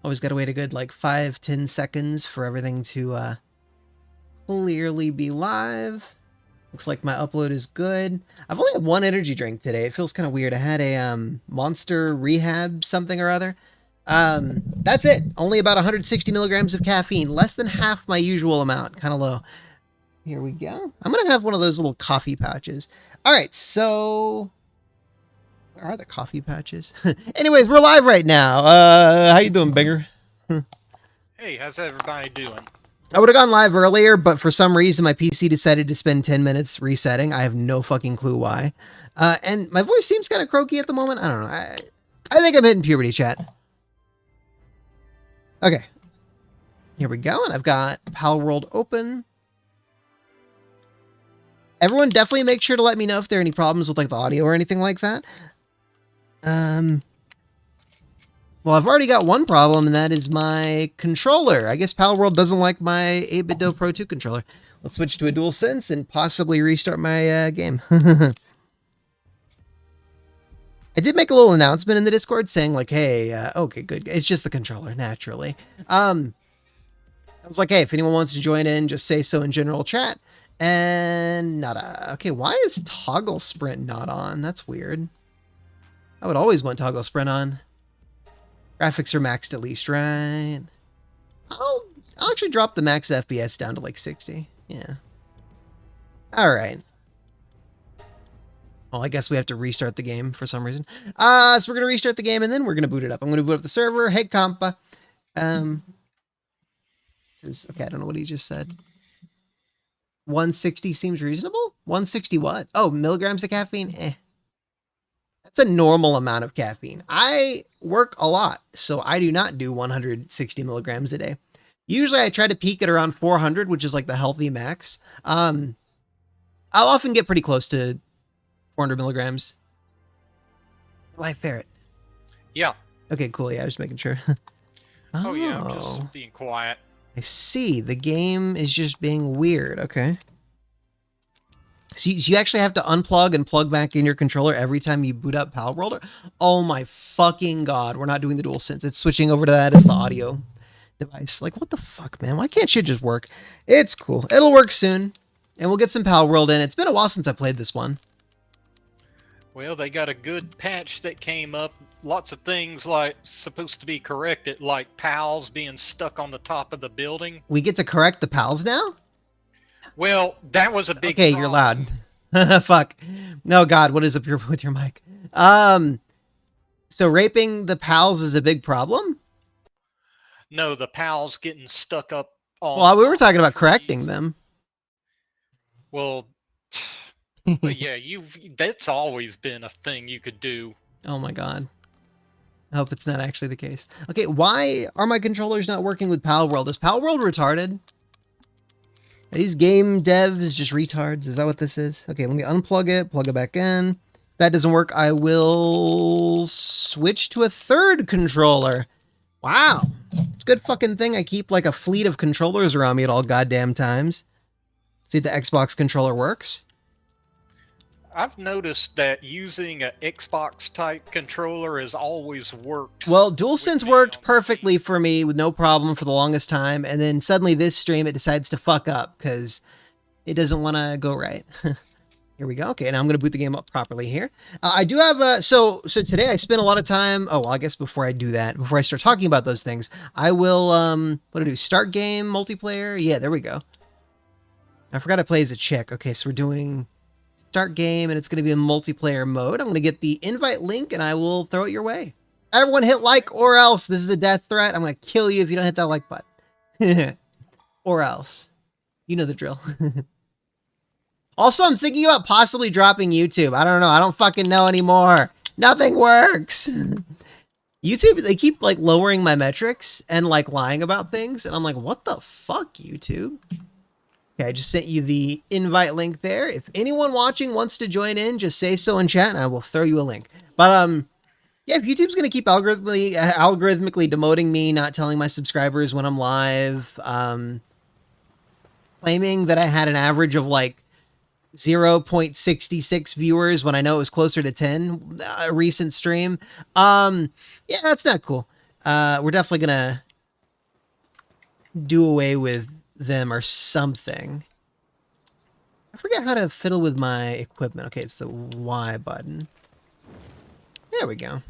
Always got to wait a good like 5-10 seconds for everything to clearly be live. Looks like my upload is good. I've only had one energy drink today. It feels kind of weird. I had a Monster Rehab something or other. That's it. Only about 160 milligrams of caffeine. Less than half my usual amount. Kind of low. Here we go. I'm going to have one of those little coffee pouches. All right, so... Where are the coffee patches? Anyways, we're live right now. How you doing, Binger? Hey, how's everybody doing? I would have gone live earlier, but for some reason my PC decided to spend 10 minutes resetting. I have no fucking clue why. And my voice seems kind of croaky at the moment. I don't know. I think I'm hitting puberty, chat. Okay. Here we go. And I've got Palworld open. Everyone definitely make sure to let me know if there are any problems with like the audio or anything like that. Well, I've already got one problem, and that is my controller. I guess Palworld doesn't like my 8BitDo Pro 2 controller. Let's switch to a DualSense and possibly restart my game. I did make a little announcement in the Discord saying like, hey, okay, good. It's just the controller, naturally. I was like, hey, if anyone wants to join in, just say so in general chat. And nada. Okay, why is toggle sprint not on? That's weird. I would always want toggle sprint on. Graphics are maxed at least, right? I'll actually drop the max FPS down to like 60. Yeah. All right. Well, I guess we have to restart the game for some reason. So we're gonna restart the game and then we're gonna boot it up. I'm gonna boot up the server. Hey, compa. Okay, I don't know what he just said. 160 seems reasonable. 160 what? Oh, milligrams of caffeine. That's a normal amount of caffeine. I work a lot, so I do not do 160 milligrams a day. Usually I try to peak at around 400, which is like the healthy max. I'll often get pretty close to 400 milligrams. Live ferret. Yeah. Okay, cool. Yeah, I was making sure. Oh, yeah, I'm just being quiet. I see. The game is just being weird. Okay. So you actually have to unplug and plug back in your controller every time you boot up Palworld? Oh my fucking god, we're not doing the DualSense. It's switching over to that as the audio device. Like, what the fuck, man? Why can't shit just work? It's cool. It'll work soon. And we'll get some Palworld in. It's been a while since I played this one. Well, they got a good patch that came up. Lots of things like supposed to be corrected, like pals being stuck on the top of the building. We get to correct the pals now? Well, that was a big Okay, problem. you're loud. Fuck. No, God, what is up here with your mic? So raping the pals is a big problem? No, the pals getting stuck up on... Well, we were talking about correcting them. Well, but yeah, that's always been a thing you could do. Oh my god. I hope it's not actually the case. Okay, why are my controllers not working with Palworld? Is Palworld retarded? Are these game devs just retards? Is that what this is? Okay, let me unplug it, plug it back in. If that doesn't work, I will switch to a third controller. Wow. It's a good fucking thing I keep like a fleet of controllers around me at all goddamn times. See if the Xbox controller works. I've noticed that using an Xbox-type controller has always worked. Well, DualSense worked perfectly for me with no problem for the longest time, and then suddenly this stream, it decides to fuck up because it doesn't want to go right. Here we go. Okay, now I'm going to boot the game up properly here. I do have a... So today I spent a lot of time... Oh, well, I guess before I do that, before I start talking about those things, I will... what do I do? Start game, multiplayer? Yeah, there we go. I forgot to play as a chick. Okay, so we're doing... Start game, and it's going to be in multiplayer mode. I'm going to get the invite link, and I will throw it your way. Everyone hit like, or else. This is a death threat. I'm going to kill you if you don't hit that like button. Or else. You know the drill. Also, I'm thinking about possibly dropping YouTube. I don't know. I don't fucking know anymore. Nothing works. YouTube, they keep, like, lowering my metrics and, like, lying about things, and I'm like, what the fuck, YouTube? Okay, I just sent you the invite link there. If anyone watching wants to join in, just say so in chat and I will throw you a link. But, yeah, if YouTube's going to keep algorithmically demoting me, not telling my subscribers when I'm live, claiming that I had an average of like 0.66 viewers when I know it was closer to 10, a recent stream. Yeah, that's not cool. we're definitely gonna do away with them or something. I forget how to fiddle with my equipment. Okay, it's the Y button. There we go.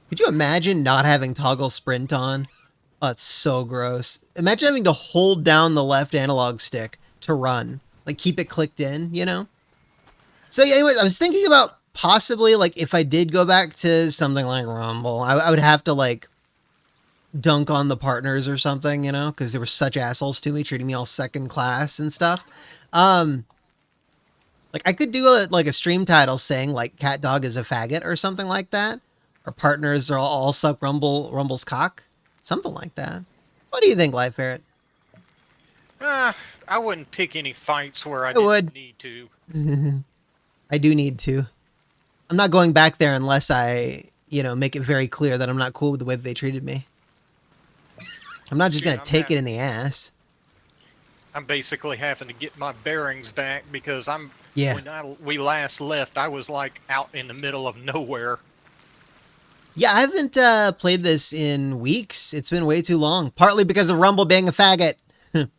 Could you imagine not having toggle sprint on? Oh, it's so gross. Imagine having to hold down the left analog stick to run. Like, keep it clicked in, you know? So, yeah, anyways, I was thinking about possibly, like, if I did go back to something like Rumble, I would have to, like, dunk on the partners or something, you know? Because they were such assholes to me, treating me all second class and stuff. Like, I could do, a stream title saying, like, Cat Dog is a faggot or something like that. Or partners are all suck Rumble's cock. Something like that. What do you think, Life Ferret? I wouldn't pick any fights where I would. didn't need to. I do need to. I'm not going back there unless I, make it very clear that I'm not cool with the way that they treated me. I'm not just going to take it in the ass. I'm basically having to get my bearings back because when we last left, I was like out in the middle of nowhere. Yeah, I haven't played this in weeks. It's been way too long. Partly because of Rumble being a faggot. If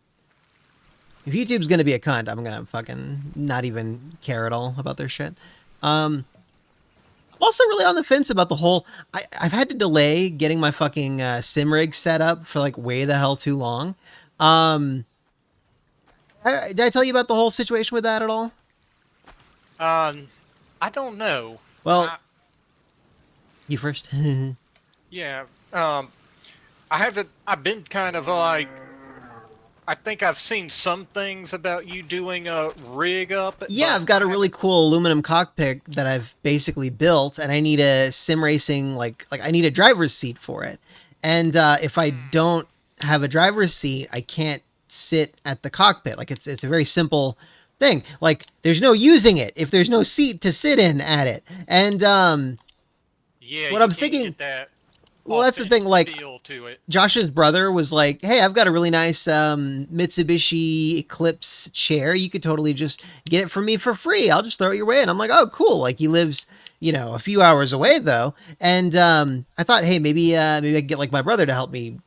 YouTube's going to be a cunt, I'm going to fucking not even care at all about their shit. I'm also really on the fence about the whole... I've had to delay getting my fucking sim rig set up for like way the hell too long. Did I tell you about the whole situation with that at all? I don't know. Well... You first. Yeah. I've been kind of like, I think I've seen some things about you doing a rig up. Yeah, I've got a really cool aluminum cockpit that I've basically built, and I need a sim racing, like I need a driver's seat for it. And if I don't have a driver's seat, I can't sit at the cockpit. Like it's a very simple thing. Like there's no using it if there's no seat to sit in at it. And yeah, what I'm thinking, well, that's the thing, like, to it. Josh's brother was like, hey, I've got a really nice Mitsubishi Eclipse chair. You could totally just get it from me for free. I'll just throw it your way. And I'm like, oh, cool. Like, he lives, a few hours away, though. And I thought, hey, maybe I could get, like, my brother to help me,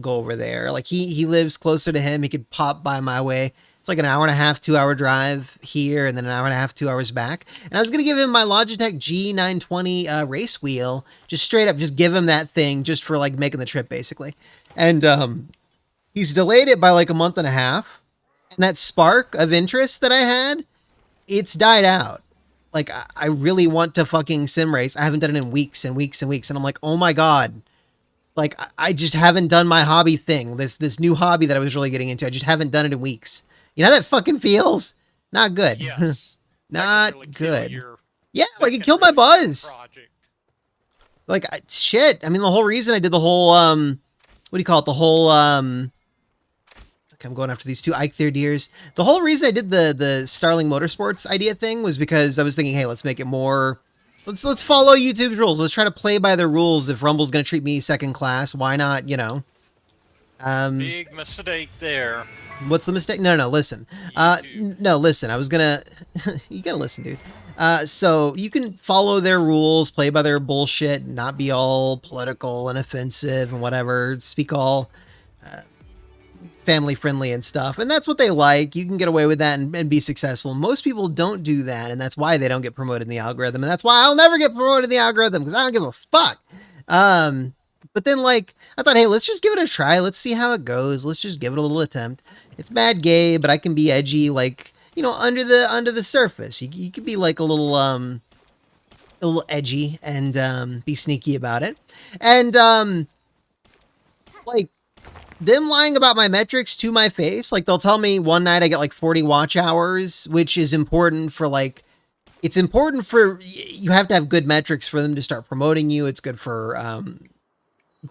go over there. Like, he lives closer to him. He could pop by my way. It's like an hour and a half, 2 hour drive here, and then an hour and a half, 2 hours back. And I was going to give him my Logitech G920 race wheel, just straight up, just give him that thing just for like making the trip, basically. And he's delayed it by like a month and a half. And that spark of interest that I had, it's died out. Like, I really want to fucking sim race. I haven't done it in weeks and weeks and weeks. And I'm like, oh my God. Like, I just haven't done my hobby thing. This new hobby that I was really getting into. I just haven't done it in weeks. You know how that fucking feels? Not good. Yes. Not really good. Yeah, like it killed my buzz. Project. Like, shit. I mean, the whole reason I did the whole, what do you call it? The whole, okay, I'm going after these two Ike Third Ears. The whole reason I did the Starling Motorsports idea thing was because I was thinking, hey, let's make it more, let's follow YouTube's rules. Let's try to play by their rules. If Rumble's going to treat me second class, why not, Big mistake there. What's the mistake? No, listen. No, listen. I was gonna... you gotta listen, dude. So you can follow their rules, play by their bullshit, not be all political and offensive and whatever. Speak all family-friendly and stuff. And that's what they like. You can get away with that and be successful. Most people don't do that, and that's why they don't get promoted in the algorithm. And that's why I'll never get promoted in the algorithm, because I don't give a fuck. But then, like, I thought, hey, let's just give it a try. Let's see how it goes. Let's just give it a little attempt. It's mad gay, but I can be edgy, like, under the surface. You could be like a little edgy and be sneaky about it. And like them lying about my metrics to my face, like they'll tell me one night I get like 40 watch hours, which is important for like, it's important for, you have to have good metrics for them to start promoting you. It's good for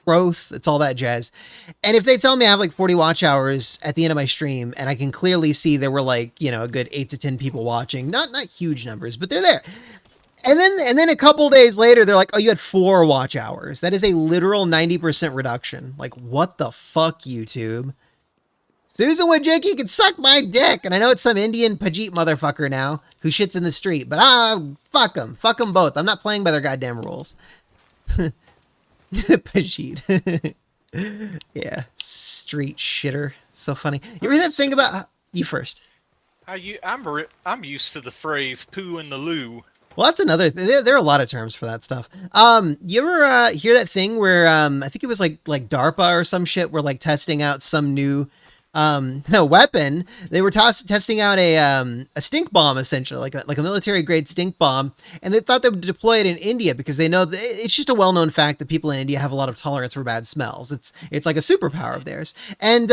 growth. It's all that jazz. And if they tell me I have like 40 watch hours at the end of my stream, and I can clearly see there were like, a good 8 to 10 people watching, not huge numbers, but they're there. And then a couple days later, they're like, oh, you had 4 watch hours. That is a literal 90% reduction. Like, what the fuck, YouTube? Susan Wojcicki can suck my dick. And I know it's some Indian Pajit motherfucker now who shits in the street, but fuck them. Fuck them both. I'm not playing by their goddamn rules. Pajit. Yeah, street shitter. So funny. You ever hear that thing about you first? I'm used to the phrase "poo in the loo." Well, that's another. There are a lot of terms for that stuff. You ever hear that thing where I think it was like DARPA or some shit were like testing out some new weapon. They were testing out a stink bomb, essentially, like a military grade stink bomb, and they thought they would deploy it in India because they know that it's just a well known fact that people in India have a lot of tolerance for bad smells. It's like a superpower of theirs, and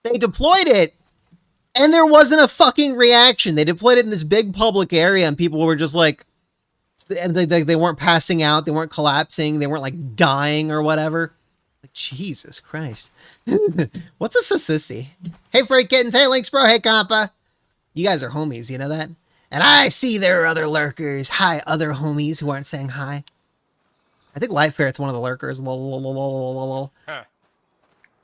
they deployed it. And there wasn't a fucking reaction. They deployed it in this big public area, and people were just like, and they weren't passing out, they weren't collapsing, they weren't like dying or whatever. Like, Jesus Christ. What's a sissy? Hey, Freight Kittens. Hey, Links Bro. Hey, Compa. You guys are homies, you know that? And I see there are other lurkers. Hi, other homies who aren't saying hi. I think Light Ferret's one of the lurkers. Lol. Huh.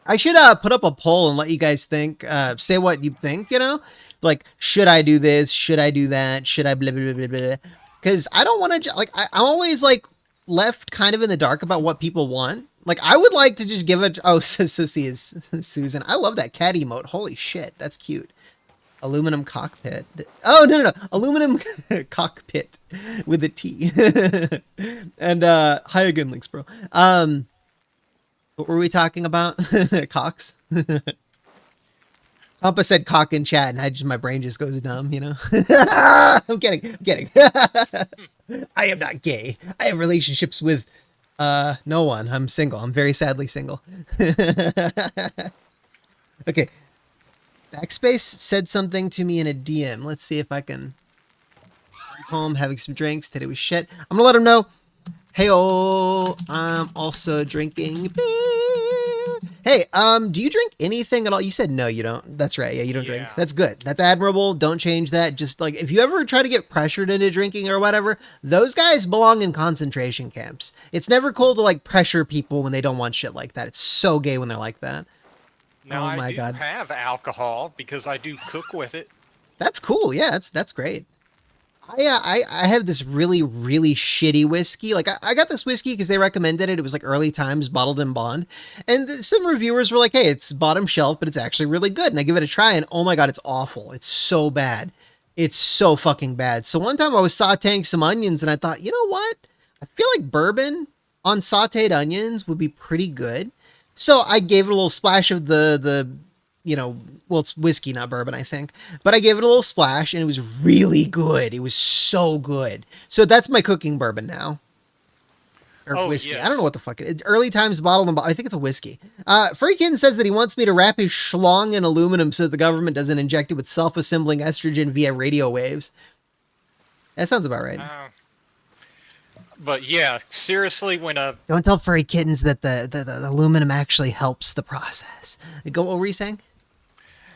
I should put up a poll and let you guys think, say what you think, you know? Like, should I do this? Should I do that? Should I blah, blah, blah, blah? Because I don't want to, like, I'm always, like, left kind of in the dark about what people want. Like, I would like to just give it, oh, Sissy is Susan. I love that cat emote. Holy shit, that's cute. Aluminum cockpit. Oh, no. Aluminum cockpit with a T. And, hi again, Links, bro. What were we talking about? Cocks? Pampa said cock in chat, and my brain just goes numb, you know? I'm kidding. I am not gay. I have relationships with no one. I'm single. I'm very sadly single. Okay. Backspace said something to me in a DM. Let's see if I can... I'm home, having some drinks. Today was shit. I'm gonna let him know. Hey-oh, I'm also drinking beer. Hey, do you drink anything at all? You said no, you don't. That's right. Yeah, you don't drink. That's good. That's admirable. Don't change that. Just like, if you ever try to get pressured into drinking or whatever, those guys belong in concentration camps. It's never cool to like pressure people when they don't want shit like that. It's so gay when they're like that. Now, oh my God. I have alcohol because I do cook with it. That's cool. Yeah, that's great. I have this really, really shitty whiskey. Like, I got this whiskey because they recommended it. It was like Early Times Bottled in Bond. And some reviewers were like, hey, it's bottom shelf, but it's actually really good. And I give it a try, and oh my God, it's awful. It's so bad. It's so fucking bad. So one time I was sauteing some onions, and I thought, you know what? I feel like bourbon on sauteed onions would be pretty good. So I gave it a little splash of the you know, well, it's whiskey, not bourbon, I think. But I gave it a little splash, and it was really good. It was so good. So that's my cooking bourbon now. Or whiskey. Yes. I don't know what the fuck it is. It's Early Times Bottled in Bottle. I think it's a whiskey. Freakin says that he wants me to wrap his schlong in aluminum so that the government doesn't inject it with self-assembling estrogen via radio waves. That sounds about right. But yeah, seriously, when Don't tell furry kittens that the aluminum actually helps the process. What were you saying?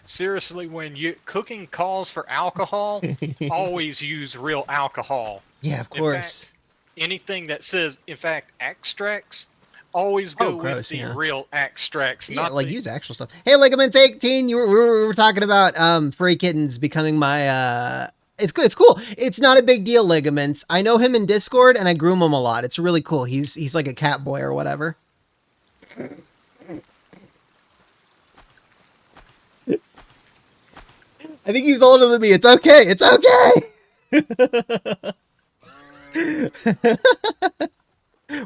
Seriously, when cooking calls for alcohol, always use real alcohol. Yeah, of course. In fact, anything that says, in fact, extracts, always go with the real extracts. Yeah, not use actual stuff. Hey, Ligaments 18, we were talking about furry kittens becoming my... It's good. It's cool. It's not a big deal, Ligaments. I know him in Discord, and I groom him a lot. It's really cool. He's like a cat boy or whatever. I think he's older than me. It's okay. It's okay.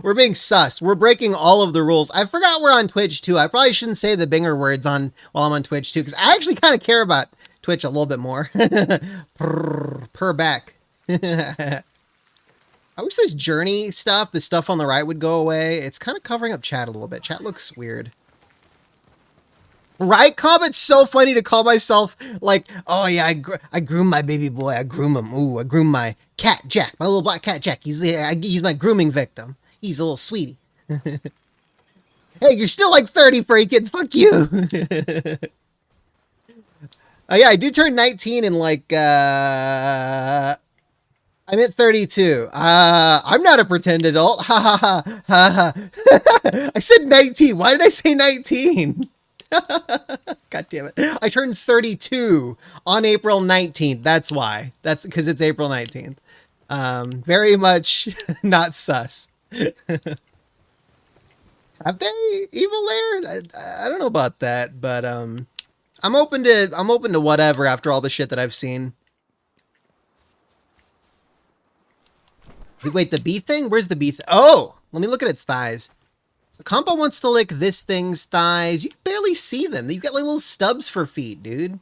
We're being sus. We're breaking all of the rules. I forgot we're on Twitch, too. I probably shouldn't say the binger words while I'm on Twitch, too, because I actually kind of care about Twitch a little bit more. Per back. I wish this journey stuff, the stuff on the right, would go away. It's kind of covering up chat a little bit. Chat looks weird. Right, Cobb? It's so funny to call myself like, oh yeah, I groom my baby boy. I groom him. Ooh, I groom my cat Jack, my little black cat Jack. He's my grooming victim. He's a little sweetie. Hey, you're still like 30 for kids. Fuck you. Oh yeah, I do turn 19 in like I'm at 32. I'm not a pretend adult. Ha ha ha ha ha. I said 19. Why did I say 19? God damn it. I turned 32 on April 19th. That's why. That's because it's April 19th. Very much not sus. Have they evil lair? I don't know about that, but I'm open to whatever after all the shit that I've seen. Wait, the bee thing? Where's the bee? Oh, let me look at its thighs. So Compa wants to lick this thing's thighs. You can barely see them. You've got like little stubs for feet, dude.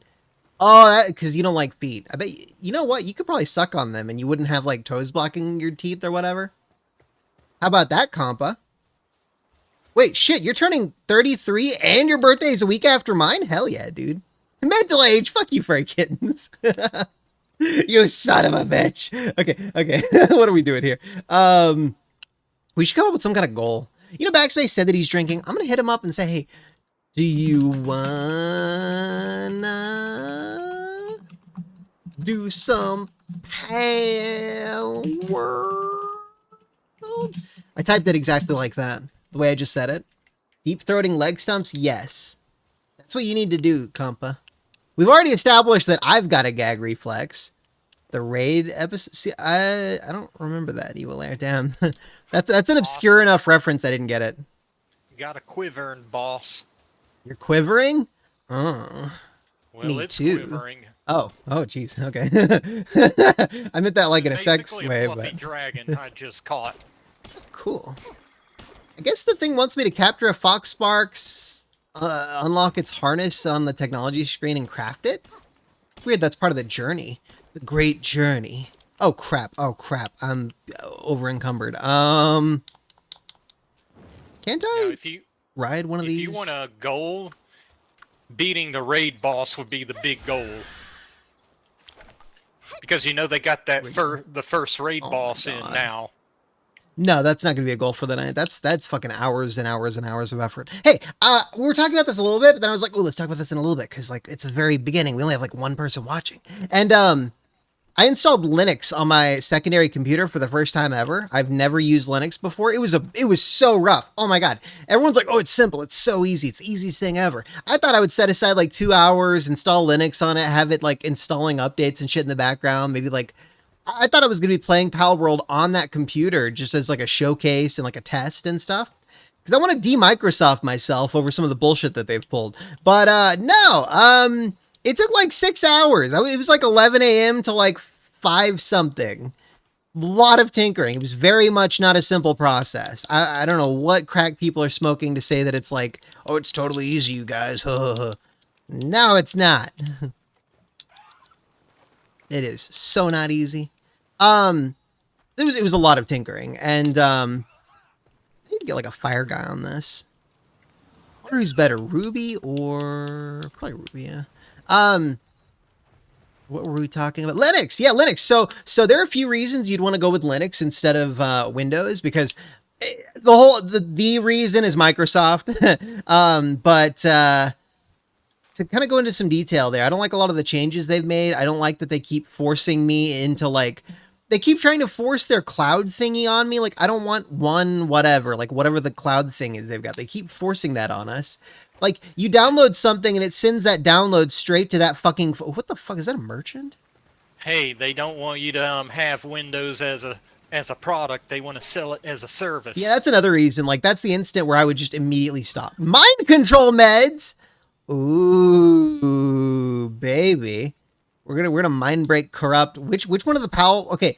Oh, because you don't like feet. I bet you know what? You could probably suck on them and you wouldn't have like toes blocking your teeth or whatever. How about that, Compa? Wait, shit, you're turning 33 and your birthday is a week after mine? Hell yeah, dude. Mental age, fuck you, furry kittens. You son of a bitch. Okay. What are we doing here? We should come up with some kind of goal. You know, Backspace said that he's drinking. I'm gonna hit him up and say, hey, do you wanna do some Palworld? I typed it exactly like that. The way I just said it. Deep throating leg stumps? Yes. That's what you need to do, Compa. We've already established that I've got a gag reflex. The raid episode. See, I don't remember that. Evil lair. Damn. That's an obscure enough reference. I didn't get it. Got a quivering, boss. You're quivering? Oh. Well, Me it's too. quivering. Oh, jeez. Okay. I meant that like in a sex way, a fluffy but dragon I just caught. Cool. I guess the thing wants me to capture a fox sparks, unlock its harness on the technology screen, and craft it. Weird. That's part of the journey. The great journey. Oh crap. I'm over encumbered. Can't I Now, if you ride one of these? If you want a goal, beating the raid boss would be the big goal. Because you know they got that the first raid boss in now. No, that's not going to be a goal for the night. That's fucking hours and hours and hours of effort. Hey, we were talking about this a little bit, but then I was like, oh, let's talk about this in a little bit because like it's the very beginning. We only have like one person watching, and I installed Linux on my secondary computer for the first time ever. I've never used Linux before. It was so rough. Oh my God. Everyone's like, oh, it's simple. It's so easy. It's the easiest thing ever. I thought I would set aside like 2 hours, install Linux on it, have it like installing updates and shit in the background. Maybe like, I thought I was going to be playing Palworld on that computer just as like a showcase and like a test and stuff. Because I want to de-Microsoft myself over some of the bullshit that they've pulled. But no, it took like 6 hours. It was like 11 a.m. to like 5 something. A lot of tinkering. It was very much not a simple process. I don't know what crack people are smoking to say that it's like, oh, it's totally easy, you guys. No, it's not. It is so not easy. It was a lot of tinkering, and I need to get like a fire guy on this. I wonder who's better, Ruby or probably Ruby? Yeah. What were we talking about? Linux. Yeah, Linux. So there are a few reasons you'd want to go with Linux instead of Windows because the reason is Microsoft. But to kind of go into some detail there, I don't like a lot of the changes they've made. I don't like that they keep forcing me into like, they keep trying to force their cloud thingy on me. Like, I don't want whatever the cloud thing is they've got. They keep forcing that on us. Like, you download something and it sends that download straight to that fucking, what the fuck, is that a merchant? Hey, they don't want you to have Windows as a product. They want to sell it as a service. Yeah, that's another reason. Like, that's the instant where I would just immediately stop. Mind control meds! Ooh, baby. We're gonna mind break corrupt. Which one of the pals? Okay,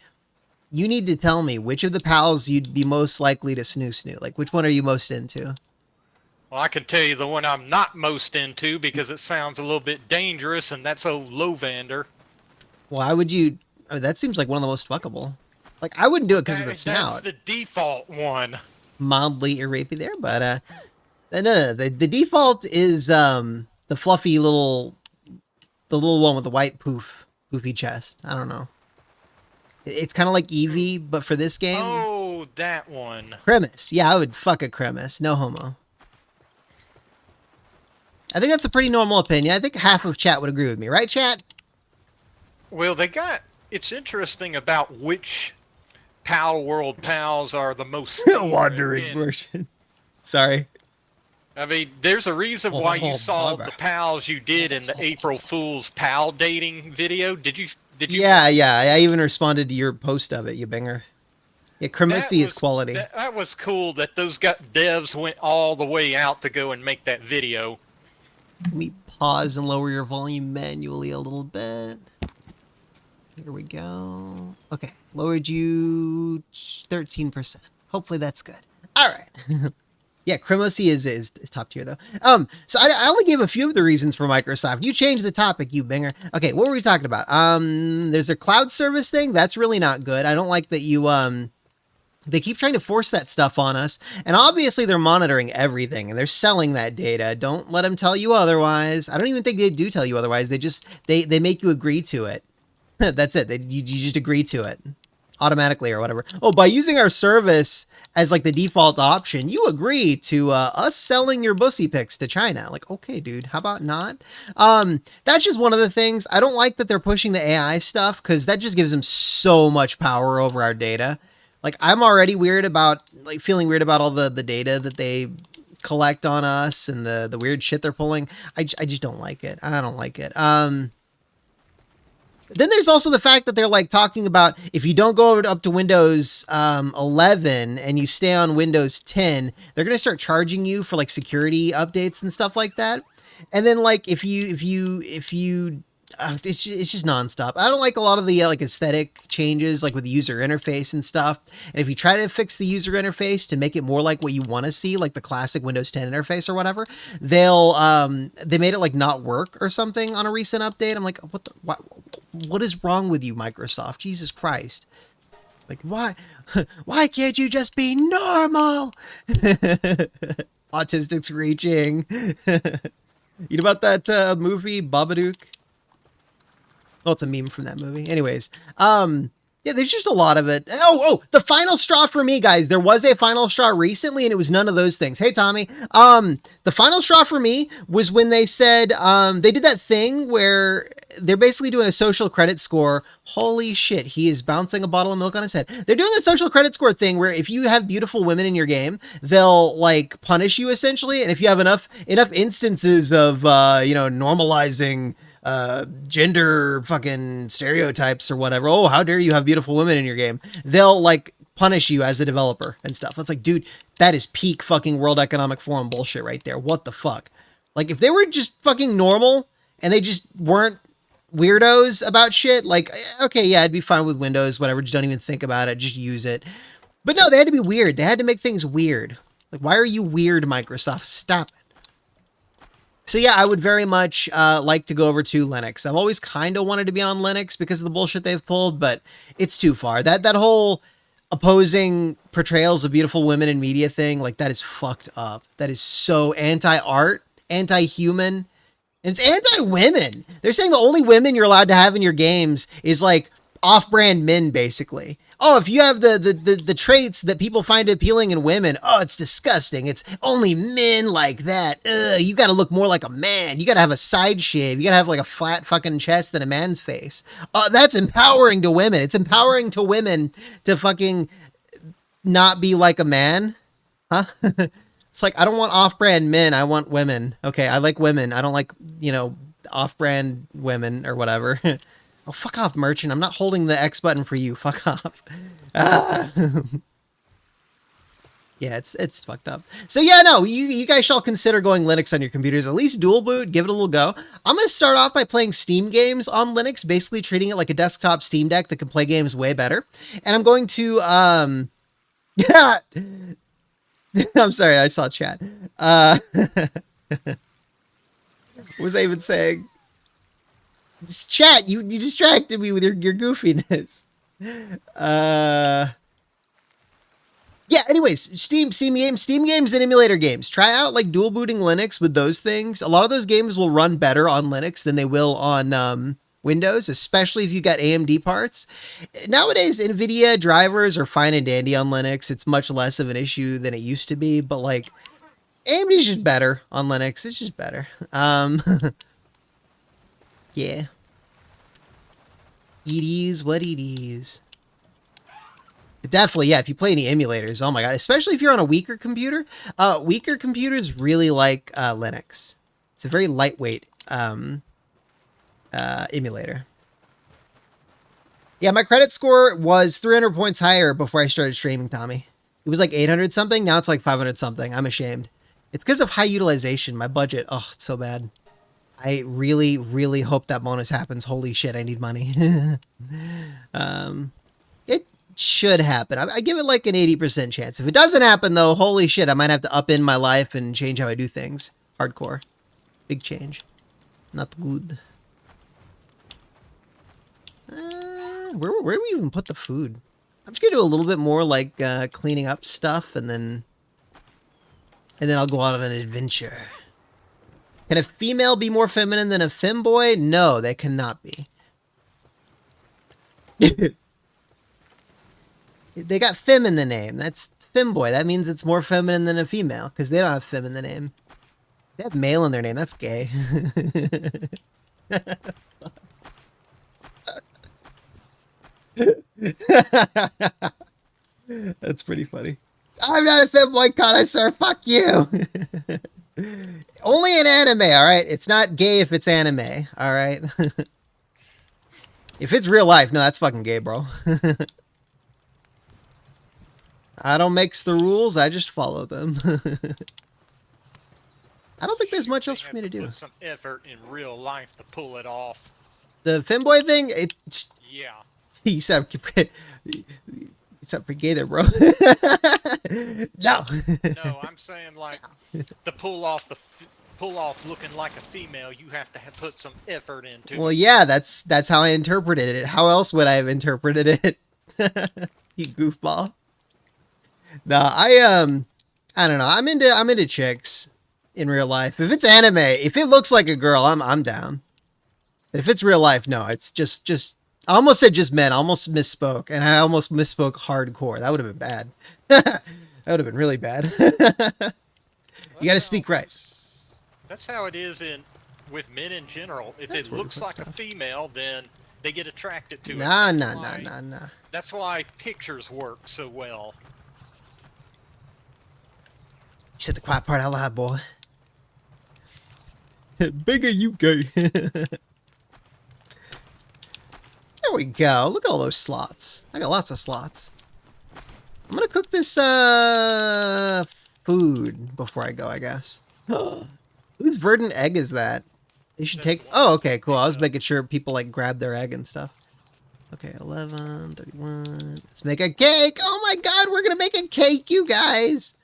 you need to tell me which of the pals you'd be most likely to snoo. Like, which one are you most into? Well, I can tell you the one I'm not most into because it sounds a little bit dangerous, and that's old Lovander. Why would you? I mean, that seems like one of the most fuckable. Like, I wouldn't do it because of the snout. That's the default one. Mildly irapey there, but no. The default is the fluffy little, the little one with the white poofy chest. I don't know. It's kind of like Eevee, but for this game. Oh, that one. Cremis. Yeah, I would fuck a Cremis. No homo. I think that's a pretty normal opinion. I think half of chat would agree with me, right, chat? Well, it's interesting about which Palworld pals are the most wandering version. Sorry. I mean, there's a reason why you saw the pals you did in the April Fool's pal dating video. Did you? Yeah. I even responded to your post of it, you binger. Yeah, Cremosi is quality. That was cool that those devs went all the way out to go and make that video. Let me pause and lower your volume manually a little bit. Here we go. Okay, lowered you 13%. Hopefully that's good. All right. Yeah, Cremosi is top tier though. So I only gave a few of the reasons for Microsoft. You changed the topic, you binger. Okay, what were we talking about? There's a cloud service thing. That's really not good. I don't like that you they keep trying to force that stuff on us, and obviously they're monitoring everything and they're selling that data. Don't let them tell you otherwise. I don't even think they do tell you otherwise. They make you agree to it. That's it. You just agree to it automatically or whatever. Oh, by using our service as like the default option, you agree to us selling your bussy pics to China. Like, okay, dude, how about not? That's just one of the things. I don't like that they're pushing the AI stuff because that just gives them so much power over our data. Like, I'm already feeling weird about all the data that they collect on us and the weird shit they're pulling. I just don't like it. I don't like it. Then there's also the fact that they're like talking about if you don't go up to Windows 11 and you stay on Windows 10, they're going to start charging you for like security updates and stuff like that. And then like if you it's just nonstop. I don't like a lot of the like aesthetic changes, like with the user interface and stuff. And if you try to fix the user interface to make it more like what you want to see, like the classic Windows 10 interface or whatever, they made it like not work or something on a recent update. I'm like, what is wrong with you, Microsoft? Jesus Christ! Like, why can't you just be normal? Autistic screeching. You know about that movie Babadook? Oh, it's a meme from that movie. Anyways, yeah, there's just a lot of it. Oh, the final straw for me, guys. There was a final straw recently, and it was none of those things. Hey, Tommy. The final straw for me was when they said they did that thing where they're basically doing a social credit score. Holy shit, he is bouncing a bottle of milk on his head. They're doing a social credit score thing where if you have beautiful women in your game, they'll like punish you essentially. And if you have enough instances of normalizing gender fucking stereotypes or whatever. Oh, how dare you have beautiful women in your game? They'll like punish you as a developer and stuff. It's like, dude, that is peak fucking World Economic Forum bullshit right there. What the fuck? Like, if they were just fucking normal and they just weren't weirdos about shit, like, okay, yeah, I'd be fine with Windows, whatever. Just don't even think about it. Just use it. But no, they had to be weird. They had to make things weird. Like, why are you weird, Microsoft? Stop it. So yeah, I would very much like to go over to Linux. I've always kind of wanted to be on Linux because of the bullshit they've pulled, but it's too far. That whole opposing portrayals of beautiful women in media thing, like that is fucked up. That is so anti-art, anti-human, and it's anti-women. They're saying the only women you're allowed to have in your games is like off-brand men, basically. Oh, if you have the traits that people find appealing in women, oh, it's disgusting. It's only men like that. Ugh, you got to look more like a man. You got to have a side shave. You got to have like a flat fucking chest than a man's face. That's empowering to women. It's empowering to women to fucking not be like a man. Huh? It's like, I don't want off-brand men. I want women. Okay, I like women. I don't like, off-brand women or whatever. Oh, fuck off, merchant. I'm not holding the X button for you. Fuck off. Ah. Yeah, it's fucked up. So yeah, no, you guys shall consider going Linux on your computers. At least dual boot, give it a little go. I'm going to start off by playing Steam games on Linux, basically treating it like a desktop Steam Deck that can play games way better. And I'm going to, yeah. I'm sorry, I saw chat. What was I even saying? Just chat, you distracted me with your goofiness. Yeah, anyways, Steam games and emulator games. Try out like dual booting Linux with those things. A lot of those games will run better on Linux than they will on Windows, especially if you got AMD parts. Nowadays, NVIDIA drivers are fine and dandy on Linux. It's much less of an issue than it used to be, but like AMD's just better on Linux. It's just better. Yeah. It is what it is. Definitely, yeah, if you play any emulators, oh my god, especially if you're on a weaker computer. Weaker computers really like Linux. It's a very lightweight emulator. Yeah, my credit score was 300 points higher before I started streaming, Tommy. It was like 800 something. Now it's like 500 something. I'm ashamed. It's because of high utilization. My budget. Oh, it's so bad. I really, really hope that bonus happens. Holy shit, I need money. It should happen. I give it like an 80% chance. If it doesn't happen, though, holy shit, I might have to up in my life and change how I do things. Hardcore. Big change. Not good. Where do we even put the food? I'm just gonna do a little bit more like cleaning up stuff, and then I'll go out on an adventure. Can a female be more feminine than a femboy? No, they cannot be. They got fem in the name. That's femboy. That means it's more feminine than a female because they don't have fem in the name. They have male in their name. That's gay. That's pretty funny. I'm not a femboy connoisseur. Fuck you. Only in anime, all right? It's not gay if it's anime, all right? If it's real life, no, that's fucking gay, bro. I don't mix the rules. I just follow them. I don't think there's much else for me to do. Put some effort in real life to pull it off. The femboy thing, it's... Yeah. You sound pretty gay there, bro. No. No, I'm saying like to pull off looking like a female, you have to put some effort into. Well, yeah, that's how I interpreted it. How else would I have interpreted it? You goofball. No, I don't know. I'm into chicks in real life. If it's anime, if it looks like a girl, I'm down. But if it's real life, no, it's just I almost said just men. I almost misspoke, and I almost misspoke hardcore. That would have been bad. That would have been really bad. You got to speak right. That's how it is with men in general. If it looks like a female, then they get attracted to it. Nah. That's why pictures work so well. You said the quiet part out loud, boy. Bigger you gay. There we go. Look at all those slots. I got lots of slots. I'm gonna cook this food before I go, I guess. Whose verdant egg is that? They should take... Oh, okay, cool. I was making sure people like grab their egg and stuff. Okay, 11, 31. Let's make a cake. Oh my god, we're gonna make a cake, you guys.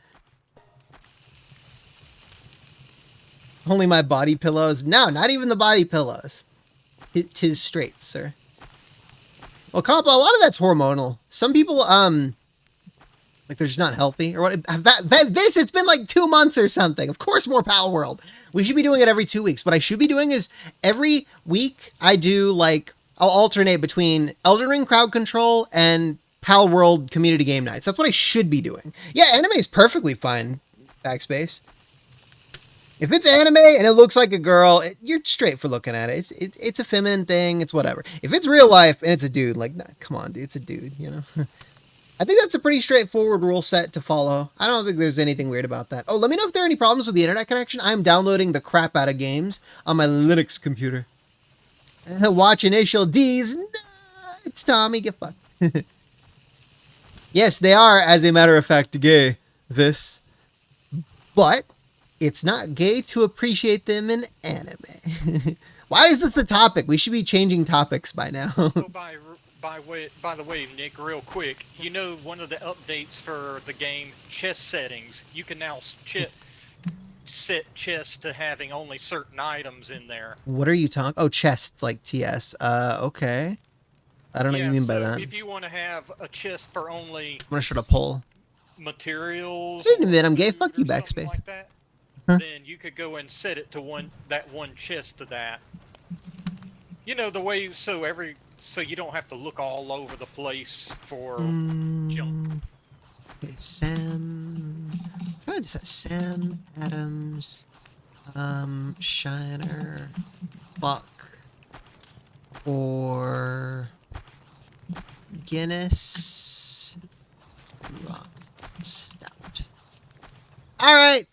Only my body pillows? No, not even the body pillows. Tis straight, sir. Well, Compa, a lot of that's hormonal. Some people, like they're just not healthy or what. It's been like 2 months or something. Of course, more Palworld. We should be doing it every 2 weeks. What I should be doing is every week I do like, I'll alternate between Elden Ring crowd control and Palworld community game nights. That's what I should be doing. Yeah, anime is perfectly fine. Backspace. If it's anime and it looks like a girl, you're straight for looking at it. It's a feminine thing. It's whatever. If it's real life and it's a dude, like, nah, come on, dude, it's a dude, you know? I think that's a pretty straightforward rule set to follow. I don't think there's anything weird about that. Oh, let me know if there are any problems with the internet connection. I'm downloading the crap out of games on my Linux computer. Watch initial D's. No, it's Tommy. Get fucked. Yes, they are, as a matter of fact, gay. But it's not gay to appreciate them in anime. Why is this the topic? We should be changing topics by now. So by the way, Nick, real quick, you know one of the updates for the game chest settings, you can now set chests to having only certain items in there. What are you talking? Oh, chests like TS. Okay. I don't know what you mean by that. If you want to have a chest for only... I'm gonna start a poll. Materials... Wait a minute, I'm gay? Fuck you, backspace. Like that, then you could go and set it to that one chest to that. You know, the way... So you don't have to look all over the place for junk. Okay, Sam... What is that? Sam Adams... Shiner... Fuck... Or... Guinness... Rock Stout. Alright!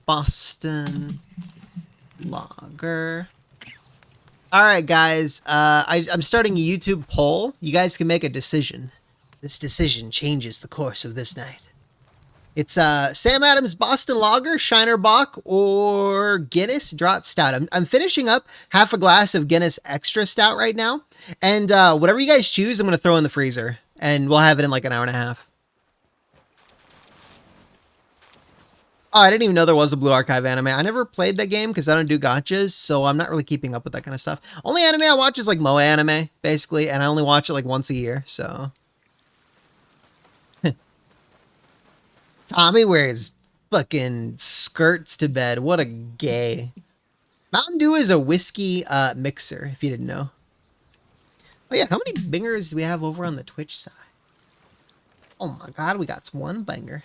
Boston... Lager... All right, guys. I'm starting a YouTube poll. You guys can make a decision. This decision changes the course of this night. It's Sam Adams Boston Lager, Shiner Bock, or Guinness Draught Stout. I'm finishing up half a glass of Guinness Extra Stout right now. And whatever you guys choose, I'm going to throw in the freezer. And we'll have it in like an hour and a half. Oh, I didn't even know there was a Blue Archive anime. I never played that game because I don't do gotchas, so I'm not really keeping up with that kind of stuff. Only anime I watch is like moe anime, basically, and I only watch it like once a year, so... Tommy wears fucking skirts to bed. What a gay. Mountain Dew is a whiskey mixer, if you didn't know. Oh yeah, how many bingers do we have over on the Twitch side? Oh my god, we got one banger.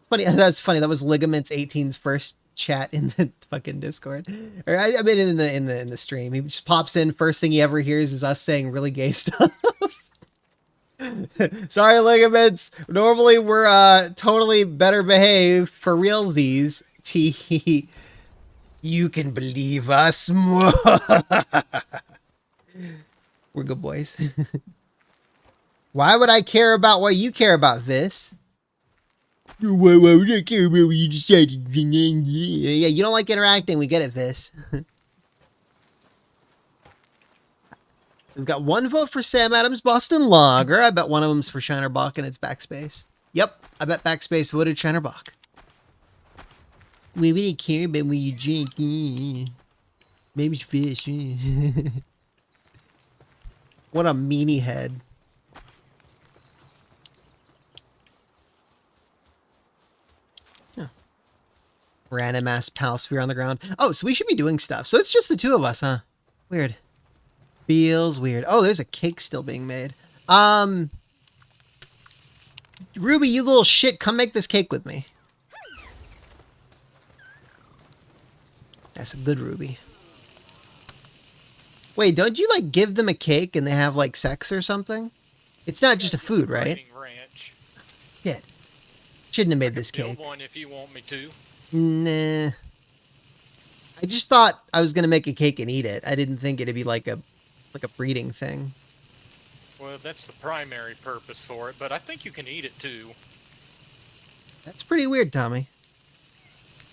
It's funny, that's funny. That was Ligaments 18's first chat in the fucking Discord. Or I mean in the stream. He just pops in, first thing he ever hears is us saying really gay stuff. Sorry, Ligaments. Normally we're totally better behaved for realsies. T. You can believe us. We're good boys. Why would I care about what you care about, Vis? Why would I care about what you decided? Yeah, you don't like interacting. We get it, Vis. So we've got one vote for Sam Adams Boston Lager. I bet one of them's for Shiner Bock and it's Backspace. Yep, I bet Backspace voted Shiner Bock. We really care about when you drink. Maybe it's fish. What a meanie head. Oh. Random ass Palsphere on the ground. Oh, so we should be doing stuff. So it's just the two of us, huh? Weird. Feels weird. Oh, there's a cake still being made. Ruby, you little shit, come make this cake with me. That's a good Ruby. Wait, don't you like give them a cake and they have like sex or something? It's not just a food, right? Ranch. Yeah. Shouldn't have made this cake. Build one if you want me to. Nah. I just thought I was gonna make a cake and eat it. I didn't think it'd be like a breeding thing. Well, that's the primary purpose for it, but I think you can eat it too. That's pretty weird, Tommy.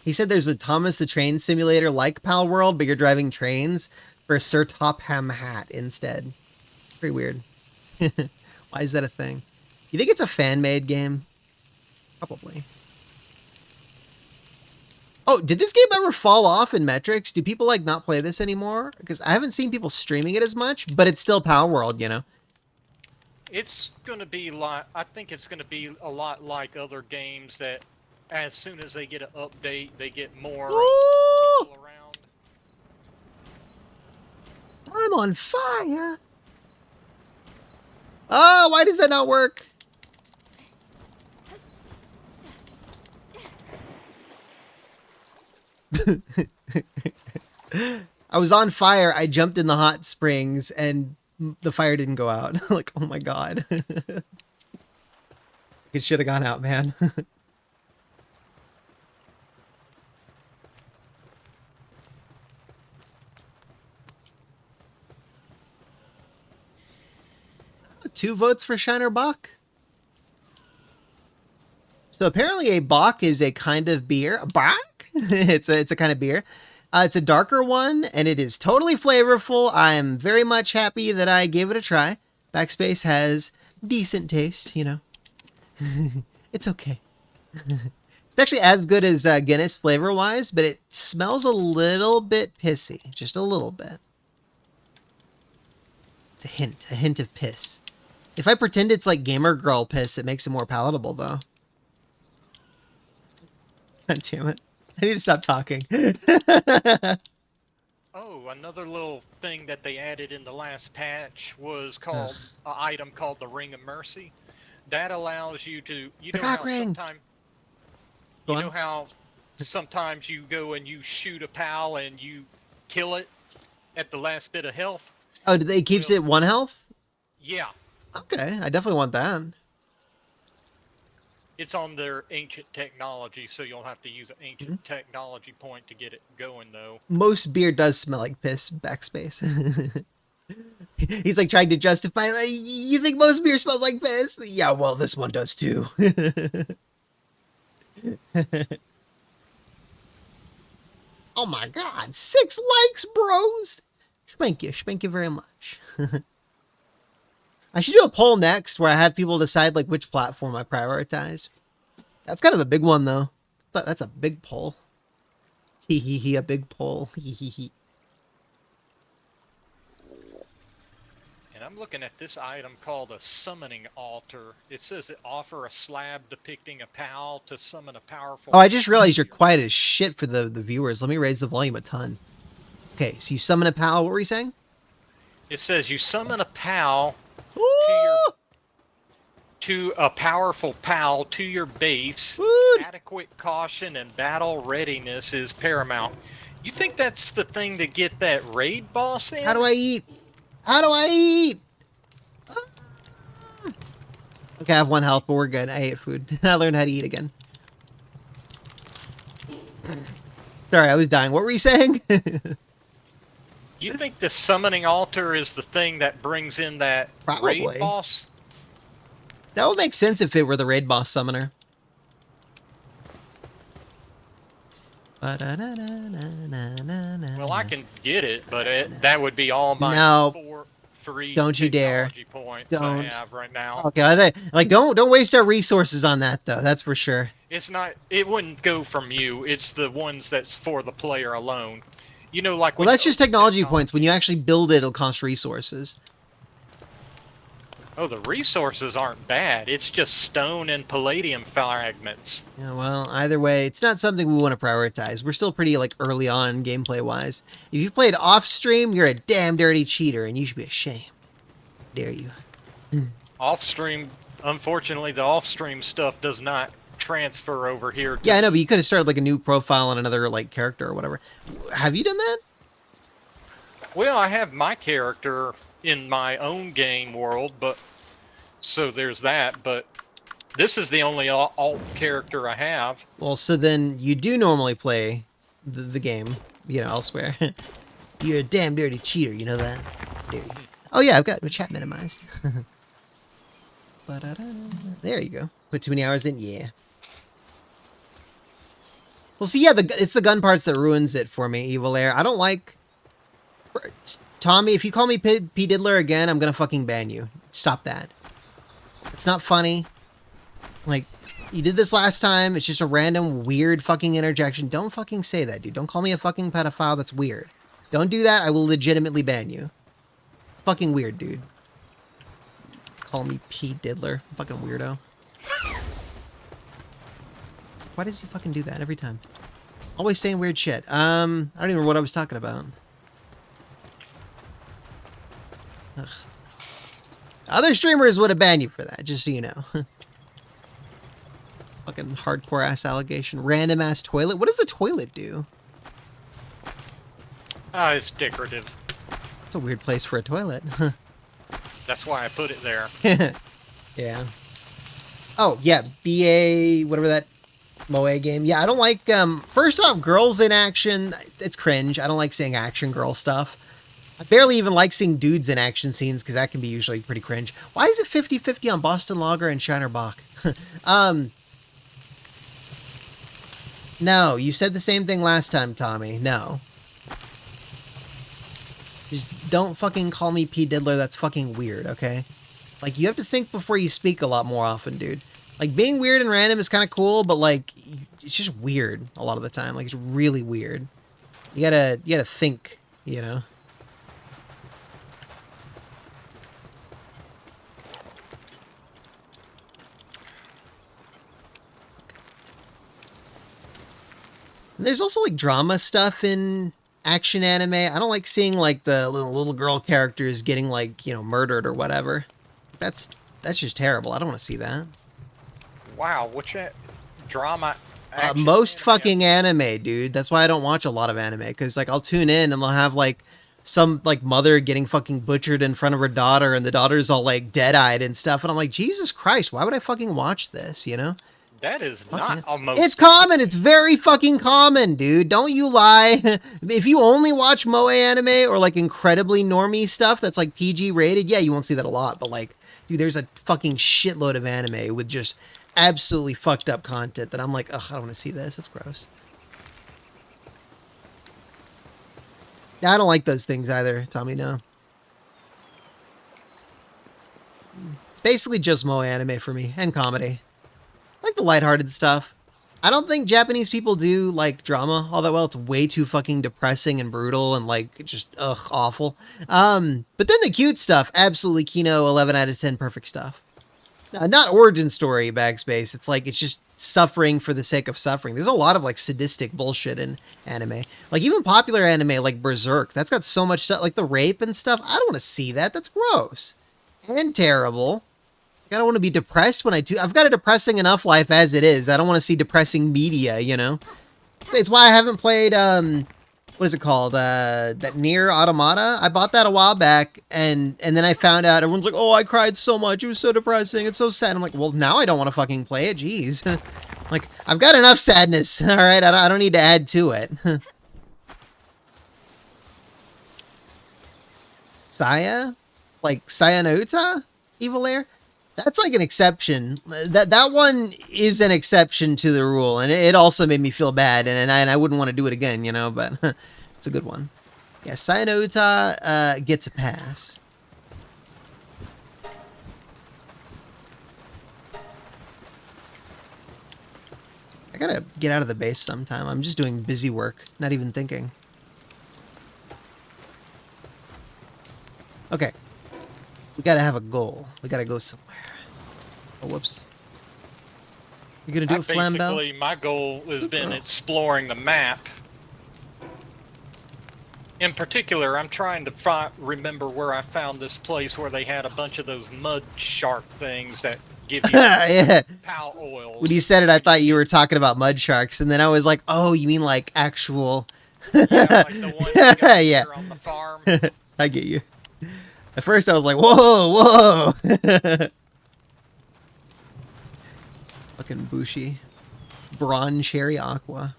He said there's a Thomas the Train Simulator like Palworld, but you're driving trains for a Sir Topham hat instead. Pretty weird. Why is that a thing? You think it's a fan-made game? Probably. Oh, did this game ever fall off in metrics? Do people like not play this anymore? Because I haven't seen people streaming it as much, but it's still Palworld, you know? It's gonna be like, I think it's gonna be a lot like other games that as soon as they get an update, they get more people around. I'm on fire. Oh, why does that not work? I was on fire. I jumped in the hot springs and the fire didn't go out. Like, oh my god. It should have gone out, man. Two votes for Shiner Bock. So apparently a Bock is a kind of beer. A Bock? it's a kind of beer. It's a darker one, and it is totally flavorful. I am very much happy that I gave it a try. Backspace has decent taste, you know. It's okay. It's actually as good as Guinness flavor-wise, but it smells a little bit pissy. Just a little bit. It's a hint of piss. If I pretend it's like gamer girl piss, it makes it more palatable, though. God damn it. I need to stop talking. Oh, another little thing that they added in the last patch was called an item called the Ring of Mercy. That allows you to, you know how sometimes you go and you shoot a pal and you kill it at the last bit of health? Oh, it keeps it 1 health? Yeah. Okay, I definitely want that. It's on their ancient technology, so you'll have to use an ancient technology point to get it going, though. Most beer does smell like piss. Backspace. He's like trying to justify, like, you think most beer smells like piss? Yeah, well, this one does too. Oh my god, 6 likes, bros! Thank you very much. I should do a poll next where I have people decide like which platform I prioritize. That's kind of a big one though. That's a big poll. Hee hee hee, a big poll. Hee hee hee. And I'm looking at this item called a summoning altar. It says it offer a slab depicting a pal to summon a powerful... Oh, I just realized you're quiet as shit for the viewers. Let me raise the volume a ton. Okay, so you summon a pal. What were you saying? It says you summon a pal Ooh! to a powerful pal to your base. Food! Adequate caution and battle readiness is paramount. You think that's the thing to get that raid boss in? How do I eat? How do I eat? Okay, I have 1 health, but we're good. I ate food. I learned how to eat again. Sorry, I was dying. What were you saying? You think the summoning altar is the thing that brings in that Probably. raid boss? That would make sense if it were the raid boss summoner. Well, I can get it, but that would be all my No. free Don't you dare. technology points Don't. I have right now. Okay, like don't waste our resources on that though. That's for sure. It's not. It wouldn't go from you. It's the ones that's for the player alone. You know, like Well, that's just technology points. When you actually build it, it'll cost resources. Oh, the resources aren't bad. It's just stone and palladium fragments. Yeah, well, either way, it's not something we want to prioritize. We're still pretty like early on gameplay-wise. If you played off-stream, you're a damn dirty cheater, and you should be ashamed. Dare you? Off-stream, unfortunately, the off-stream stuff does not transfer over here. Yeah, I know, but you could have started like a new profile on another like character or whatever. Have you done that? Well, I have my character in my own game world, but so there's that. But this is the only alt character I have. Well, so then you do normally play the game, you know, elsewhere. You're a damn dirty cheater, you know that? Dude. Oh yeah, I've got my chat minimized. There you go. Put too many hours in? Yeah. Well, see, yeah, it's the gun parts that ruins it for me, Evil Air. I don't like... Tommy, if you call me P. Diddler again, I'm gonna fucking ban you. Stop that. It's not funny. Like, you did this last time. It's just a random, weird fucking interjection. Don't fucking say that, dude. Don't call me a fucking pedophile. That's weird. Don't do that. I will legitimately ban you. It's fucking weird, dude. Call me P. Diddler. Fucking weirdo. Why does he fucking do that every time? Always saying weird shit. I don't even remember what I was talking about. Ugh. Other streamers would have banned you for that, just so you know. Fucking hardcore ass allegation. Random ass toilet. What does the toilet do? It's decorative. It's a weird place for a toilet. That's why I put it there. Yeah. Oh, yeah. BA, whatever that Moe game. Yeah, I don't like, first off, girls in action. It's cringe. I don't like seeing action girl stuff. I barely even like seeing dudes in action scenes because that can be usually pretty cringe. Why is it 50-50 on Boston Lager and Shiner Bock? No, you said the same thing last time, Tommy. No. Just don't fucking call me P. Diddler. That's fucking weird, okay? Like, you have to think before you speak a lot more often, dude. Like, being weird and random is kind of cool, but, like, it's just weird a lot of the time. Like, it's really weird. You gotta think, you know? And there's also, like, drama stuff in action anime. I don't like seeing, like, the little girl characters getting, like, you know, murdered or whatever. That's just terrible. I don't want to see that. Wow, which drama? Most fucking anime, dude. That's why I don't watch a lot of anime, because, like, I'll tune in and they'll have, like, some, like, mother getting fucking butchered in front of her daughter, and the daughter's all, like, dead-eyed and stuff, and I'm like, Jesus Christ, why would I fucking watch this, you know? That is Fuck not yeah. almost. It's common. It's very fucking common, dude. Don't you lie. If you only watch moe anime or like incredibly normie stuff that's like PG rated, yeah, you won't see that a lot. But like, dude, there's a fucking shitload of anime with just absolutely fucked up content that I'm like, ugh, I don't want to see this. That's gross. Yeah, I don't like those things either, Tommy. No. Basically just moe anime for me and comedy. I like the lighthearted stuff. I don't think Japanese people do like drama all that well. It's way too fucking depressing and brutal and like just awful. But then the cute stuff, absolutely Kino 11 out of 10 perfect stuff. Not origin story backspace. It's like it's just suffering for the sake of suffering. There's a lot of like sadistic bullshit in anime. Like even popular anime like Berserk, that's got so much stuff like the rape and stuff. I don't want to see that. That's gross and terrible. I don't want to be depressed when I do. I've got a depressing enough life as it is. I don't want to see depressing media, you know? It's why I haven't played, what is it called? That Nier Automata? I bought that a while back, and then I found out, everyone's like, oh, I cried so much. It was so depressing. It's so sad. I'm like, well, now I don't want to fucking play it. Jeez. Like, I've got enough sadness, all right? I don't need to add to it. Saya? Like, Saya no Uta? Evil Air? That's like an exception. That one is an exception to the rule, and it also made me feel bad, and I wouldn't want to do it again, you know. But it's a good one. Yeah, Saya no Uta gets a pass. I gotta get out of the base sometime. I'm just doing busy work, not even thinking. Okay, we gotta have a goal. We gotta go somewhere. Oh, whoops. You gonna do a flam bell? Basically, my goal has been exploring the map. In particular, I'm trying to remember where I found this place where they had a bunch of those mud shark things that give you yeah. pow oils. When you said it, I thought you were talking about mud sharks, and then I was like, oh, you mean like actual... yeah, like the ones you got yeah. here on the farm. I get you. At first, I was like, whoa, whoa. Fucking Bushi. Bronze Cherry Aqua.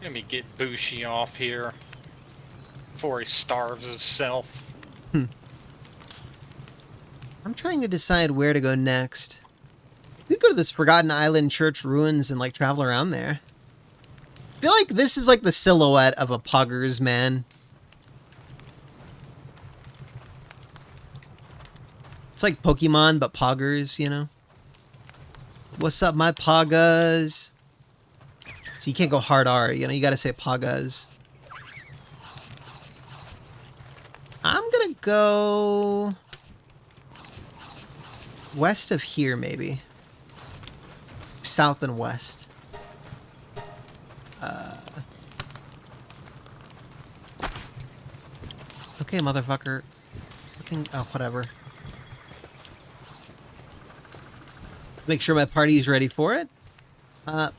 Let me get Bushi off here before he starves himself. I'm trying to decide where to go next. We could go to this Forgotten Island church ruins and like travel around there. I feel like this is like the silhouette of a Poggers man. It's like Pokemon, but Poggers, you know? What's up, my Poggers? So you can't go hard R, you know? You gotta say Poggers. I'm gonna go... west of here, maybe. South and west. Okay, motherfucker. Fucking... oh, whatever. Make sure my party's ready for it.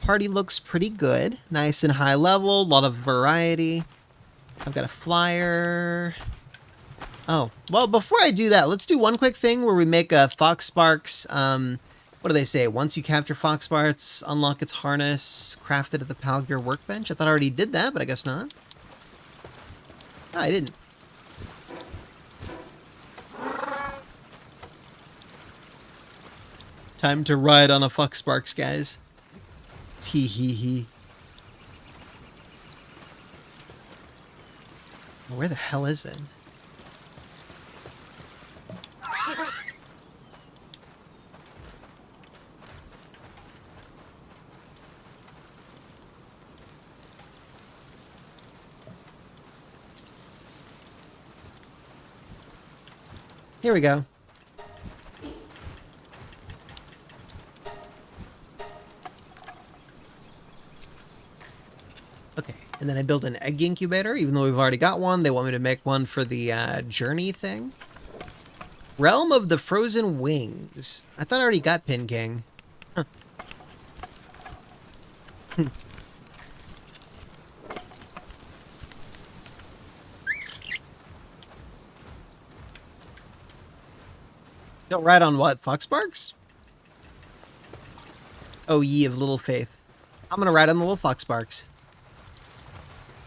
Party looks pretty good. Nice and high level, a lot of variety. I've got a flyer. Oh, well, before I do that, let's do one quick thing where we make a Fox Sparks. What do they say? Once you capture Fox Sparks, unlock its harness, craft it at the Palgear workbench. I thought I already did that, but I guess not. Oh, I didn't. Time to ride on a Fox Sparks, guys. Tee hee hee. Where the hell is it? Here we go. Okay, and then I build an egg incubator, even though we've already got one. They want me to make one for the journey thing. Realm of the Frozen Wings. I thought I already got Pin King. Huh. Don't ride on what? Fox Sparks? Oh, ye of little faith. I'm gonna ride on the little fox sparks.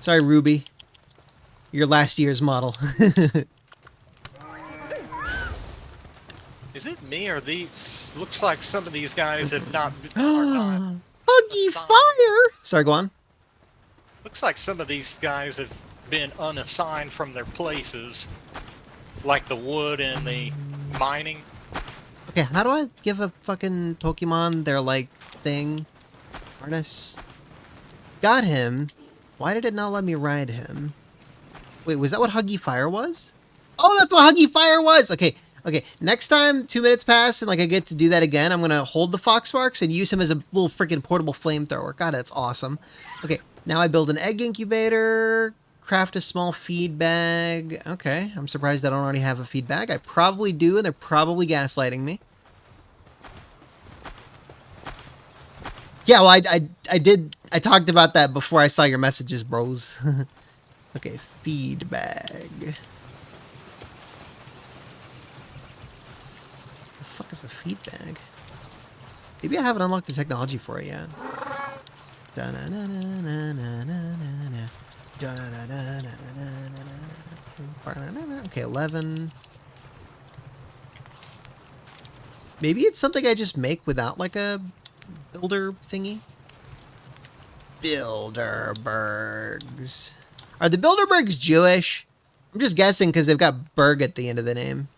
Sorry, Ruby. Your last year's model. Is it me or these? Looks like some of these guys have not are not Huggy assigned. fire! Sorry, go on. Looks like some of these guys have been unassigned from their places, like the wood and the mining. Okay, how do I give a fucking Pokemon their, like, thing? Harness. Got him. Why did it not let me ride him? Wait, was that what Huggy Fire was? Oh, that's what Huggy Fire was! Okay, okay. Next time 2 minutes pass and, like, I get to do that again, I'm gonna hold the Fox Sparks and use him as a little freaking portable flamethrower. God, that's awesome. Okay, now I build an egg incubator, craft a small feed bag. Okay, I'm surprised I don't already have a feed bag. I probably do, and they're probably gaslighting me. Yeah, well, I did. I talked about that before I saw your messages, bros. Okay, feed bag. The fuck is a feed bag? Maybe I haven't unlocked the technology for it yet. Okay, 11. Maybe it's something I just make without like a builder thingy. Bilderbergs. Are the Bilderbergs Jewish? I'm just guessing because they've got Berg at the end of the name.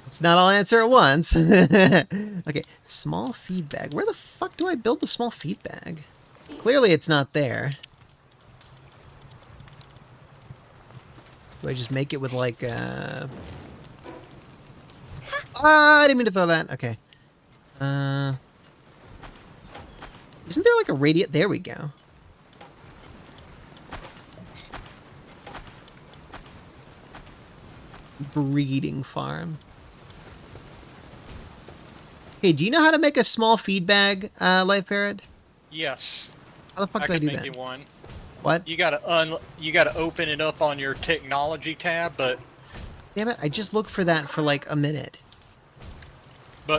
It's not all answer at once. Okay, small feed bag. Where the fuck do I build the small feed bag? Clearly it's not there. Do I just make it with like I didn't mean to throw that. Okay. Isn't there like a radiant? There we go. Breeding farm. Hey, do you know how to make a small feed bag, Life Ferret? Yes. How the fuck do I could do make that? you one. What? You gotta open it up on your technology tab, but Damn it! I just looked for that for like a minute.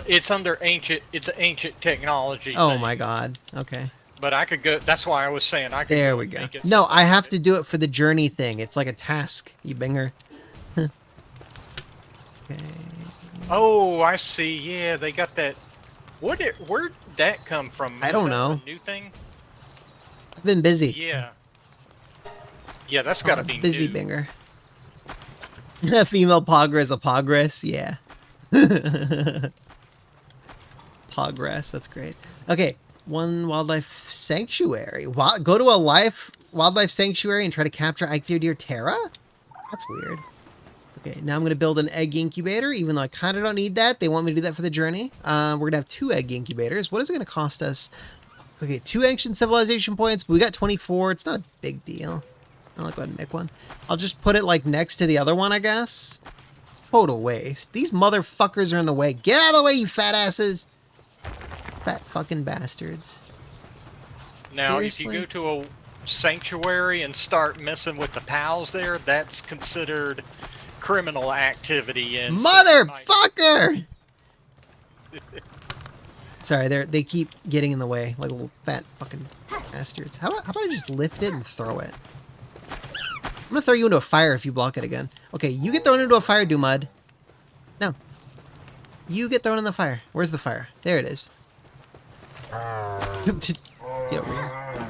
it's under ancient. It's an ancient technology. Oh thing. my god. Okay. But I could go. That's why I was saying I could. There go we and go. make it No, since I have did to do it for the journey thing. It's like a task, you binger. Okay. Oh, I see. Yeah, they got that. Where'd that come from? I Was don't that know. A new thing? I've been busy. Yeah. Yeah, that's gotta be busy new. binger. Female progress, a progress, yeah. Progress, that's great. Okay, one wildlife sanctuary. Go to a wildlife sanctuary and try to capture Icthyr Terra? That's weird. Okay, now I'm gonna build an egg incubator, even though I kind of don't need that. They want me to do that for the journey. We're gonna have 2 egg incubators. What is it gonna cost us? Okay, 2 ancient civilization points, but we got 24. It's not a big deal. I'll go ahead and make one. I'll just put it like next to the other one, I guess. Total waste. These motherfuckers are in the way. Get out of the way, you fat asses. Fat fucking bastards. Now, Seriously? if you go to a sanctuary and start messing with the pals there, that's considered criminal activity in Motherfucker! Sorry, they keep getting in the way, like little fat fucking bastards. How about I just lift it and throw it? I'm gonna throw you into a fire if you block it again. Okay, you get thrown into a fire, Dumud. No. You get thrown in the fire. Where's the fire? There it is. Get over here.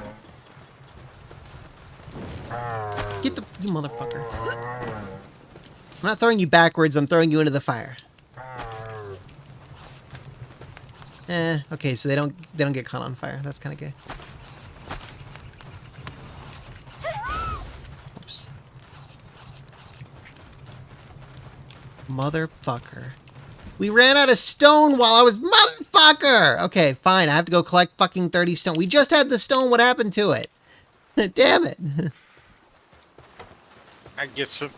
Get the... You motherfucker. I'm not throwing you backwards, I'm throwing you into the fire. Okay, so they don't get caught on fire. That's kind of gay. Oops. Motherfucker. We ran out of stone while I was... Motherfucker! Okay, fine. I have to go collect fucking 30 stone. We just had the stone. What happened to it? Damn it. I get some.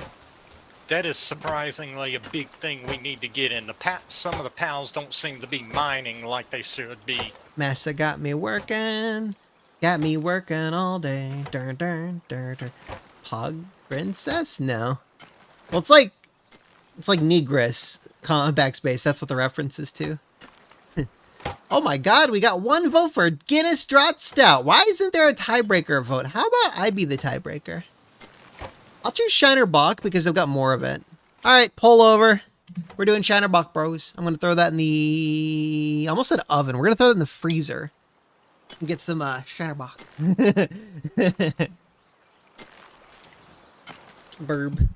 That is surprisingly a big thing we need to get in. Some of the pals don't seem to be mining like they should be. Massa got me working. Got me working all day. Pog princess? No. Well, it's like It's like Negress, backspace. That's what the reference is to. Oh my god, we got one vote for Guinness Draught Stout. Why isn't there a tiebreaker vote? How about I be the tiebreaker? I'll choose Shiner Bock because I've got more of it. All right, pull over. We're doing Shiner Bock, bros. I'm going to throw that in the... I almost said oven. We're going to throw it in the freezer. And get some Shiner Bock. Burb. I'm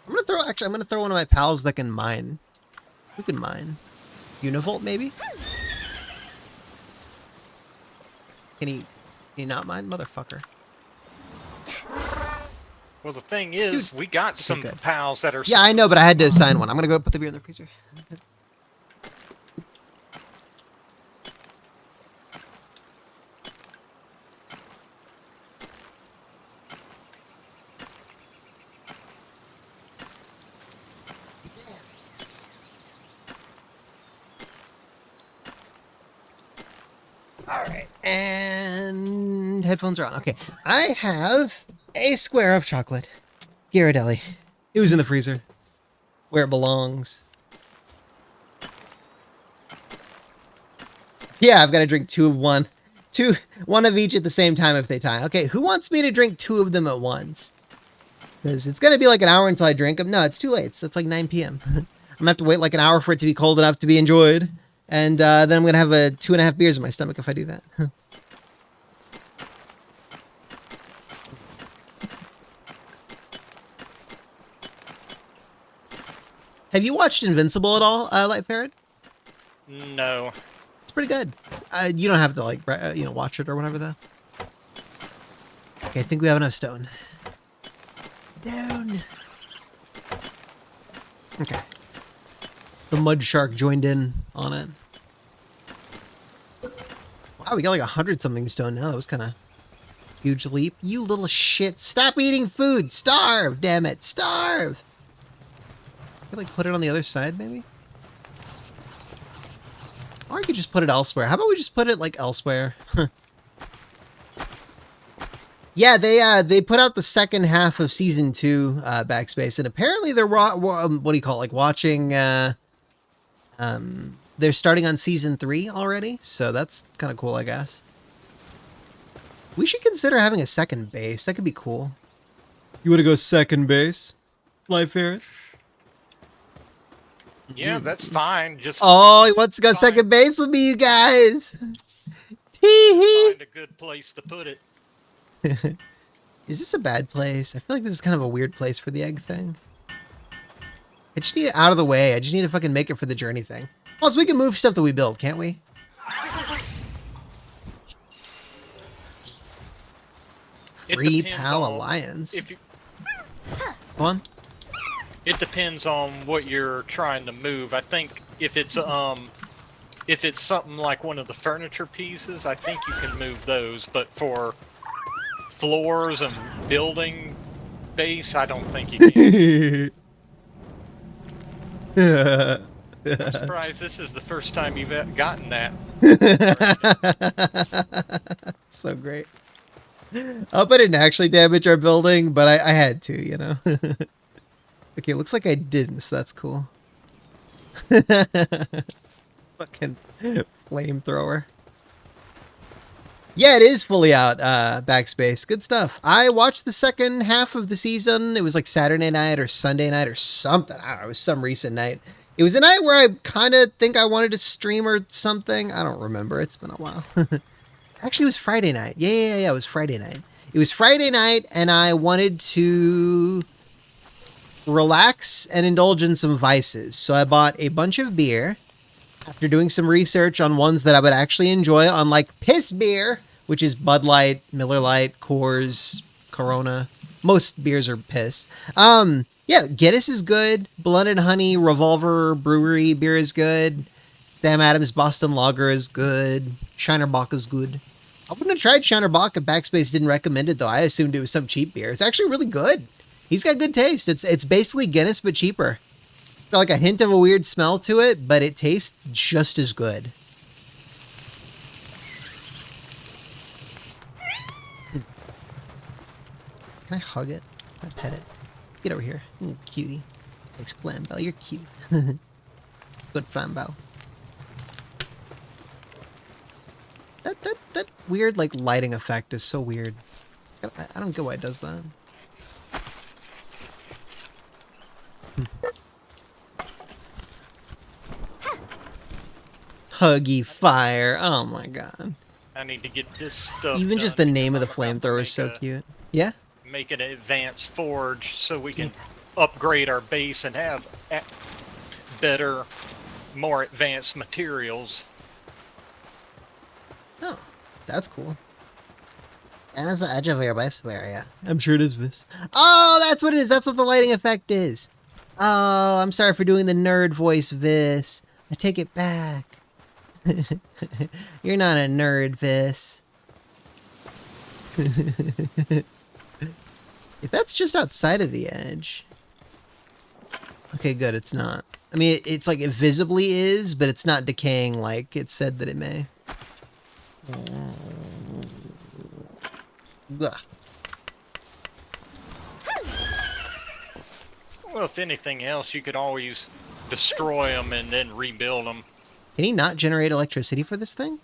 going to throw... Actually, I'm going to throw one of my pals that can mine. Who can mine? Univolt, maybe? Can he not mine? Motherfucker. Well, the thing is, we got some pals that are... Yeah, I know, but I had to assign one. I'm going to go put the beer in the freezer. All right, and headphones are on. Okay, I have a square of chocolate. Ghirardelli. It was in the freezer, where it belongs. Yeah, I've got to drink two of one. One of each at the same time if they tie. Okay, who wants me to drink two of them at once? Because it's going to be like an hour until I drink them. No, it's too late. It's like 9 p.m. I'm going to have to wait like an hour for it to be cold enough to be enjoyed. And then I'm going to have 2.5 beers in my stomach if I do that. Have you watched Invincible at all, Light Ferret? No. It's pretty good. You don't have to, like, watch it or whatever, though. Okay, I think we have enough stone. Stone. Okay. The mud shark joined in on it. Wow, we got like 100-something stone now. That was kind of huge leap. You little shit. Stop eating food. Starve, damn it. Starve. I could like put it on the other side, maybe? Or I could just put it elsewhere. How about we just put it like elsewhere? Yeah, they put out the second half of season 2 Backspace, and apparently they're what do you call it? Like watching. They're starting on season 3 already, so that's kind of cool, I guess. We should consider having a second base. That could be cool. You want to go second base, Life Ferret? Yeah, that's fine. Just oh, he wants to go second base with me, you guys. Tee-hee. Find a good place to put it. Is this a bad place? I feel like this is kind of a weird place for the egg thing. I just need it out of the way. I just need to fucking make it for the journey thing. Also, we can move stuff that we build, can't we? Free Pal Alliance. Go on. It depends on what you're trying to move. I think if it's something like one of the furniture pieces, I think you can move those. But for floors and building base, I don't think you can. I'm surprised this is the first time you've gotten that. So great. I hope I didn't actually damage our building, but I had to, you know. Okay, looks like I didn't, so that's cool. Fucking flamethrower. Yeah, it is fully out, Backspace. Good stuff. I watched the second half of the season. It was like Saturday night or Sunday night or something. I don't know. It was some recent night. It was a night where I kind of think I wanted to stream or something. I don't remember. It's been a while. Actually, it was Friday night. Yeah, it was Friday night. It was Friday night, and I wanted to relax and indulge in some vices. So I bought a bunch of beer after doing some research on ones that I would actually enjoy, on like piss beer, which is Bud Light, Miller Lite, Coors, Corona. Most beers are piss. Yeah, Guinness is good. Blended Honey, Revolver Brewery beer is good. Sam Adams Boston Lager is good. Shiner Bock is good. I wouldn't have tried Shiner Bock if Backspace didn't recommend it, though. I assumed it was some cheap beer. It's actually really good. He's got good taste. It's basically Guinness, but cheaper. It's got like a hint of a weird smell to it, but it tastes just as good. Can I hug it? Can I pet it? Get over here. Cutie. Thanks, Flambeau. You're cute. Good Flambeau. That weird, like, lighting effect is so weird. I don't get why it does that. Huggy fire. Oh my god. I need to get this stuff Even just done the name of the because I'm about to flamethrower is so make cute. Yeah? Make an advanced forge so we can upgrade our base and have better, more advanced materials. Oh, that's cool. And it's the edge of your base area. I'm sure it is this. Oh, that's what it is. That's what the lighting effect is. Oh, I'm sorry for doing the nerd voice, Vis. I take it back. You're not a nerd, Vis. If that's just outside of the edge. Okay, good, it's not. I mean, it's like it visibly is, but it's not decaying like it said that it may. Ugh. Well, if anything else, you could always destroy them and then rebuild them. Can he not generate electricity for this thing?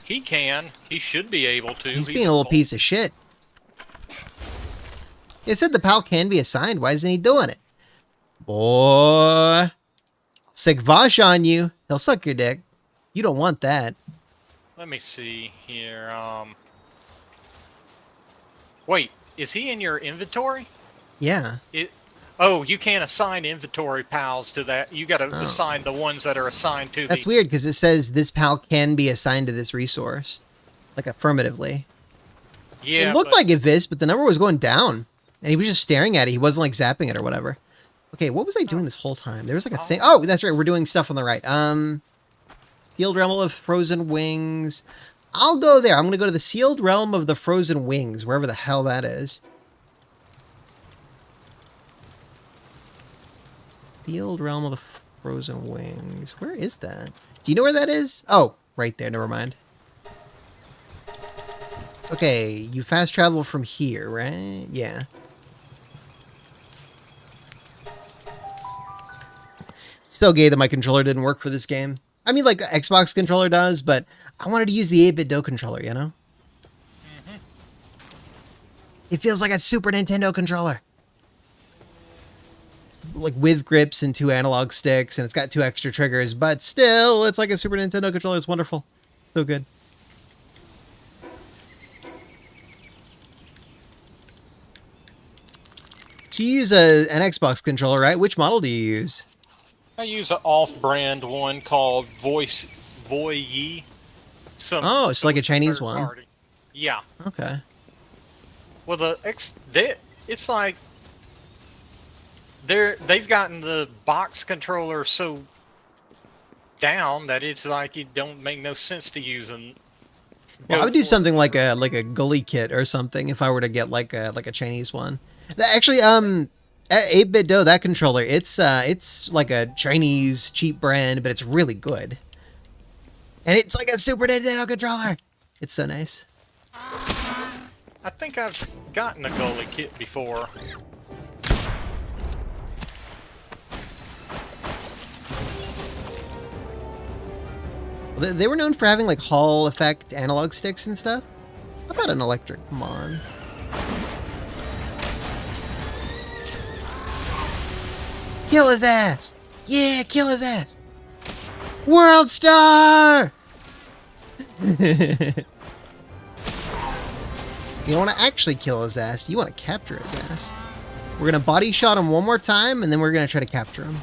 He can. He should be able to. He's being a little piece of shit. It said the PAL can be assigned. Why isn't he doing it? Boy. Sick Vosh on you. He'll suck your dick. You don't want that. Let me see here. Wait, is he in your inventory? Yeah. Oh, you can't assign inventory pals to that. You got to assign the ones that are assigned to. That's weird because it says this PAL can be assigned to this resource, like affirmatively. Yeah, it looked like Vis, but the number was going down, and he was just staring at it. He wasn't like zapping it or whatever. Okay, what was I doing this whole time? There was like a thing. Oh, that's right. We're doing stuff on the right. Sealed Realm of Frozen Wings. I'll go there. I'm going to go to the Sealed Realm of the Frozen Wings, wherever the hell that is. Sealed Realm of the Frozen Wings. Where is that? Do you know where that is? Oh, right there. Never mind. Okay, you fast travel from here, right? Yeah. It's so gay that my controller didn't work for this game. I mean, like, the Xbox controller does, but I wanted to use the 8-bit Do controller, you know? Mm-hmm. It feels like a Super Nintendo controller. Like, with grips and 2 analog sticks, and it's got 2 extra triggers, but still, it's like a Super Nintendo controller. It's wonderful. So good. So you use an Xbox controller, right? Which model do you use? I use an off-brand one called Voyi. Oh, it's like a Chinese one. Party. Yeah. Okay. Well, it's like they've gotten the box controller so down that it's like it don't make no sense to use them. Well, I would do something like a Gully kit or something if I were to get like a Chinese one. Actually, 8-bit Do, that controller, it's like a Chinese cheap brand, but it's really good. And it's like a Super Nintendo controller. It's so nice. I think I've gotten a Gully kit before. They were known for having like Hall effect analog sticks and stuff. How about an electric? Come on. Kill his ass! Yeah, kill his ass! World Star! You don't want to actually kill his ass, you want to capture his ass. We're going to body shot him one more time, and then we're going to try to capture him.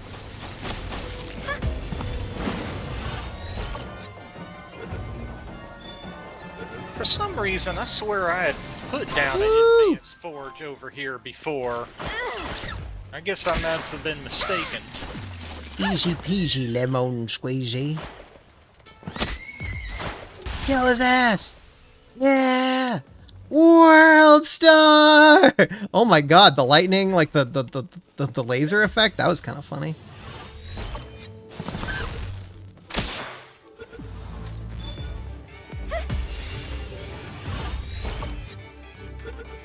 For some reason, I swear I had put down an advanced forge over here before. I guess I must have been mistaken. Easy peasy, lemon squeezy. Kill his ass! Yeah! World Star! Oh my god, the lightning, like the laser effect, that was kind of funny.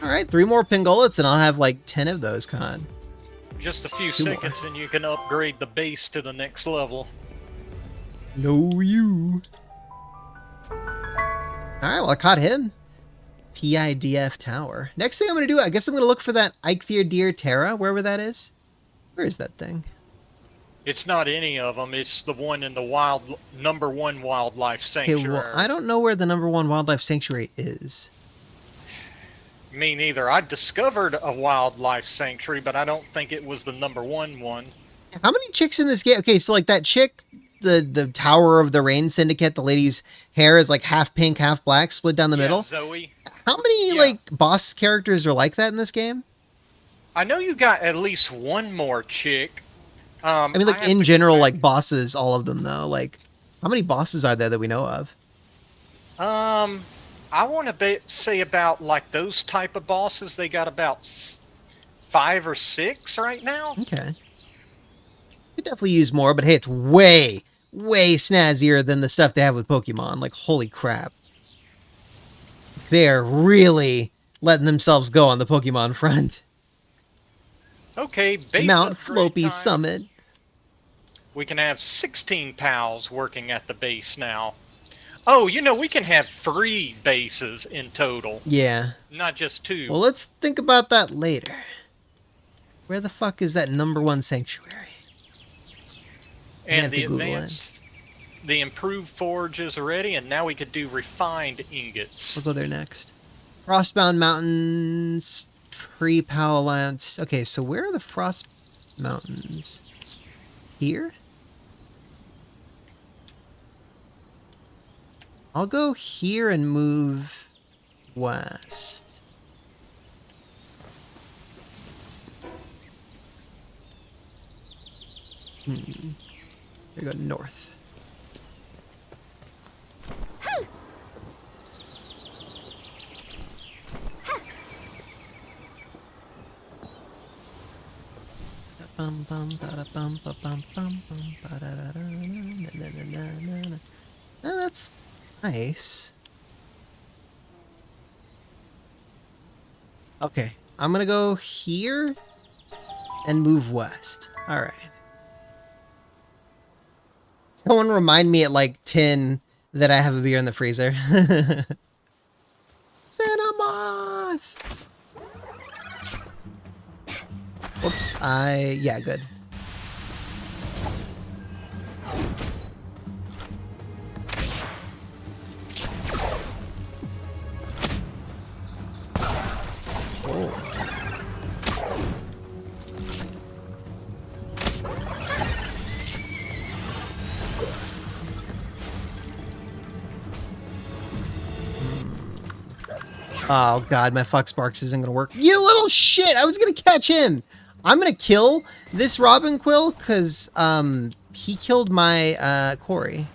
Alright, 3 more Pingolets and I'll have like 10 of those, Con. Just a few 2 more. seconds and you can upgrade the base to the next level. No, you. Alright, well, I caught him. PIDF Tower. Next thing I'm going to do, I guess I'm going to look for that Eikthyr Terra, wherever that is. Where is that thing? It's not any of them. It's the one in the #1 wildlife Okay, sanctuary. well, I don't know where the #1 wildlife sanctuary is. Me neither. I discovered a wildlife sanctuary, but I don't think it was the #1 one. How many chicks in this game? Okay, so like that chick, the Tower of the Rain Syndicate, the lady whose hair is like half pink, half black, split down the middle. Zoe. How many Yeah. like boss characters are like that in this game? I know you got at least one more chick. I mean, like have in to general, go like bosses, all of them though. Like, how many bosses are there that we know of? back. I want to say about like those type of bosses. They got about 5 or 6 right now. Okay. Could definitely use more, but hey, it's way, way snazzier than the stuff they have with Pokemon. Like, holy crap. They're really letting themselves go on the Pokemon front. Okay, base Mount upgrade Floppy time. Summit. We can have 16 pals working at the base now. Oh, you know, we can have 3 bases in total, Yeah. not just 2. Well, let's think about that later. Where the fuck is that #1 sanctuary? and have the to Google it. advanced, the improved forge is ready, and now we could do refined ingots. We'll go there next. Frostbound Mountains, Pre-Pal Alliance. Okay, so where are the Frost Mountains? Here? I'll go here and move west. There you go, north. Bum bum ba bum ba bum bum bum ba da da da na na na na na. Oh, that's nice. Okay, I'm gonna go here and move west. All right. Someone remind me at like 10 that I have a beer in the freezer. Cinnamoth! Whoops, yeah, good. Oh. Oh god, my Fox Sparks isn't gonna work. You little shit! I was gonna catch him! I'm gonna kill this Robin Quill, cause he killed my Corey.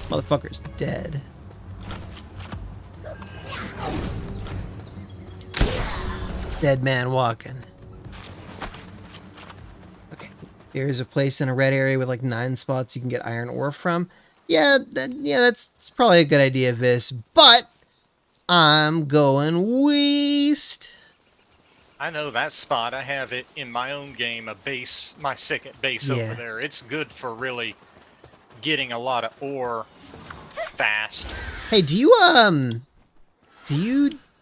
Motherfucker's dead. Dead man walking. Okay. There's a place in a red area with like 9 spots you can get iron ore from. Yeah, that's probably a good idea, Vis. But I'm going west. I know that spot. I have it in my own game, my second base over there. It's good for really getting a lot of ore fast. Hey, do you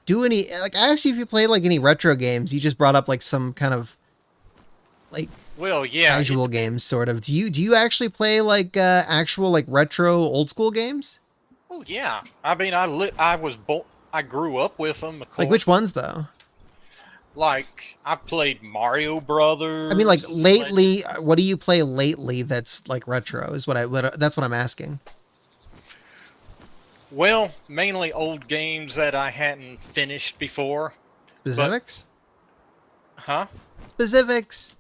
do any, like, I asked you if you played like any retro games. You just brought up like some kind of like casual games, sort of. Do you actually play like actual like retro old school games? Oh yeah. I mean, I grew up with them. Of course. Like which ones though? Like I played Mario Brothers. I mean, like lately, what do you play lately that's like retro? Is that's what I'm asking. Well, mainly old games that I hadn't finished before. Specifics? Huh? Specifics.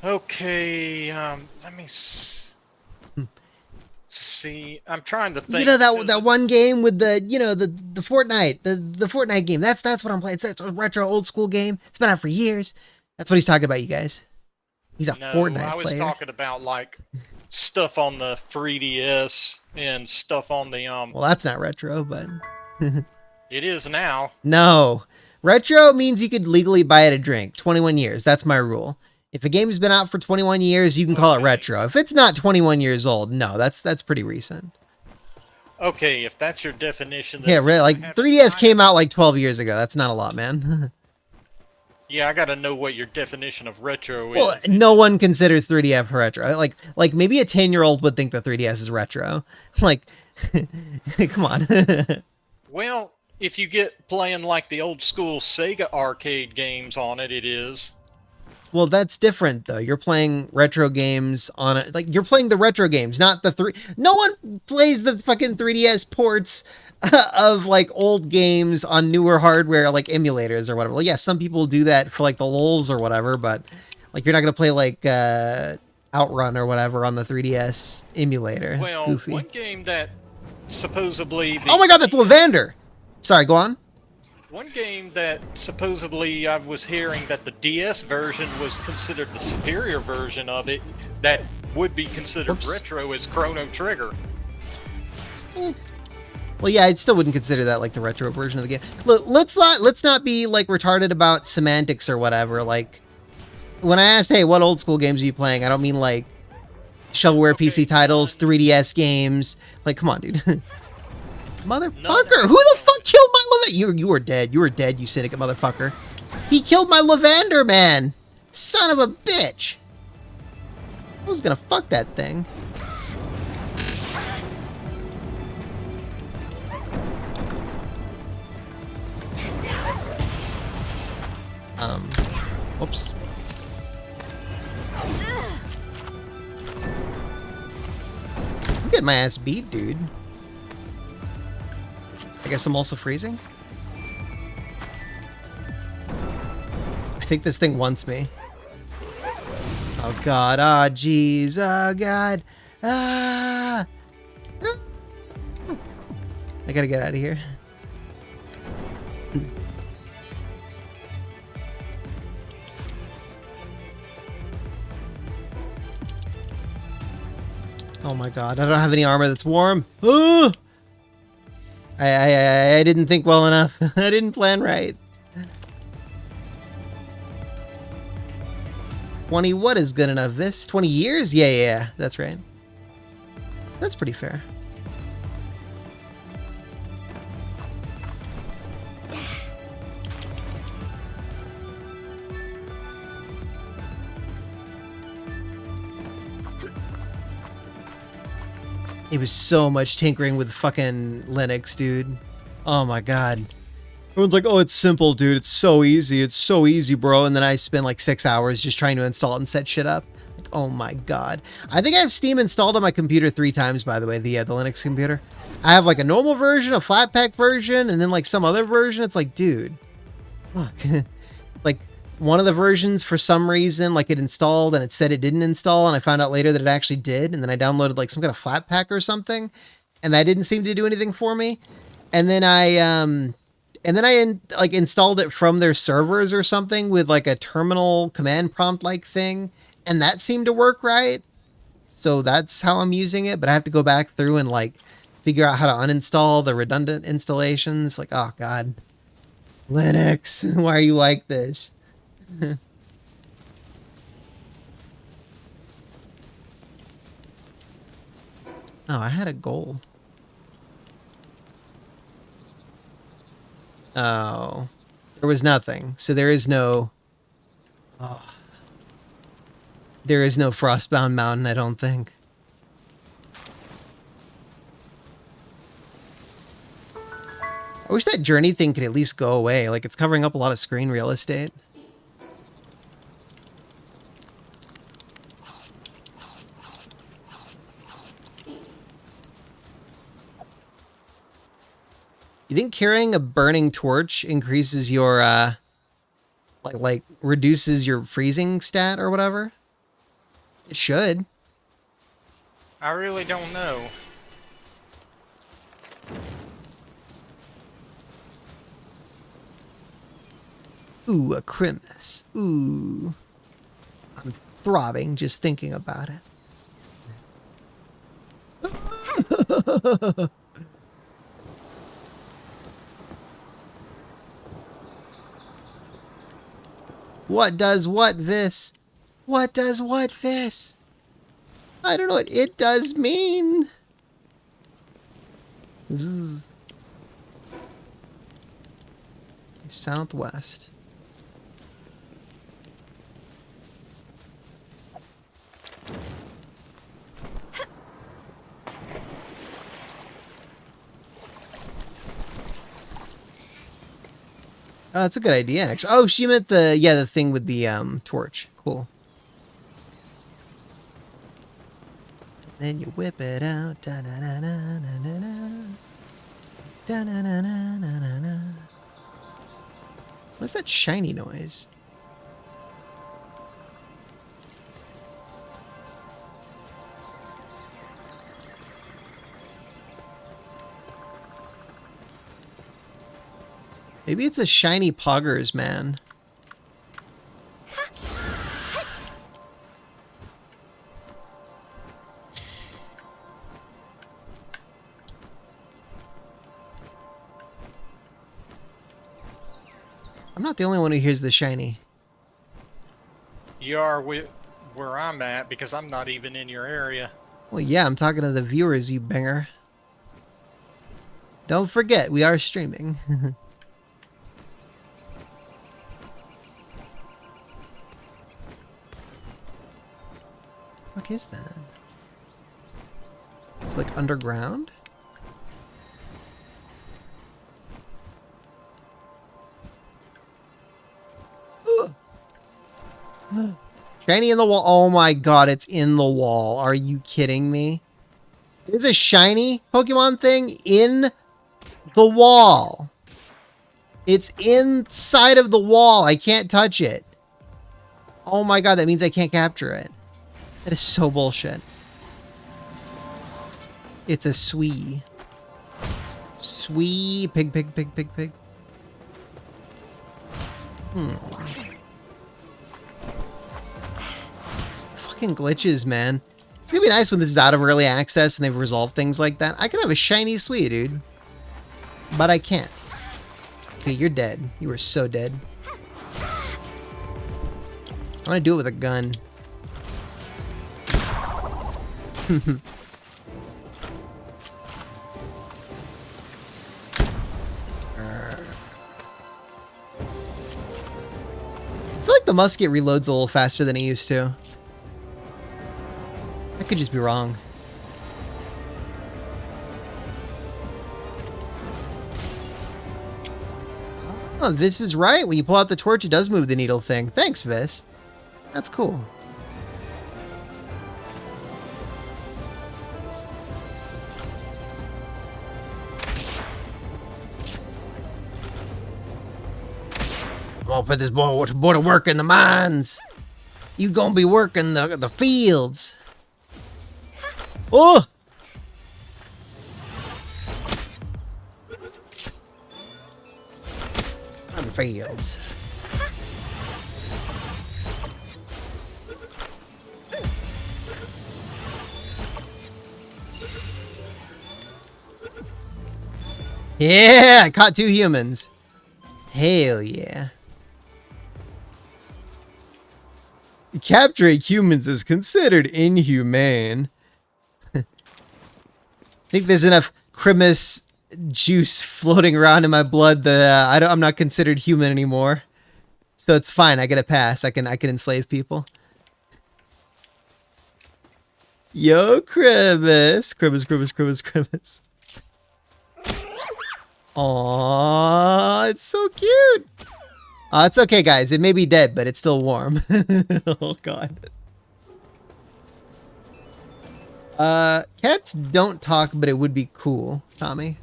Okay, let me see. I'm trying to think. You know that one game with the the Fortnite, the Fortnite game. That's what I'm playing. It's a retro old school game. It's been out for years. That's what he's talking about, you guys. He's a Fortnite player. I was talking about like stuff on the 3DS and stuff on the Well, that's not retro, but It is now. no. Retro means you could legally buy it a drink. 21 years. That's my rule. If a game's been out for 21 years, you can call it retro. If it's not 21 years old, no, that's pretty recent. Okay, if that's your definition, then Yeah, really. Like 3DS came out like 12 years ago. That's not a lot, man. Yeah, I gotta know what your definition of retro is. Well, no one considers 3DS retro. Like maybe a 10-year-old would think the 3DS is retro. Like, come on. Well, if you get playing like the old school Sega arcade games on it, it is. Well, that's different though. You're playing retro games on it. Like you're playing the retro games, not the three. No one plays the fucking 3DS ports of like old games on newer hardware, like emulators or whatever. Well, yeah, some people do that for like the lulz or whatever, but like you're not gonna play like Outrun or whatever on the 3DS emulator. Well, it's goofy. one game that supposedly. Oh my god, that's Lavander. Sorry, go on. One game that supposedly I was hearing that the DS version was considered the superior version of it, that would be considered retro, is Chrono Trigger. Well, yeah, I still wouldn't consider that like the retro version of the game. Look, let's not be like retarded about semantics or whatever. Like when I asked, hey, what old school games are you playing? I don't mean like shovelware PC titles, 3DS games. Like, come on, dude. Motherfucker, who the fuck killed my Lavander? You were dead. You were dead, you cynic motherfucker. He killed my Lavander, man. Son of a bitch. I was gonna fuck that thing. Whoops. I'm getting my ass beat, dude. I guess I'm also freezing. I think this thing wants me. Oh god, oh jeez, oh god. Ah! I gotta get out of here. Oh my god, I don't have any armor that's warm. Ah! I didn't think well enough. I didn't plan right. 20, what is good enough? This 20 years? Yeah, that's right. That's pretty fair. It was so much tinkering with fucking Linux, dude. Oh my god. Everyone's like, oh, it's simple, dude. It's so easy. It's so easy, bro. And then I spend like 6 hours just trying to install it and set shit up. Like, oh my god. I think I have Steam installed on my computer 3 times, by the way, the Linux computer. I have like a normal version, a flat pack version, and then like some other version. It's like, dude. Fuck. Like, one of the versions, for some reason, like it installed and it said it didn't install, and I found out later that it actually did, and then I downloaded like some kind of flat pack or something, and that didn't seem to do anything for me. And then I like installed it from their servers or something with like a terminal command prompt like thing, and that seemed to work right. So that's how I'm using it, but I have to go back through and like figure out how to uninstall the redundant installations. Like, oh god. Linux, why are you like this? Oh, I had a goal. Oh, there was nothing. So there is no... Oh. There is no Frostbound Mountain, I don't think. I wish that journey thing could at least go away. Like, it's covering up a lot of screen real estate. You think carrying a burning torch increases your, like reduces your freezing stat or whatever? It should. I really don't know. Ooh, a Crimus. Ooh. I'm throbbing just thinking about it. What does what this? What does what this? I don't know what it does mean. Zzz. Southwest. Oh, that's a good idea, actually. Oh, she meant the thing with the torch. Cool. Then you whip it out. Da na na na na na na. Da na na na na na na. What's that shiny noise? Maybe it's a shiny poggers, man. I'm not the only one who hears the shiny. You are where I'm at because I'm not even in your area. Well, yeah, I'm talking to the viewers, you banger. Don't forget, we are streaming. What is that? It's like underground? Shiny in the wall. Oh my god, it's in the wall. Are you kidding me? There's a shiny Pokemon thing in the wall. It's inside of the wall. I can't touch it. Oh my god, that means I can't capture it. That is so bullshit. It's a Swee. Swee. Pig. Fucking glitches, man. It's gonna be nice when this is out of early access and they've resolved things like that. I could have a shiny Swee, dude. But I can't. Okay, you're dead. You were so dead. I'm gonna do it with a gun. I feel like the musket reloads a little faster than it used to. I could just be wrong. Oh, this is right. When you pull out the torch, it does move the needle thing. Thanks, Vis. That's cool. I'm gonna put this boy to work in the mines. You gonna be working the fields. Oh! Fields. Yeah, I caught 2 humans. Hell yeah. Capturing humans is considered inhumane. I think there's enough Crimus juice floating around in my blood that I'm not considered human anymore. So it's fine. I get a pass. I can enslave people. Yo, Crimus. Crimus. Aww, it's so cute. It's okay, guys. It may be dead, but it's still warm. Oh, God. Cats don't talk, but it would be cool, Tommy.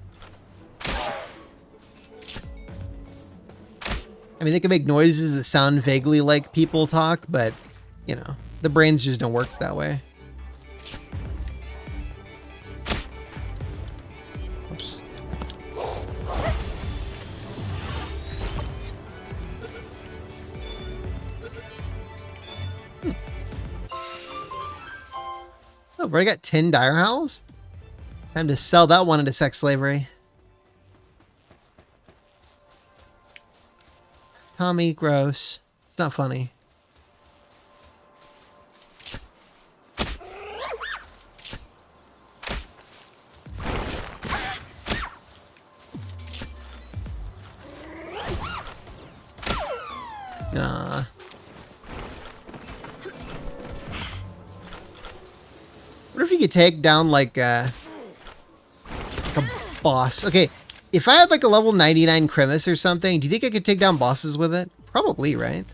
I mean, they can make noises that sound vaguely like people talk, but, you know, the brains just don't work that way. Oops. Oh, we already got 10 dire howls? Time to sell that one into sex slavery. Tommy, gross. It's not funny. What if you could take down like a boss? Okay, if I had like a level 99 Cremis or something, do you think I could take down bosses with it? Probably, right?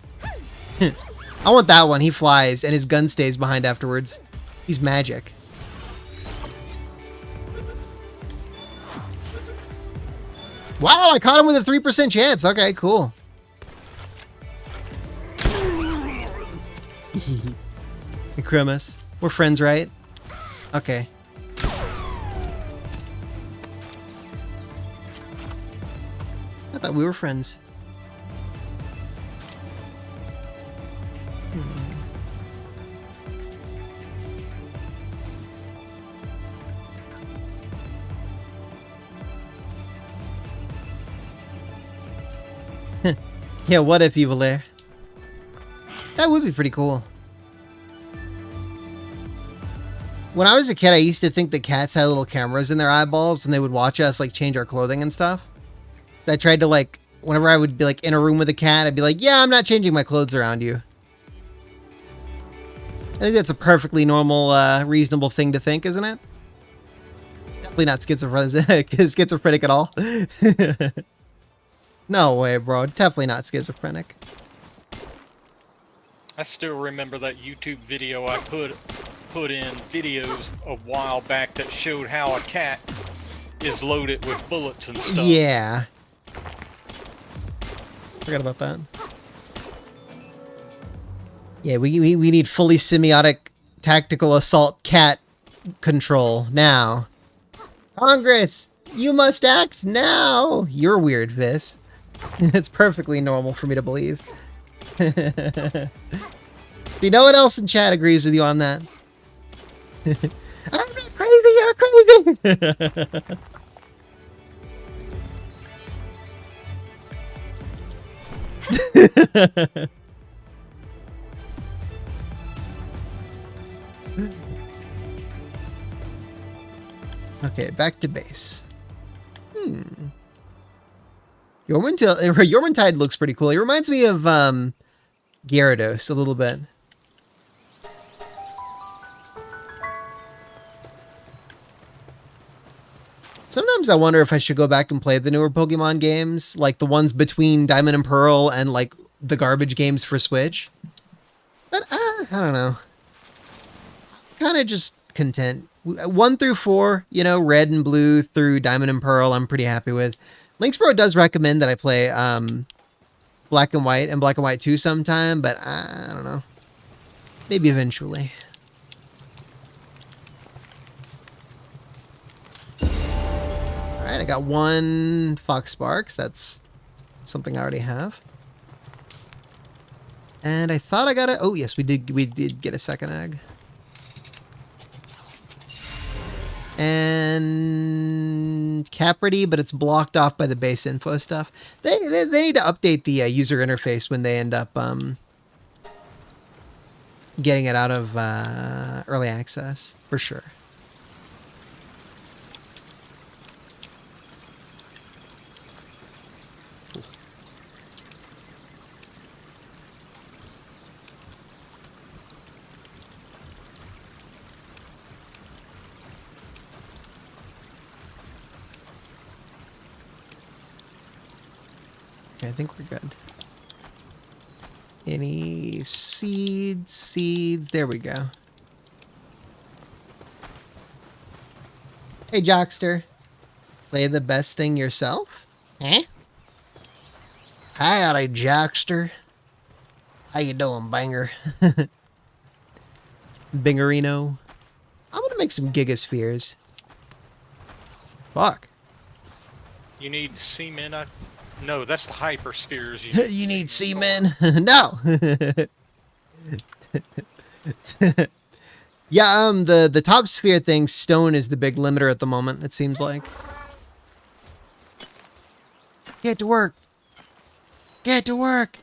I want that one. He flies and his gun stays behind afterwards. He's magic. Wow, I caught him with a 3% chance. Okay, cool. Cremis. We're friends, right? Okay. I thought we were friends. Yeah, what if Evil Air? That would be pretty cool. When I was a kid, I used to think that cats had little cameras in their eyeballs and they would watch us like change our clothing and stuff. So I tried to like, whenever I would be like in a room with a cat, I'd be like, yeah, I'm not changing my clothes around you. I think that's a perfectly normal, reasonable thing to think, isn't it? Definitely not schizophrenic at all. No way, bro. Definitely not schizophrenic. I still remember that YouTube video I put in videos a while back that showed how a cat is loaded with bullets and stuff. Yeah. Forgot about that. Yeah, we need fully semiotic tactical assault cat control now. Congress, you must act now. You're weird, Vis. It's perfectly normal for me to believe. Do you know what else in chat agrees with you on that? I'm not crazy, you're crazy! Okay, back to base. Yormantide looks pretty cool. He reminds me of Gyarados a little bit. Sometimes I wonder if I should go back and play the newer Pokemon games, like the ones between Diamond and Pearl and like the garbage games for Switch. But I don't know. Kind of just content. 1 through 4, you know, Red and Blue through Diamond and Pearl, I'm pretty happy with. Lynxbro does recommend that I play Black and White and Black and White 2 sometime, but I don't know. Maybe eventually. Alright, I got 1 Fox Sparks. That's something I already have. And I thought I got a... Oh, yes, we did get a second egg. And Capridy, but it's blocked off by the base info stuff. They need to update the user interface when they end up getting it out of early access, for sure. I think we're good. Any seeds? There we go. Hey, Jockster. Play the best thing yourself? Eh? Howdy, Jockster. How you doing, Banger? Bingerino. I'm gonna make some Gigaspheres. Fuck. You need semen. No, that's the hyperspheres. You need semen? No. Yeah, the top sphere thing, stone is the big limiter at the moment, it seems like. Get to work. Get to work.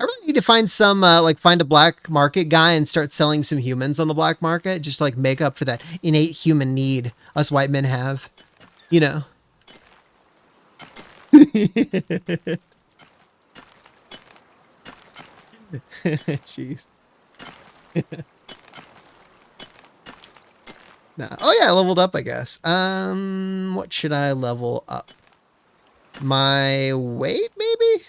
I really need to find some, like, find a black market guy and start selling some humans on the black market, just to, like, make up for that innate human need us white men have, you know. Jeez. Nah. Oh yeah, I leveled up, I guess. What should I level up? My weight, maybe?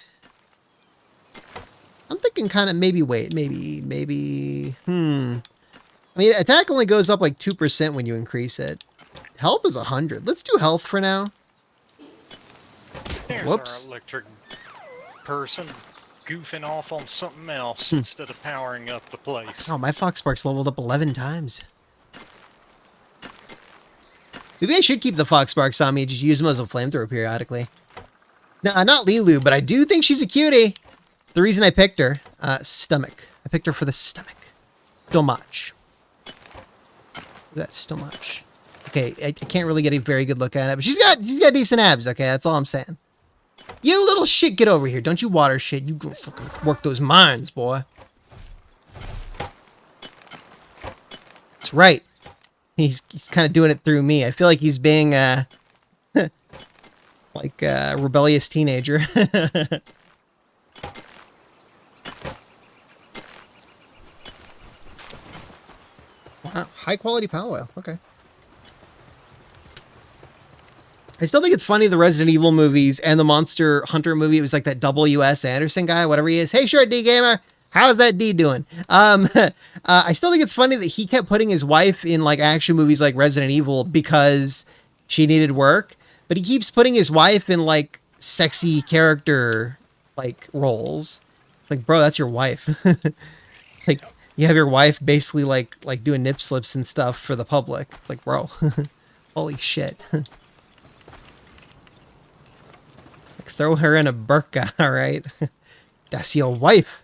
I'm thinking kind of maybe weight, maybe. I mean, attack only goes up like 2% when you increase it. Health is 100. Let's do health for now. There's Whoops. our electric person goofing off on something else instead of powering up the place. Oh, my Foxspark's leveled up 11 times. Maybe I should keep the Foxsparks on me and just use them as a flamethrower periodically. Nah, not Lilu, but I do think she's a cutie. The reason I picked her, stomach. I picked her for the stomach. Still much. That's still much. Okay, I can't really get a very good look at it, but she's got decent abs. Okay, that's all I'm saying. You little shit, get over here! Don't you water shit? You go fucking work those mines, boy. That's right. He's kind of doing it through me. I feel like he's being like a rebellious teenager. Wow, high quality power oil. Okay. I still think it's funny the Resident Evil movies and the Monster Hunter movie. It was like that W.S. Anderson guy, whatever he is. Hey, short D gamer, how's that D doing? I still think it's funny that he kept putting his wife in like action movies like Resident Evil because she needed work, but he keeps putting his wife in like sexy character like roles. It's like, bro, that's your wife. Like, you have your wife basically like doing nip slips and stuff for the public. It's like, bro, holy shit. Throw her in a burqa, all right? That's your wife.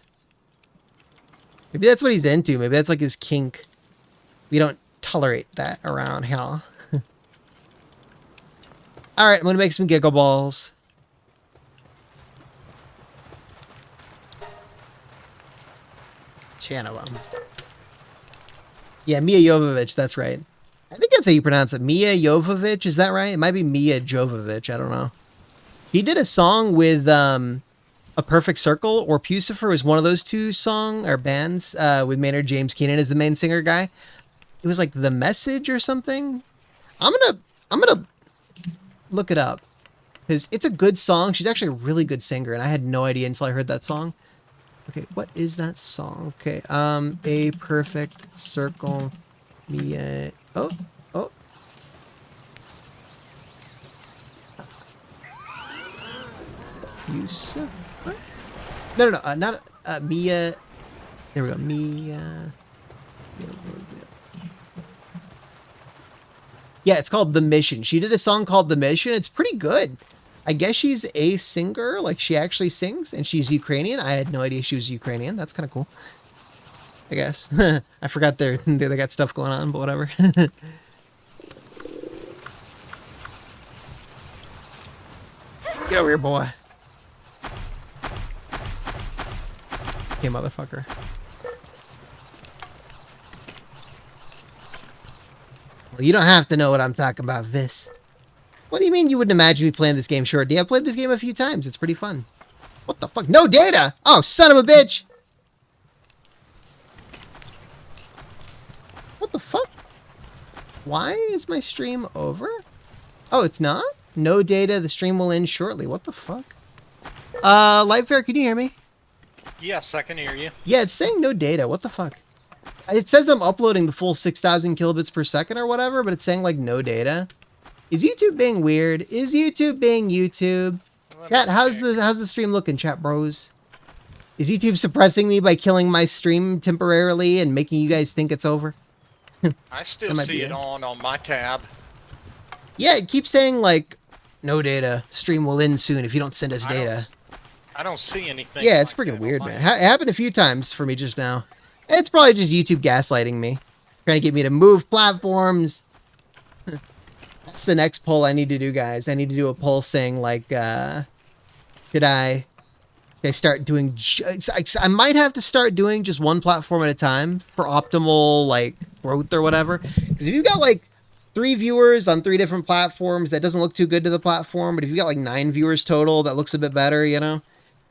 Maybe that's what he's into. Maybe that's like his kink. We don't tolerate that around here. All right, I'm going to make some giggle balls. Channel them. Yeah, Mia Jovovich, that's right. I think that's how you pronounce it. Mia Jovovich, is that right? It might be Mia Jovovich, I don't know. He did a song with A Perfect Circle, or Pucifer was one of those two bands with Maynard James Keenan as the main singer guy. It was like The Message or something. I'm gonna look it up because it's a good song. She's actually a really good singer, and I had no idea until I heard that song. Okay, what is that song? Okay, A Perfect Circle, Mia. Oh. Yusuf? What? No, not Mia. There we go, Mia. Yeah, it's called The Mission. She did a song called The Mission. It's pretty good. I guess she's a singer, like she actually sings, and she's Ukrainian. I had no idea she was Ukrainian. That's kind of cool. I guess. I forgot they got stuff going on, but whatever. Get over here, boy. Okay, motherfucker. Well, you don't have to know what I'm talking about, Vis. What do you mean you wouldn't imagine me playing this game, Short D? I've played this game a few times. It's pretty fun. What the fuck? No data! Oh, son of a bitch! What the fuck? Why is my stream over? Oh, it's not? No data. The stream will end shortly. What the fuck? Lightfair, can you hear me? Yes, I can hear you. Yeah, it's saying no data. What the fuck? It says I'm uploading the full 6,000 kilobits per second or whatever, but it's saying like no data. Is YouTube being weird? Is YouTube being YouTube? Chat, how's the stream looking, chat bros? Is YouTube suppressing me by killing my stream temporarily and making you guys think it's over? I still see it on my tab. Yeah, it keeps saying like no data. Stream will end soon if you don't send us data. I don't see anything. Yeah, it's freaking weird, man. It happened a few times for me just now. It's probably just YouTube gaslighting me. Trying to get me to move platforms. That's the next poll I need to do, guys. I need to do a poll saying, like, should I I start doing... I might have to start doing just one platform at a time for optimal, like, growth or whatever. Because if you've got, like, 3 viewers on 3 different platforms, that doesn't look too good to the platform. But if you've got, like, 9 viewers total, that looks a bit better, you know?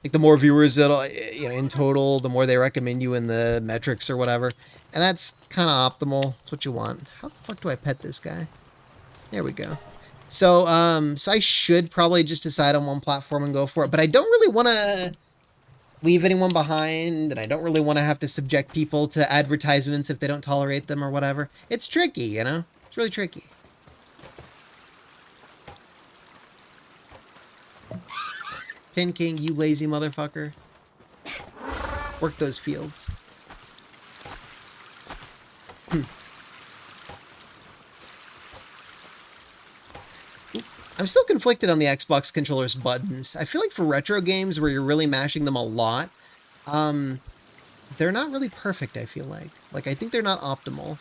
Like, the more viewers that'll, you know, in total, the more they recommend you in the metrics or whatever. And that's kind of optimal. That's what you want. How the fuck do I pet this guy? There we go. So, so I should probably just decide on one platform and go for it. But I don't really want to leave anyone behind, and I don't really want to have to subject people to advertisements if they don't tolerate them or whatever. It's tricky, you know? It's really tricky. Pin King, you lazy motherfucker. Work those fields. I'm still conflicted on the Xbox controller's buttons. I feel like for retro games where you're really mashing them a lot, they're not really perfect, I feel like. Like, I think they're not optimal.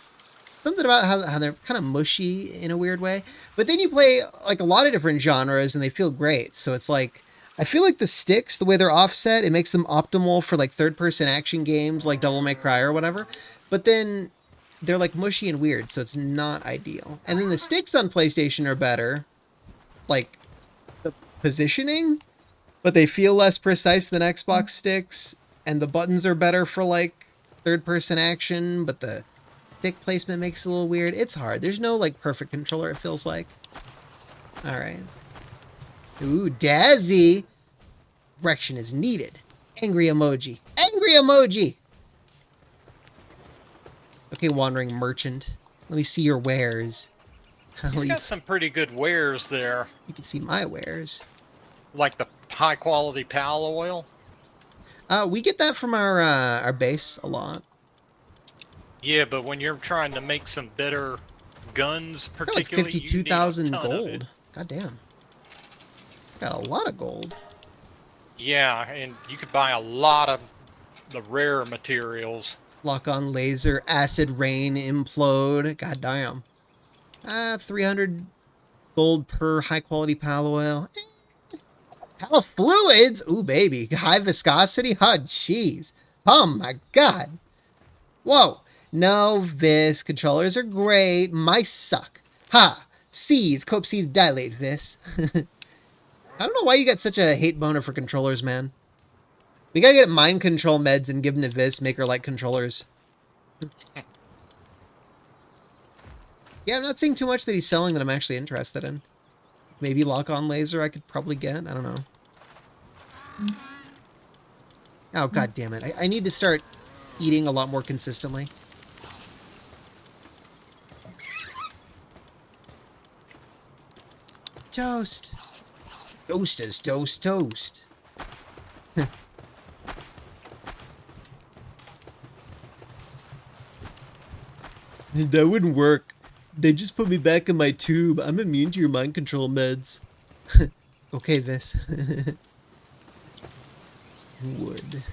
Something about how they're kind of mushy in a weird way. But then you play, like, a lot of different genres and they feel great. So it's like, I feel like the sticks, the way they're offset, it makes them optimal for, like, third-person action games like Devil May Cry or whatever. But then they're, like, mushy and weird, so it's not ideal. And then the sticks on PlayStation are better. Like, the positioning, but they feel less precise than Xbox sticks, and the buttons are better for, like, third-person action, but the stick placement makes it a little weird. It's hard. There's no, like, perfect controller, it feels like. Alright. Ooh, Dazzy! Correction is needed. Angry emoji. Angry emoji! Okay, wandering merchant. Let me see your wares. He's got some pretty good wares there. You can see my wares. Like the high quality pal oil. We get that from our base a lot. Yeah, but when you're trying to make some better guns, Got like particularly, 52,000 gold. God damn. Got a lot of gold. Yeah, and you could buy a lot of the rare materials. Lock on laser, acid rain, implode. God damn. 300 gold per high quality pal oil. Pal fluids. Ooh, baby. High viscosity. Oh, jeez. Oh my god. Whoa. No, Vis. Controllers are great. Mice suck. Ha. Seethe. Cope, seethe, dilate, Vis. I don't know why you got such a hate boner for controllers, man. We gotta get mind control meds and give them to Vis, make her like controllers. Yeah, I'm not seeing too much that he's selling that I'm actually interested in. Maybe lock-on laser I could probably get. I don't know. Oh, god damn it. I need to start eating a lot more consistently. Toast. Toast is toast toast. That wouldn't work. They just put me back in my tube. I'm immune to your mind control meds. Okay, Vis. Wood.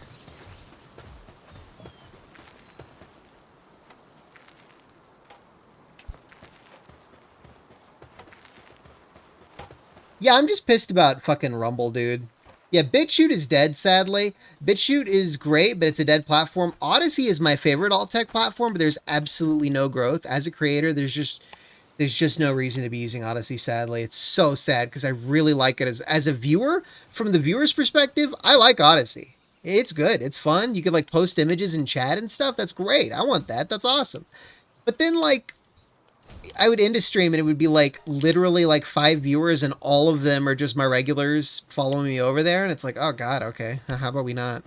Yeah, I'm just pissed about fucking Rumble, dude. Yeah, BitChute is dead, sadly. BitChute is great, but it's a dead platform. Odyssey is my favorite alt-tech platform, but there's absolutely no growth. As a creator, there's just no reason to be using Odyssey, sadly. It's so sad, because I really like it. As a viewer, from the viewer's perspective, I like Odyssey. It's good. It's fun. You could, like, post images in chat and stuff. That's great. I want that. That's awesome. But then, like, I would end a stream and it would be like literally like 5 viewers and all of them are just my regulars following me over there, and it's like, oh god, okay, how about we not?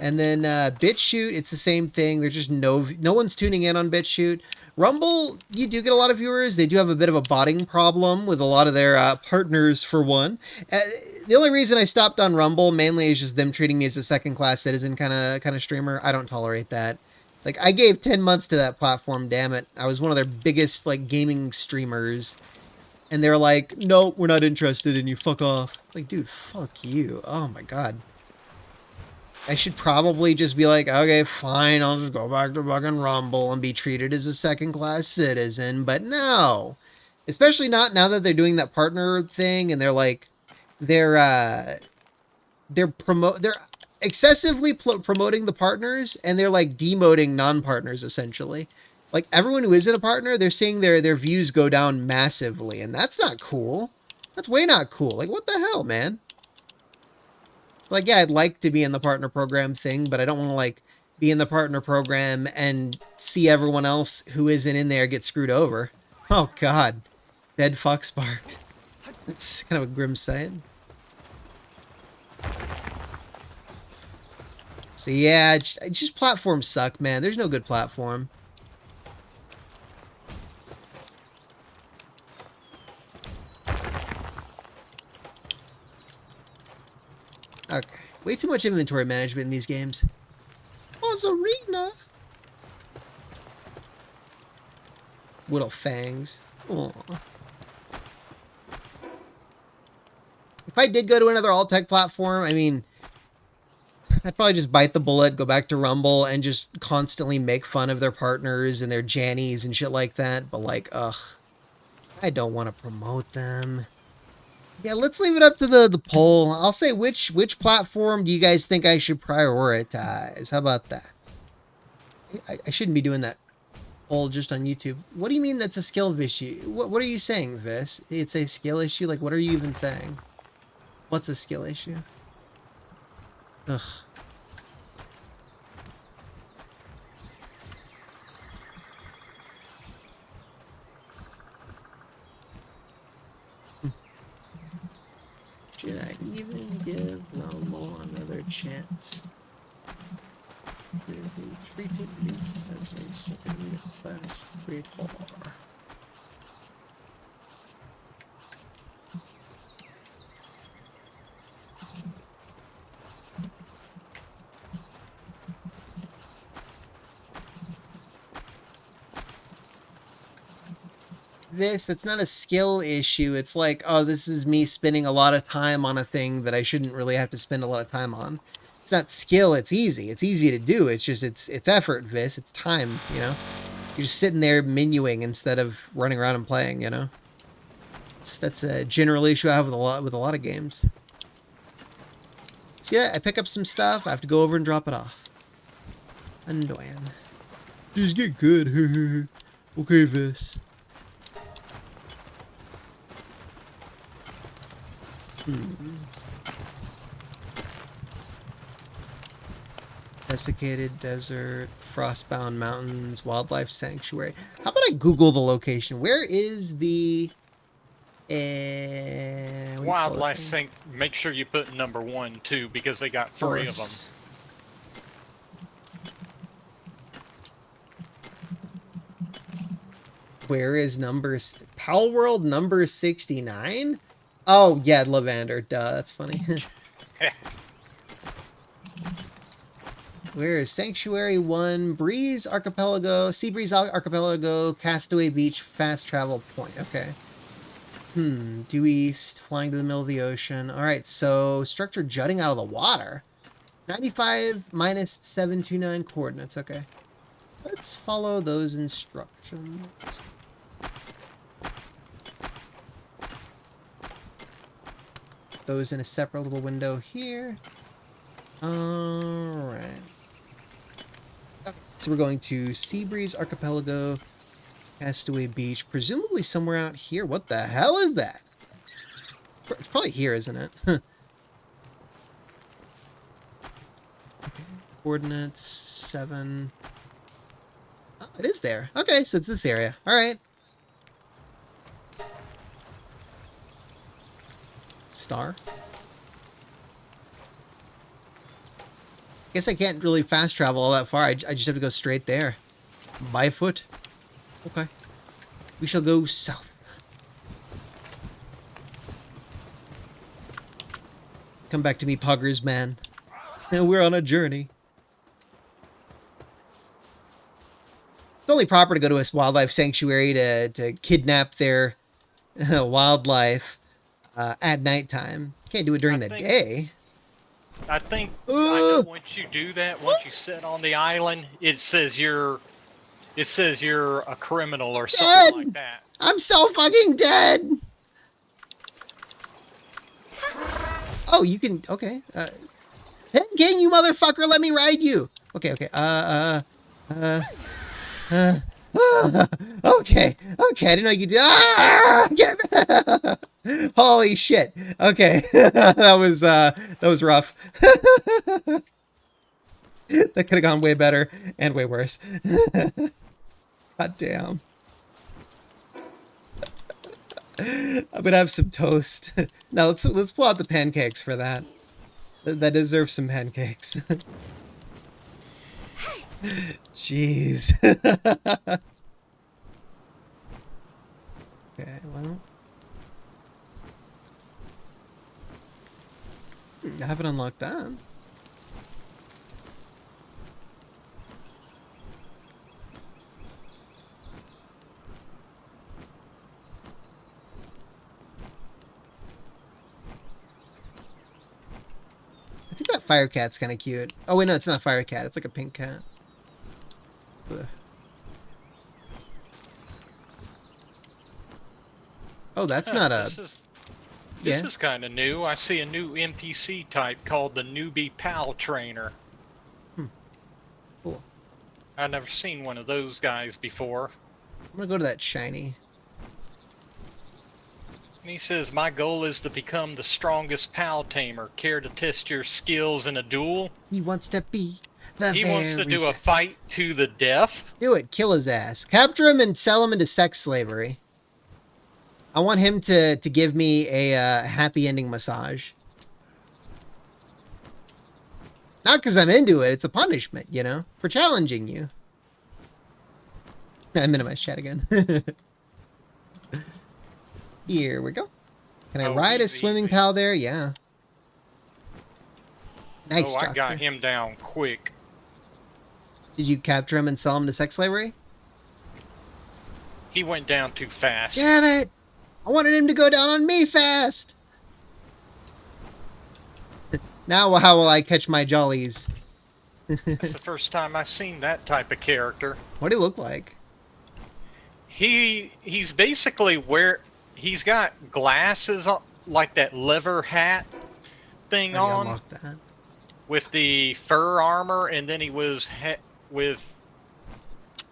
And then BitChute, it's the same thing. There's just no one's tuning in on BitChute. Rumble, you do get a lot of viewers. They do have a bit of a botting problem with a lot of their partners, for one. The only reason I stopped on Rumble mainly is just them treating me as a second-class citizen kind of streamer. I don't tolerate that. Like, I gave 10 months to that platform, damn it. I was one of their biggest, like, gaming streamers. And they were like, no, we're not interested in you, fuck off. Like, dude, fuck you. Oh my god. I should probably just be like, okay, fine, I'll just go back to fucking Rumble and be treated as a second-class citizen. But no. Especially not now that they're doing that partner thing and they're like, they're they're excessively promoting the partners, and they're like demoting non-partners essentially. Like everyone who isn't a partner, they're seeing their views go down massively, and that's not cool. That's way not cool. Like what the hell, man? Like yeah, I'd like to be in the partner program thing, but I don't want to like be in the partner program and see everyone else who isn't in there get screwed over. Oh god. Dead fox barked. That's kind of a grim sight. So yeah, it's just platforms suck, man. There's no good platform. Okay. Way too much inventory management in these games. Ozarena! Little fangs. Aww. If I did go to another alt-tech platform, I mean, I'd probably just bite the bullet, go back to Rumble, and just constantly make fun of their partners and their Jannies and shit like that. But like, ugh. I don't want to promote them. Yeah, let's leave it up to the poll. I'll say which platform do you guys think I should prioritize? How about that? I shouldn't be doing that poll just on YouTube. What do you mean that's a skill issue? What are you saying, Vis? It's a skill issue? Like, what are you even saying? What's a skill issue? Ugh. Should I even give Rumble another chance? Treated me as a second class creator. That's not a skill issue. It's like, oh, this is me spending a lot of time on a thing that I shouldn't really have to spend a lot of time on. It's not skill, it's easy. It's easy to do. It's just it's effort, Vis. It's time, you know? You're just sitting there menuing instead of running around and playing, you know? That's a general issue I have with a lot of games. See that? I pick up some stuff, I have to go over and drop it off. Annoying. Just get good. Okay, Vis. Desiccated desert, frostbound mountains, wildlife sanctuary. How about I Google the location? Where is the wildlife sanctuary? Make sure you put number 1 too, because they got 3 of them. Where is Palworld number 69? Oh, yeah, Lavender. Duh, that's funny. Where is Sanctuary 1, Breeze Archipelago, Sea Breeze Archipelago, Castaway Beach, Fast Travel Point. Okay. Due east, flying to the middle of the ocean. Alright, so structure jutting out of the water. 95 minus 729 coordinates. Okay. Let's follow those instructions. Those in a separate little window here. Alright. So we're going to Seabreeze Archipelago, Castaway Beach, presumably somewhere out here. What the hell is that? It's probably here, isn't it? Okay. Coordinates 7. Oh, it is there. Okay, so it's this area. Alright. Star. Guess I can't really fast travel all that far. I just have to go straight there. By foot. Okay. We shall go south. Come back to me, Puggers, man. We're on a journey. It's only proper to go to a wildlife sanctuary to kidnap their wildlife at nighttime. Can't do it during the day. I think I know once you do that, once you sit on the island, it says you're a criminal or something like that. I'm so fucking dead. Oh, you can. Okay. Hey, gang, you motherfucker! Let me ride you. Okay. Okay. Okay. Okay. I didn't know you could do. Ah! Get Holy shit. Okay. That was rough. That could have gone way better and way worse. God damn. I'm gonna have some toast. Now let's pull out the pancakes for that. That deserves some pancakes. Jeez. Okay, well. I haven't unlocked that. I think that fire cat's kind of cute. Oh wait, no, it's not a fire cat. It's like a pink cat. Ugh. Oh, that's not a. This is kind of new. I see a new NPC type called the Newbie Pal Trainer. Cool. I've never seen one of those guys before. I'm gonna go to that shiny. And he says, my goal is to become the strongest pal tamer. Care to test your skills in a duel? He wants to be the He wants to do a best. fight to the death. Do it. Kill his ass. Capture him and sell him into sex slavery. I want him to give me a happy ending massage. Not because I'm into it. It's a punishment, you know, for challenging you. I minimize chat again. Here we go. Can I ride a swimming pal there? Yeah. Nice. Oh, I got him down quick. Did you capture him and sell him to sex slavery? He went down too fast. Damn it! I wanted him to go down on me fast. Now how will I catch my jollies? That's the first time I've seen that type of character. What do he look like? He's basically he's got glasses like that leather hat thing on. Unlock that. With the fur armor, and then he was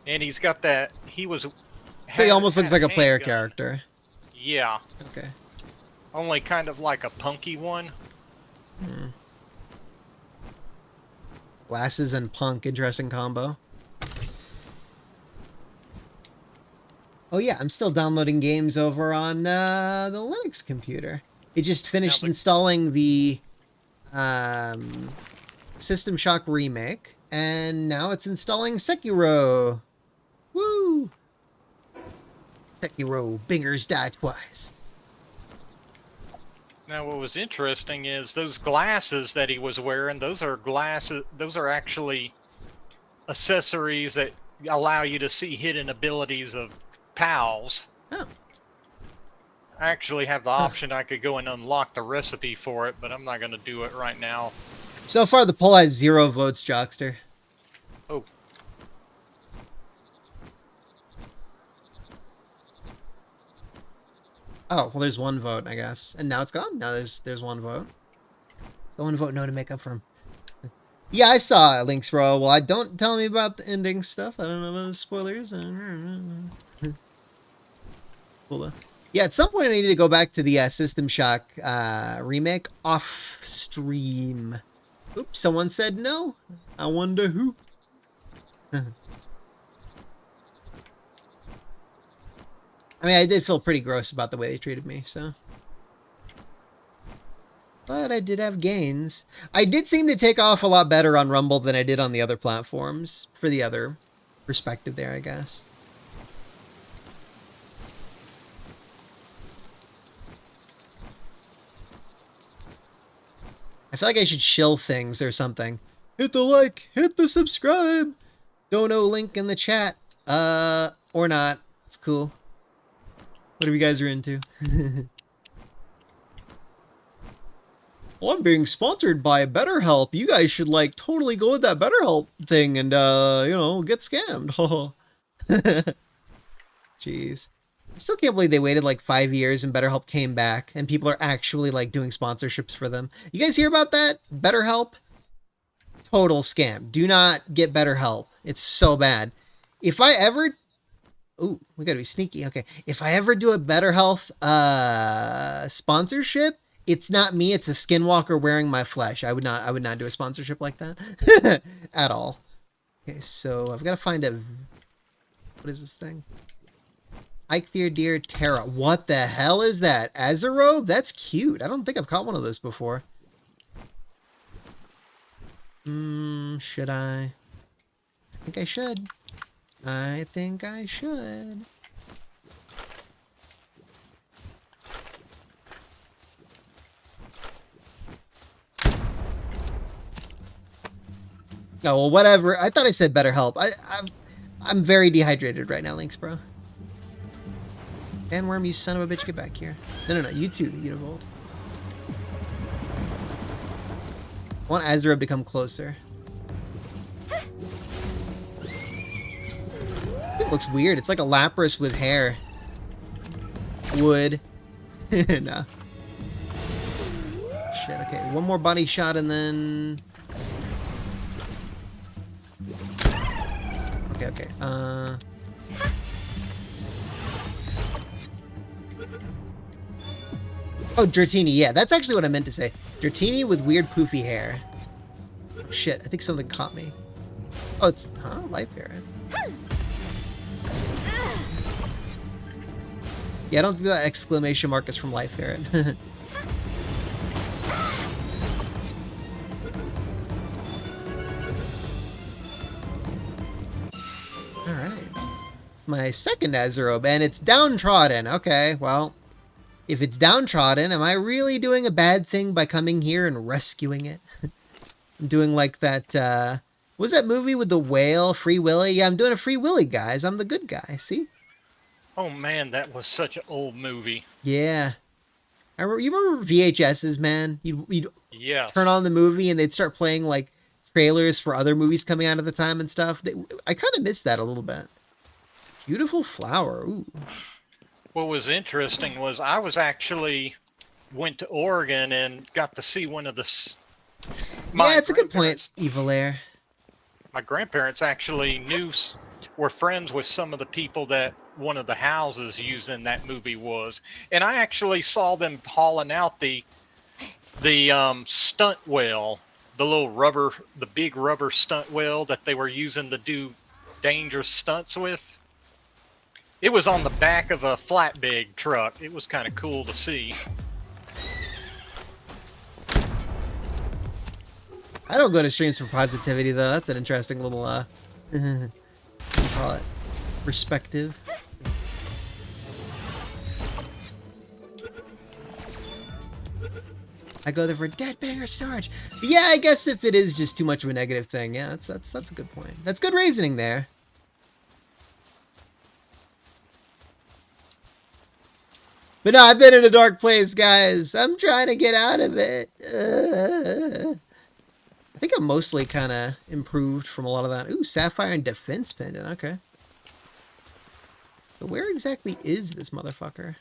and he's got that. So he almost looks like a player character. Yeah. Okay. Only kind of like a punky one. Hmm. Glasses and punk, interesting combo. Oh yeah, I'm still downloading games over on the Linux computer. It just finished installing the System Shock remake, and now it's installing Sekiro. Woo! Sekiro, bingers die twice. Now, what was interesting is those glasses that he was wearing. Those are glasses. Those are actually accessories that allow you to see hidden abilities of pals. Oh. I actually have the option. I could go and unlock the recipe for it, but I'm not going to do it right now. So far, the poll has 0 votes, Jockster. Oh. Oh, well, there's 1 vote, I guess. And now it's gone? Now there's 1 vote. So 1 vote no to make up for him. Yeah, I saw Link's Row. Well, don't tell me about the ending stuff. I don't know about the spoilers. Cool. Yeah, at some point I need to go back to the System Shock remake off stream. Oops, someone said no. I wonder who. I mean, I did feel pretty gross about the way they treated me, so. But I did have gains. I did seem to take off a lot better on Rumble than I did on the other platforms. For the other perspective there, I guess. I feel like I should shill things or something. Hit the like, hit the subscribe. Dono link in the chat. Or not. It's cool. Whatever you guys are into. Well, I'm being sponsored by BetterHelp. You guys should, like, totally go with that BetterHelp thing and, you know, get scammed. Jeez. I still can't believe they waited like 5 years and BetterHelp came back and people are actually like doing sponsorships for them. You guys hear about that? BetterHelp? Total scam. Do not get BetterHelp. It's so bad. If I ever... Ooh, we gotta be sneaky. Okay. If I ever do a BetterHelp sponsorship, it's not me, it's a skinwalker wearing my flesh. I would not do a sponsorship like that. At all. Okay, so I've got to find a... What is this thing? Eikthyr Terra. What the hell is that? Azarobe? That's cute. I don't think I've caught one of those before. Should I? I think I should. I think I should. Oh, well, whatever. I thought I said BetterHelp. I'm very dehydrated right now, Lynx, bro. Bandworm, you son of a bitch, get back here. No, you too, Univolt. I want Azarobe to come closer. It looks weird. It's like a Lapras with hair. Wood. No. Shit, okay. One more body shot and then... Okay. Oh, Dratini. Yeah, that's actually what I meant to say. Dratini with weird poofy hair. Oh, shit, I think something caught me. Oh, it's... Huh? Life Parrot. Yeah, I don't think that exclamation mark is from Life Parrot. My second Azarobe, and it's downtrodden. Okay, well, if it's downtrodden, am I really doing a bad thing by coming here and rescuing it? I'm doing like that, what was that movie with the whale, Free Willy? Yeah, I'm doing a Free Willy, guys. I'm the good guy, see? Oh man, that was such an old movie. Yeah. You remember VHSs, man? You'd yes. Turn on the movie and they'd start playing like trailers for other movies coming out at the time and stuff. I kind of miss that a little bit. Beautiful flower. Ooh. What was interesting was I was actually went to Oregon and got to see one of the... Yeah, it's a good point, Evil Air. My grandparents actually were friends with some of the people that one of the houses used in that movie was. And I actually saw them hauling out the stunt whale, the big rubber stunt whale that they were using to do dangerous stunts with. It was on the back of a flatbed truck. It was kind of cool to see. I don't go to streams for positivity, though. That's an interesting little, what do you call it? Perspective. I go there for dead banger storage. But yeah, I guess if it is just too much of a negative thing, yeah, that's a good point. That's good reasoning there. But no, I've been in a dark place, guys. I'm trying to get out of it. I think I'm mostly kind of improved from a lot of that. Ooh, Sapphire and Defense Pendant. Okay. So where exactly is this motherfucker?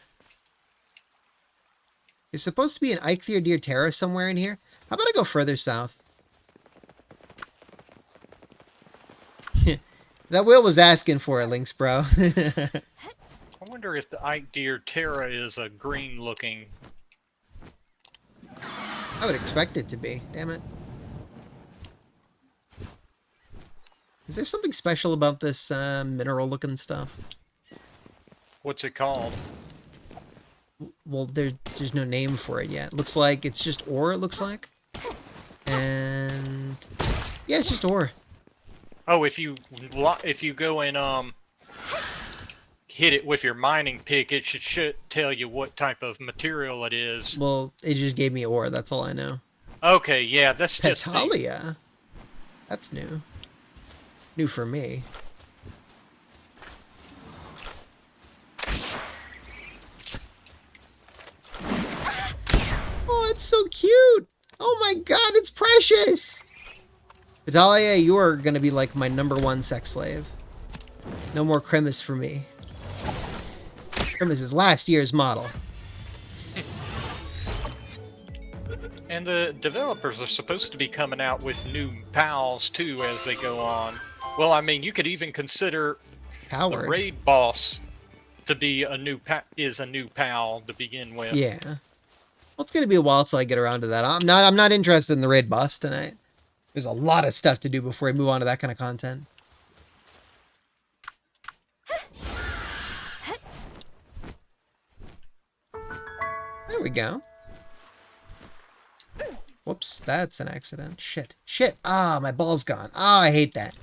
There's supposed to be an Eikthyr Terra somewhere in here. How about I go further south? That whale was asking for it, Lynx, bro. I wonder if the Eikthyr Terra is a green-looking... I would expect it to be. Damn it. Is there something special about this mineral-looking stuff? What's it called? Well, there's no name for it yet. Looks like it's just ore, it looks like. And... yeah, it's just ore. Oh, if you go and hit it with your mining pick, it should tell you what type of material it is. Well, it just gave me ore, that's all I know. Okay, yeah, that's just... Petalia? That's new. New for me. Oh, it's so cute! Oh my god, it's precious! Vitalia, you are gonna be like my #1 sex slave. No more Cremis for me. This is last year's model. And the developers are supposed to be coming out with new pals too as they go on. Well, I mean, you could even consider the raid boss to be a new pal to begin with. Yeah. Well, it's gonna be a while till I get around to that. I'm not interested in the raid boss tonight. There's a lot of stuff to do before I move on to that kind of content. There we go. Whoops, that's an accident. Shit. Ah, my ball's gone. Ah, I hate that.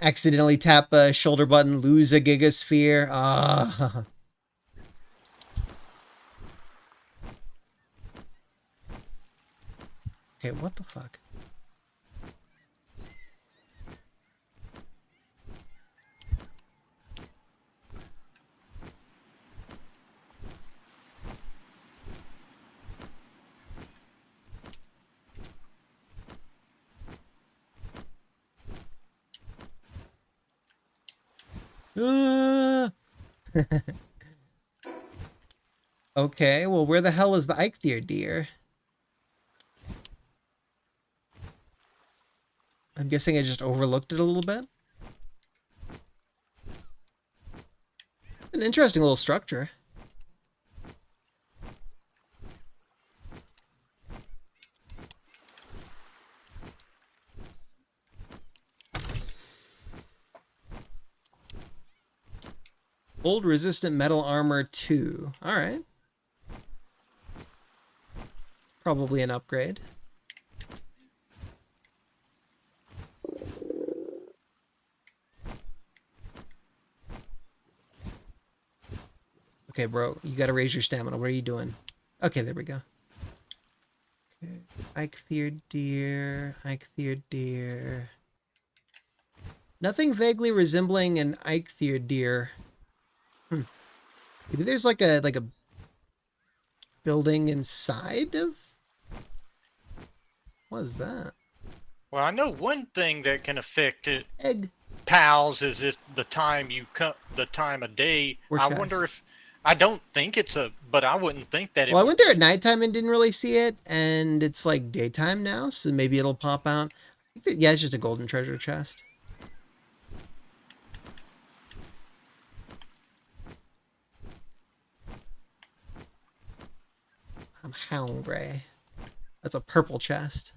Accidentally tap a shoulder button, lose a gigasphere. Ah. Okay, what the fuck? Okay, well, where the hell is the Eikthyr deer? I'm guessing I just overlooked it a little bit. An interesting little structure. Old resistant metal armor 2. Alright. Probably an upgrade. Okay, bro, you gotta raise your stamina. What are you doing? Okay, there we go. Okay. Eikthyr deer. Nothing vaguely resembling an Eikthyr deer. Maybe there's like a building inside of. What is that? Well, I know one thing that can affect it. Egg. Pals is if the time of day. I wonder if. I don't think it's but I wouldn't think that. Well, I went there at nighttime and didn't really see it, and it's like daytime now, so maybe it'll pop out. I think that, yeah, it's just a golden treasure chest. I'm hungry. That's a purple chest.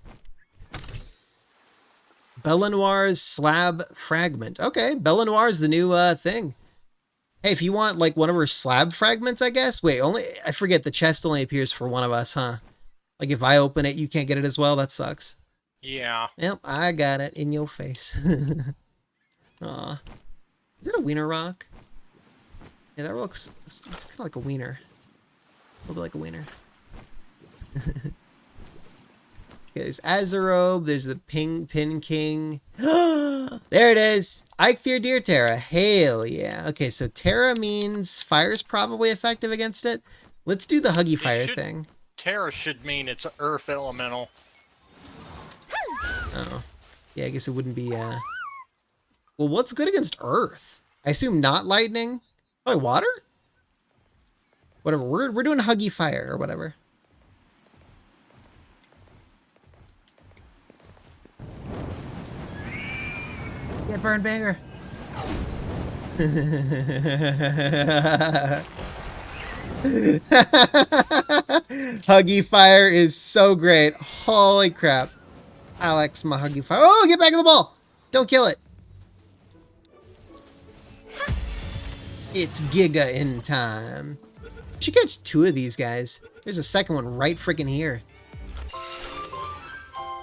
Belenoir's slab fragment. Okay, Belenoir's the new thing. Hey, if you want like one of her slab fragments, I guess. Wait, I forget the chest only appears for one of us, huh? Like if I open it, you can't get it as well. That sucks. Yeah. Yep, I got it in your face. Aw. Is it a wiener rock? Yeah, that looks. It's kind of like a wiener. A little bit like a wiener. Okay, there's Azerobe, there's the Pin King. There it is! Eikthyr Deer Terra. Hell yeah. Okay, so Terra means fire's probably effective against it. Let's do the Huggy Fire thing. Terra should mean it's an earth elemental. Oh. Yeah, I guess it wouldn't be, Well, what's good against earth? I assume not lightning? Oh, water? Whatever, we're doing Huggy Fire or whatever. Yeah, burn banger. Huggy Fire is so great. Holy crap. Alex, my Huggy Fire. Oh, get back in the ball. Don't kill it. It's Giga in time. We should catch 2 of these guys. There's a second one right freaking here.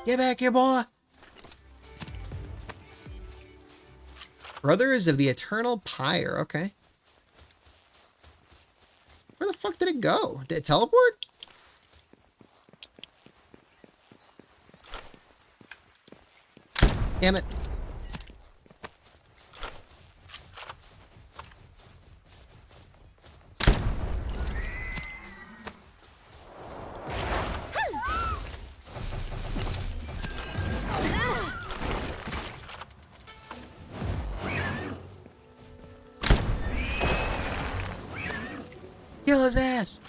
Get back here, boy. Brothers of the Eternal Pyre. Okay. Where the fuck did it go? Did it teleport? Damn it. Kill his ass.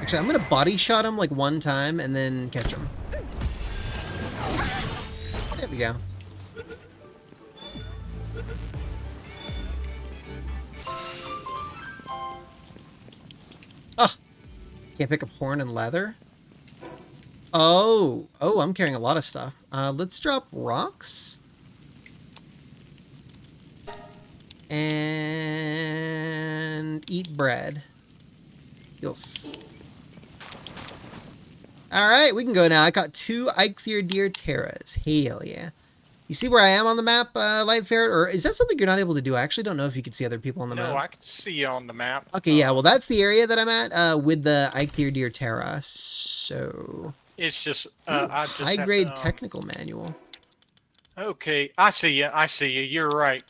Actually, I'm gonna body shot him like one time and then catch him. There we go. Oh, can't pick up horn and leather. Oh, I'm carrying a lot of stuff. Let's drop rocks. And eat bread. Yes. Alright, we can go now. I caught 2 Eikthyr Terras. Hell yeah. You see where I am on the map, Light Ferret? Or is that something you're not able to do? I actually don't know if you can see other people on the map. No, I can see you on the map. Okay, yeah, well that's the area that I'm at, with the Eikthyr Terra. So... It's just, I just high-grade technical manual. Okay, I see you. You're right.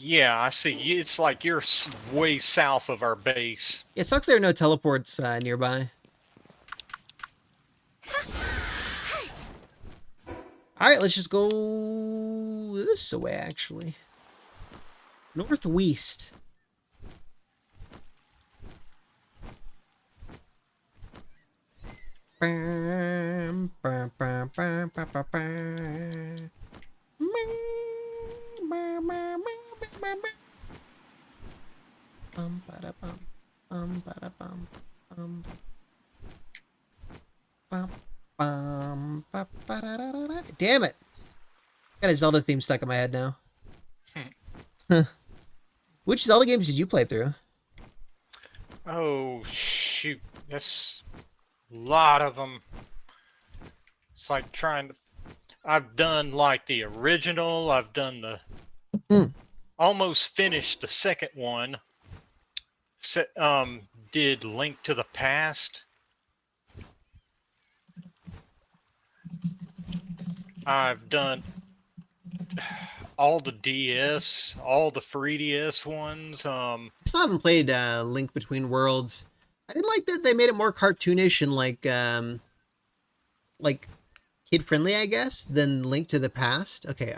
Yeah, I see you. It's like you're way south of our base. It sucks there are no teleports nearby. Alright, let's just go this way, actually. Northwest. Bam, bam, bam, bam, bam, bam, bam. Damn it! Got a Zelda theme stuck in my head now. Which Zelda games did you play through? Oh shoot, that's a lot of them. It's like trying to. I've done like the original. I've done the. Almost finished the second one. Did Link to the Past. I've done all the DS, all the 3DS ones. I still haven't played Link Between Worlds. I didn't like that they made it more cartoonish and like kid friendly, I guess, than Link to the Past. Okay,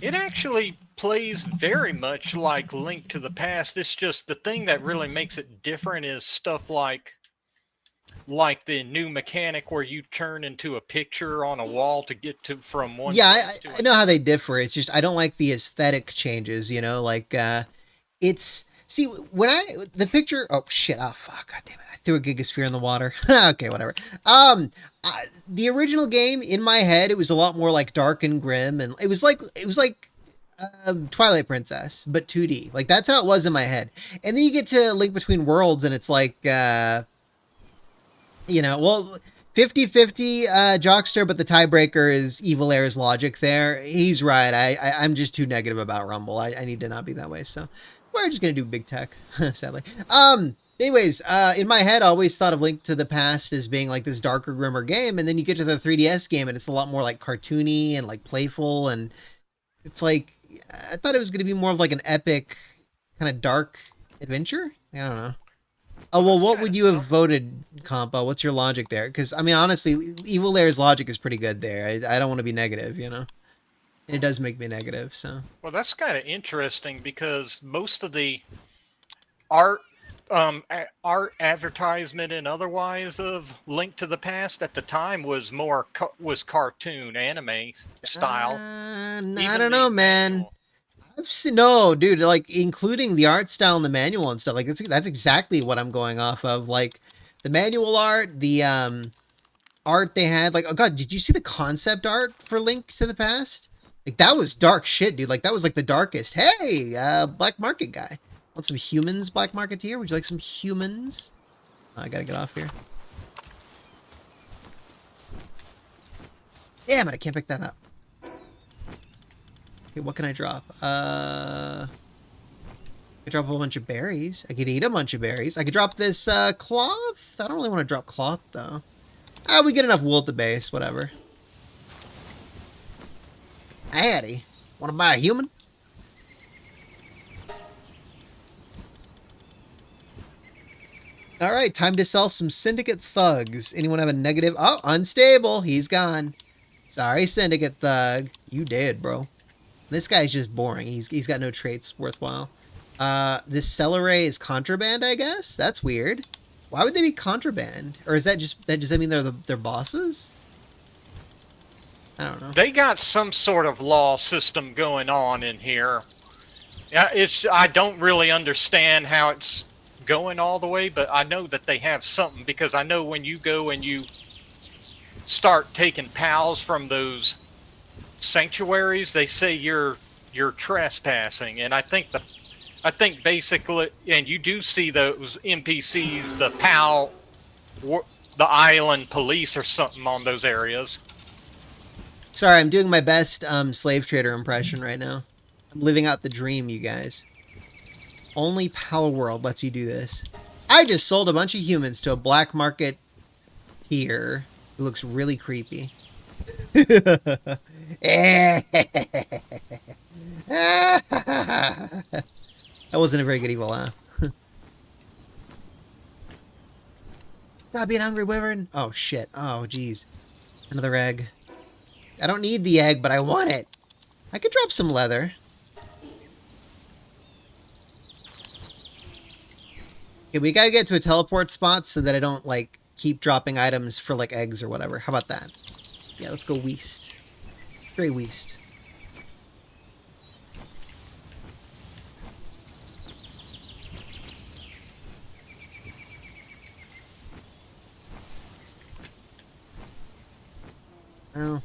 It actually plays very much like Link to the Past. It's just the thing that really makes it different is stuff like the new mechanic where you turn into a picture on a wall to get to from one. Yeah, I know how they differ. It's just I don't like the aesthetic changes. You know, like it's see when the picture. Oh shit! Oh fuck! God damn it! I threw a gigasphere in the water. Okay, whatever. The original game in my head, it was a lot more like dark and grim, and it was like Twilight Princess, but 2D. Like that's how it was in my head. And then you get to Link Between Worlds, and it's like, you know, well, 50-50 Jockster, but the tiebreaker is Evil Air's logic there. He's right. I'm just too negative about Rumble. I need to not be that way. So we're just gonna do big tech, sadly. Anyways, in my head, I always thought of Link to the Past as being like this darker, grimmer game, and then you get to the 3DS game, and it's a lot more like cartoony and like playful, and it's like I thought it was going to be more of like an epic, kind of dark adventure. I don't know. Oh well, what would you have voted, Compa? What's your logic there? Because I mean, honestly, Evil Air's logic is pretty good there. I don't want to be negative, you know. It does make me negative, so. Well, that's kind of interesting because most of the art advertisement and otherwise of Link to the Past at the time was more was cartoon anime style. I don't know, man. I've seen, no, dude, like including the art style in the manual and stuff. Like that's exactly what I'm going off of. Like the manual art, the art they had. Like, oh god, did you see the concept art for Link to the Past? Like that was dark shit, dude. Like that was like the darkest. Hey, black market guy. Want some humans, black marketeer? Would you like some humans? Oh, I gotta get off here. Damn it, I can't pick that up. Okay, what can I drop? I could drop a whole bunch of berries. I could eat a bunch of berries. I could drop this cloth. I don't really want to drop cloth, though. We get enough wool at the base, whatever. Addy, want to buy a human? All right, time to sell some Syndicate Thugs. Anyone have a negative? Oh, unstable. He's gone. Sorry, Syndicate Thug. You dead, bro. This guy's just boring. He's got no traits worthwhile. This celery is contraband, I guess? That's weird. Why would they be contraband? Or is that just, does that mean they're bosses? I don't know. They got some sort of law system going on in here. Yeah, I don't really understand how it's going all the way, but I know that they have something, because I know when you go and you start taking pals from those sanctuaries, they say you're trespassing, and I think basically, and you do see those NPCs, the island police or something on those areas. Sorry, I'm doing my best slave trader impression right now. I'm living out the dream, you guys. Only Palworld lets you do this. I just sold a bunch of humans to a black market tier who looks really creepy. That wasn't a very good evil laugh. Stop being hungry, wyvern. Oh, shit. Oh, jeez. Another egg. I don't need the egg, but I want it. I could drop some leather. Okay, we gotta get to a teleport spot so that I don't, like, keep dropping items for, like, eggs or whatever. How about that? Yeah, let's go west. Straight west. Oh.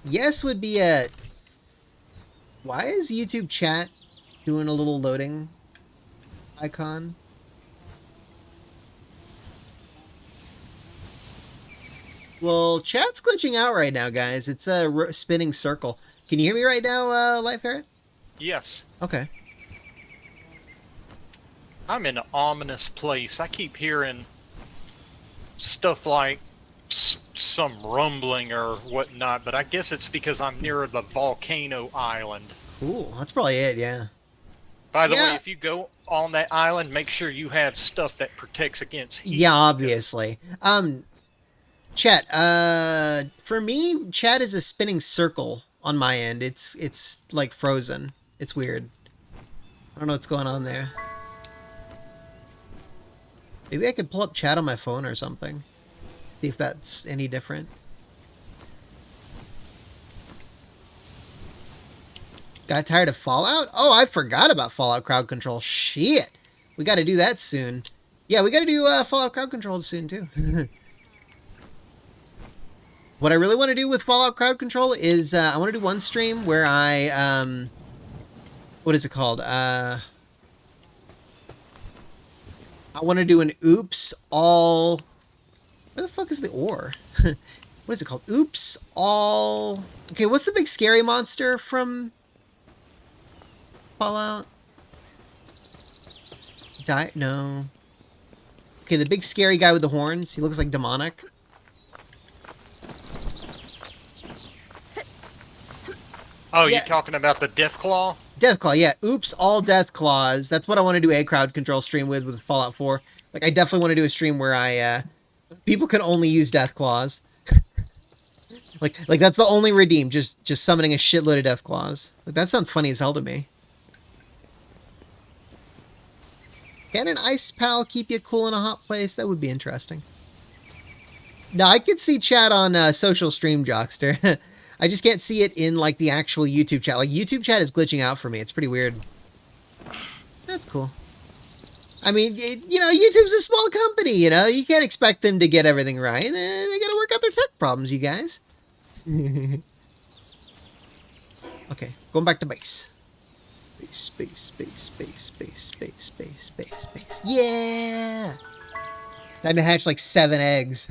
Yes would be a... Why is YouTube chat doing a little loading icon? Well, chat's glitching out right now, guys. It's a spinning circle. Can you hear me right now, Life Ferret? Yes. Okay. I'm in an ominous place. I keep hearing stuff like some rumbling or whatnot, but I guess it's because I'm near the volcano island. Cool. That's probably it, yeah. By the way, if you go on that island, make sure you have stuff that protects against heat. Yeah, obviously. Chat, for me, chat is a spinning circle on my end. It's like frozen. It's weird. I don't know what's going on there. Maybe I could pull up chat on my phone or something. See if that's any different. Got tired of Fallout? Oh, I forgot about Fallout crowd control. Shit. We got to do that soon. Yeah, we got to do Fallout crowd control soon, too. What I really want to do with Fallout crowd control is I want to do one stream where I... what is it called? I want to do an oops all... Where the fuck is the ore? What is it called? Oops all... Okay, what's the big scary monster from Fallout? No. Okay, the big scary guy with the horns. He looks like demonic. Oh, yeah. You're talking about the Deathclaw? Deathclaw, yeah. Oops, all Deathclaws. That's what I want to do a crowd control stream with Fallout 4. Like, I definitely want to do a stream where I, people can only use Deathclaws. like, that's the only redeem, just summoning a shitload of Deathclaws. Like, that sounds funny as hell to me. Can an ice pal keep you cool in a hot place? That would be interesting. Now, I could see chat on Social Stream Jockster. I just can't see it in, like, the actual YouTube chat. Like, YouTube chat is glitching out for me. It's pretty weird. That's cool. I mean, you know, YouTube's a small company, you know? You can't expect them to get everything right. They gotta work out their tech problems, you guys. Okay, going back to base. Base. Yeah! Time to hatch, like, 7 eggs.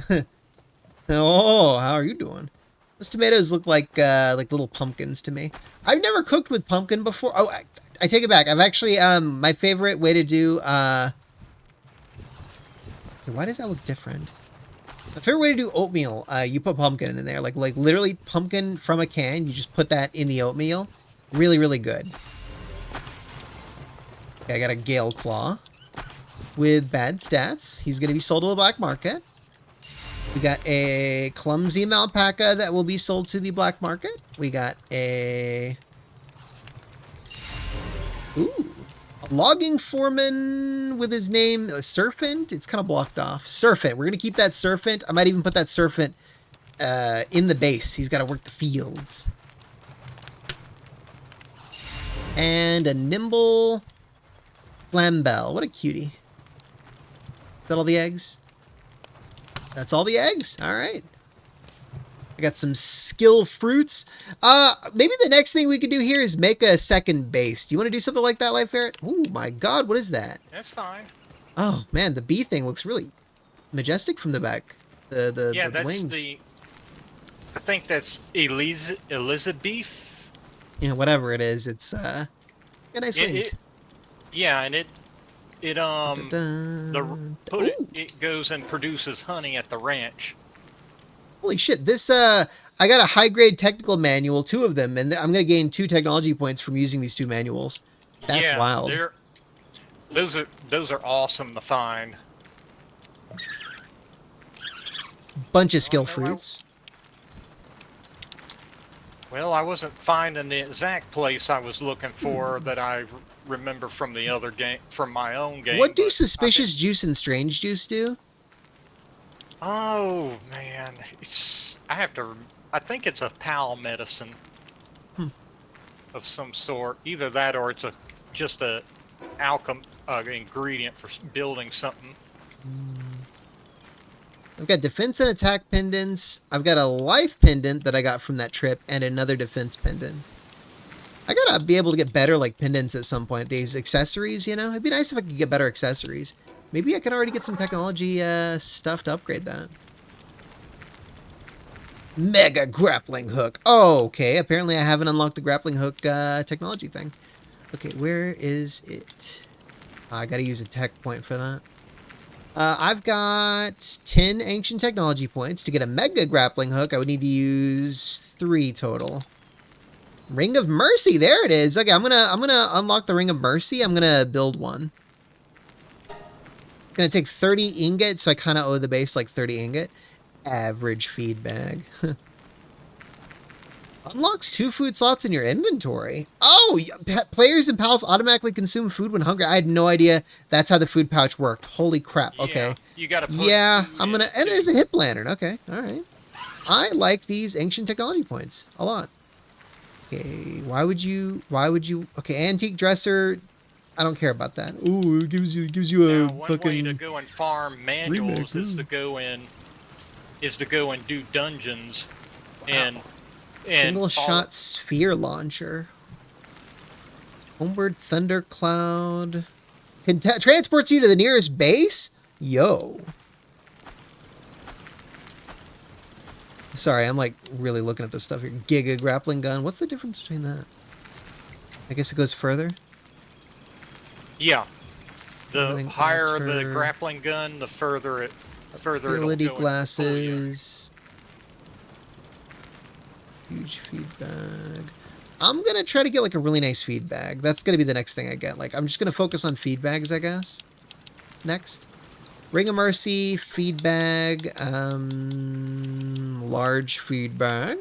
Oh, how are you doing? Those tomatoes look like little pumpkins to me. I've never cooked with pumpkin before. Oh, I take it back. I've actually, my favorite way to do, why does that look different? My favorite way to do oatmeal, you put pumpkin in there. Like literally pumpkin from a can. You just put that in the oatmeal. Really, really good. Okay, I got a Gale Claw with bad stats. He's going to be sold to the black market. We got a clumsy alpaca that will be sold to the black market. We got a... Ooh. A logging foreman with his name, Serpent. It's kind of blocked off. Serpent. We're going to keep that Serpent. I might even put that Serpent in the base. He's got to work the fields. And a nimble Flambell. What a cutie. Is that all the eggs? That's all the eggs. All right. I got some skill fruits. Maybe the next thing we could do here is make a second base. Do you want to do something like that, Life Ferret? Oh my god, what is that? That's fine. Oh man, the bee thing looks really majestic from the back. The that's wings. I think that's Elizabeth. Yeah, whatever it is, it's got nice wings. Yeah, and it goes and produces honey at the ranch. Holy shit, this, I got a high-grade technical manual, 2 of them, and I'm going to gain 2 technology points from using these 2 manuals. That's wild. Those are awesome to find. Bunch of skill fruits. Well, I wasn't finding the exact place I was looking for that I remember from the other game, from my own game. What do suspicious juice and strange juice do? Oh man, I think it's a pal medicine of some sort. Either that or it's just a ingredient for building something. I've got defense and attack pendants. I've got a life pendant that I got from that trip and another defense pendant. I gotta be able to get better like pendants at some point. These accessories, you know? It'd be nice if I could get better accessories. Maybe I can already get some technology stuff to upgrade that. Mega grappling hook. Oh, okay. Apparently I haven't unlocked the grappling hook technology thing. Okay, where is it? I gotta use a tech point for that. I've got 10 ancient technology points. To get a mega grappling hook, I would need to use 3 total. Ring of Mercy. There it is. Okay, I'm gonna unlock the Ring of Mercy. I'm gonna build one. Gonna take 30 ingot, so I kind of owe the base like 30 ingot. Average feed bag. Unlocks 2 food slots in your inventory. Oh, players and pals automatically consume food when hungry. I had no idea that's how the food pouch worked. Holy crap. Okay. Yeah, you gotta put I'm gonna, and there's a hip lantern. Okay, all right. I like these ancient technology points a lot. Okay, why would you, okay, antique dresser. I don't care about that. Ooh, it gives you a one fucking way to go and farm manuals is to go and do dungeons. Wow. and single shot sphere launcher. Homeward thundercloud. Transports you to the nearest base? Yo. Sorry, I'm like really looking at this stuff here. Giga grappling gun. What's the difference between that? I guess it goes further. Yeah. The higher the grappling gun, the further Ability it'll go. glasses. Huge feed bag. I'm gonna try to get like a really nice feed bag. That's gonna be the next thing I get. Like I'm just gonna focus on feed bags, I guess. Next. Ring of Mercy, feed bag, large feed bag.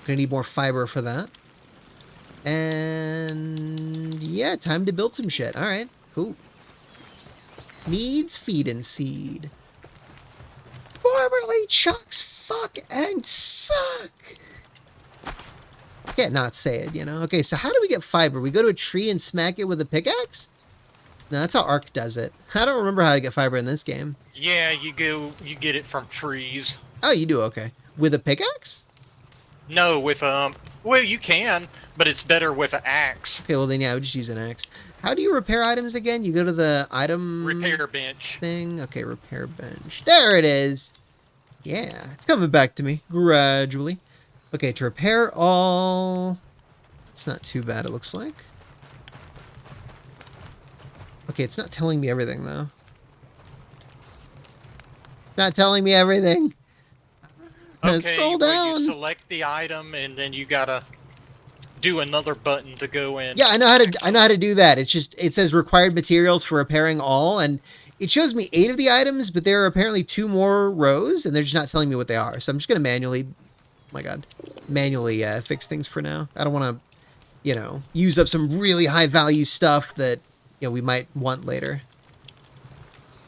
Gonna need more fiber for that. And yeah, time to build some shit. All right, cool. Needs feed and seed. Formerly Chuck's fuck and suck. Can't not say it, you know. Okay, so how do we get fiber? We go to a tree and smack it with a pickaxe? No, that's how Ark does it. I don't remember how to get fiber in this game. Yeah, you get it from trees. Oh, you do? Okay. With a pickaxe? No, with well, you can, but it's better with an axe. Okay, well then yeah, I would just use an axe. How do you repair items again? You go to the item repair bench thing. Okay, repair bench. There it is. Yeah, it's coming back to me gradually. Okay, to repair all. It's not too bad, it looks like. Okay, it's not telling me everything though. It's not telling me everything. Okay, scroll down. Well, you select the item and then you gotta do another button to go in. Yeah, I know how to do that. It's just it says required materials for repairing all, and it shows me 8 of the items, but there are apparently 2 more rows, and they're just not telling me what they are. So I'm just gonna manually, oh my god, manually fix things for now. I don't want to, you know, use up some really high value stuff that we might want later.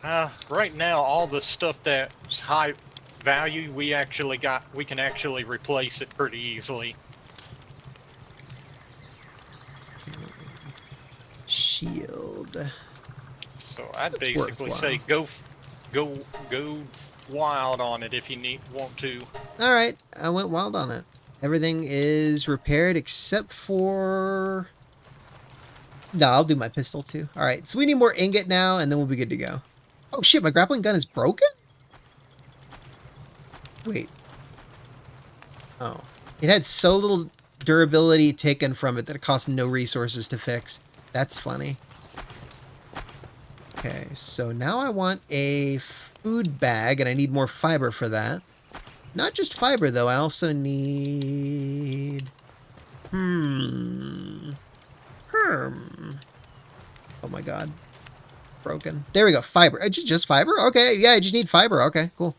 Right now, all the stuff that's high value, we can actually replace it pretty easily. Shield. So I'd That's basically say go wild on it if you want to. All right, I went wild on it. Everything is repaired except for... No, I'll do my pistol too. All right, so we need more ingot now, and then we'll be good to go. Oh shit, my grappling gun is broken? Wait. Oh. It had so little durability taken from it that it cost no resources to fix. That's funny. Okay, so now I want a food bag, and I need more fiber for that. Not just fiber, though. I also need... Oh my god. Broken. There we go. Fiber. Just fiber? Okay, yeah, I just need fiber. Okay, cool.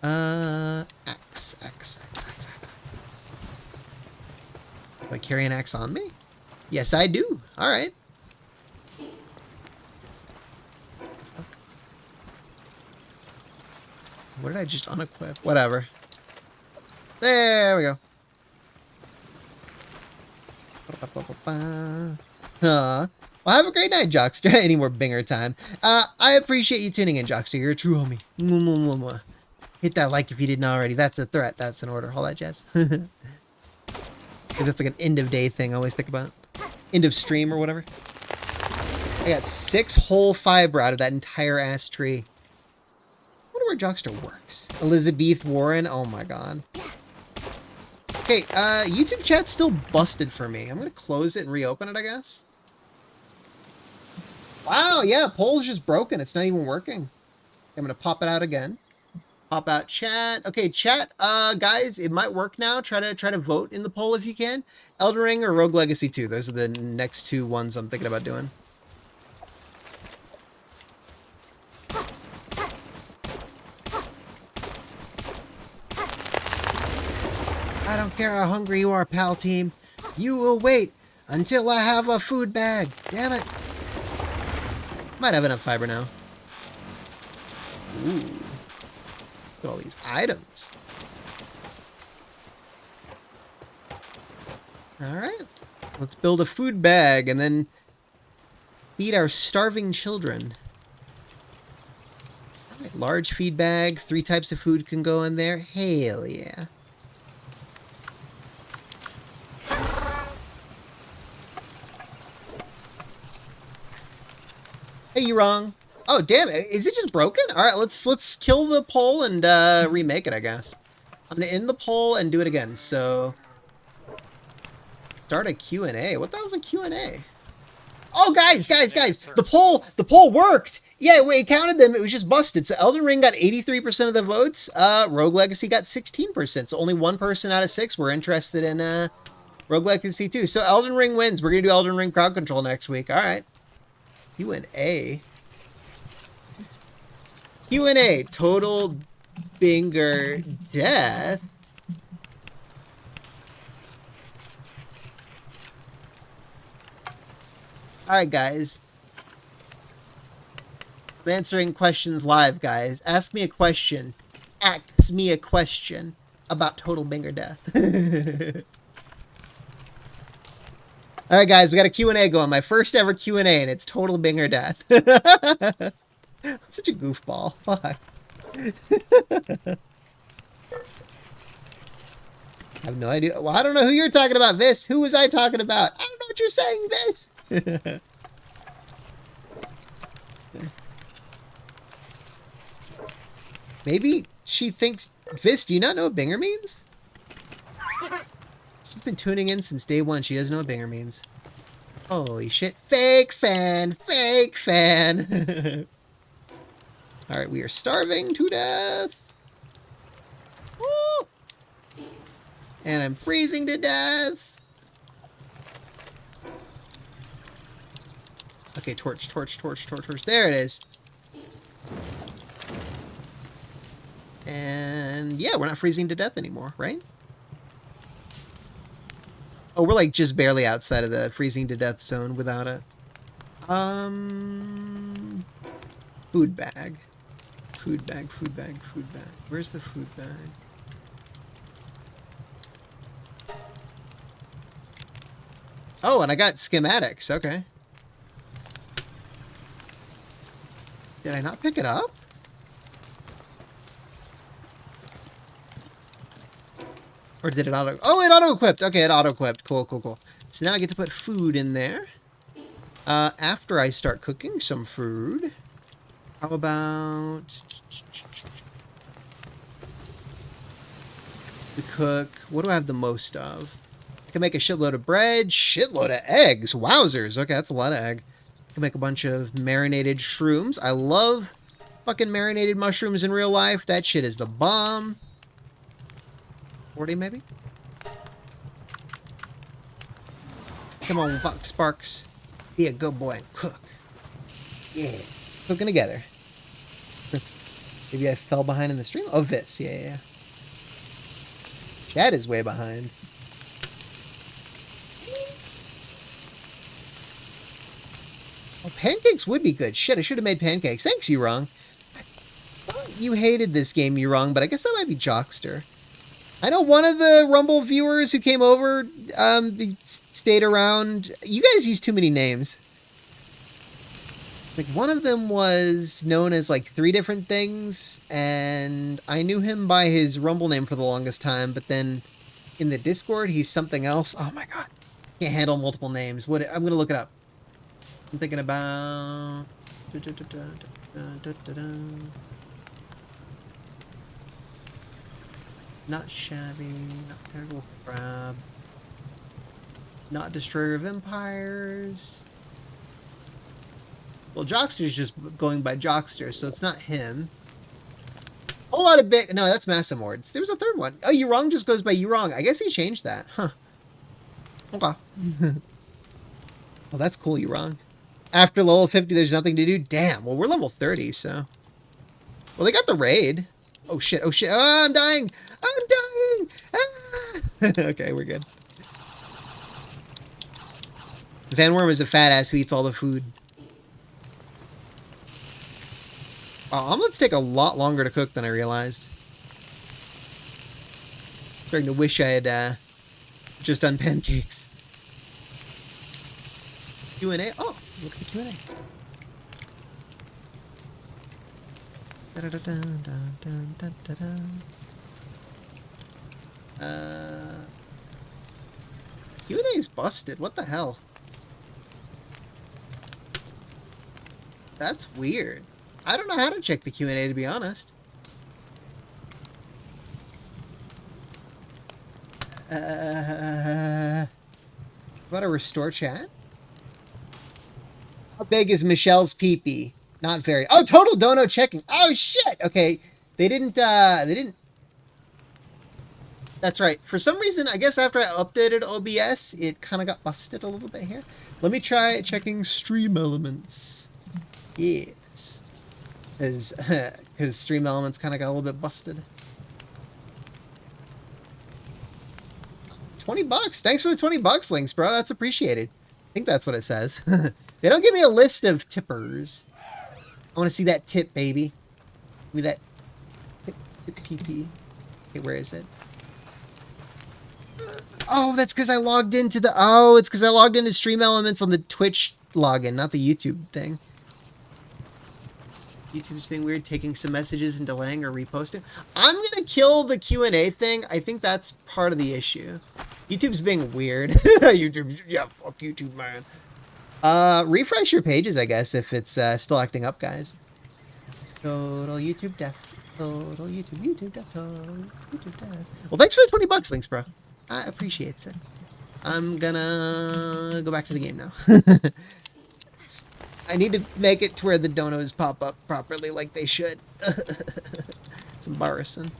Axe. Do I carry an axe on me? Yes, I do. All right. What did I just unequip? Whatever. There we go. Well, have a great night, Jockster. Any more binger time. I appreciate you tuning in, Jockster. You're a true homie. Hit that like if you didn't already. That's a threat. That's an order. All that jazz. That's like an end of day thing I always think about. End of stream or whatever. I got 6 whole fiber out of that entire ass tree. I wonder where Jockster works. Elizabeth Warren. Oh my god. Okay, YouTube chat's still busted for me. I'm gonna close it and reopen it, I guess. Wow, yeah, poll's just broken. It's not even working. I'm gonna pop it out again. Pop out chat. Okay, chat, guys, it might work now. Try to vote in the poll if you can. Elden Ring or Rogue Legacy 2. Those are the next 2 ones I'm thinking about doing. I don't care how hungry you are, pal team. You will wait until I have a food bag. Damn it. Might have enough fiber now. Ooh. Look at all these items. Alright. Let's build a food bag and then feed our starving children. All right, large feed bag. 3 types of food can go in there. Hell yeah. Hey, you wrong. Oh, damn it. Is it just broken? All right, let's kill the poll and remake it, I guess. I'm going to end the poll and do it again. So, start a Q&A. What the hell's a Q&A? Oh, guys. The poll worked. Yeah, it counted them. It was just busted. So, Elden Ring got 83% of the votes. Rogue Legacy got 16%. So, only 1 person out of 6 were interested in Rogue Legacy 2. So, Elden Ring wins. We're going to do Elden Ring crowd control next week. All right. Q&A. Q&A. Total binger death. Alright, guys. I'm answering questions live, guys. Ask me a question. Ask me a question about total binger death. All right, guys, we got a Q&A going. My first ever Q&A, and it's total binger death. I'm such a goofball. Fuck. I have no idea. Well, I don't know who you're talking about, Vis. Who was I talking about? I don't know what you're saying, Vis. Maybe she thinks... Vis, do you not know what binger means? She's been tuning in since day 1. She doesn't know what binger means. Holy shit. Fake fan. Fake fan. Alright, we are starving to death. Woo! And I'm freezing to death. Okay, torch. There it is. And yeah, we're not freezing to death anymore, right? Oh, we're like just barely outside of the freezing to death zone without it. Food bag. Food bag, food bag, food bag. Where's the food bag? Oh, and I got schematics. Okay. Did I not pick it up? Or did it auto... Oh, it auto-equipped. Okay, it auto-equipped. Cool, cool, cool. So now I get to put food in there. After I start cooking some food. How about... the cook... What do I have the most of? I can make a shitload of bread. Shitload of eggs. Wowzers. Okay, that's a lot of egg. I can make a bunch of marinated shrooms. I love fucking marinated mushrooms in real life. That shit is the bomb. 40 maybe? Come on, Fox Sparks. Be a good boy and cook. Yeah. Cooking together. Maybe I fell behind in the stream? Oh, this. Yeah, yeah, yeah. Chad is way behind. Oh, pancakes would be good. Shit, I should have made pancakes. Thanks, you wrong. I thought you hated this game, you wrong, but I guess that might be Jockster. I know one of the Rumble viewers who came over stayed around. You guys use too many names. Like, one of them was known as like 3 different things, and I knew him by his Rumble name for the longest time, but then in the Discord, he's something else. Oh my god. Can't handle multiple names. What? I'm gonna look it up. I'm thinking about... Not Shabby, not Terrible Crab, not Destroyer of Empires. Well, Jockster's just going by Jockster, so it's not him. A whole lot of big... No, that's Massamords. There was a third one. Oh, Yurong just goes by Yurong. I guess he changed that. Huh. Okay. Well, that's cool, Yurong. After level 50, there's nothing to do? Damn. Well, we're level 30, so... Well, they got the raid. Oh, shit. Oh, shit. Oh, I'm dying. I'm dying. Ah! Okay, we're good. Vanworm is a fat ass who eats all the food. Omelets take a lot longer to cook than I realized. Starting to wish I had just done pancakes. Q&A? Oh, look at the Q&A. Q&A is busted. What the hell? That's weird. I don't know how to check the Q&A, to be honest. How about a restore chat? How big is Michelle's peepee? Not very. Oh, total dono checking. Oh, shit. Okay. They didn't... That's right. For some reason, I guess after I updated OBS, it kind of got busted a little bit here. Let me try checking stream elements. Yes. Because stream elements kind of got a little bit busted. $20. Thanks for the $20, Links, bro. That's appreciated. I think that's what it says. They don't give me a list of tippers. I want to see that tip, baby. Give me that tip PP. Okay, where is it? Oh, that's because I logged into the... Oh, it's because I logged into Stream Elements on the Twitch login, not the YouTube thing. YouTube's being weird, taking some messages and delaying or reposting. I'm going to kill the Q&A thing. I think that's part of the issue. YouTube's being weird. YouTube's... Yeah, fuck YouTube, man. Refresh your pages, I guess, if it's still acting up, guys. Total YouTube death. Total YouTube death. Total YouTube death. Well, thanks for the $20, Links, bro. I appreciate it. I'm gonna go back to the game now. I need to make it to where the donos pop up properly like they should. It's embarrassing.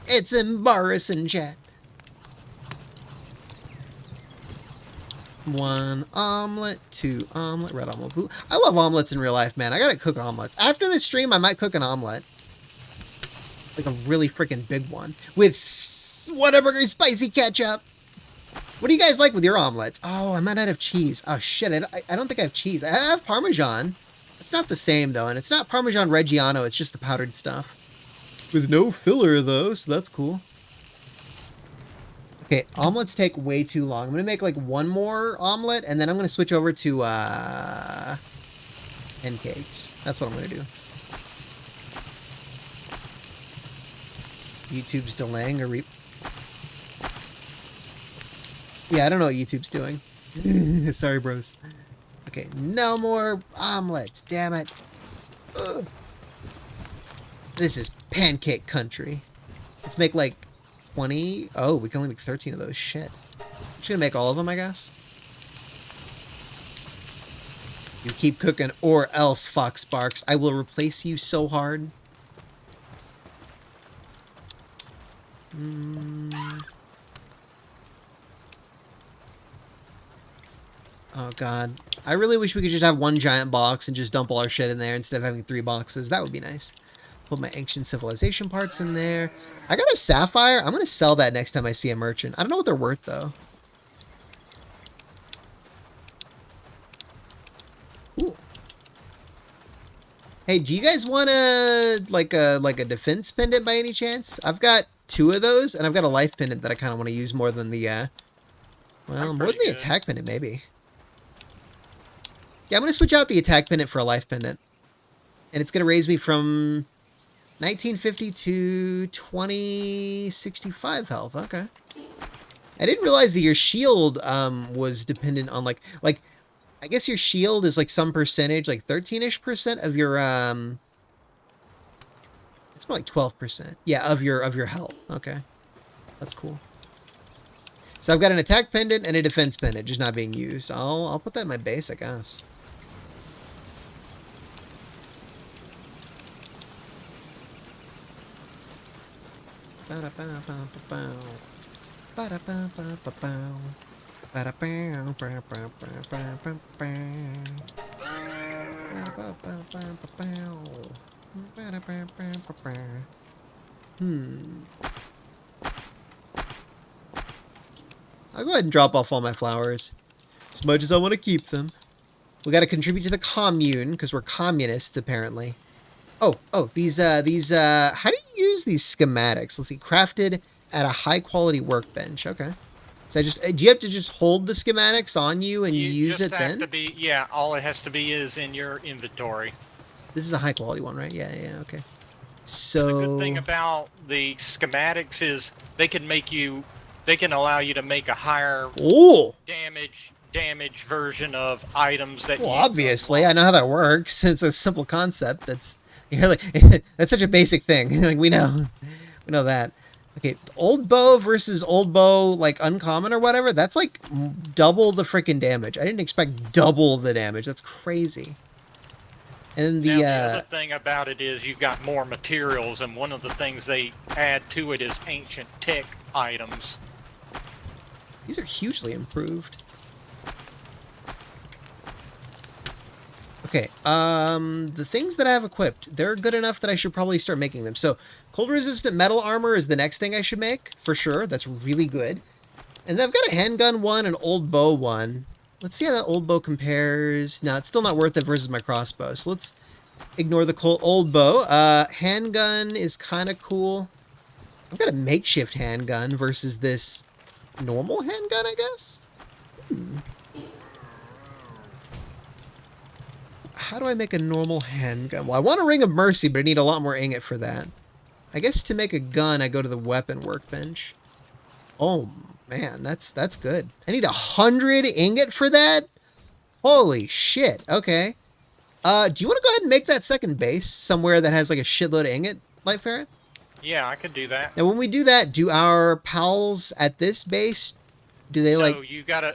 It's embarrassing, chat. 1 omelet, 2 omelet, red omelet, blue. I love omelets in real life, man. I gotta cook omelets. After this stream, I might cook an omelet. Like a really freaking big one. With Whataburger spicy ketchup. What do you guys like with your omelets? Oh, I might not have cheese. Oh shit, I don't think I have cheese. I have Parmesan. It's not the same though, and it's not Parmesan Reggiano. It's just the powdered stuff. With no filler though, so that's cool. Okay, omelets take way too long. I'm gonna make like one more omelet, and then I'm gonna switch over to pancakes. That's what I'm gonna do. YouTube's delaying a Yeah, I don't know what YouTube's doing. Sorry, bros. Okay, no more omelets, damn it. Ugh. This is pancake country. Let's make like 20. Oh, we can only make 13 of those. Shit. I'm just gonna make all of them, I guess. You keep cooking or else, Fox Sparks. I will replace you so hard. Oh god. I really wish we could just have one giant box and just dump all our shit in there instead of having 3 boxes. That would be nice. Put my ancient civilization parts in there. I got a sapphire. I'm going to sell that next time I see a merchant. I don't know what they're worth though. Ooh. Hey, do you guys want like a defense pendant by any chance? I've got 2 of those, and I've got a life pendant that I kind of want to use more than the well, more than the attack pendant maybe. Yeah, I'm going to switch out the attack pendant for a life pendant. And it's going to raise me from 1950 to 2065 health. Okay. I didn't realize that your shield was dependent on like I guess your shield is like some percentage, like 13-ish% of your it's more like 12%. Yeah, of your health. Okay. That's cool. So I've got an attack pendant and a defense pendant just not being used. I'll put that in my base, I guess. I'll go ahead and drop off all my flowers. As much as I want to keep them. We got to contribute to the commune, because we're communists, apparently. Oh, these, how do you use these schematics? Let's see, crafted at a high-quality workbench. Okay. So do you have to just hold the schematics on you and you use it then? Yeah, all it has to be is in your inventory. This is a high-quality one, right? Yeah, okay. So... The good thing about the schematics is they can allow you to make a higher damage version of items that obviously, I know how that works. It's a simple concept. That's such a basic thing. Like we know that. Okay, old bow versus old bow, like uncommon or whatever. That's like double the freaking damage. I didn't expect double the damage. That's crazy. And the other thing about it is you've got more materials, and one of the things they add to it is ancient tech items. These are hugely improved. Okay, the things that I have equipped, they're good enough that I should probably start making them. So, cold-resistant metal armor is the next thing I should make, for sure. That's really good. And then I've got a handgun one, an old bow one. Let's see how that old bow compares. No, it's still not worth it versus my crossbow. So let's ignore the old bow. Handgun is kind of cool. I've got a makeshift handgun versus this normal handgun, I guess? How do I make a normal handgun? Well, I want a Ring of Mercy, but I need a lot more ingot for that. I guess to make a gun, I go to the weapon workbench. Oh, man, that's good. I need 100 ingot for that? Holy shit, okay. Do you want to go ahead and make that second base somewhere that has like a shitload of ingot, Light Ferret? Yeah, I could do that. Now, when we do that, do our pals at this base, do they like... No, you gotta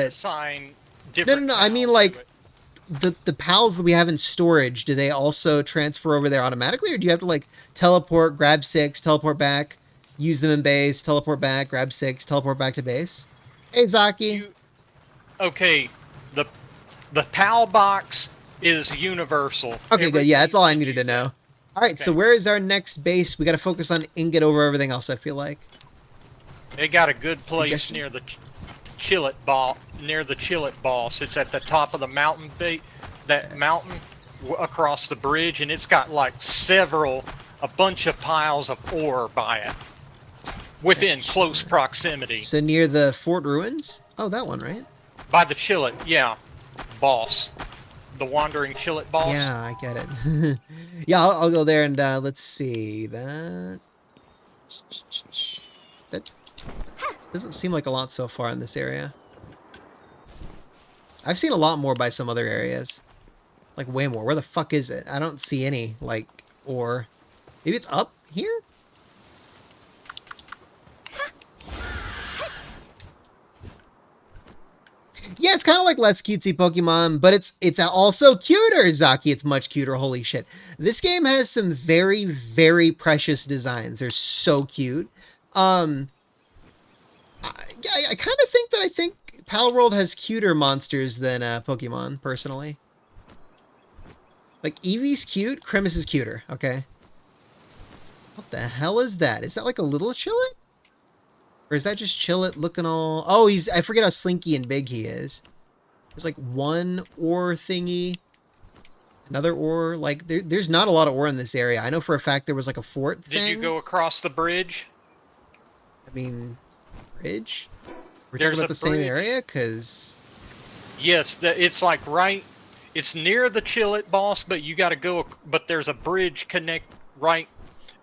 assign different... No, I mean like... The pals that we have in storage, do they also transfer over there automatically, or do you have to like teleport, grab 6, teleport back, use them in base, teleport back, grab 6, teleport back to base? Hey, Zaki. Okay, the pal box is universal. Okay, good. Yeah, that's all I needed to know. All right, so where is our next base? We got to focus on ingot over everything else, I feel like. They got a good place near the Chillet ball near the Chillet boss. It's at the top of the mountain that mountain across the bridge, and it's got like a bunch of piles of ore by it within close proximity. So near the fort ruins? Oh, that one, right? By the Chillet, yeah, boss. The wandering Chillet boss. Yeah, I get it. Yeah, I'll go there and let's see. That doesn't seem like a lot so far in this area. I've seen a lot more by some other areas. Like way more. Where the fuck is it? I don't see any, like, ore. Maybe it's up here? Yeah, it's kind of like less cutesy Pokemon, but it's also cuter, Zaki. It's much cuter. Holy shit. This game has some very, very precious designs. They're so cute. I kind of think that I think Palworld has cuter monsters than Pokemon, personally. Like, Eevee's cute, Krimis is cuter, okay? What the hell is that? Is that like a little Chillet? Or is that just Chillet looking all... Oh, I forget how slinky and big he is. There's like one ore thingy. Another ore. Like, there's not a lot of ore in this area. I know for a fact there was like a fort thing. Did you go across the bridge? I mean, bridge? We're talking about the same area? Because... Yes, it's like right... It's near the Chillet boss, but you gotta go... But there's a bridge right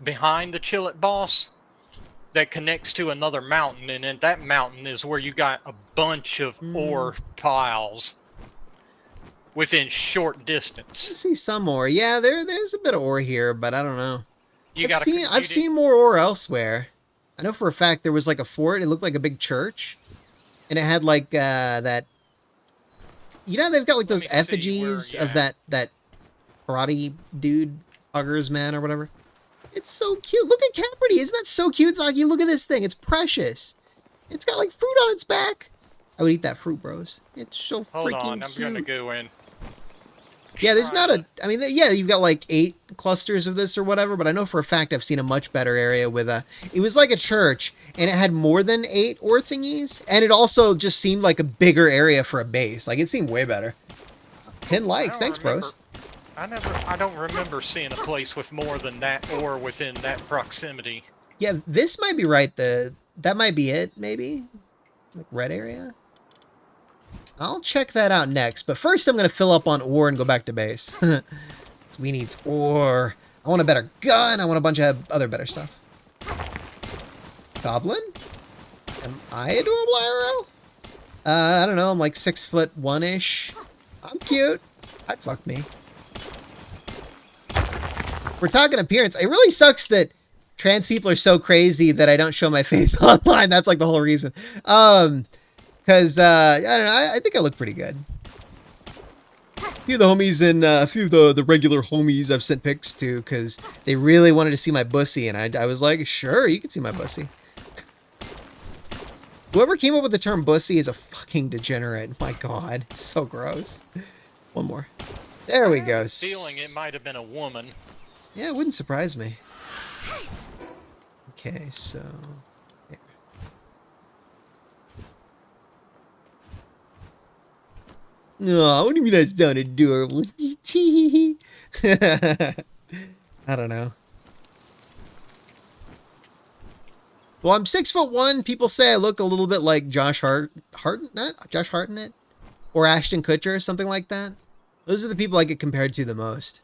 behind the Chillet boss that connects to another mountain, and in that mountain is where you got a bunch of ore piles within short distance. I see some ore. Yeah, there's a bit of ore here, but I don't know. I've seen more ore elsewhere. I know for a fact there was like a fort. It looked like a big church, and it had like that. You know, they've got like those effigies of that karate dude, Huggers man or whatever. It's so cute. Look at Capricorn. Isn't that so cute, Zaki? Look at this thing. It's precious. It's got like fruit on its back. I would eat that fruit, bros. It's so freaking cute. Hold on, I'm gonna go in. Yeah, there's not a... I mean, yeah, you've got like 8 clusters of this or whatever, but I know for a fact I've seen a much better area with a... It was like a church, and it had more than 8 ore thingies, and it also just seemed like a bigger area for a base. Like, it seemed way better. 10 likes. Thanks, bros. I don't remember seeing a place with more than that ore within that proximity. Yeah, this might be right. That might be it, maybe? Like, red area? I'll check that out next, but first I'm going to fill up on ore and go back to base. We need ore. I want a better gun. I want a bunch of other better stuff. Goblin? Am I adorable arrow? I don't know. I'm like 6'1"-ish. I'm cute. I'd fuck me. We're talking appearance. It really sucks that trans people are so crazy that I don't show my face online. That's like the whole reason. Because, I don't know, I think I look pretty good. A few of the homies and a few of the regular homies I've sent pics to because they really wanted to see my bussy, and I was like, sure, you can see my bussy. Whoever came up with the term bussy is a fucking degenerate. My god, it's so gross. One more. There we go. Feeling it might have been a woman. Yeah, it wouldn't surprise me. Okay, so... No, what do you mean that's not adorable? I don't know. Well, I'm 6'1". People say I look a little bit like Josh Hartnett? Or Ashton Kutcher or something like that. Those are the people I get compared to the most.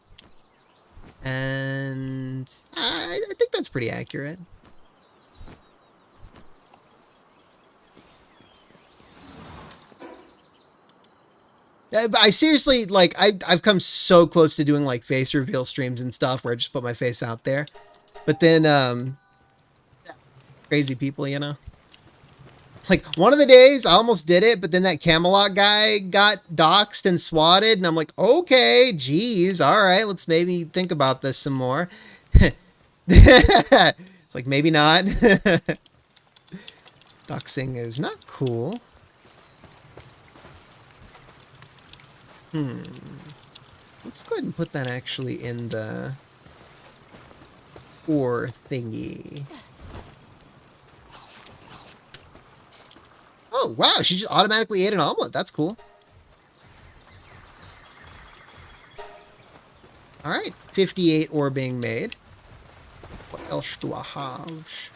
And I think that's pretty accurate. I seriously, like, I've come so close to doing, like, face reveal streams and stuff where I just put my face out there. But then, crazy people, you know? Like, one of the days, I almost did it, but then that Camelot guy got doxxed and swatted, and I'm like, okay, geez, all right, let's maybe think about this some more. It's like, maybe not. Doxing is not cool. Let's go ahead and put that actually in the ore thingy. Oh, wow, she just automatically ate an omelet. That's cool. All right, 58 ore being made. What else do I have?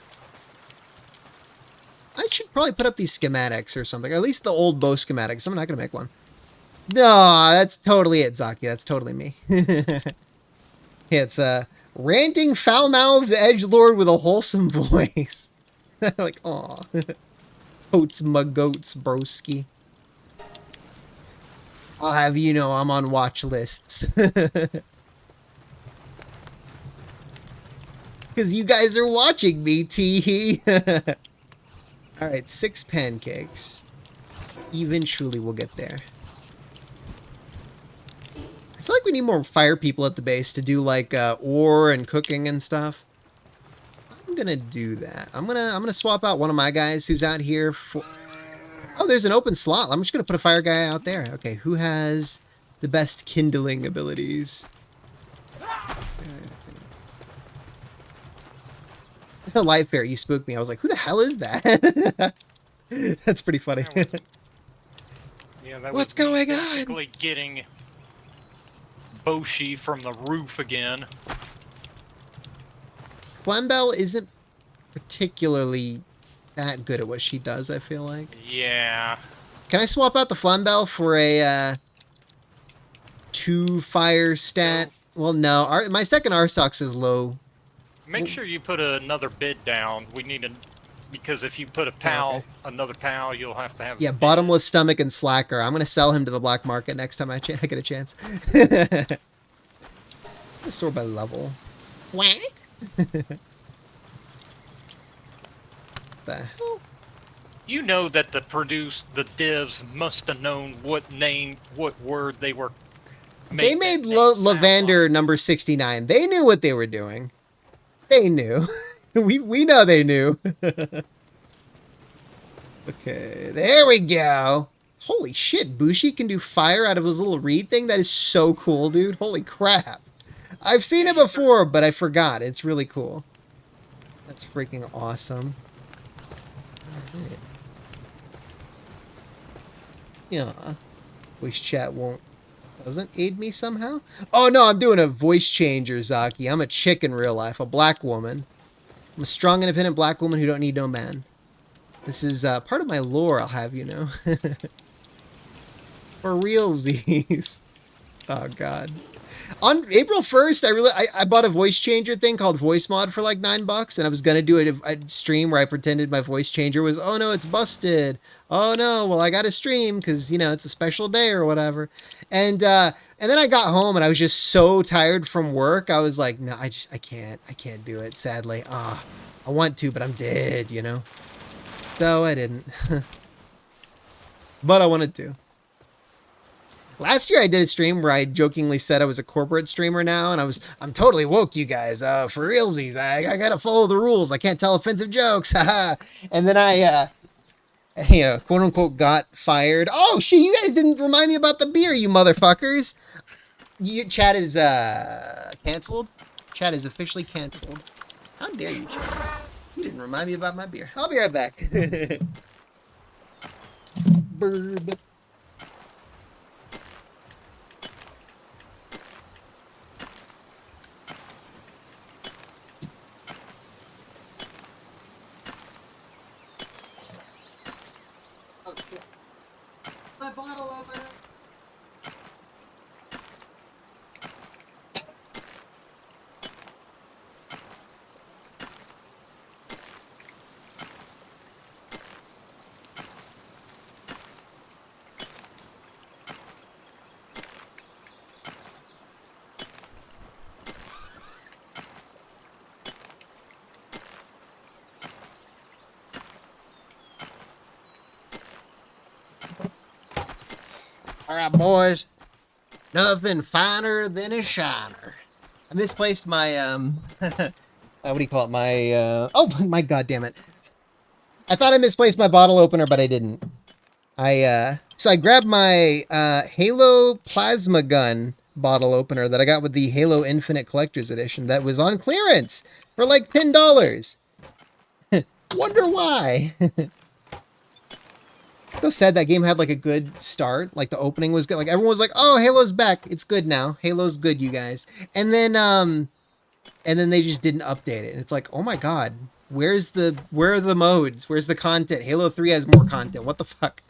I should probably put up these schematics or something. Or at least the old bow schematics. I'm not going to make one. No, that's totally it, Zaki. That's totally me. It's a ranting, foul-mouthed edgelord with a wholesome voice. Like, aw. Oats my goats, broski. I'll have you know I'm on watch lists. Because you guys are watching me, tee. Alright, 6 pancakes. Eventually we'll get there. I feel like we need more fire people at the base to do like ore and cooking and stuff. I'm gonna do that. I'm gonna swap out one of my guys who's out here for... Oh, there's an open slot. I'm just gonna put a fire guy out there. Okay, who has the best kindling abilities? Light Fair, you spooked me. I was like, who the hell is that? That's pretty funny. Yeah, that What's was going on? basically getting Boshi from the roof again. Flambell isn't particularly that good at what she does, I feel like. Yeah. Can I swap out the Flambell for a 2 fire stat? Well, no. My second Arsox is low. Make sure you put another bid down. We need a... Because if you put a PAL, another PAL, you'll have to have... Yeah, bottomless stomach and slacker. I'm going to sell him to the black market next time I get a chance. Sort by level. Whack. The hell? You know that the devs must have known what word they were... They made Lavender number 69. They knew what they were doing. They knew. we know they knew. Okay, there we go. Holy shit, Bushi can do fire out of his little reed thing? That is so cool, dude. Holy crap. I've seen it before, but I forgot. It's really cool. That's freaking awesome. Right. Yeah. Voice chat doesn't aid me somehow? Oh no, I'm doing a voice changer, Zaki. I'm a chick in real life, a black woman. I'm a strong, independent black woman who don't need no man. This is part of my lore, I'll have you know. For realsies. Oh god. On April 1st, I bought a voice changer thing called Voice Mod for like $9, and I was gonna do a stream where I pretended my voice changer was, oh no, it's busted. Oh no, well I got to stream because you know it's a special day or whatever. And then I got home and I was just so tired from work. I was like, no, I can't do it. Sadly, I want to, but I'm dead, you know. So I didn't. But I wanted to. Last year I did a stream where I jokingly said I was a corporate streamer now, and I'm totally woke, you guys. For realsies, I gotta follow the rules. I can't tell offensive jokes, haha. And then I, you know, quote unquote, got fired. Oh shit, you guys didn't remind me about the beer, you motherfuckers. Chat is canceled. Chat is officially canceled. How dare you, chat? You didn't remind me about my beer. I'll be right back. Burb. My bottle opener. All right, boys. Nothing finer than a shiner. I misplaced my what do you call it? My oh my god damn it! I thought I misplaced my bottle opener, but I didn't. So I grabbed my Halo Plasma Gun bottle opener that I got with the Halo Infinite Collector's Edition that was on clearance for like $10. Wonder why. So sad that game had like a good start. Like the opening was good. Like everyone was like, "Oh, Halo's back. It's good now. Halo's good, you guys." And then they just didn't update it. And it's like, "Oh my god, where are the modes? Where's the content? Halo 3 has more content. What the fuck?"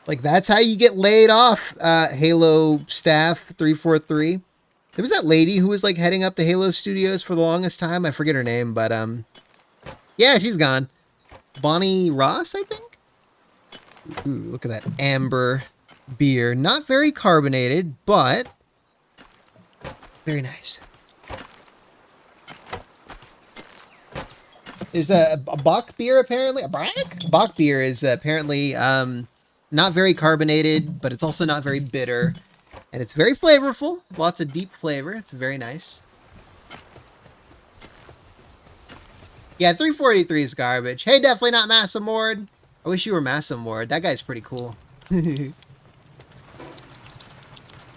Like that's how you get laid off, Halo staff 343. There was that lady who was like heading up the Halo studios for the longest time. I forget her name, but yeah, she's gone. Bonnie Ross, I think. Ooh, look at that amber beer. Not very carbonated, but very nice. There's a Bach beer apparently. A Bach beer is apparently not very carbonated, but it's also not very bitter. And it's very flavorful. Lots of deep flavor. It's very nice. Yeah, 343 is garbage. Hey, definitely not Massam Ward. I wish you were Massam Ward. That guy's pretty cool.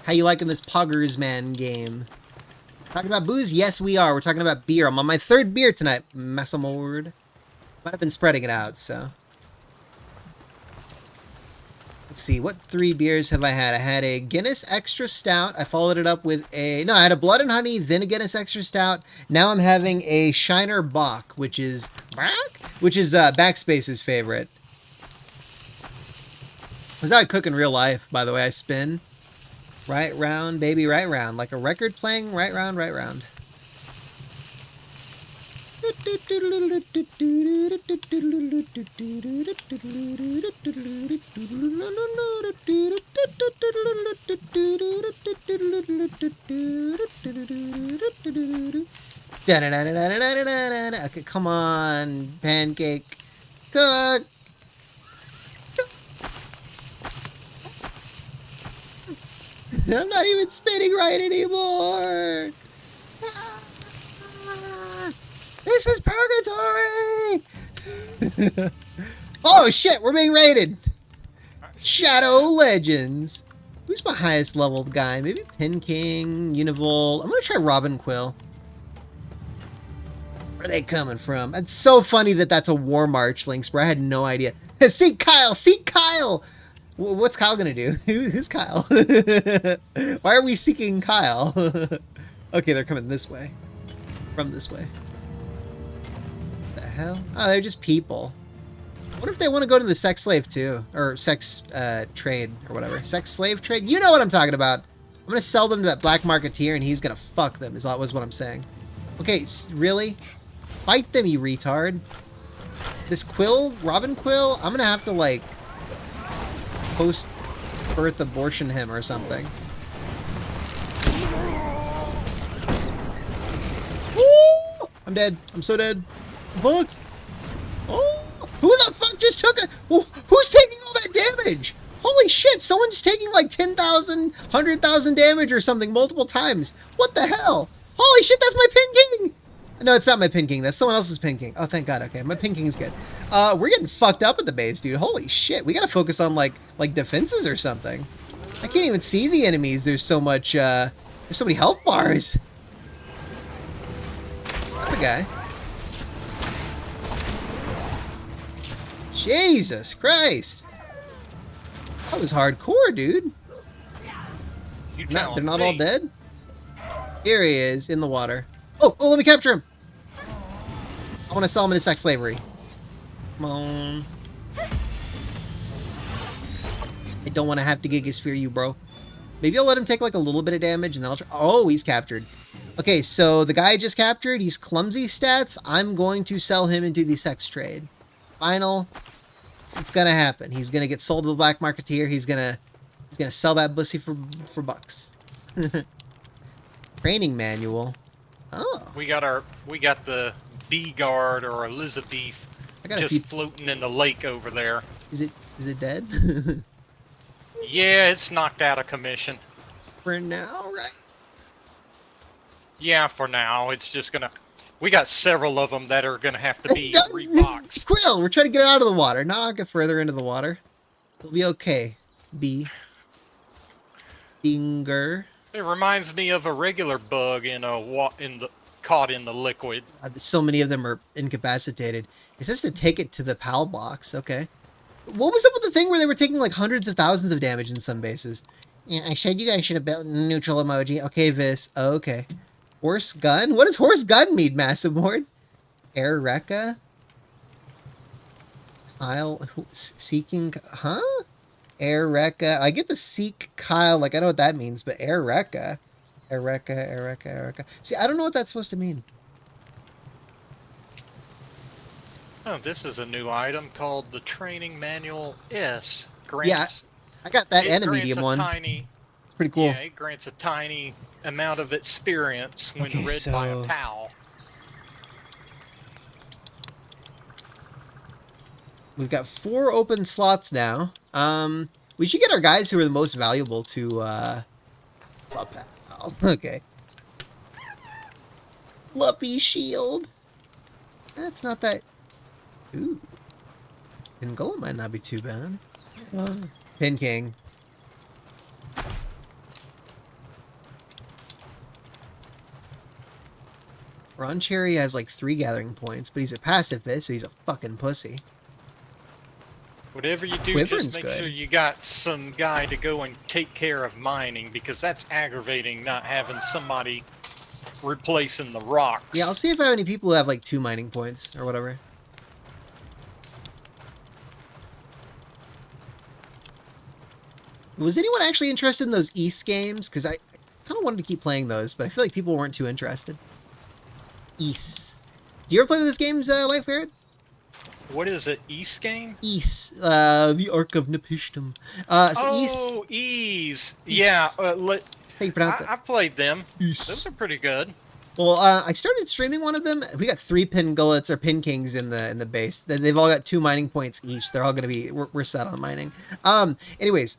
How you liking this Poggers Man game? Talking about booze? Yes, we are. We're talking about beer. I'm on my 3rd beer tonight, Massam Ward. Might have been spreading it out, so... Let's see, what 3 beers have I had? I had a Guinness Extra Stout. I followed it up with I had a Blood and Honey, then a Guinness Extra Stout. Now I'm having a Shiner Bock, which is Backspace's favorite. That's how I cook in real life, by the way. I spin. Right round, baby, right round. Like a record playing, right round, right round. Okay, come on, pancake. Cook. I'm not even spinning right anymore. This is purgatory. Oh shit, we're being raided. Shadow Legends. Who's my highest leveled guy? Maybe Pin King, Univol. I'm gonna try Robin Quill. Where are they coming from? It's so funny that that's a War March, Links, bro. I had no idea. Seek Kyle! Seek Kyle! What's Kyle gonna do? Who's Kyle? Why are we seeking Kyle? Okay, they're coming this way. From this way. What the hell? Oh, they're just people. What if they want to go to the sex slave too? Or sex trade or whatever. Sex slave trade? You know what I'm talking about. I'm gonna sell them to that black marketeer and he's gonna fuck them, is what I'm saying. Okay, really? Fight them, you retard. This Quill, Robin Quill, I'm gonna have to like post-birth abortion him or something. Woo! I'm dead. I'm so dead. I'm fucked. Oh, who the fuck just took a... Who's taking all that damage? Holy shit, someone's taking like 10,000, 100,000 damage or something multiple times. What the hell? Holy shit, that's my Pin King! No, it's not my Pin King. That's someone else's Pin King. Oh, thank God. Okay, my Pin King's good. We're getting fucked up at the base, dude. Holy shit. We gotta focus on, like defenses or something. I can't even see the enemies. There's so much, there's so many health bars. That's a guy. Jesus Christ. That was hardcore, dude. They're not all dead? Here he is, in the water. Oh, let me capture him. I want to sell him into sex slavery. Come on. I don't want to have to Gigasphere you, bro. Maybe I'll let him take like a little bit of damage and then I'll try. Oh, he's captured. Okay, so the guy I just captured, he's clumsy stats. I'm going to sell him into the sex trade. Final. It's gonna happen. He's gonna get sold to the black marketeer. He's gonna sell that pussy for bucks. Training manual. Oh. We got the bee guard or Elizabeth just floating in the lake over there. Is it dead? Yeah, it's knocked out of commission. For now, right? Yeah, for now. It's just gonna... We got several of them that are gonna have to be reboxed. Quill, we're trying to get it out of the water. Now I'll get further into the water. It'll be okay. Binger. It reminds me of a regular bug in the caught in the liquid. So many of them are incapacitated. It says to take it to the PAL box. Okay. What was up with the thing where they were taking like hundreds of thousands of damage in some bases? Yeah, I said you guys should have built neutral emoji. Okay, Vis. Oh, okay. Horse gun? What does horse gun mean, Massive Board? Air Rekka? Kyle seeking, huh? Air Rekka. I get the seek Kyle, like I know what that means, but Air Rekka. Air Rekka, Air Rekka, Air Rekka. See, I don't know what that's supposed to mean. Oh, this is a new item called the Training Manual S. Yeah, I got that and a medium one. Pretty cool. Yeah, it grants a tiny amount of experience when read by a PAL. We've got 4 open slots now. We should get our guys who are the most valuable to okay. Fluffy shield. That's not that. Ooh. Pingulla might not be too bad. Pin King. Ron Cherry has like 3 gathering points, but he's a pacifist, so he's a fucking pussy. Whatever you do, Wyvern's just make good. sure you got some guy to go and take care of mining, because that's aggravating not having somebody replacing the rocks. Yeah, I'll see if I have any people who have like 2 mining points or whatever. Was anyone actually interested in those East games? Because I kind of wanted to keep playing those, but I feel like people weren't too interested. East. Do you ever play those games, Life Parrot? What is it, East game? East. The Ark of Nepishtim. Oh, Ease. Yeah. That's how you pronounce it. I played them. East. Those are pretty good. Well, I started streaming one of them. We got 3 pin gullets or pin kings in the base. They've all got 2 mining points each. They're all gonna be we're set on mining. Anyways,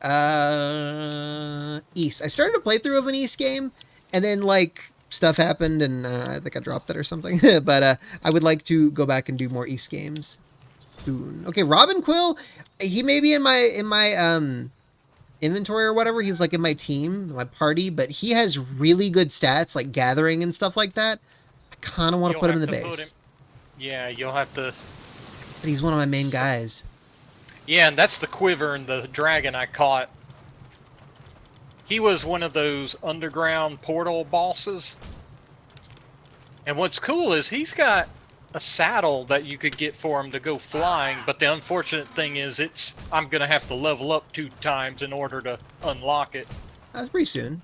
East. I started a playthrough of an East game, and then like stuff happened, and I think I dropped it or something. But I would like to go back and do more East games soon. Okay, Robin Quill. He may be in my inventory or whatever. He's like in my team, my party, but he has really good stats like gathering and stuff like that. I kind of want to put him in the base. Yeah, you'll have to. But he's one of my main guys. Yeah, and that's the quiver and the dragon I caught. He was one of those underground portal bosses. And what's cool is he's got a saddle that you could get for him to go flying, but the unfortunate thing is I'm gonna have to level up 2 times in order to unlock it. That's pretty soon.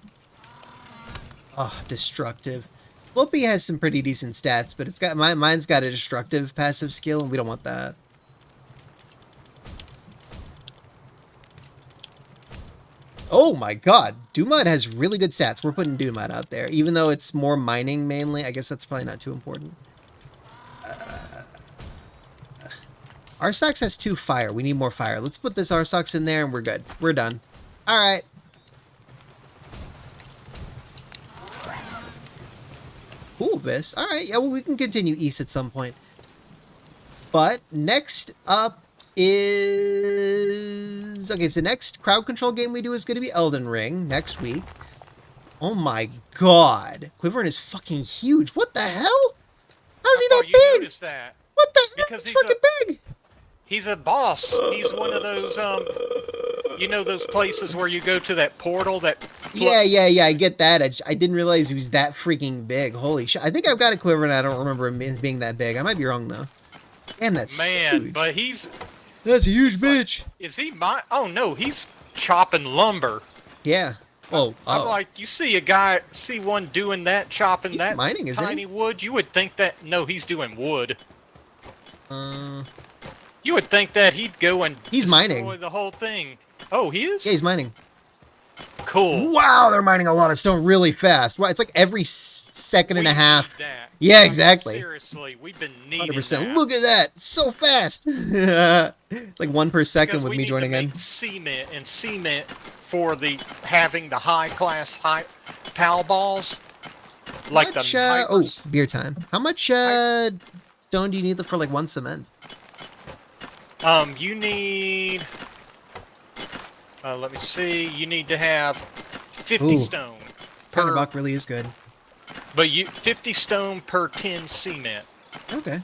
Oh, destructive. Floppy has some pretty decent stats, but it's got mine's got a destructive passive skill, and we don't want that. Oh my god, Doomod has really good stats. We're putting Doomod out there, even though it's more mining mainly. I guess that's probably not too important. Arsox has 2 fire. We need more fire. Let's put this Arsox in there and we're good. We're done. Alright. Cool, this. Alright, yeah, well, we can continue East at some point. But next up is... Okay, so next crowd control game we do is going to be Elden Ring next week. Oh my god. Quiverin is fucking huge. What the hell? How's he that big? Noticed that. What the hell? Because He's fucking big. He's a boss. He's one of those, you know those places where you go to that portal that... Yeah, I get that. I didn't realize he was that freaking big. Holy shit. I think I've got a quiver and I don't remember him being that big. I might be wrong, though. Damn, that's huge. But he's... That's a huge bitch. Like, is he my... Oh, no, he's chopping lumber. Yeah. Oh, I'm like, you see one doing that, chopping he's that mining, tiny wood, you would think that... No, he's doing wood. You would think that he'd go and he's destroy mining the whole thing. Oh, he is? Yeah, he's mining. Cool. Wow, they're mining a lot of stone really fast. Wow, it's like every second and a half. Need that. Yeah, I mean, exactly. Seriously, we've been needing 100%. that. Look at that. So fast. It's like 1 per second with me joining in. Cement and cement for having the high PAL balls. Like much, the oh, beer time. How much stone do you need for like 1 cement? You need... let me see. You need to have 50 stone. $100 really is good. But 50 stone per 10 cement. Okay.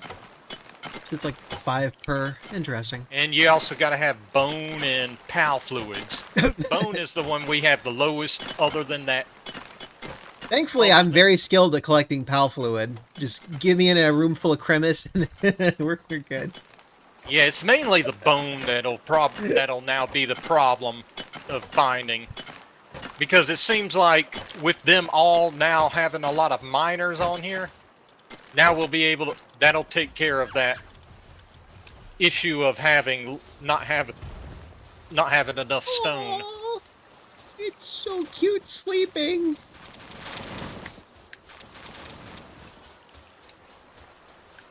So it's like 5 per. Interesting. And you also got to have bone and pal fluids. Bone is the one we have the lowest. Other than that, Thankfully, I'm very skilled at collecting pal fluid. Just give me in a room full of cremis and we're good. yeah, it's mainly the bone that'll now be the problem of finding. Because it seems like with them all now having a lot of miners on here, now we'll be able to. That'll take care of that issue of not having enough stone. Oh, it's so cute sleeping.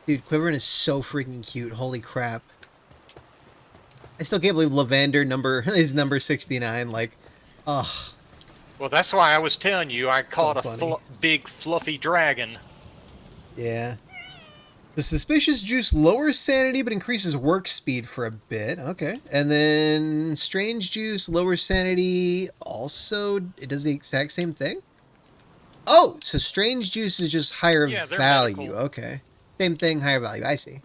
Dude, Quiverin is so freaking cute. Holy crap. I still can't believe Lavender is number 69. Like, ugh. Well, that's why I was telling you I caught a big fluffy dragon. Yeah. The suspicious juice lowers sanity but increases work speed for a bit. Okay. And then strange juice lowers sanity. Also, it does the exact same thing? Oh, so strange juice is just higher value. Medical. Okay. Same thing, higher value. I see.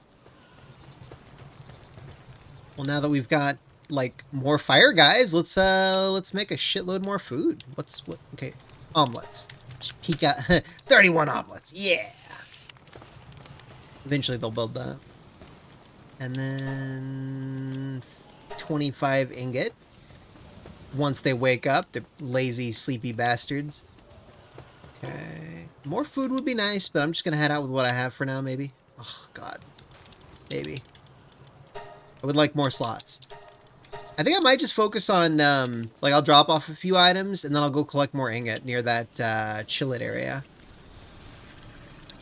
Well, now that we've got like more fire guys, let's make a shitload more food. Okay, omelets. Just peek out 31 omelets. Yeah. Eventually they'll build that. And then 25 ingot. Once they wake up, they're lazy, sleepy bastards. Okay. More food would be nice, but I'm just gonna head out with what I have for now, maybe. Oh god. Maybe. I would like more slots. I think I might just focus on, like, I'll drop off a few items, and then I'll go collect more ingot near that, chillet area.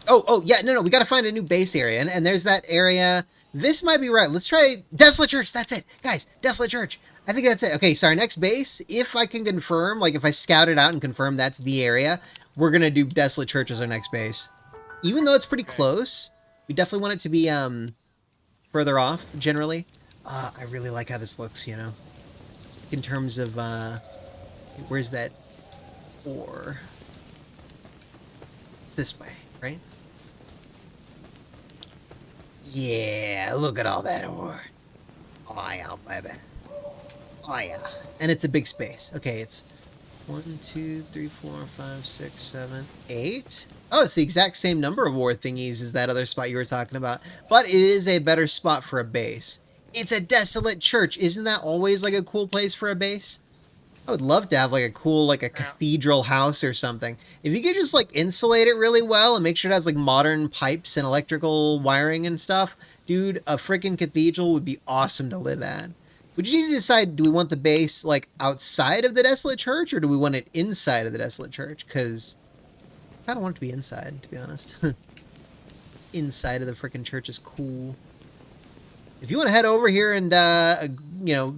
Oh, yeah, no, we gotta find a new base area, and there's that area. This might be right. Let's try Desolate Church. That's it. Guys, Desolate Church. I think that's it. Okay, so our next base, if I can confirm, like, if I scout it out and confirm that's the area, we're gonna do Desolate Church as our next base. Even though it's pretty close, we definitely want it to be, further off, generally. I really like how this looks, you know. In terms of, where's that ore? It's this way, right? Yeah, look at all that ore. Oh, yeah, baby. Oh, yeah. And it's a big space. Okay, it's 1, 2, 3, 4, 5, 6, 7, 8. Oh, it's the exact same number of ore thingies as that other spot you were talking about. But it is a better spot for a base. It's a desolate church. Isn't that always like a cool place for a base? I would love to have like a cool, like a cathedral house or something. If you could just like insulate it really well and make sure it has like modern pipes and electrical wiring and stuff, dude, a freaking cathedral would be awesome to live at. Would you need to decide, do we want the base like outside of the desolate church or do we want it inside of the desolate church? Because I don't want it to be inside, to be honest. Inside of the freaking church is cool. If you want to head over here and, you know,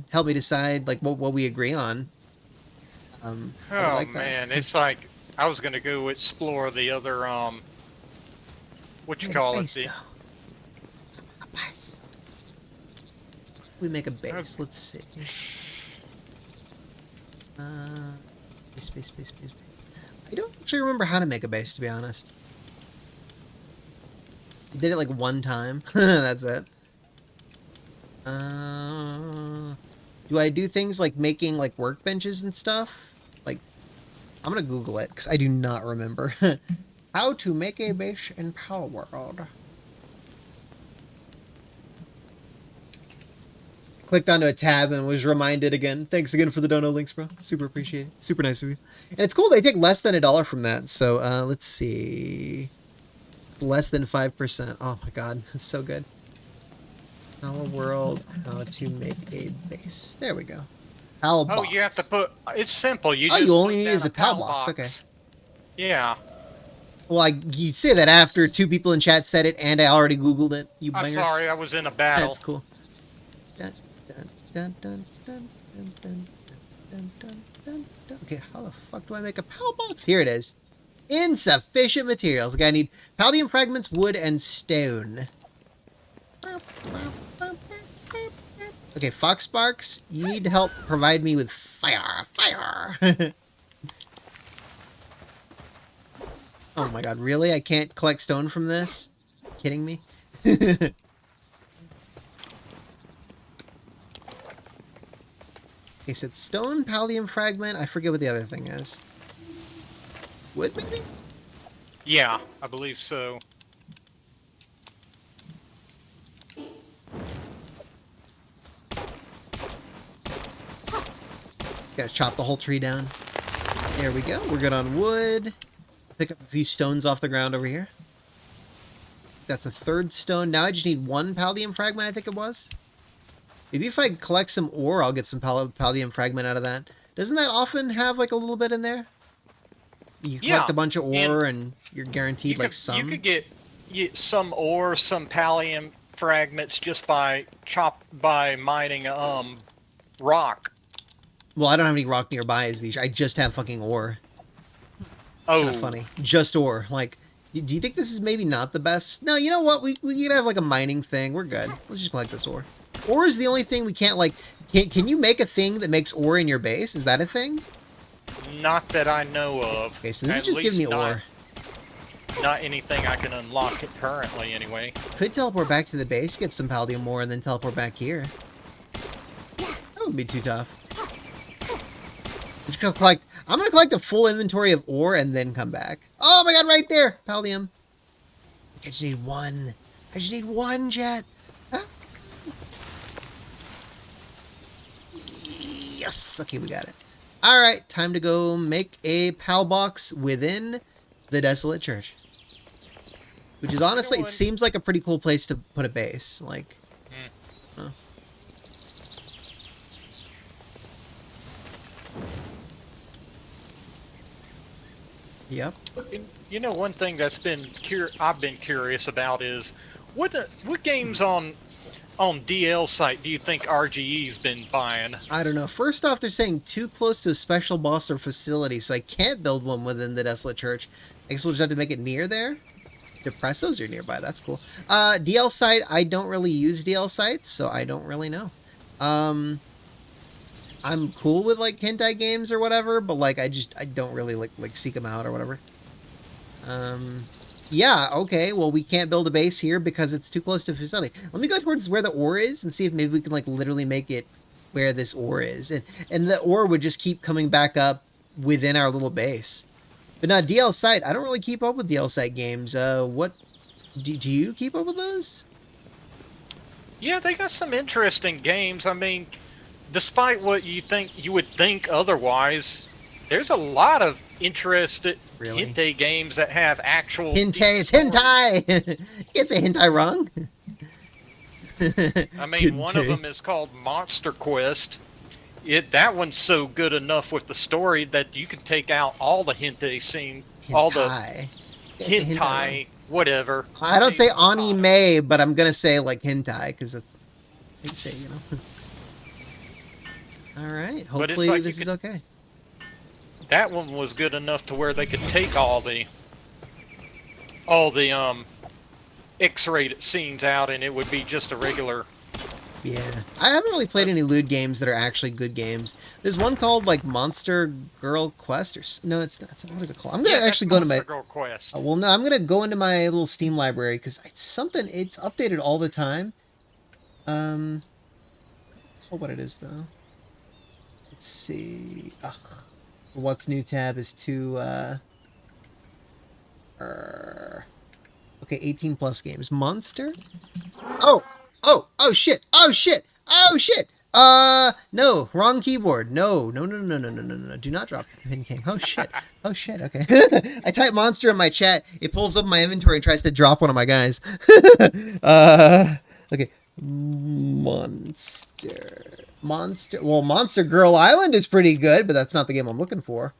help me decide, like, what we agree on. Oh, like man, it's like, I was going to go explore the other, what you call it? We make a base. Let's see. Space. I don't actually remember how to make a base, to be honest. I did it like one time. That's it. Do I do things like making like workbenches and stuff? Like, I'm gonna Google it because I do not remember how to make a base in Palworld. Clicked onto a tab and was reminded again. Thanks again for the dono links, bro. Super appreciate it. Super nice of you. And it's cool they take less than $1 from that. So let's see. It's less than 5%. Oh my god, that's so good. Palworld, how to make a base. There we go. Pal box. Oh, you have to put. It's simple. You you only need is a pal box. Okay. Yeah. Well, you say that after 2 people in chat said it, and I already Googled it. You I'm sorry, I was in a battle. That's cool. Okay, how the fuck do I make a pal box? Here it is. Insufficient materials. Okay, I need palladium fragments, wood, and stone. Okay, Fox Sparks, you need to help provide me with fire. Oh my god, really? I can't collect stone from this? Kidding me? Okay, so it's stone, pallium fragment. I forget what the other thing is. Wood, maybe? Yeah, I believe so. Gotta chop the whole tree down. There we go. We're good on wood. Pick up a few stones off the ground over here. That's a third stone. Now I just need one pallium fragment, I think it was. Maybe if I collect some ore, I'll get some pallium fragment out of that. Doesn't that often have like a little bit in there? You collect a bunch of ore and you're guaranteed like some. You could get some ore, some pallium fragments just by mining rock. Well, I don't have any rock nearby as these. I just have fucking ore. Oh, Kind of funny. Just ore. Like, do you think this is maybe not the best? No, you know what? We could have like a mining thing. We're good. Let's just collect this ore. Ore is the only thing we can't like. Can you make a thing that makes ore in your base? Is that a thing? not that I know of. Okay, so this is just giving me ore. Not anything I can unlock it currently, anyway. Could teleport back to the base, get some pallium ore, and then teleport back here. That would be too tough. I'm gonna collect a full inventory of ore and then come back. Oh my god, right there! Pallium. I just need one. I just need one, Jet. Ah. Yes! Okay, we got it. Alright, time to go make a pal box within the Desolate Church. Which is honestly, it seems like a pretty cool place to put a base. Like, oh. Yep. You know, one thing that's I've been curious about is what games on DL site do you think RGE's been buying? I don't know. First off, they're saying too close to a special boss or facility, so I can't build one within the Desolate Church. I guess we'll just have to make it near there. Depressos are nearby. That's cool. DL site, I don't really use DL sites, so I don't really know. I'm cool with like hentai games or whatever, but like I don't really like seek them out or whatever. Yeah, okay. Well, we can't build a base here because it's too close to a facility. Let me go towards where the ore is and see if maybe we can like literally make it where this ore is, and the ore would just keep coming back up within our little base. But now DL site, I don't really keep up with DL site games. What do you keep up with those? Yeah, they got some interesting games. I mean, despite what you would think otherwise, there's a lot of interesting hentai games that have actual hentai. It's hentai. You can't say hentai wrong. I mean, one of them is called Monster Quest. That one's so good enough with the story that you can take out all the hentai scene, all the hentai, whatever. I don't say anime, but I'm gonna say like hentai because that's how you say, you know. All right. Hopefully like this is okay. That one was good enough to where they could take all the X-rated scenes out, and it would be just a regular. Yeah, I haven't really played any lewd games that are actually good games. There's one called like Monster Girl Quest, or no, it's not. What is it called? I'm gonna actually go to my. Girl Quest. Well, no, I'm gonna go into my little Steam library because it's updated all the time. Oh, what it is though? Let's see. What's new tab is to okay, 18 plus games. Monster? Oh shit. No, wrong keyboard. No. Do not drop pin game. Oh shit. Okay. I type monster in my chat. It pulls up my inventory and tries to drop one of my guys. Okay. Monster. Well, Monster Girl Island is pretty good, but that's not the game I'm looking for.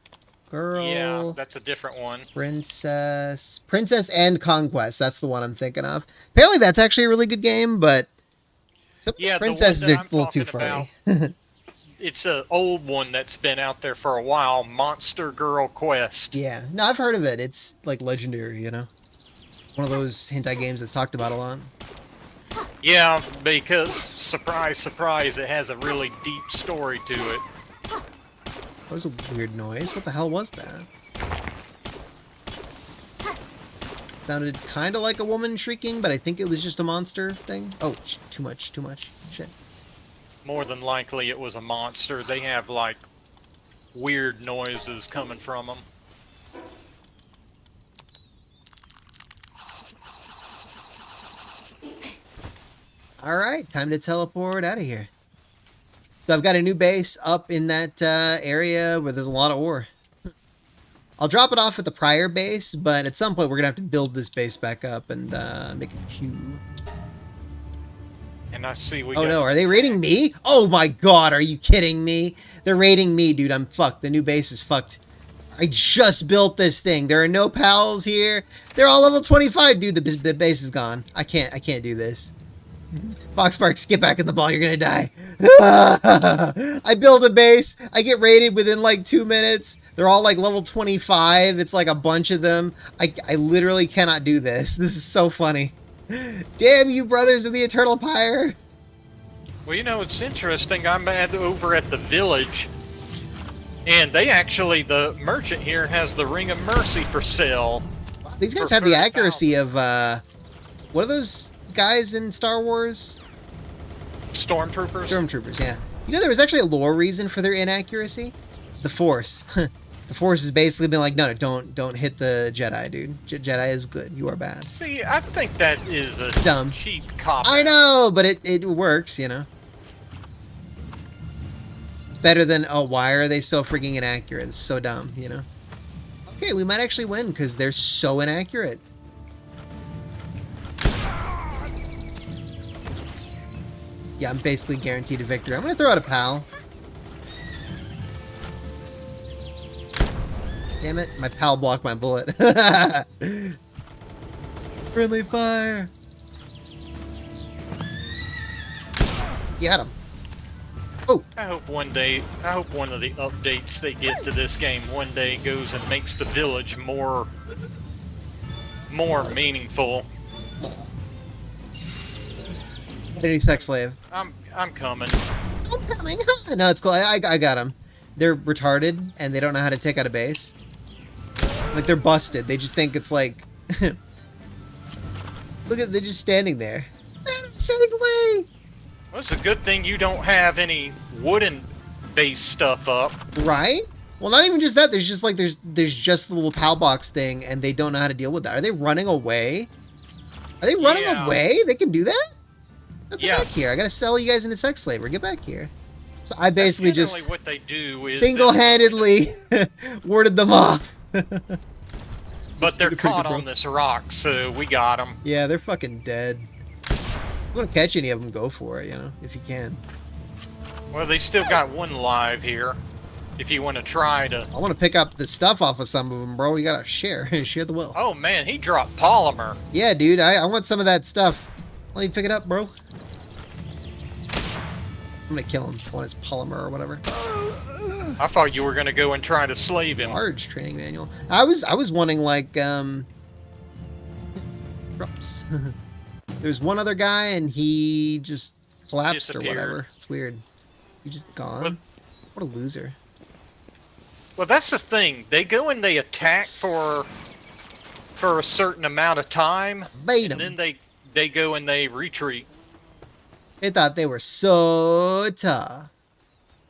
Girl. Yeah, that's a different one. Princess and Conquest. That's the one I'm thinking of. Apparently, that's actually a really good game, but some princesses are a little too furry. It's an old one that's been out there for a while. Monster Girl Quest. Yeah, no, I've heard of it. It's like legendary, you know. One of those hentai games that's talked about a lot. Yeah, because surprise, surprise, it has a really deep story to it. That was a weird noise. What the hell was that? Sounded kind of like a woman shrieking, but I think it was just a monster thing. Oh, too much. Shit. More than likely it was a monster. They have, like, weird noises coming from them. Alright, time to teleport out of here. So I've got a new base up in that area where there's a lot of ore. I'll drop it off at the prior base, but at some point we're going to have to build this base back up and make a queue. And I see we Oh got... no, are they raiding me? Oh my god, are you kidding me? They're raiding me, dude. I'm fucked. The new base is fucked. I just built this thing. There are no pals here. They're all level 25, dude. The base is gone. I can't do this. Foxparks, get back in the ball. You're gonna die. I build a base. I get raided within like 2 minutes. They're all like level 25. It's like a bunch of them. I literally cannot do this. This is so funny. Damn you, brothers of the Eternal Pyre. Well, you know, it's interesting. I'm over at the village, and they actually, the merchant here has the Ring of Mercy for sale. These guys have the accuracy of, what are those guys in Star Wars? Stormtroopers? Stormtroopers, yeah. You know, there was actually a lore reason for their inaccuracy? The Force. The Force has basically been like, no, don't hit the Jedi, dude. Jedi is good. You are bad. See, I think that is a Dumb. cheap cop. I know, but it works, you know. Better than, oh, why are they so freaking inaccurate? It's so dumb, you know. Okay, we might actually win because they're so inaccurate. Yeah, I'm basically guaranteed a victory. I'm going to throw out a pal. Damn it, my pal blocked my bullet. Friendly fire. Got him. Oh. I hope one of the updates they get to this game one day goes and makes the village more meaningful. Any sex slave. I'm coming. I'm coming. No, it's cool. I got him. They're retarded and they don't know how to take out a base. Like, they're busted. They just think it's like... Look at, they're just standing there. Saving away. Well, it's a good thing you don't have any wooden base stuff up. Right? Well, not even just that. There's just like, there's just the little PAL box thing and they don't know how to deal with that. Are they running away? Are they running away? They can do that? Get back here. I gotta sell you guys into sex slavery. Get back here. So I basically just what they do is single-handedly warded them off. But they're caught on this rock, so we got them. Yeah, they're fucking dead. If you want to catch any of them, go for it, you know, if you can. Well, they still got one live here. If you want to try to... I want to pick up the stuff off of some of them, bro. We gotta share. Share the wealth. Oh, man, he dropped polymer. Yeah, dude, I want some of that stuff. Let me pick it up, bro. I'm gonna kill him. I want his polymer or whatever. I thought you were gonna go and try to slave him. Large training manual. I was wanting like drops. There's one other guy and he just collapsed or whatever. It's weird. He's just gone. What a loser. Well, that's the thing. They go and they attack for a certain amount of time, and then they go and they retreat. They thought they were so tough.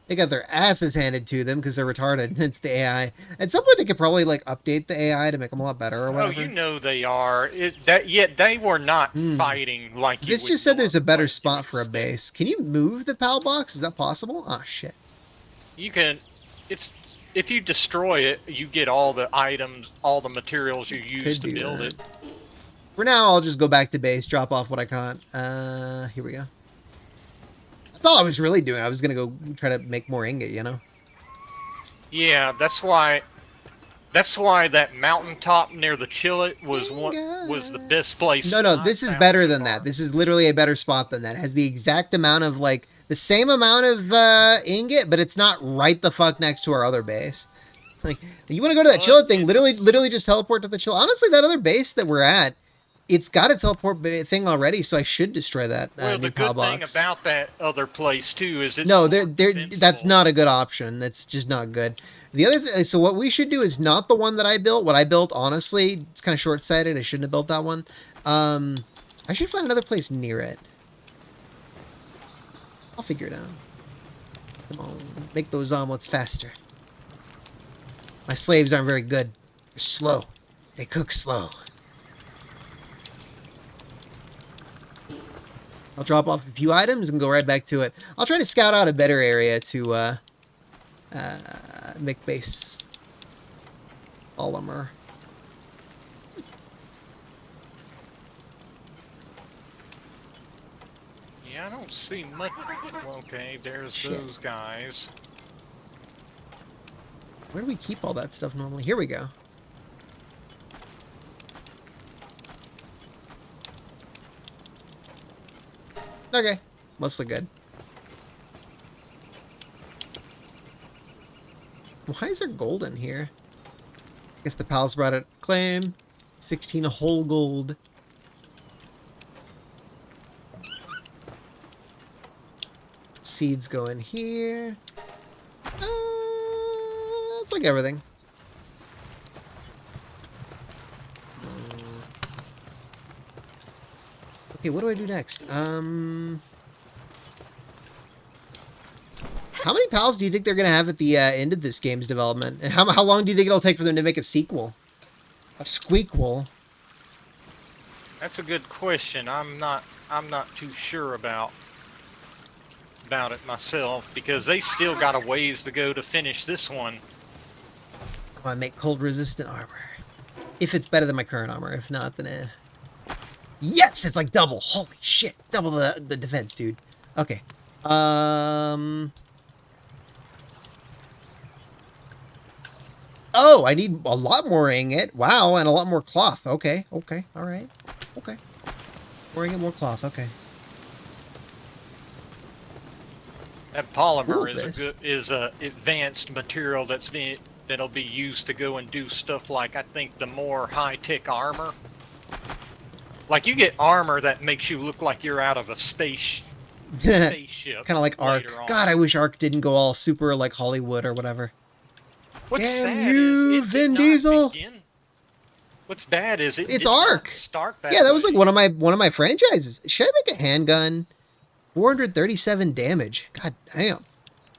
They got their asses handed to them because they're retarded. It's the AI. At some point, they could probably like update the AI to make them a lot better or whatever. Oh, you know they are. Yet they were not fighting like you. This just said there's a better spot for a base. Can you move the PAL box? Is that possible? Oh shit. You can. If you destroy it, you get all the items, all the materials you used to build it. For now, I'll just go back to base, drop off what I caught. Here we go. That's all I was really doing. I was gonna go try to make more ingot, you know? Yeah, that's why that mountaintop near the Chillet was the best place. No, this is better than that. This is literally a better spot than that. It has the exact amount of, like, the same amount of ingot, but it's not right the fuck next to our other base. Like, you want to go to that Chillet thing, literally just teleport to the Chillet. Honestly, that other base that we're at, it's got a teleport thing already, so I should destroy that well, new the PAL good box. thing about that other place too is it's no, that's not a good option. That's just not good. The other thing, so what we should do is not the one that I built. What I built, honestly, it's kind of short-sighted. I shouldn't have built that one. I should find another place near it. I'll figure it out. Come on, make those omelets faster. My slaves aren't very good. They're slow. They cook slow. I'll drop off a few items and go right back to it. I'll try to scout out a better area to make base. Polymer. Yeah, I don't see much. Okay, there's Shit. those guys. Where do we keep all that stuff normally? Here we go. Okay, mostly good. Why is there gold in here? I guess the palace brought it. Claim 16 whole gold. Seeds go in here. It's like everything. Okay, what do I do next? How many pals do you think they're gonna have at the end of this game's development? And how long do you think it'll take for them to make a sequel? A squeakquel? That's a good question. I'm not too sure about it myself because they still got a ways to go to finish this one. I want to make cold resistant armor. If it's better than my current armor. If not, then eh. Yes! It's like double. Holy shit. Double the defense, dude. Okay. Oh, I need a lot more ingot. Wow, and a lot more cloth. Okay, okay, alright. Okay. More ingot, more cloth, okay. That polymer Ooh, is a advanced material that'll be used to go and do stuff like I think the more high-tech armor. Like you get armor that makes you look like you're out of a spaceship. Kind of like Ark. later on. God, I wish Ark didn't go all super like Hollywood or whatever. What's Damn sad you, is it Vin did not Diesel. begin- What's bad is it It's did not Ark. start that Yeah, that was way. like one of my franchises. Should I make a handgun? 437 damage. God damn.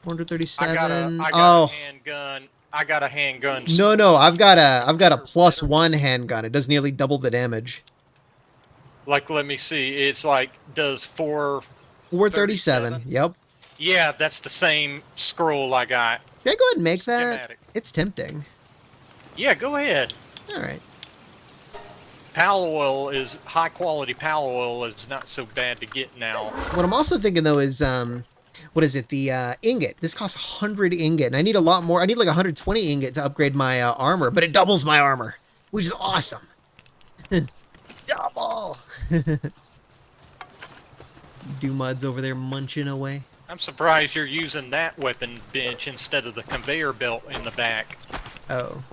437. I got Oh a handgun. I got a handgun. no, I've got a +1 handgun. It does nearly double the damage. Like, let me see. It's like does 437. Yep. Yeah, that's the same scroll I got. Should I go ahead and make that? Schematic. It's tempting. Yeah, go ahead. All right. Palworld is high quality. Palworld is not so bad to get now. What I'm also thinking though is what is it? The ingot. This costs 100 ingot, and I need a lot more. I need like 120 ingot to upgrade my armor, but it doubles my armor, which is awesome. Double. Doomuds over there munching away. I'm surprised you're using that weapon bench instead of the conveyor belt in the back. Oh.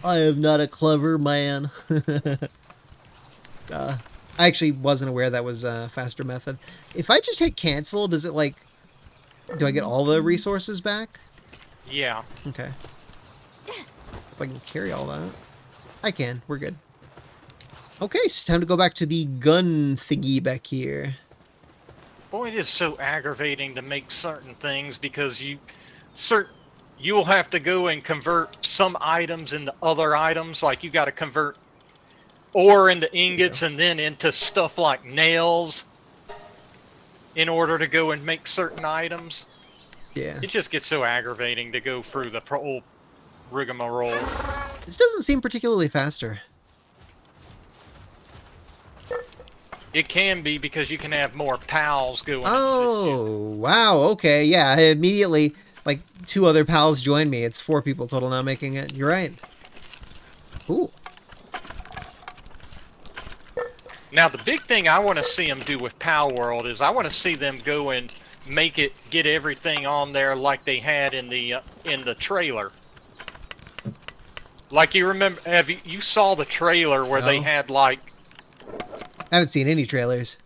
I am not a clever man. I actually wasn't aware that was a faster method. If I just hit cancel, does it like... Do I get all the resources back? Yeah. Okay. If I can carry all that. I can. We're good. Okay, so time to go back to the gun thingy back here. Boy, it is so aggravating to make certain things because you'll have to go and convert some items into other items. Like you got to convert ore into ingots and then into stuff like nails in order to go and make certain items. Yeah. It just gets so aggravating to go through the whole rigmarole. This doesn't seem particularly faster. It can be because you can have more pals go and assist you. Oh, wow. Okay, yeah. I immediately, like, 2 other pals joined me. It's 4 people total now making it. You're right. Cool. Now, the big thing I want to see them do with Palworld is I want to see them go and get everything on there like they had in the trailer. Like you remember, you saw the trailer where they No. had like... I haven't seen any trailers.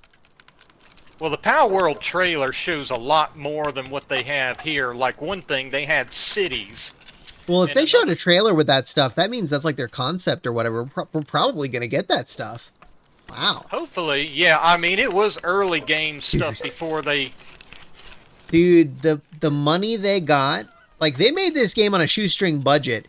Well, the Palworld trailer shows a lot more than what they have here. Like, one thing, they had cities. Well, if And they showed another- a trailer with that stuff, that means that's like their concept or whatever. We're probably gonna get that stuff. Wow. Hopefully, yeah, I mean, it was early game stuff before they... Dude, the money they got, like they made this game on a shoestring budget,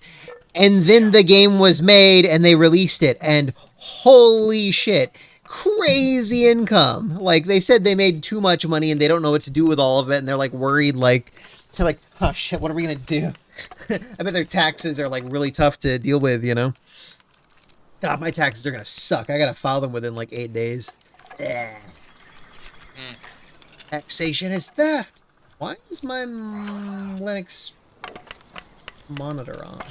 and then the game was made and they released it, and holy shit, crazy income. Like they said they made too much money and they don't know what to do with all of it, and they're like worried, like they're like, oh shit, what are we gonna do? I bet their taxes are like really tough to deal with, you know? God, my taxes are gonna suck. I gotta file them within like 8 days. Taxation is theft. Why is my Linux monitor on?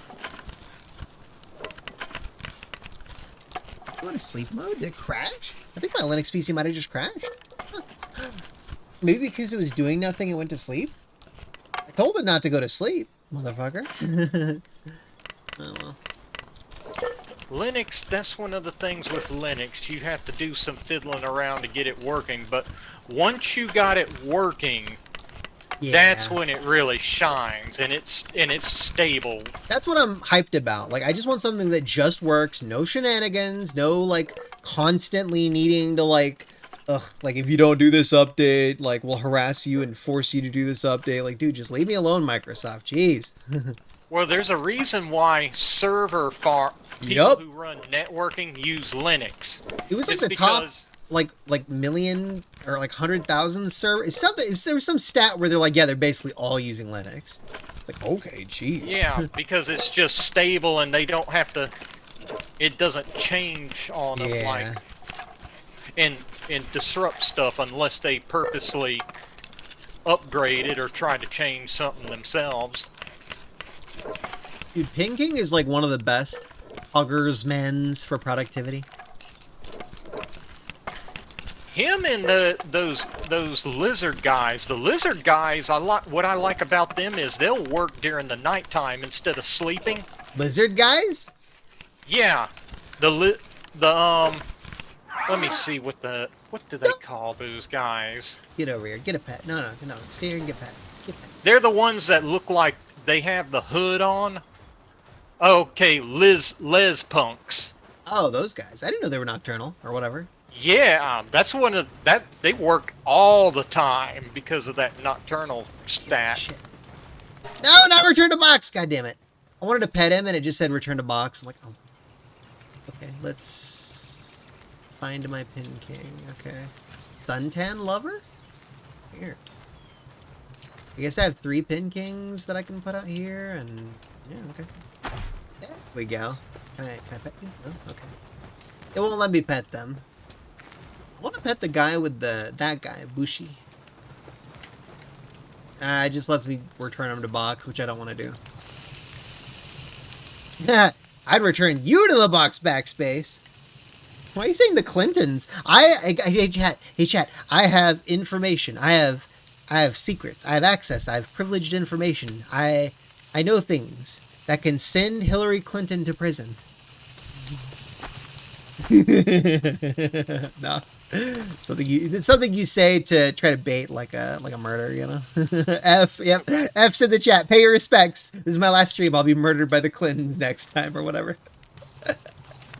Go to sleep mode? Did it crash? I think my Linux PC might have just crashed. Huh. Maybe because it was doing nothing, it went to sleep? I told it not to go to sleep, motherfucker. Oh well. Linux, that's one of the things with Linux. You have to do some fiddling around to get it working, but once you got it working, Yeah. that's when it really shines, and it's stable. That's what I'm hyped about. Like, I just want something that just works, no shenanigans, no, like, constantly needing to, like, like, if you don't do this update, like, we'll harass you and force you to do this update. Like, dude, just leave me alone, Microsoft. Jeez. Well, there's a reason why people Yup. who run networking use Linux. It was like It's the top, because- like million or like 100,000 server. It's something. There was some stat where they're like, yeah, they're basically all using Linux. It's like, okay, jeez. Yeah, because it's just stable and they don't have to. It doesn't change on them Yeah. like and disrupt stuff unless they purposely upgrade it or try to change something themselves. Dude, Pinking is like one of the best huggers men's for productivity. Him and those lizard guys. The lizard guys, what I like about them is they'll work during the nighttime instead of sleeping. Lizard guys? Yeah, let me see what do they call those guys? Get over here. Get a pet. No, stay here and get pet. Get pet. They're the ones that look like they have the hood on. Okay, les punks. Oh, those guys. I didn't know they were nocturnal or whatever. Yeah, that's one of that. They work all the time because of that nocturnal stat. Shit. No, not return to box. God damn it. I wanted to pet him and it just said return to box. I'm like, oh. Okay, let's find my pin king. Okay. Suntan lover? Weird. I guess I have 3 pin kings that I can put out here, and yeah, okay. There we go. Can I pet you? No? Okay. It won't let me pet them. I want to pet the guy with that guy, Bushi. It just lets me return him to box, which I don't want to do. I'd return you to the box backspace. Why are you saying the Clintons? Hey chat. I have information. I have secrets. I have access. I have privileged information. I know things that can send Hillary Clinton to prison. No. It's something you say to try to bait like a murder, you know. F's in the chat. Pay your respects. This is my last stream. I'll be murdered by the Clintons next time or whatever.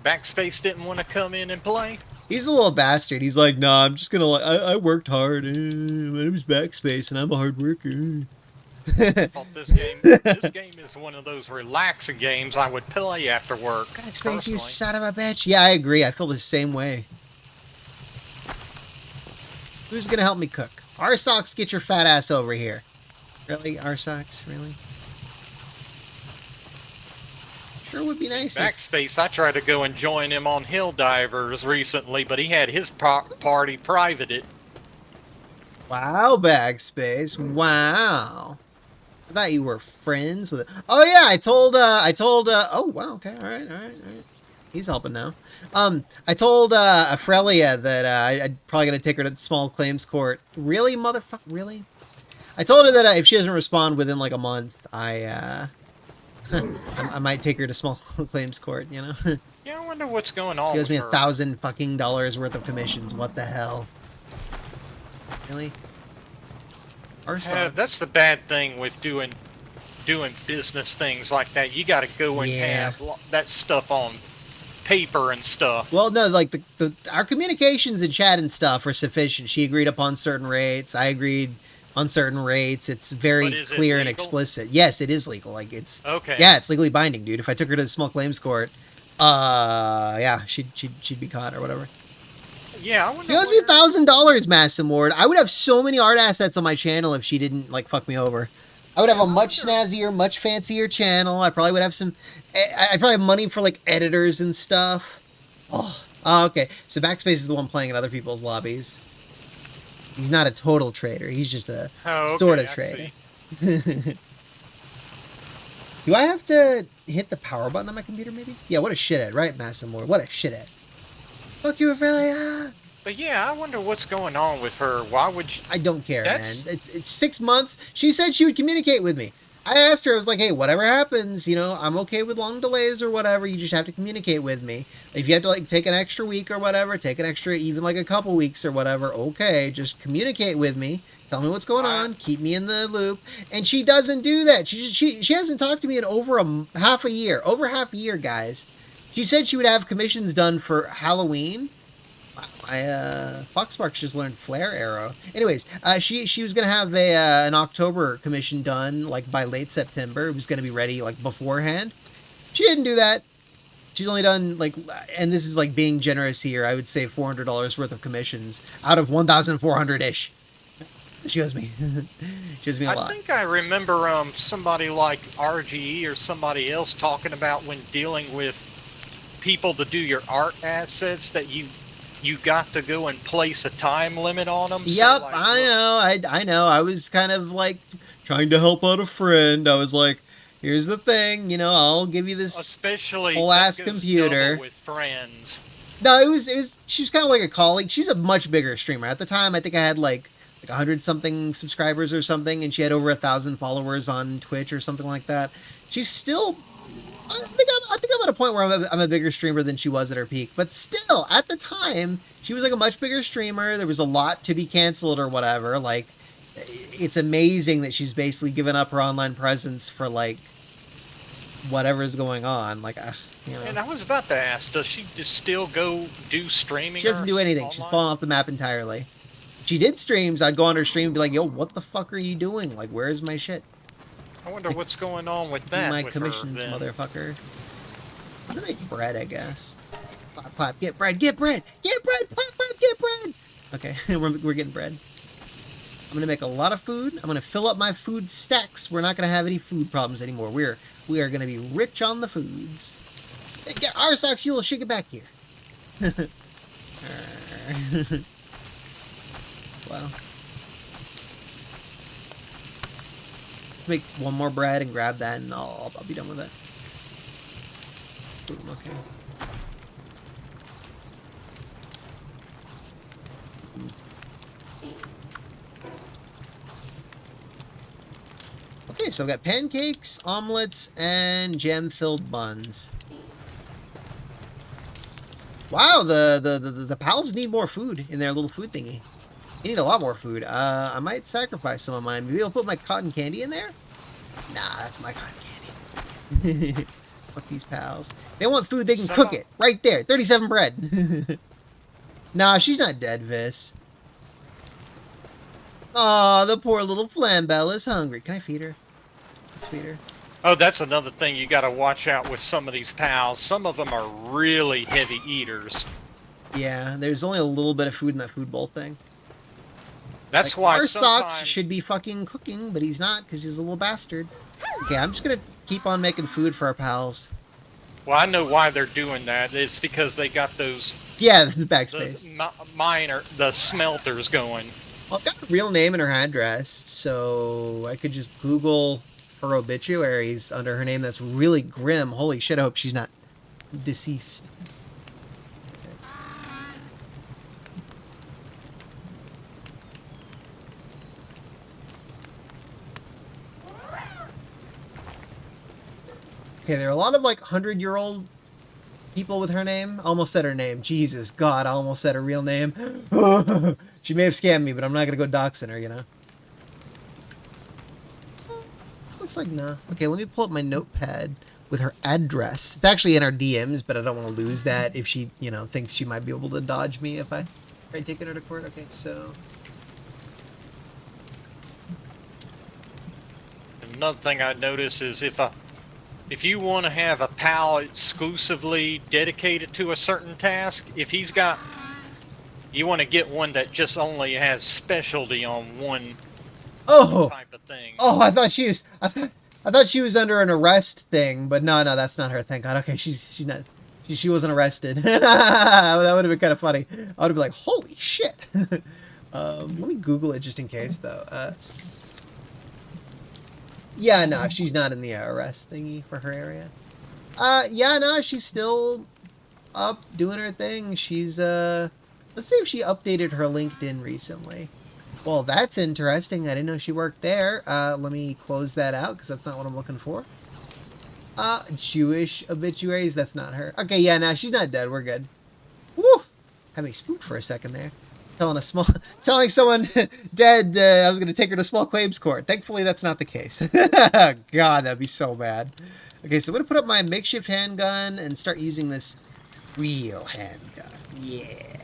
Backspace didn't want to come in and play. He's a little bastard. He's like, nah, I'm just gonna I worked hard. My name's Backspace and I'm a hard worker. I thought this game is one of those relaxing games I would play after work. Backspace, you son of a bitch. Yeah, I agree. I feel the same way. Who's gonna help me cook? Arsox, get your fat ass over here. Really, Arsox? Really? Sure would be nice. Backspace, I tried to go and join him on Hill Divers recently, but he had his party privated. Wow, Backspace. Wow. I thought you were friends with it. Oh yeah, I told oh wow, okay, all right. He's helping now. I told Aurelia that I'm probably gonna take her to the small claims court. Really, motherfucker? Really? I told her that if she doesn't respond within like a month, I might take her to small claims court. You know? Yeah, I wonder what's going on. Gives with me her. $1,000 fucking worth of commissions. What the hell? Really? Our Yeah, sucks. that's the bad thing with doing business things like that. You got to go and Yeah. have that stuff on paper and stuff. Well, no, like our communications in chat and stuff are sufficient. She agreed upon certain rates. I agreed on certain rates. It's But very is it clear and legal? explicit. Yes, it is legal. Like Okay. yeah, it's legally binding, dude. If I took her to the small claims court, yeah, she'd be caught or whatever. Yeah, I She wonder owes me where. $1,000, Massam Ward. I would have so many art assets on my channel if she didn't like fuck me over. I would have a much snazzier, much fancier channel. I probably would have some. I'd probably have money for like editors and stuff. Oh, okay. So Backspace is the one playing in other people's lobbies. He's not a total trader. He's just a sort of trader. Do I have to hit the power button on my computer, maybe? Yeah, what a shithead, right, Massamore? What a shithead. Fuck you, Aurelia! But yeah, I wonder what's going on with her. Why would you... I don't care, man. It's 6 months. She said she would communicate with me. I asked her, I was like, hey, whatever happens, you know, I'm okay with long delays or whatever. You just have to communicate with me. If you have to, like, take an extra week or whatever, take an extra, even like a couple weeks or whatever, okay, just communicate with me. Tell me what's going on. Keep me in the loop. And she doesn't do that. She hasn't talked to me in over half a year. Over half a year, guys. She said she would have commissions done for Halloween. My Foxsparks just learned flare arrow. Anyways, she was gonna have an October commission done like by late September. It was gonna be ready like beforehand. She didn't do that. She's only done like, and this is like being generous here. I would say $400 worth of commissions out of 1,400 ish. She owes me. She owes me a lot. I think I remember somebody like RGE or somebody else talking about when dealing with people to do your art assets that you got to go and place a time limit on them. Yep, so, like, I know. I know. I was kind of like trying to help out a friend. I was like, here's the thing, you know, I'll give you this especially whole ass computer with friends. No, it was she was kind of like a colleague. She's a much bigger streamer. At the time, I think I had like 100 something subscribers or something, and she had over 1,000 followers on Twitch or something like that. She's still, I think I'm at a point where I'm a bigger streamer than she was at her peak. But still, at the time, she was like a much bigger streamer. There was a lot to be canceled or whatever. Like, it's amazing that she's basically given up her online presence for like whatever's going on. Like, you know. And I was about to ask, does she just still go do streaming? She doesn't do anything. She's fallen off the map entirely. If she did streams, I'd go on her stream and be like, yo, what the fuck are you doing? Like, where's my shit? I wonder what's going on with that. My with commissions, her, motherfucker. I'm gonna make bread, I guess. Clap, clap, get bread, get bread, get bread, clap, clap, get bread. Okay, we're getting bread. I'm gonna make a lot of food. I'm gonna fill up my food stacks. We're not gonna have any food problems anymore. We are gonna be rich on the foods. Hey, get our socks, you little shit, get back here. Wow. Make one more bread and grab that, and I'll be done with it. Boom, okay. Okay, so I've got pancakes, omelets, and jam-filled buns. Wow, the pals need more food in their little food thingy. They need a lot more food. I might sacrifice some of mine. Maybe I'll put my cotton candy in there? Nah, that's my cotton candy. Fuck these pals. They want food, they can cook it. Right there. 37 bread. Nah, she's not dead, Vis. Aw, the poor little Flambelle is hungry. Can I feed her? Let's feed her. Oh, that's another thing you gotta watch out with some of these pals. Some of them are really heavy eaters. Yeah, there's only a little bit of food in that food bowl thing. That's like, why our socks should be fucking cooking, but he's not because he's a little bastard. Okay, I'm just gonna keep on making food for our pals. Well, I know why they're doing that. It's because they got those... Yeah, the backspace. The smelters going. Well, I've got her real name and her address, so I could just Google her obituaries under her name. That's really grim. Holy shit, I hope she's not deceased. Okay, there are a lot of like 100-year-old people with her name. Almost said her name. Jesus God, I almost said her real name. She may have scammed me, but I'm not gonna go doxing her, you know. Looks like nah. Okay, let me pull up my notepad with her address. It's actually in our DMs, but I don't want to lose that if she, you know, thinks she might be able to dodge me if I try taking her to court. Okay, so Another thing I notice is if you want to have a pal exclusively dedicated to a certain task, if he's got, you want to get one that just only has specialty on one type of thing. Oh, I thought she was. I thought she was under an arrest thing, but no, that's not her. Thank God. Okay, she's not. She wasn't arrested. That would have been kind of funny. I would have been like, holy shit. Let me Google it just in case, though. Yeah, no, she's not in the arrest thingy for her area. Yeah, no, she's still up doing her thing. She's let's see if she updated her LinkedIn recently. Well, that's interesting. I didn't know she worked there. Let me close that out because that's not what I'm looking for. Jewish obituaries. That's not her. Okay, yeah, no, she's not dead. We're good. Woo! Had me spooked for a second there. Telling someone dead I was going to take her to small claims court. Thankfully, that's not the case. God, that'd be so bad. Okay, so I'm going to put up my makeshift handgun and start using this real handgun. Yeah.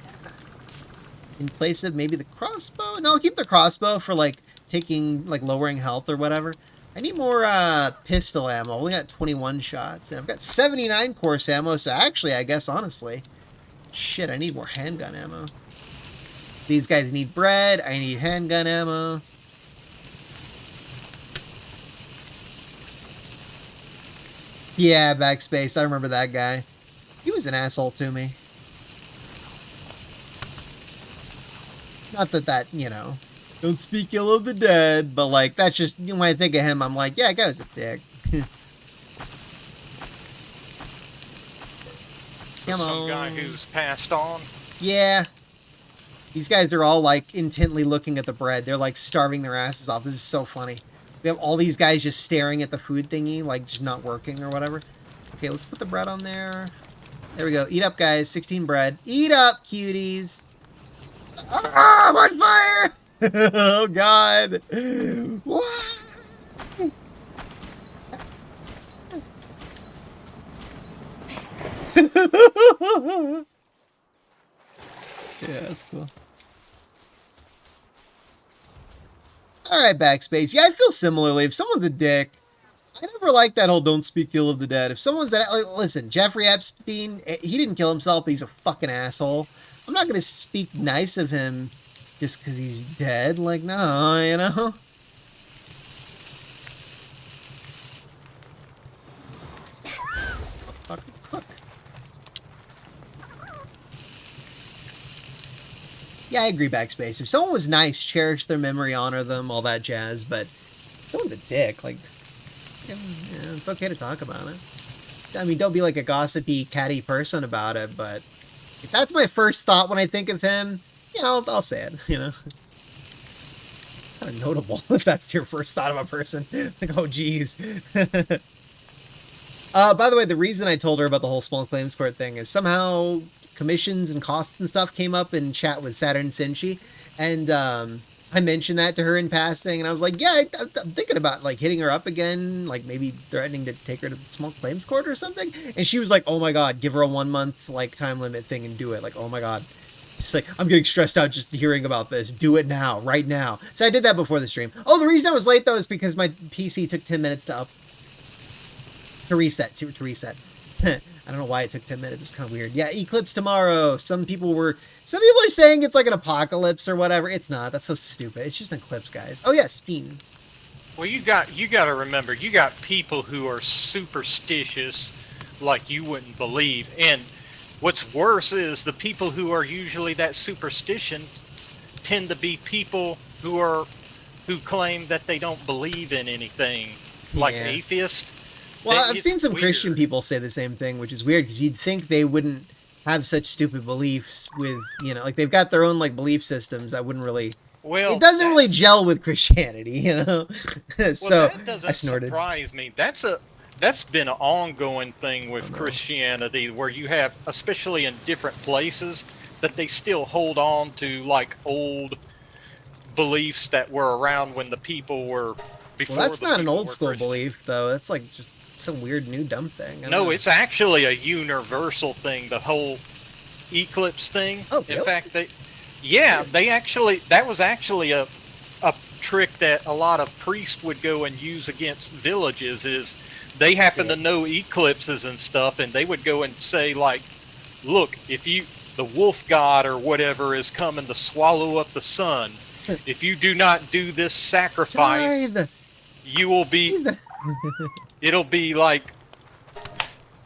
In place of maybe the crossbow? No, I'll keep the crossbow for, like, taking, like, lowering health or whatever. I need more pistol ammo. I only got 21 shots. And I've got 79 course ammo, so actually, I guess, honestly, shit, I need more handgun ammo. These guys need bread. I need handgun ammo. Yeah, backspace. I remember that guy. He was an asshole to me. Not that, you know, don't speak ill of the dead, but, like, that's just, when I think of him, I'm like, yeah, that guy was a dick. Come on. Some guy who's passed on. Yeah. These guys are all, like, intently looking at the bread. They're, like, starving their asses off. This is so funny. We have all these guys just staring at the food thingy, like, just not working or whatever. Okay, let's put the bread on there. There we go. Eat up, guys. 16 bread. Eat up, cuties. Ah, I'm on fire! Oh, God. What? Yeah, that's cool. Alright, backspace. Yeah, I feel similarly. If someone's a dick, I never like that whole don't speak ill of the dead. If someone's that, like, listen, Jeffrey Epstein, he didn't kill himself, but he's a fucking asshole. I'm not gonna speak nice of him just because he's dead. Like, no, you know? Cook. Yeah, I agree, backspace. If someone was nice, cherish their memory, honor them, all that jazz, but if someone's a dick, like, yeah, it's okay to talk about it. I mean, don't be like a gossipy, catty person about it, but if that's my first thought when I think of him, yeah, I'll say it, you know? Kind of notable if that's your first thought of a person. Like, oh, geez. By the way, the reason I told her about the whole small claims court thing is somehow commissions and costs and stuff came up in chat with Saturn Senshi, and I mentioned that to her in passing, and I was like, yeah, I'm thinking about, like, hitting her up again, like, maybe threatening to take her to small claims court or something, and she was like, oh my God, give her a 1 month, like, time limit thing and do it, like, oh my God. She's like, I'm getting stressed out just hearing about this. Do it now, right now. So I did that before the stream. Oh, the reason I was late, though, is because my PC took 10 minutes to reset. I don't know why it took 10 minutes. It was kind of weird. Yeah, eclipse tomorrow. Some people are saying it's like an apocalypse or whatever. It's not. That's so stupid. It's just an eclipse, guys. Oh yeah, Speen. Well, you got to remember, you got people who are superstitious like you wouldn't believe, and what's worse is the people who are usually that superstition tend to be people who claim that they don't believe in anything, like atheists. Well, I've seen some weird Christian people say the same thing, which is weird because you'd think they wouldn't have such stupid beliefs with, you know, like they've got their own like belief systems that wouldn't really. Well, it doesn't really gel with Christianity, you know. So that doesn't I snorted. Surprise me. that's been an ongoing thing with Oh, no. Christianity, where you have, especially in different places, that they still hold on to like old beliefs that were around when the people were Well, before that's the not an people old were school Christian. belief, though. That's like just some weird new dumb thing. I don't No, know. it's actually a universal thing. The whole eclipse thing. Oh, In really? fact, that was actually a trick that a lot of priests would go and use against villages. Is they happen to know eclipses and stuff, and they would go and say like, look, if you the wolf god or whatever is coming to swallow up the sun, if you do not do this sacrifice, Tithe! you will be Tithe! it'll be like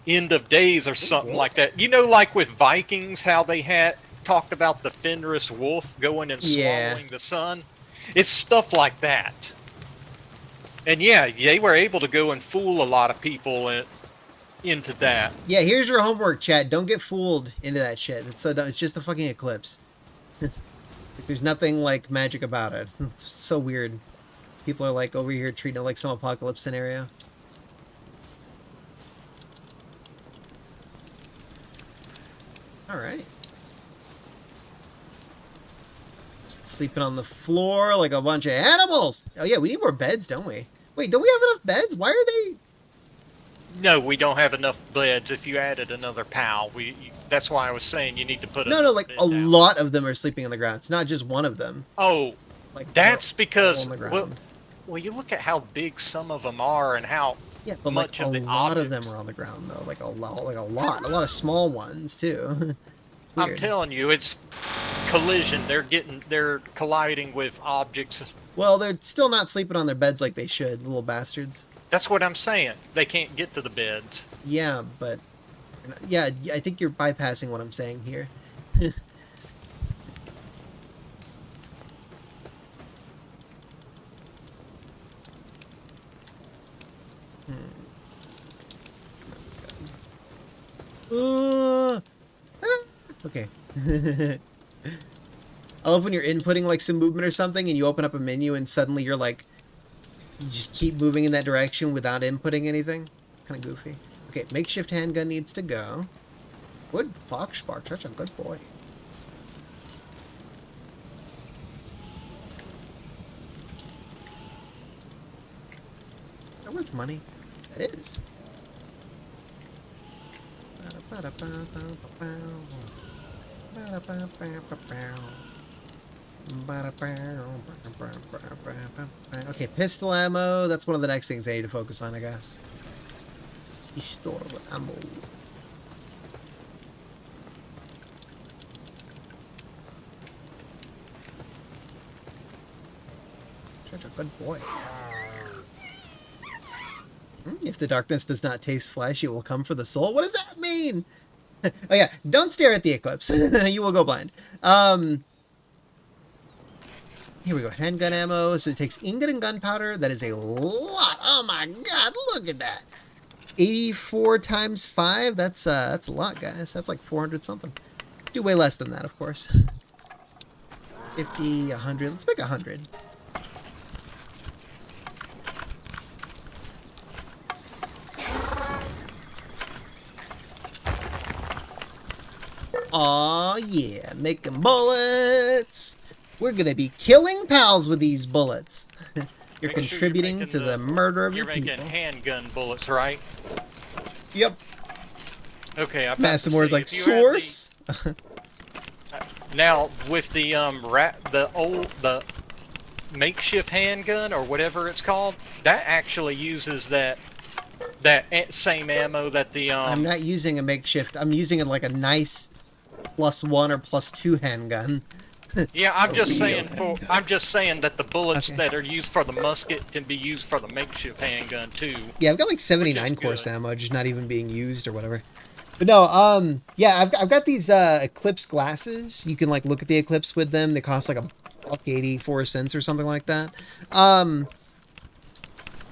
end of days or something wolf? like that. You know, like with Vikings, how they had talked about the Fenris wolf going and Yeah. swallowing the sun. It's stuff like that. And yeah, they were able to go and fool a lot of people into that. Yeah, here's your homework, chat. Don't get fooled into that shit. It's so dumb. It's just a fucking eclipse. There's nothing like magic about it. It's so weird. People are like over here treating it like some apocalypse scenario. Alright. Sleeping on the floor like a bunch of animals! Oh yeah, we need more beds, don't we? Wait, don't we have enough beds? Why are they... No, we don't have enough beds. If you added another pal, that's why I was saying you need to put No, like bed a down. lot of them are sleeping on the ground. It's not just one of them. Oh, Like that's all because on the ground. well, you look at how big some of them are and how Yeah, but much like of a the lot of objects. them are on the ground though. Like a lot of small ones too. It's I'm weird. telling you, it's collision. They're colliding with objects. Well, they're still not sleeping on their beds like they should, little bastards. That's what I'm saying. They can't get to the beds. Yeah, but yeah, I think you're bypassing what I'm saying here. Uh, okay. I love when you're inputting like some movement or something and you open up a menu and suddenly you're like, you just keep moving in that direction without inputting anything. It's kind of goofy. Okay, makeshift handgun needs to go. Good fox spark, such a good boy. Is that worth money? That is. Okay, pistol ammo. That's one of the next things I need to focus on, I guess. Pistol ammo. Such a good boy. If the darkness does not taste flesh, it will come for the soul. What does that mean? Oh yeah, don't stare at the eclipse. You will go blind. Here we go. Handgun ammo. So it takes ingot and gunpowder. That is a lot. Oh my god, look at that. 84 times 5. That's a lot, guys. That's like 400 something. Do way less than that, of course. 50, 100. Let's make 100. Aw, yeah, making bullets. We're gonna be killing pals with these bullets. You're Make sure contributing making to the murder of your You're people. making handgun bullets, right? Yep. Okay, I'm Massive words like source. Now with the the makeshift handgun or whatever it's called, that actually uses that same ammo that the I'm not using a makeshift. I'm using it like a nice +1 or +2 handgun. Yeah, I'm just real saying that the bullets Okay. that are used for the musket can be used for the makeshift handgun too. Yeah, I've got like 79 Which is course good. ammo, just not even being used or whatever. But no, yeah, I've got these eclipse glasses. You can like look at the eclipse with them. They cost like $1.84 or something like that. I'm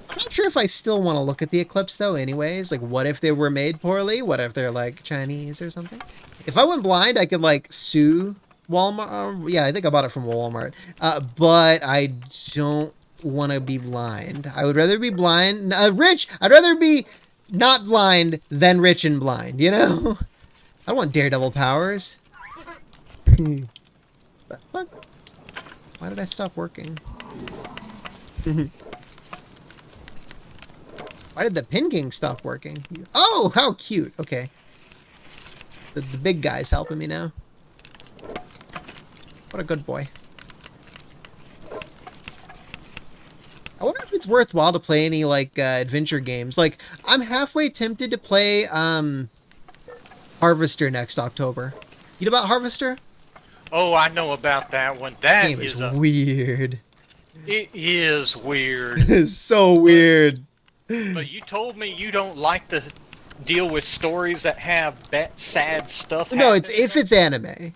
not sure if I still want to look at the eclipse though. Anyways, like what if they were made poorly? What if they're like Chinese or something? If I went blind, I could like sue Walmart. Yeah, I think I bought it from Walmart. But I don't want to be blind. I would rather be blind. Rich, I'd rather be not blind, then rich and blind, you know? I don't want Daredevil powers. The fuck? Why did I stop working? Why did the pin king stop working? Oh, how cute. Okay. The big guy's helping me now. What a good boy. I wonder if it's worthwhile to play any, like, adventure games. Like, I'm halfway tempted to play, Harvester next October. You know about Harvester? Oh, I know about that one. That Game is is weird. It is weird. It's so weird. But you told me you don't like to deal with stories that have sad stuff. No, it's if it's anime.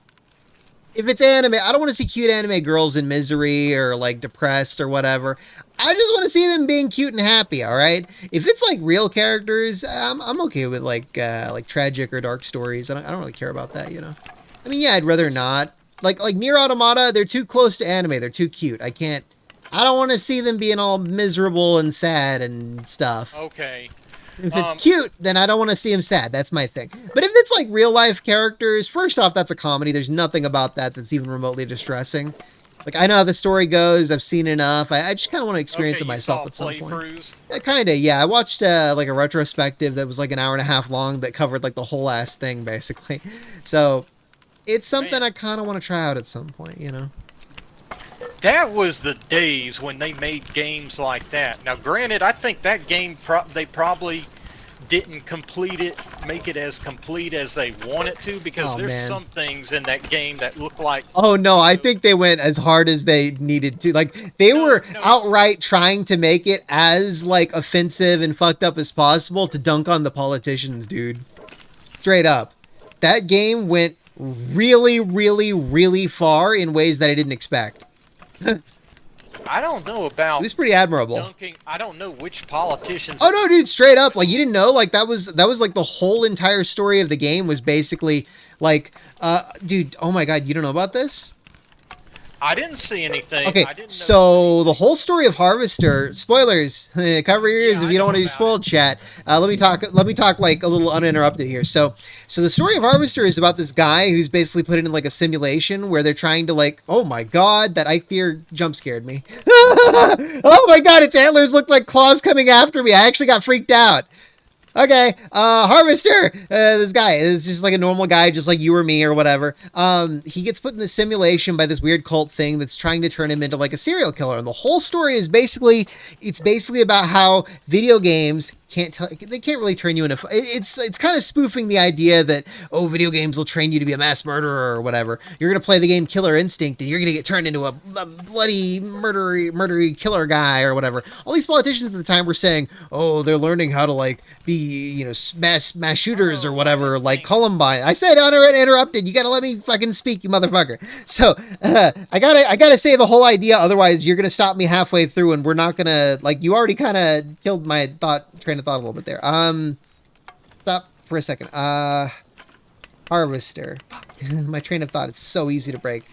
If it's anime, I don't want to see cute anime girls in misery or like depressed or whatever. I just want to see them being cute and happy. All right. If it's like real characters, I'm okay with like tragic or dark stories. I don't really care about that. You know. I mean, yeah, I'd rather not. Like Nier Automata, they're too close to anime. They're too cute. I don't want to see them being all miserable and sad and stuff. Okay. If it's cute, then I don't want to see him sad. That's my thing. But if it's like real life characters, first off, that's a comedy. There's nothing about that that's even remotely distressing. Like, I know how the story goes. I've seen enough. I just kind of want to experience it myself at some point. Kind of, yeah. I watched like a retrospective that was like an hour and a half long that covered like the whole ass thing, basically. So it's something I kind of want to try out at some point, you know? That was the days when they made games like that. Now, granted, I think that game they probably didn't make it as complete as they wanted to, because there's some things in that game that look like... Oh, no, I think they went as hard as they needed to. Like, they were outright trying to make it as, like, offensive and fucked up as possible to dunk on the politicians, dude. Straight up. That game went really, really, really far in ways that I didn't expect. I don't know about... It was pretty admirable. Dunking. I don't know which politicians... Oh, no, dude, straight up. Like, you didn't know? Like, that was like the whole entire story of the game was basically, like, dude, oh my god, you don't know about this? I didn't see anything. Okay, I didn't know so the whole story of Harvester, spoilers, cover your ears if you don't want to be spoiled, chat. Let me talk like a little uninterrupted here. So the story of Harvester is about this guy who's basically put in like a simulation where they're trying to like, oh my god, that Eikthyr jump scared me. Oh my god, its antlers look like claws coming after me. I actually got freaked out. Okay, Harvester, this guy is just like a normal guy, just like you or me or whatever. He gets put in the simulation by this weird cult thing that's trying to turn him into like a serial killer. And the whole story is basically about how video games can't really turn you into... It's kind of spoofing the idea that, oh, video games will train you to be a mass murderer or whatever. You're going to play the game Killer Instinct and you're going to get turned into a bloody murdery killer guy or whatever. All these politicians at the time were saying, oh, they're learning how to like be, you know, mass shooters or whatever, like Columbine. I said uninterrupted. You got to let me fucking speak, you motherfucker. So I gotta say the whole idea. Otherwise you're going to stop me halfway through and we're not going to, like, you already kind of killed my train of thought a little bit there. Stop for a second. Harvester. My train of thought, it's so easy to break.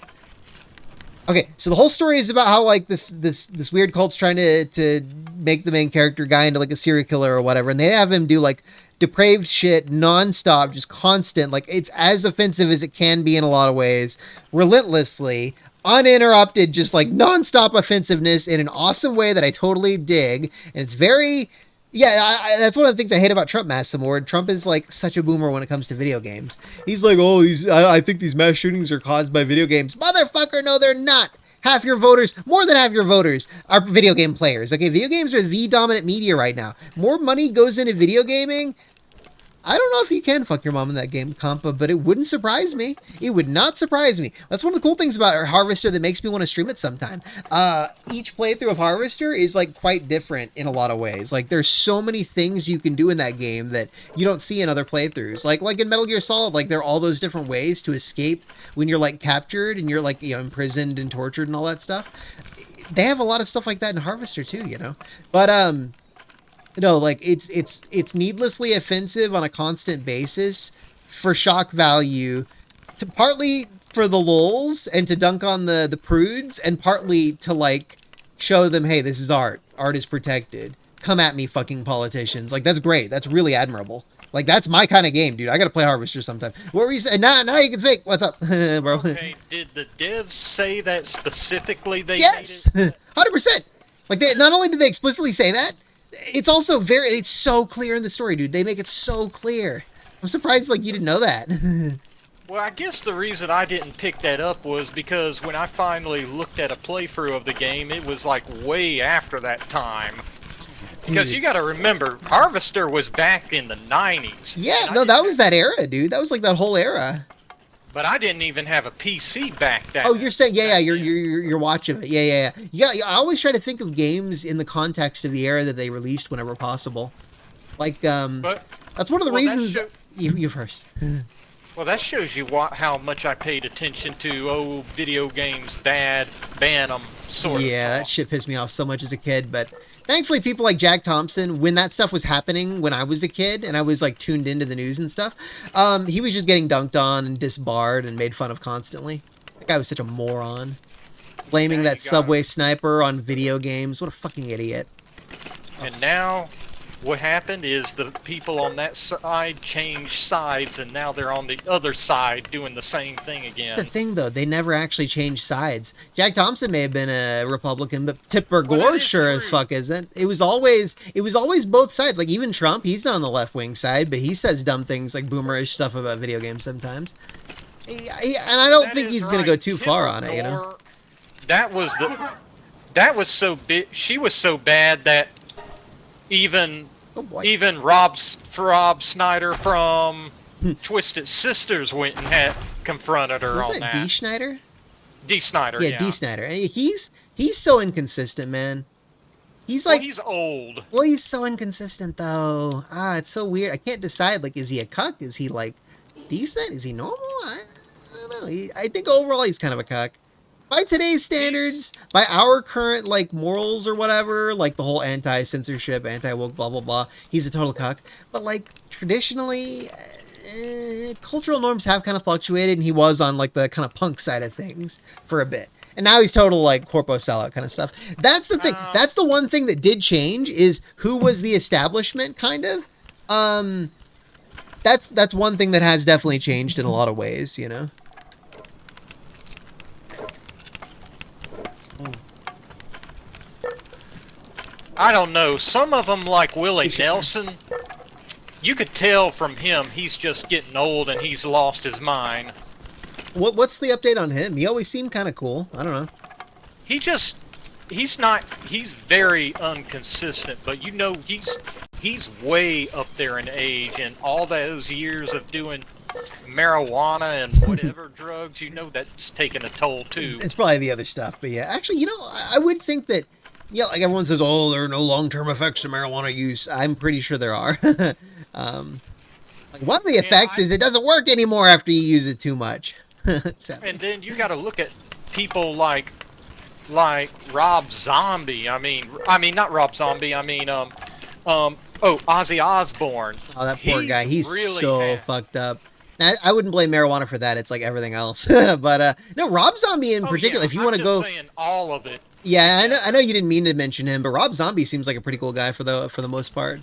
Okay, so the whole story is about how like this weird cult's trying to make the main character guy into like a serial killer or whatever, and they have him do like depraved shit nonstop, just constant. Like, it's as offensive as it can be in a lot of ways, relentlessly, uninterrupted, just like nonstop offensiveness in an awesome way that I totally dig. And it's very... Yeah, that's one of the things I hate about Trump, Massimord. Trump is like such a boomer when it comes to video games. He's like, oh, I think these mass shootings are caused by video games. Motherfucker, no, they're not. Half your voters, more than half your voters, are video game players. Okay, video games are the dominant media right now. More money goes into video gaming. I don't know if you can fuck your mom in that game, compa, but it wouldn't surprise me. It would not surprise me. That's one of the cool things about Harvester that makes me want to stream it sometime. Each playthrough of Harvester is like quite different in a lot of ways. Like, there's so many things you can do in that game that you don't see in other playthroughs. Like in Metal Gear Solid, like there are all those different ways to escape when you're like captured and you're like, you know, imprisoned and tortured and all that stuff. They have a lot of stuff like that in Harvester too, you know. But no, like it's needlessly offensive on a constant basis for shock value, to partly for the lulz and to dunk on the prudes, and partly to like show them, hey, this is art. Art is protected. come at me, fucking politicians. Like, that's great. That's really admirable. Like, that's my kind of game, dude. I gotta play Harvester sometime. What were you saying? Now you can speak. What's up, bro? Okay, did the devs say that specifically? They Yes, made it? 100%. Like, they not only did they explicitly say that, it's also it's so clear in the story, dude. They make it so clear. I'm surprised, like, you didn't know that. Well, I guess the reason I didn't pick that up was because when I finally looked at a playthrough of the game, it was like way after that time. Because you got to remember, Harvester was back in the 90s. Yeah, no, that was that era, dude. That was like that whole era. But I didn't even have a PC back then. Oh, you're saying, yeah, you're watching it. Yeah. I always try to think of games in the context of the era that they released whenever possible. Like, that's one of the reasons. You first. Well, that shows you how much I paid attention to, video games bad, ban them, sort of. Yeah, that shit pissed me off so much as a kid, but thankfully people like Jack Thompson, when that stuff was happening when I was a kid and I was like tuned into the news and stuff, he was just getting dunked on and disbarred and made fun of constantly. That guy was such a moron. Blaming that Subway Sniper on video games. What a fucking idiot. And now what happened is the people on that side changed sides, and now they're on the other side doing the same thing again. That's the thing, though. They never actually changed sides. Jack Thompson may have been a Republican, but Tipper Gore sure as fuck isn't. It was always both sides. Like, even Trump, he's not on the left-wing side, but he says dumb things like boomerish stuff about video games sometimes. And I don't think he's going to go too far on it, you know? That was so big. She was so bad that even Rob Snyder from Twisted Sisters went and had confronted her on that. D. Snyder? D. Snyder, yeah. D. Snyder. He's so inconsistent, man. He's like... Well, he's old. Well, he's so inconsistent, though. It's so weird. I can't decide, like, is he a cuck? Is he, like, decent? Is he normal? I don't know. I think overall he's kind of a cuck. By today's standards, by our current, like, morals or whatever, like the whole anti-censorship, anti-woke, blah, blah, blah, he's a total cuck. But, like, traditionally, cultural norms have kind of fluctuated, and he was on, like, the kind of punk side of things for a bit. And now he's total, like, corpo sellout kind of stuff. That's the thing. That's the one thing that did change, is who was the establishment, kind of. That's one thing that has definitely changed in a lot of ways, you know? I don't know. Some of them, like Willie Nelson, you could tell from him he's just getting old and he's lost his mind. What's the update on him? He always seemed kind of cool. I don't know. He's very inconsistent, but you know he's way up there in age, and all those years of doing marijuana and whatever drugs, you know that's taking a toll too. It's probably the other stuff, but yeah. Actually, you know, I would think that, yeah, like everyone says, oh, there are no long-term effects to marijuana use. I'm pretty sure there are. Like, one of the effects is it doesn't work anymore after you use it too much. And then you got to look at people like Rob Zombie. I mean not Rob Zombie. I mean Ozzy Osbourne. Oh, that poor guy. He's really so fucked up. I wouldn't blame marijuana for that. It's like everything else. But no, Rob Zombie in particular. Yeah, if you want to go, saying all of it. Yeah, I know you didn't mean to mention him, but Rob Zombie seems like a pretty cool guy for the most part.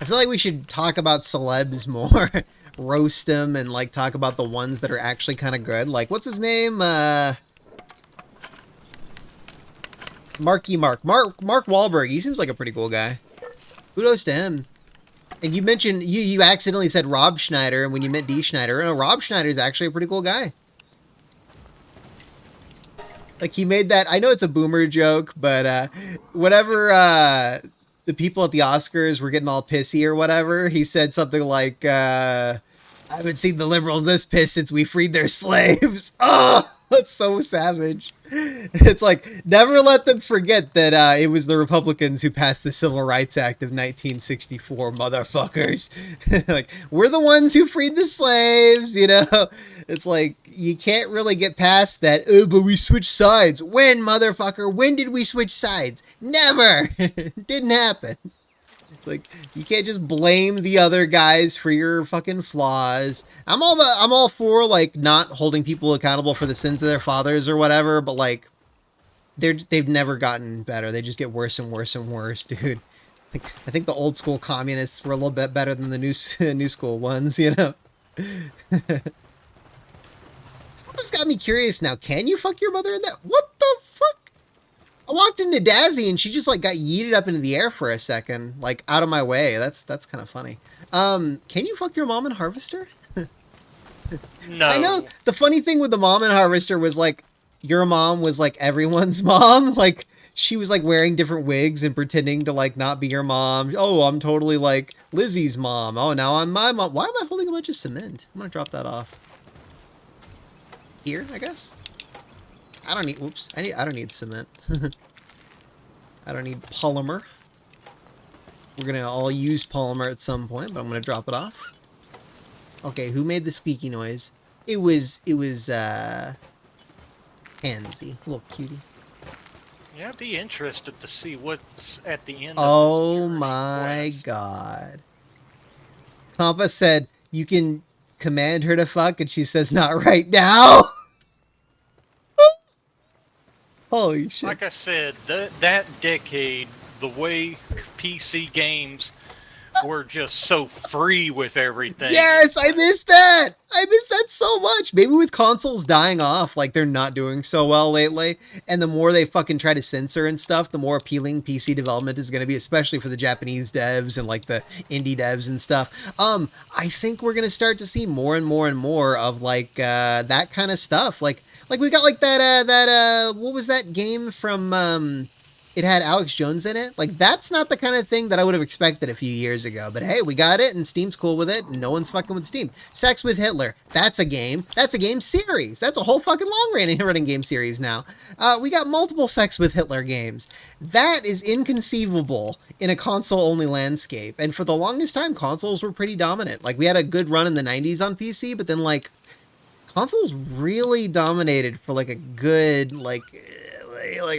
I feel like we should talk about celebs more, roast them, and like talk about the ones that are actually kind of good. Like, what's his name? Mark Wahlberg. He seems like a pretty cool guy. Kudos to him. And you mentioned, you accidentally said Rob Schneider, and when you meant D. Schneider, no, Rob Schneider is actually a pretty cool guy. Like, he made that, I know it's a boomer joke, but whatever the people at the Oscars were getting all pissy or whatever, he said something like, I haven't seen the liberals this pissed since we freed their slaves. Oh, that's so savage. It's like, never let them forget that it was the Republicans who passed the Civil Rights Act of 1964, motherfuckers. Like, we're the ones who freed the slaves, you know? It's like, you can't really get past that, oh, but we switched sides. When, motherfucker? When did we switch sides? Never! It didn't happen. It's like, you can't just blame the other guys for your fucking flaws. I'm all for, like, not holding people accountable for the sins of their fathers or whatever, but, like, they've never gotten better. They just get worse and worse and worse, dude. I think the old school communists were a little bit better than the new school ones, you know. Just got me curious now. Can you fuck your mother in that? What the fuck? I walked into Dazzy and she just like got yeeted up into the air for a second, like out of my way. That's kind of funny. Can you fuck your mom in Harvester? No. I know the funny thing with the mom in Harvester was like your mom was like everyone's mom. Like she was like wearing different wigs and pretending to like not be your mom. Oh, I'm totally like Lizzie's mom. Oh, now I'm my mom. Why am I holding a bunch of cement? I'm gonna drop that off. Here, I guess. I don't need. Oops. I don't need cement. I don't need polymer. We're gonna all use polymer at some point, but I'm gonna drop it off. Okay, who made the squeaky noise? It was Pansy, little cutie. Yeah, I'd be interested to see what's at the end. Oh of this my quest. god. Compa said you can command her to fuck, and she says not right now. Holy shit. Like I said, that decade, the way PC games were just so free with everything. Yes, I missed that. I missed that so much. Maybe with consoles dying off, like they're not doing so well lately, and the more they fucking try to censor and stuff, the more appealing PC development is going to be, especially for the Japanese devs and like the indie devs and stuff. I think we're going to start to see more and more and more of like that kind of stuff. Like we got like that what was that game from it had Alex Jones in it. Like, that's not the kind of thing that I would have expected a few years ago. But hey, we got it, and Steam's cool with it, and no one's fucking with Steam. Sex with Hitler. That's a game. That's a game series. That's a whole fucking long-running game series now. We got multiple Sex with Hitler games. That is inconceivable in a console-only landscape. And for the longest time, consoles were pretty dominant. Like, we had a good run in the 90s on PC, but then, like, consoles really dominated for, like, a good, like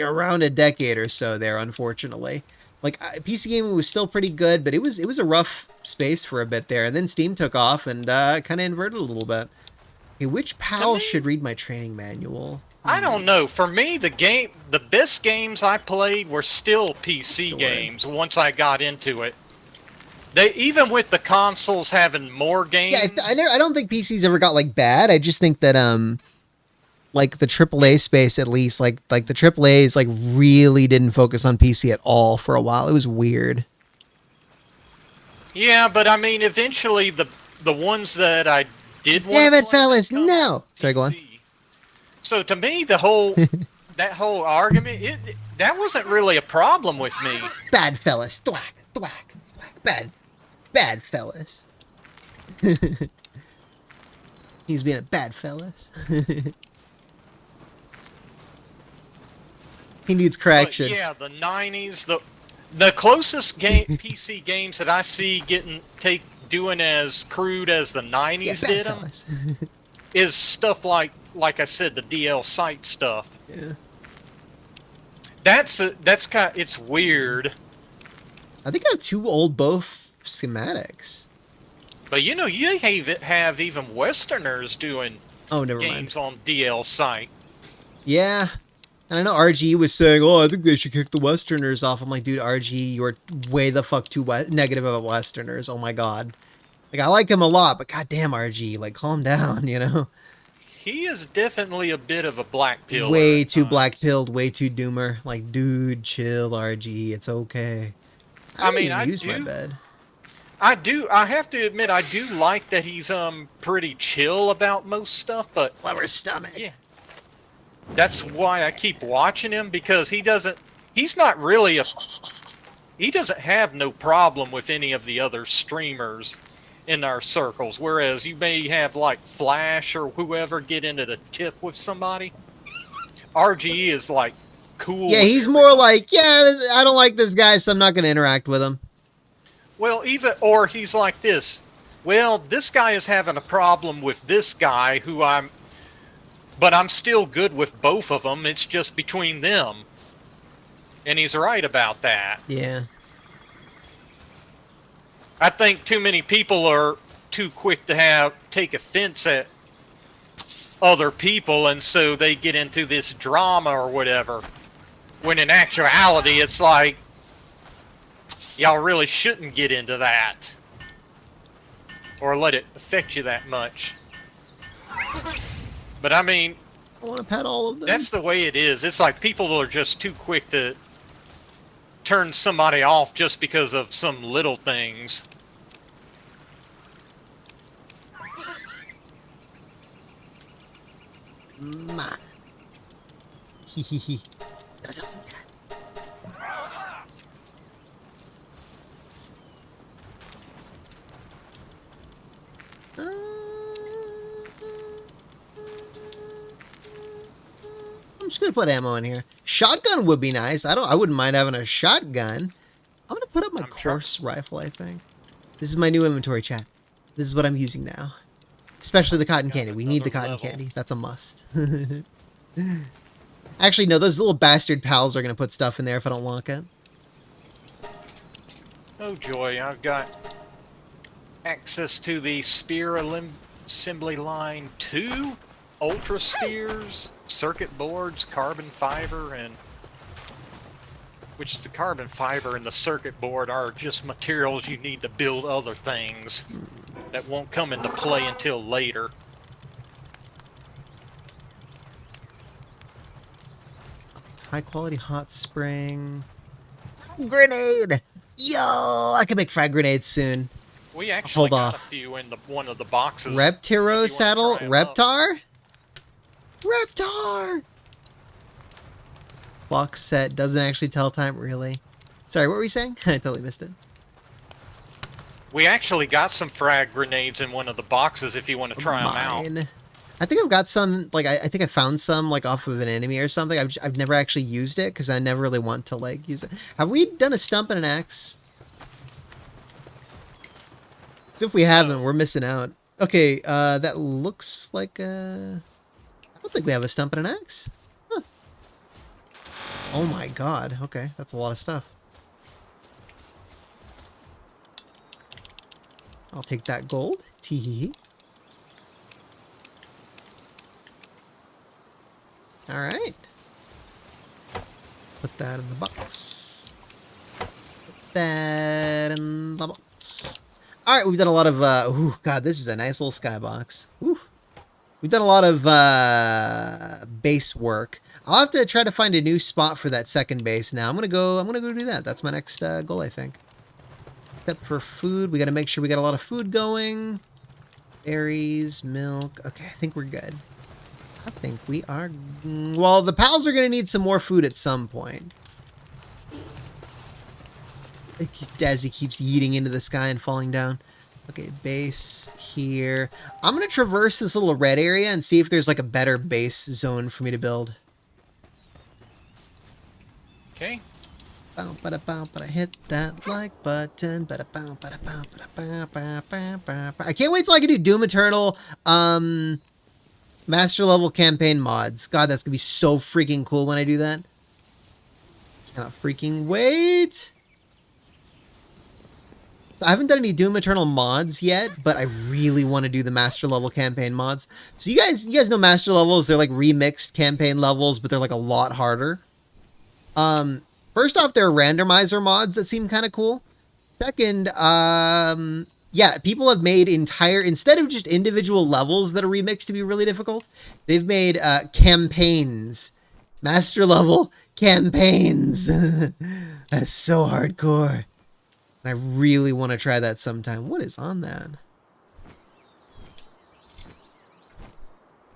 around a decade or so there, unfortunately. Like PC gaming was still pretty good, but it was a rough space for a bit there, and then Steam took off and kind of inverted a little bit. Okay, which pal should read my training manual? I don't know. For me, the best games I played were still PC games once I got into it. They even with the consoles having more games. Yeah, I don't think PCs ever got like bad. I just think that like the AAA space, at least, like the AAAs, like really didn't focus on PC at all for a while. It was weird. Yeah, but I mean, eventually the ones that I did. Damn it, fellas! No. Sorry, go on. So to me, the whole that whole argument, that wasn't really a problem with me. Bad fellas, thwack, thwack, thwack. Bad fellas. He's being a bad fellas. He needs correction. But yeah, the 90s, the closest PC games that I see doing as crude as the 90s did them is stuff like I said, the DL site stuff. Yeah. That's kind of, it's weird. I think I have two old both schematics. But you know, you have even Westerners doing games on DL site. Yeah. And I know RG was saying, oh, I think they should kick the Westerners off. I'm like, dude, RG, you're way the fuck too negative about Westerners. Oh my god. Like, I like him a lot, but goddamn, RG, like, calm down, you know? He is definitely a bit of a black pill. Way too black-pilled, way too doomer. Like, dude, chill, RG, it's okay. I mean, I use my bed. I have to admit, I do like that he's pretty chill about most stuff, but lower stomach. Yeah. That's why I keep watching him, because he doesn't have no problem with any of the other streamers in our circles, whereas you may have like Flash or whoever get into the tiff with somebody. RGE is like cool. Yeah, he's more like, yeah, I don't like this guy, so I'm not going to interact with him. Well, or he's like this. Well, this guy is having a problem with this guy but I'm still good with both of them. It's just between them. And he's right about that. Yeah. I think too many people are too quick to take offense at other people, and so they get into this drama or whatever. When in actuality, it's like, y'all really shouldn't get into that. Or let it affect you that much. But I mean, I want to pet all of them. that's the way it is. It's like people are just too quick to turn somebody off just because of some little things. Ma. Hee hee hee. I'm just gonna put ammo in here. Shotgun would be nice. I wouldn't mind having a shotgun. I'm gonna put up my course rifle, I think. This is my new inventory, chat. This is what I'm using now. Especially the cotton candy. We need the cotton candy. That's a must. Actually, no, those little bastard pals are gonna put stuff in there if I don't lock it. Oh joy, I've got access to the Spear Assembly Line 2, Ultra Spheres, circuit boards, carbon fiber, and which the carbon fiber and the circuit board are just materials you need to build other things that won't come into play until later. High quality hot spring. Grenade! Yo! I can make frag grenades soon. We actually got a few in one of the boxes. Reptiro saddle? Reptar? Reptar! Box set doesn't actually tell time, really. Sorry, what were you saying? I totally missed it. We actually got some frag grenades in one of the boxes if you want to try them out. I think I've got some, like, I think I found some, like, off of an enemy or something. I've never actually used it, because I never really want to, like, use it. Have we done a stump and an axe? So if we haven't, we're missing out. Okay, that looks like a... I don't think we have a stump and an axe. Huh. Oh my god, okay, that's a lot of stuff. I'll take that gold. Tee-hee-hee. Alright. Put that in the box. Put that in the box. Alright, we've done a lot of, ooh, god, this is a nice little skybox. Ooh. We've done a lot of, base work. I'll have to try to find a new spot for that second base now. I'm gonna go do that. That's my next, goal, I think. Except for food, we gotta make sure we got a lot of food going. Berries, milk. Okay, I think we're good. I think we are... Well, the pals are going to need some more food at some point. As he keeps yeeting into the sky and falling down. Okay, base here. I'm going to traverse this little red area and see if there's like a better base zone for me to build. Okay. Hit that like button. I can't wait till I can do Doom Eternal. Master level campaign mods. God, that's gonna be so freaking cool when I do that. Cannot freaking wait. So I haven't done any Doom Eternal mods yet, but I really want to do the master level campaign mods. So you guys know master levels, they're like remixed campaign levels, but they're like a lot harder. First off, there are randomizer mods that seem kind of cool. Second, yeah, people have made instead of just individual levels that are remixed to be really difficult, they've made campaigns. Master level campaigns. That's so hardcore. I really want to try that sometime. What is on that?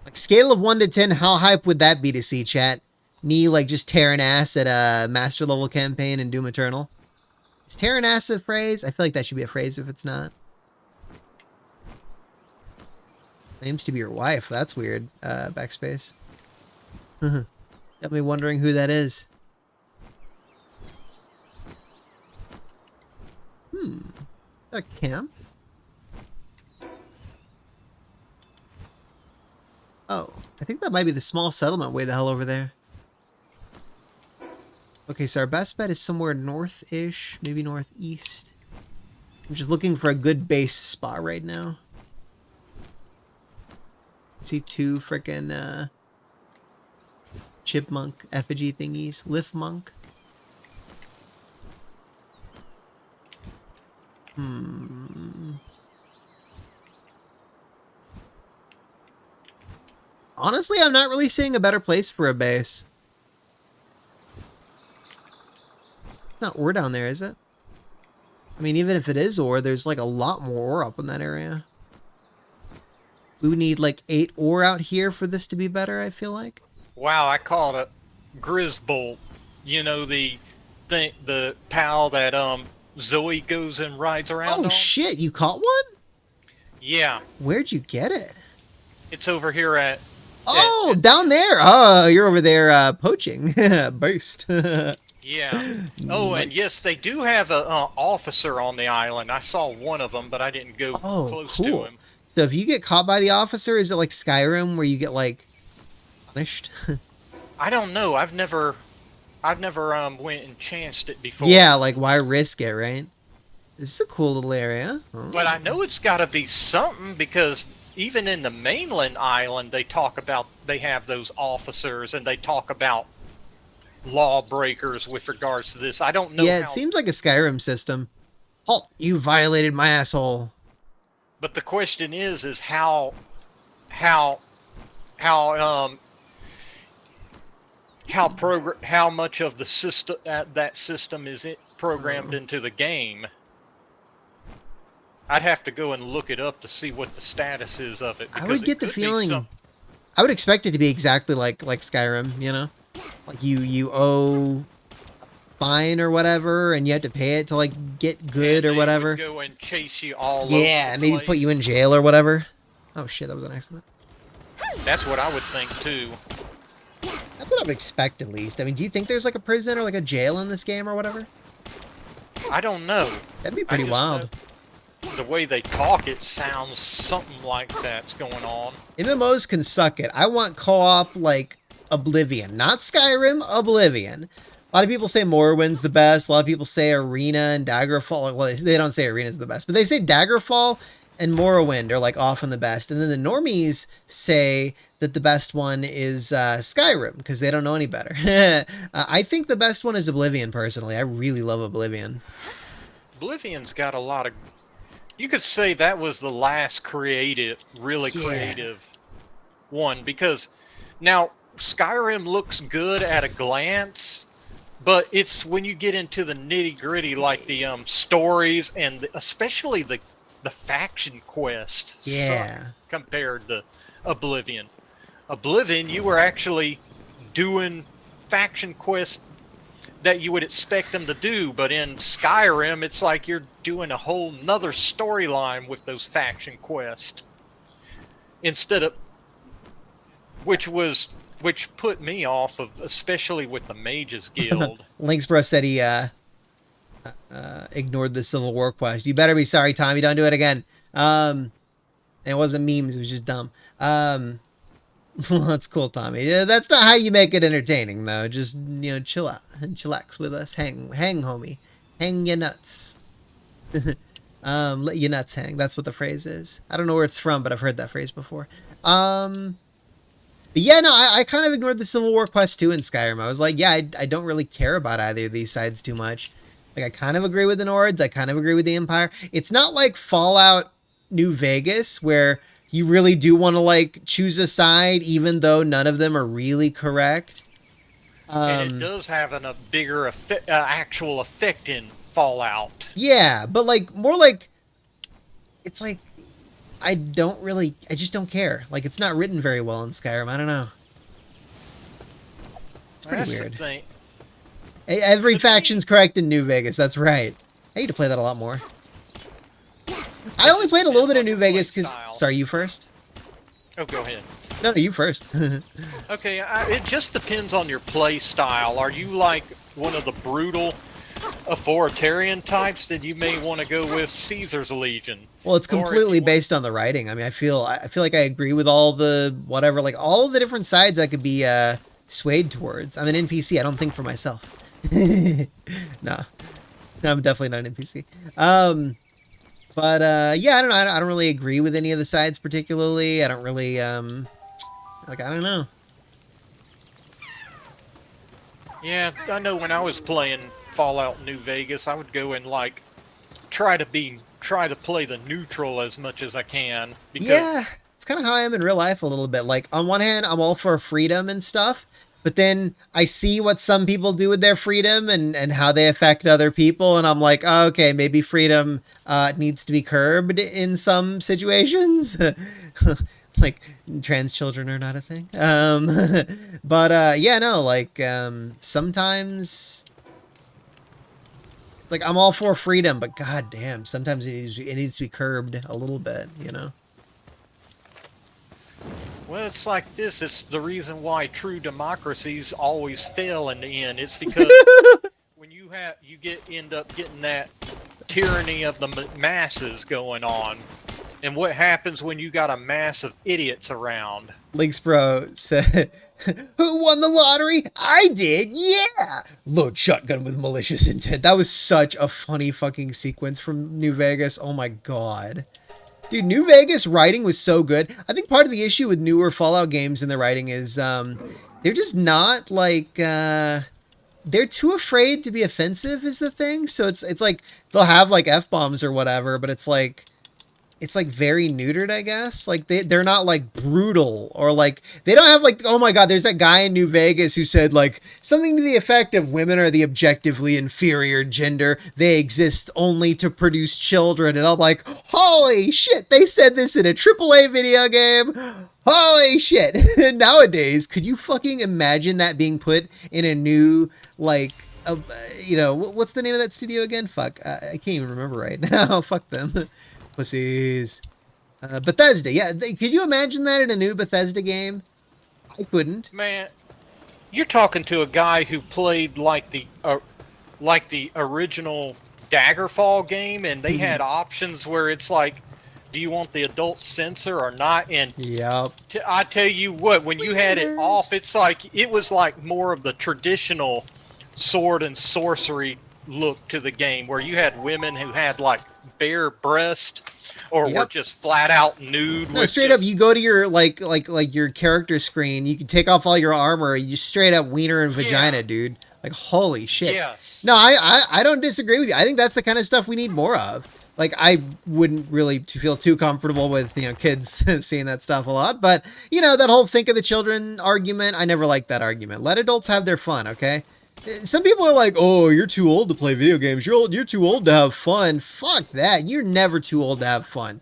Like, scale of 1 to 10, how hype would that be to see, chat? Me, like, just tearing ass at a master level campaign in Doom Eternal? Is tearing ass a phrase? I feel like that should be a phrase if it's not. Claims to be your wife. That's weird. Backspace. Got me wondering who that is. Is that a camp? Oh, I think that might be the small settlement way the hell over there. Okay, so our best bet is somewhere north-ish, maybe northeast. I'm just looking for a good base spot right now. See two frickin' chipmunk effigy thingies. Lift monk. Honestly, I'm not really seeing a better place for a base. It's not ore down there, is it? I mean, even if it is ore, there's like a lot more ore up in that area. We would need like 8 ore out here for this to be better, I feel like. Wow, I caught a grizzbolt. You know, the pal that Zoe goes and rides around Oh on? shit, you caught one? Yeah. Where'd you get it? It's over here at... Oh, down there. Oh, you're over there poaching. Boost. Yeah. Oh, Nice. and yes, they do have a officer on the island. I saw one of them, but I didn't go close to him. So if you get caught by the officer, is it like Skyrim where you get like punished? I don't know. I've never went and chanced it before. Yeah, like why risk it, right? This is a cool little area. Oh. But I know it's got to be something because even in the mainland island, they have those officers and they talk about lawbreakers with regards to this. I don't know. Yeah, it seems like a Skyrim system. Halt! You violated my asshole. But the question is how much of the system that system is programmed into the game. I'd have to go and look it up to see what the status is of it. I would get the feeling. I would expect it to be exactly like Skyrim, you know, like you owe fine or whatever, and you have to pay it to like get good or whatever. Would go and chase you all over yeah, the maybe place. put you in jail or whatever. Oh shit, that was an accident. That's what I would think too. That's what I would expect at least. I mean, do you think there's like a prison or like a jail in this game or whatever? I don't know. That'd be pretty wild. The way they talk, it sounds something like that's going on. MMOs can suck it. I want co-op like Oblivion, not Skyrim, Oblivion. A lot of people say Morrowind's the best. A lot of people say Arena and Daggerfall. Well, they don't say Arena's the best, but they say Daggerfall and Morrowind are like often the best. And then the normies say that the best one is Skyrim because they don't know any better. I think the best one is Oblivion personally. I really love Oblivion. Oblivion's got a lot of... You could say that was the last really creative one, because now Skyrim looks good at a glance, but it's when you get into the nitty-gritty, like the stories and especially the faction quest suck compared to Oblivion. Oblivion, you were actually doing faction quests that you would expect them to do, but in Skyrim, it's like you're doing a whole nother storyline with those faction quests. Instead of... Which put me off of, especially with the Mages Guild. Lynxbro said he ignored the Civil War quest. You better be sorry, Tommy. Don't do it again. It wasn't memes. It was just dumb. Well, that's cool, Tommy. Yeah, that's not how you make it entertaining, though. Just, you know, chill out and chillax with us. Hang, homie. Hang your nuts. Let your nuts hang. That's what the phrase is. I don't know where it's from, but I've heard that phrase before. But yeah, no, I kind of ignored the Civil War quest, too, in Skyrim. I was like, yeah, I don't really care about either of these sides too much. Like, I kind of agree with the Nords. I kind of agree with the Empire. It's not like Fallout New Vegas, where you really do want to like choose a side, even though none of them are really correct. And it does have a bigger actual effect in Fallout. Yeah, but like more like it's like I just don't care. Like it's not written very well in Skyrim. I don't know. It's pretty weird. The thing. Every faction's correct in New Vegas. That's right. I need to play that a lot more. I only played a little bit of New Vegas because... Sorry, you first? Oh, go ahead. No, you first. Okay, it just depends on your play style. Are you like one of the brutal authoritarian types? Then you may want to go with Caesar's Legion. Well, it's completely based on the writing. I mean, I feel like I agree with all the whatever, like all the different sides I could be swayed towards. I'm an NPC. I don't think for myself. No, I'm definitely not an NPC. But yeah, I don't know. I don't really agree with any of the sides particularly. I don't really like. I don't know. Yeah, I know when I was playing Fallout New Vegas, I would go and like try to play the neutral as much as I can because Yeah, it's kind of how I am in real life a little bit. Like, on one hand, I'm all for freedom and stuff, but then I see what some people do with their freedom and how they affect other people, and I'm like, oh, okay, maybe freedom needs to be curbed in some situations. Like, trans children are not a thing. But yeah, no, like, sometimes it's like I'm all for freedom, but goddamn, sometimes it needs to be curbed a little bit, you know? well, it's like this. It's the reason why true democracies always fail in the end. It's because when you end up getting that tyranny of the masses going on, and what happens when you got a mass of idiots around? Links Bro said, "Who won the lottery? I did, yeah! Load shotgun with malicious intent." That was such a funny fucking sequence from New Vegas. Oh my god. Dude, New Vegas writing was so good. I think part of the issue with newer Fallout games in the writing is they're just not like they're too afraid to be offensive is the thing. So it's like they'll have like F-bombs or whatever, but it's like very neutered, I guess. Like they're not like brutal or like they don't have like, oh my god, there's that guy in New Vegas who said like something to the effect of women are the objectively inferior gender. They exist only to produce children. And I'm like, holy shit, they said this in a AAA video game. Holy shit. Nowadays, could you fucking imagine that being put in a new like you know, what's the name of that studio again? Fuck, I can't even remember right now. Fuck them. Pussies. Bethesda, yeah. Could you imagine that in a new Bethesda game? I couldn't. Man, you're talking to a guy who played like the original Daggerfall game, and they had options where it's like, do you want the adult censor or not? And Yep. I tell you what, when you had it off, it's like it was like more of the traditional sword and sorcery look to the game, where you had women who had like bare breast or were just flat out nude. No, straight up, you go to your like your character screen, you can take off all your armor, you straight up wiener and vagina, dude. Like, holy shit. Yes. No, I don't disagree with you. I think that's the kind of stuff we need more of. Like, I wouldn't really feel too comfortable with, you know, kids seeing that stuff a lot. But, you know, that whole think of the children argument, I never liked that argument. Let adults have their fun, okay? Some people are like, oh, you're too old to play video games. You're too old to have fun. Fuck that. You're never too old to have fun.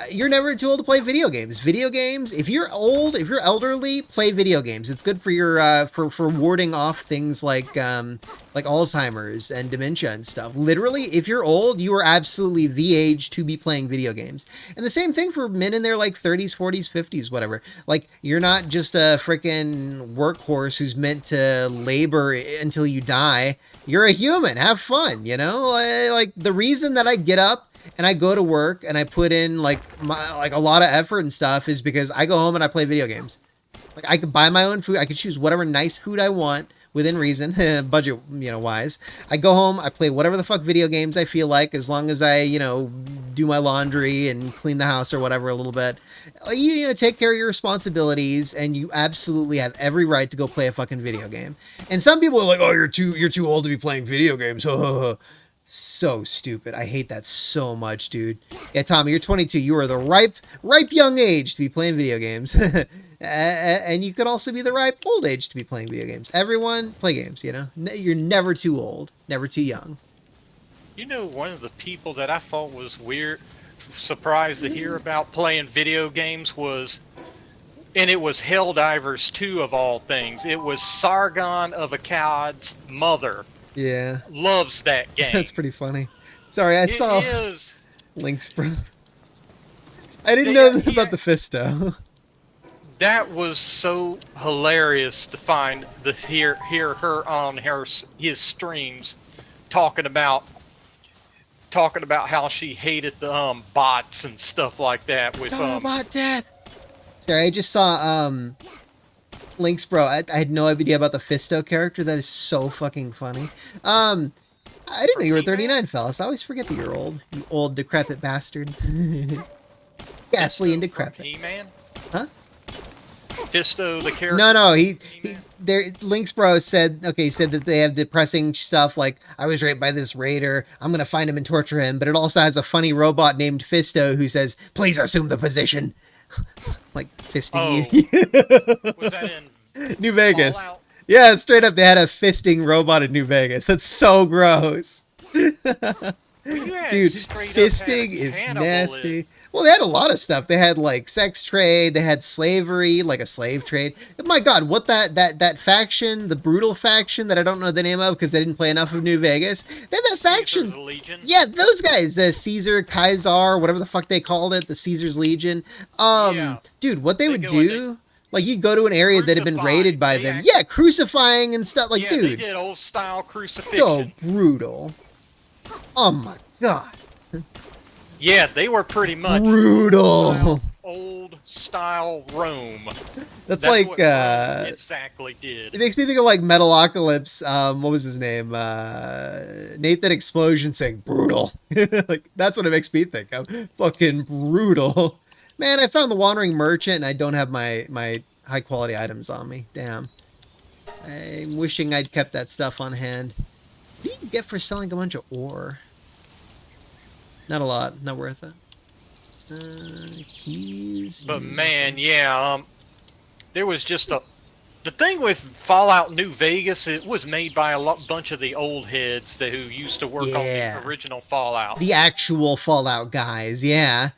You're never too old to play video games. Video games, if you're old, if you're elderly, play video games. It's good for your for warding off things like Alzheimer's and dementia and stuff. Literally, if you're old, you are absolutely the age to be playing video games. And the same thing for men in their like 30s, 40s, 50s, whatever. Like, you're not just a freaking workhorse who's meant to labor until you die. You're a human. Have fun, you know? Like the reason that I get up and I go to work and I put in like a lot of effort and stuff is because I go home and I play video games. Like, I could buy my own food. I could choose whatever nice food I want within reason, budget, you know, wise. I go home, I play whatever the fuck video games I feel like, as long as I, you know, do my laundry and clean the house or whatever a little bit. You know, take care of your responsibilities, and you absolutely have every right to go play a fucking video game. And some people are like, oh, you're too old to be playing video games. So stupid. I hate that so much, dude. Yeah, Tommy, you're 22. You are the ripe young age to be playing video games. And you could also be the ripe old age to be playing video games. Everyone play games, you know? You're never too old, never too young. You know, one of the people that I thought was weird, surprised to hear about playing video games was, and it was Helldivers 2 of all things. It was Sargon of Akkad's mother. Yeah. Loves that game. That's pretty funny. Sorry, I saw links, bro. I didn't know about the Fisto. That was so hilarious to find hear her on his streams talking about how she hated the bots and stuff like that with bot death. Sorry, I just saw links, bro. I had no idea about the Fisto character. That is so fucking funny. I didn't know you were 39, fellas. I always forget that you're old. You old decrepit bastard. Ghastly and decrepit. He-Man? Huh? Fisto, the character. No, Link's bro said that they have depressing stuff like I was raped by this raider. I'm gonna find him and torture him. But it also has a funny robot named Fisto who says, "Please assume the position." Like fisting you. Was that in New Vegas? Fallout? Yeah, straight up, they had a fisting robot in New Vegas. That's so gross. Dude, fisting is nasty. Well, they had a lot of stuff. They had like sex trade, they had slavery, like a slave trade. My God, what that faction, the brutal faction that I don't know the name of because I didn't play enough of New Vegas. They had that faction. Legion. Yeah, those guys, the Caesar, Kaiser, whatever the fuck they called it, the Caesar's Legion. Dude, what they would do. Like, you'd go to an area that had been raided by them. Yeah, crucifying and stuff. Like, dude. They did old-style crucifixion. So brutal. Oh, my God. Yeah, they were pretty much brutal. Old-style Rome. That's like... what Rome exactly did. It makes me think of, like, Metalocalypse. What was his name? Nathan Explosion saying brutal. Like, that's what it makes me think of. Fucking brutal. Man, I found the Wandering Merchant, and I don't have my high-quality items on me. Damn. I'm wishing I'd kept that stuff on hand. What do you get for selling a bunch of ore? Not a lot. Not worth it. Keys. But, man, yeah, there was just a... The thing with Fallout New Vegas, it was made by a bunch of the old heads who used to work on the original Fallout. The actual Fallout guys, yeah.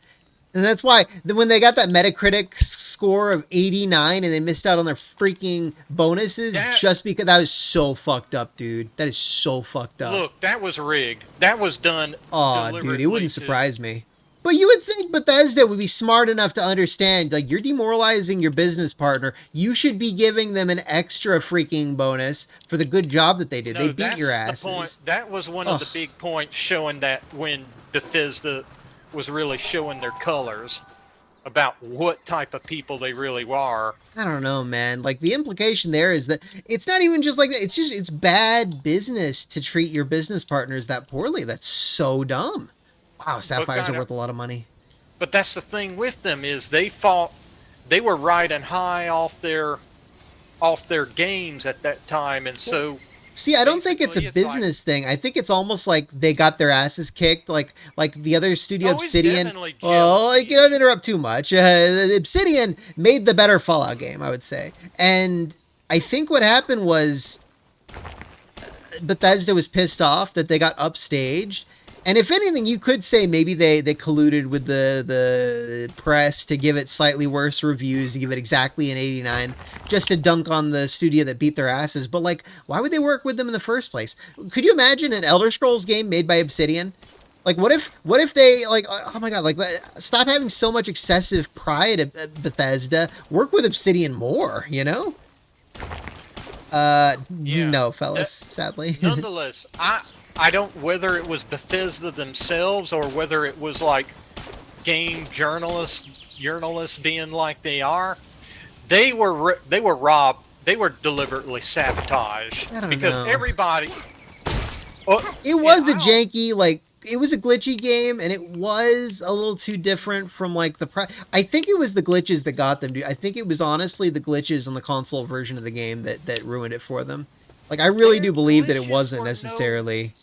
And that's why when they got that Metacritic score of 89 and they missed out on their freaking bonuses just because that was so fucked up, dude. That is so fucked up. Look, that was rigged. That was done. Oh, dude, it wouldn't surprise me. But you would think Bethesda would be smart enough to understand, like, you're demoralizing your business partner. You should be giving them an extra freaking bonus for the good job that they did. No, they beat your asses. The point. That was one of the big points showing that when Bethesda was really showing their colors about what type of people they really are. I don't know, man. Like, the implication there is that it's not even just like that. It's bad business to treat your business partners that poorly. That's so dumb. Wow, sapphires are worth a lot of money. But that's the thing with them is they were riding high off their games at that time, and so... See, I don't think it's a business thing. I think it's almost like they got their asses kicked, like the other studio, Obsidian. Well, you don't interrupt too much. Obsidian made the better Fallout game, I would say. And I think what happened was Bethesda was pissed off that they got upstaged. And if anything, you could say maybe they colluded with the press to give it slightly worse reviews, to give it exactly an 89, just to dunk on the studio that beat their asses. But, like, why would they work with them in the first place? Could you imagine an Elder Scrolls game made by Obsidian? Like, what if they, like, oh my God, like, stop having so much excessive pride at Bethesda. Work with Obsidian more, you know? No, fellas, sadly. Nonetheless, I don't whether it was Bethesda themselves or whether it was like game journalists being like they are. They were robbed. They were deliberately sabotaged because everybody. It was a janky, like, it was a glitchy game, and it was a little too different from like I think it was the glitches that got them, dude. I think it was honestly the glitches on the console version of the game that ruined it for them. Like, I really do believe that it wasn't necessarily.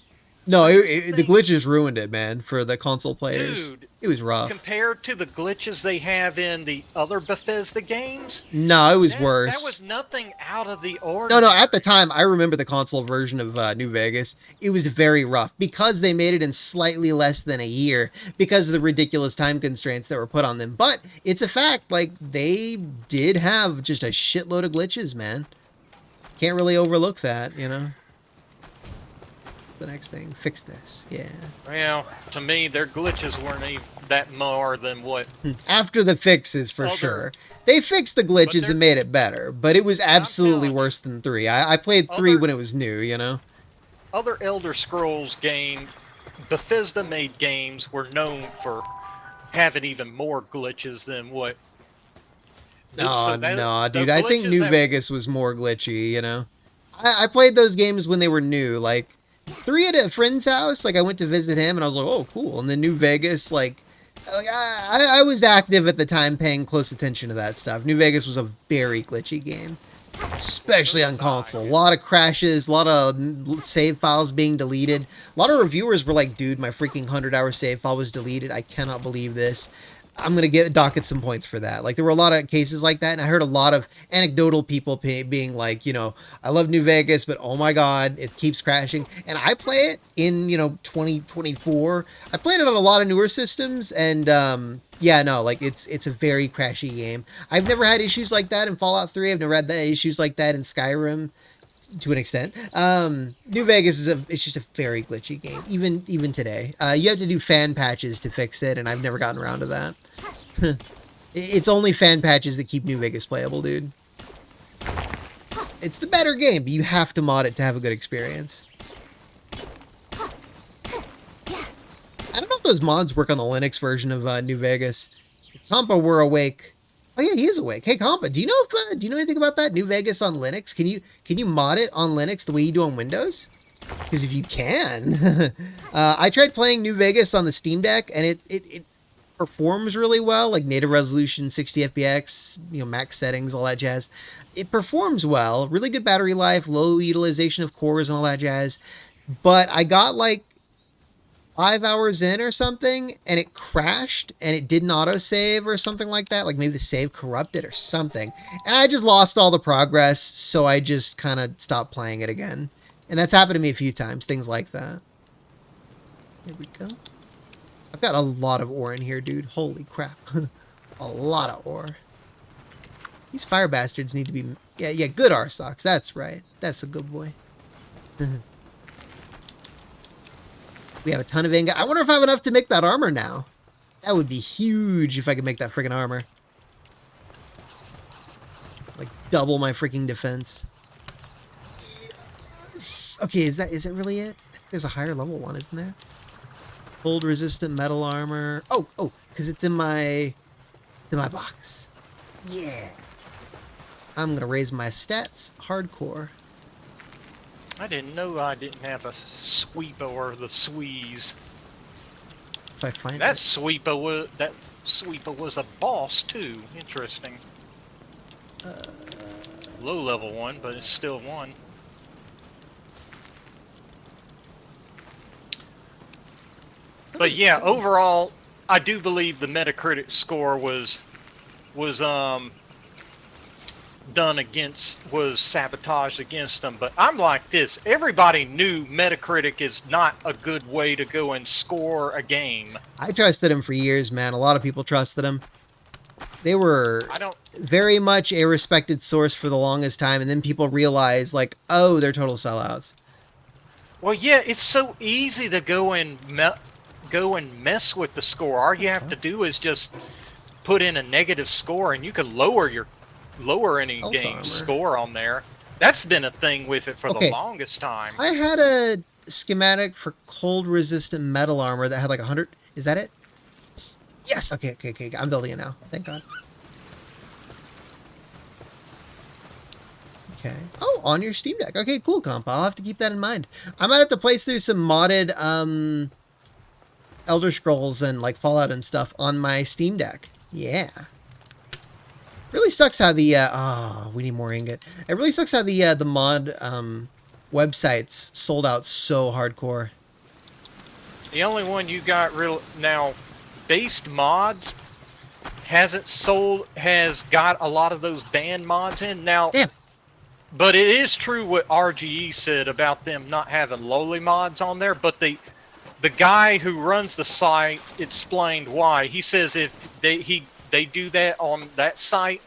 No, the glitches ruined it, man, for the console players. Dude, it was rough. Compared to the glitches they have in the other Bethesda games? No, it was worse. That was nothing out of the ordinary. No, at the time, I remember the console version of New Vegas. It was very rough because they made it in slightly less than a year because of the ridiculous time constraints that were put on them. But it's a fact, like, they did have just a shitload of glitches, man. Can't really overlook that, you know? The next thing, fix this. Yeah. Well, to me, their glitches weren't even that more than what. After the fixes, for sure. They fixed the glitches and made it better, but it was absolutely worse than 3. I played 3 when it was new, you know? Other Elder Scrolls games, Bethesda-made games, were known for having even more glitches than what. No, dude. I think New Vegas was more glitchy, you know? I played those games when they were new, like. 3 at a friend's house, like I went to visit him and I was like, oh, cool. And then New Vegas, like Like, I was active at the time paying close attention to that stuff. New Vegas was a very glitchy game, especially on console. A lot of crashes, a lot of save files being deleted. A lot of reviewers were like, dude, my freaking 100-hour save file was deleted. I cannot believe this. I'm going to get docket some points for that. Like, there were a lot of cases like that, and I heard a lot of anecdotal people being like, you know, I love New Vegas, but oh my god, it keeps crashing. And I play it in, you know, 2024. I played it on a lot of newer systems, and yeah, no, like, it's a very crashy game. I've never had issues like that in Fallout 3. I've never had issues like that in Skyrim, to an extent. New Vegas it's just a very glitchy game, even today. You have to do fan patches to fix it, and I've never gotten around to that. It's only fan patches that keep New Vegas playable, dude. It's the better game, but you have to mod it to have a good experience. I don't know if those mods work on the Linux version of New Vegas. Compa were awake. Oh yeah, he is awake. Hey Compa, do you know if do you know anything about that New Vegas on Linux? Can you mod it on Linux the way you do on Windows? Because if you can, I tried playing New Vegas on the Steam Deck, and it performs really well, like native resolution, 60 FPS, you know, max settings, all that jazz. It performs well, really good battery life, low utilization of cores and all that jazz. But I got like 5 hours in or something, and it crashed, and it didn't autosave or something like that. Like maybe the save corrupted or something. And I just lost all the progress, so I just kind of stopped playing it again. And that's happened to me a few times, things like that. Here we go. I've got a lot of ore in here, dude. Holy crap. A lot of ore. These fire bastards need to be... Yeah, good Arsocks. That's right. That's a good boy. We have a ton of ingot. I wonder if I have enough to make that armor now. That would be huge if I could make that freaking armor. Like, double my freaking defense. Yes. Okay, is it really it? There's a higher level one, isn't there? Cold resistant metal armor. Oh, because it's in my box. Yeah. I'm gonna raise my stats hardcore. I didn't know I didn't have a sweeper or the squeeze. If I find that it. sweeper was a boss too. Interesting. Low level one, but it's still one. But yeah, overall, I do believe the Metacritic score was sabotaged against them. But I'm like this: everybody knew Metacritic is not a good way to go and score a game. I trusted him for years, man. A lot of people trusted him. They were very much a respected source for the longest time, and then people realized, like, oh, they're total sellouts. Well, yeah, it's so easy to go and mess with the score. All you have to do is just put in a negative score, and you can lower any game's score on there. That's been a thing with it for the longest time. I had a schematic for cold resistant metal armor that had like 100. Is that it? Yes. Okay. I'm building it now. Thank God. Okay. Oh, on your Steam Deck. Okay, cool, comp. I'll have to keep that in mind. I might have to place through some modded Elder Scrolls and like Fallout and stuff on my Steam Deck. Yeah. Really sucks how the we need more ingot. It really sucks how the mod websites sold out so hardcore. The only one you got now based mods has got a lot of those banned mods in now. Damn. But it is true what RGE said about them not having lowly mods on there, but the guy who runs the site explained why. He says if they do that on that site,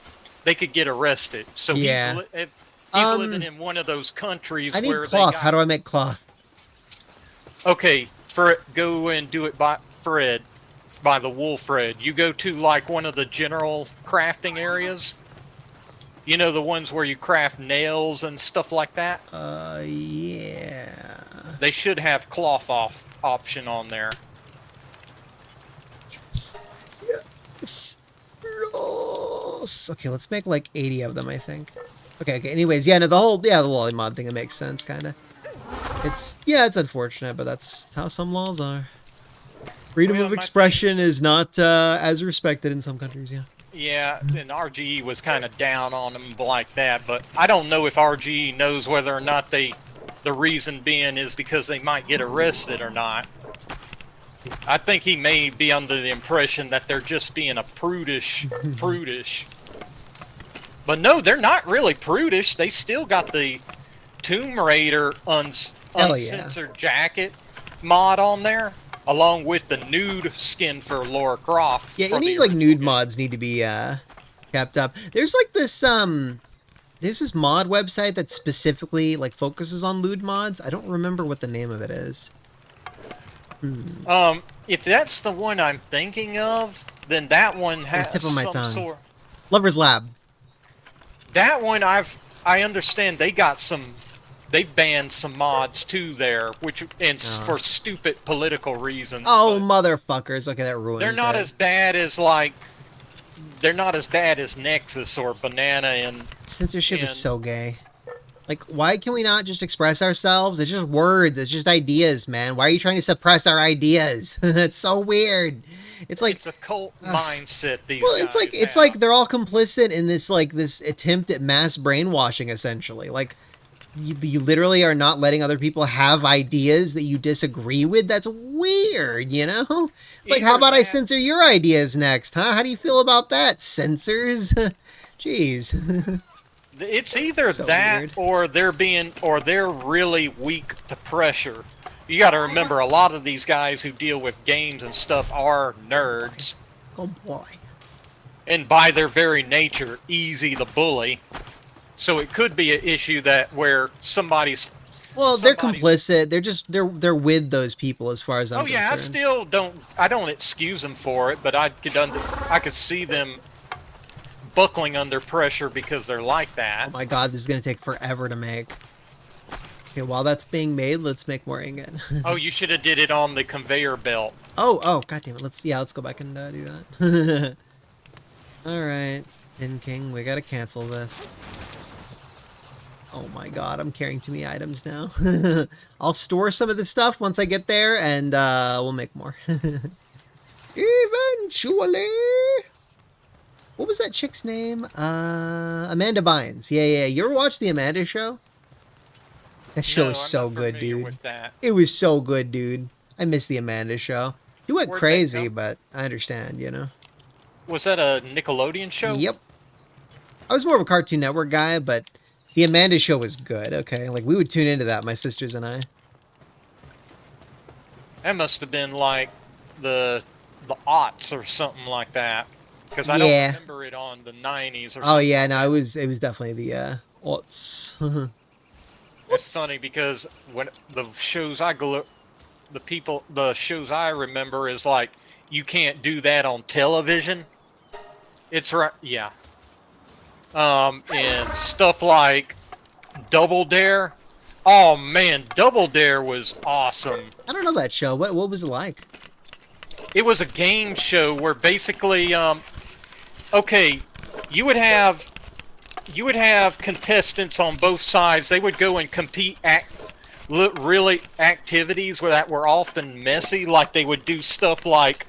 they could get arrested. So yeah. he's living in one of those countries where I need cloth. How do I make cloth? Okay, go and do it by the wool Fred. You go to like one of the general crafting areas. You know, the ones where you craft nails and stuff like that? Yeah. They should have cloth option on there. Yes. Okay, let's make like 80 of them, I think. Okay, anyways, yeah, no, the lolly mod thing, it makes sense, kind of. It's unfortunate, but that's how some laws are. Freedom Well, of my expression is not as respected in some countries. Yeah. Yeah, and RGE was kind of down on them like that, but I don't know if RGE knows whether or not the reason being is because they might get arrested or not. I think he may be under the impression that they're just being a prudish. But no, they're not really prudish. They still got the Tomb Raider uncensored jacket mod on there, along with the nude skin for Lara Croft. Yeah, any like nude mods need to be kept up. There's like this there's this mod website that specifically like focuses on lewd mods. I don't remember what the name of it is. If that's the one I'm thinking of, then that one has tip of my some tongue. sort. Lover's Lab. That one I understand they banned some mods too there, which for stupid political reasons. Oh motherfuckers! Okay, that ruins. They're not as bad as Nexus or Banana and censorship is so gay. Like, why can we not just express ourselves? It's just words. It's just ideas, man. Why are you trying to suppress our ideas? It's so weird. It's like it's a cult mindset. These well, guys it's like they're all complicit in this attempt at mass brainwashing, essentially. Like, you literally are not letting other people have ideas that you disagree with. That's weird, you know? Like, how about I censor your ideas next, huh? How do you feel about that, censors? Jeez. It's either so that weird. or they're really weak to pressure. You got to remember, a lot of these guys who deal with games and stuff are nerds. Oh boy. And by their very nature, easy to bully. So it could be an issue that where somebody's they're complicit. They're with those people as far as I'm concerned. I still don't excuse them for it, but I could see them buckling under pressure because they're like that. Oh my god, this is gonna take forever to make. Okay, while that's being made, let's make more ingot. Oh, you should have did it on the conveyor belt. Oh, god damn it. Let's go back and do that. Alright, Pin King, we gotta cancel this. Oh my god, I'm carrying too many items now. I'll store some of this stuff once I get there, and we'll make more. Eventually! What was that chick's name? Amanda Bynes. Yeah. You ever watch The Amanda Show? That show is so good, dude. With that. It was so good, dude. I miss The Amanda Show. He went crazy, but I understand, you know. Was that a Nickelodeon show? Yep. I was more of a Cartoon Network guy, but The Amanda Show was good, okay? Like, we would tune into that, my sisters and I. That must have been like the aughts or something like that. Because I don't remember it on the 90s or something. Oh, yeah, no, it was definitely the aughts. It's funny because when the shows the shows I remember is like, you can't do that on television. It's right, yeah. And stuff like Double Dare. Oh man, Double Dare was awesome. I don't know that show. What was it like? It was a game show where basically, okay, you would have contestants on both sides. They would go and compete at really activities that were often messy. Like they would do stuff like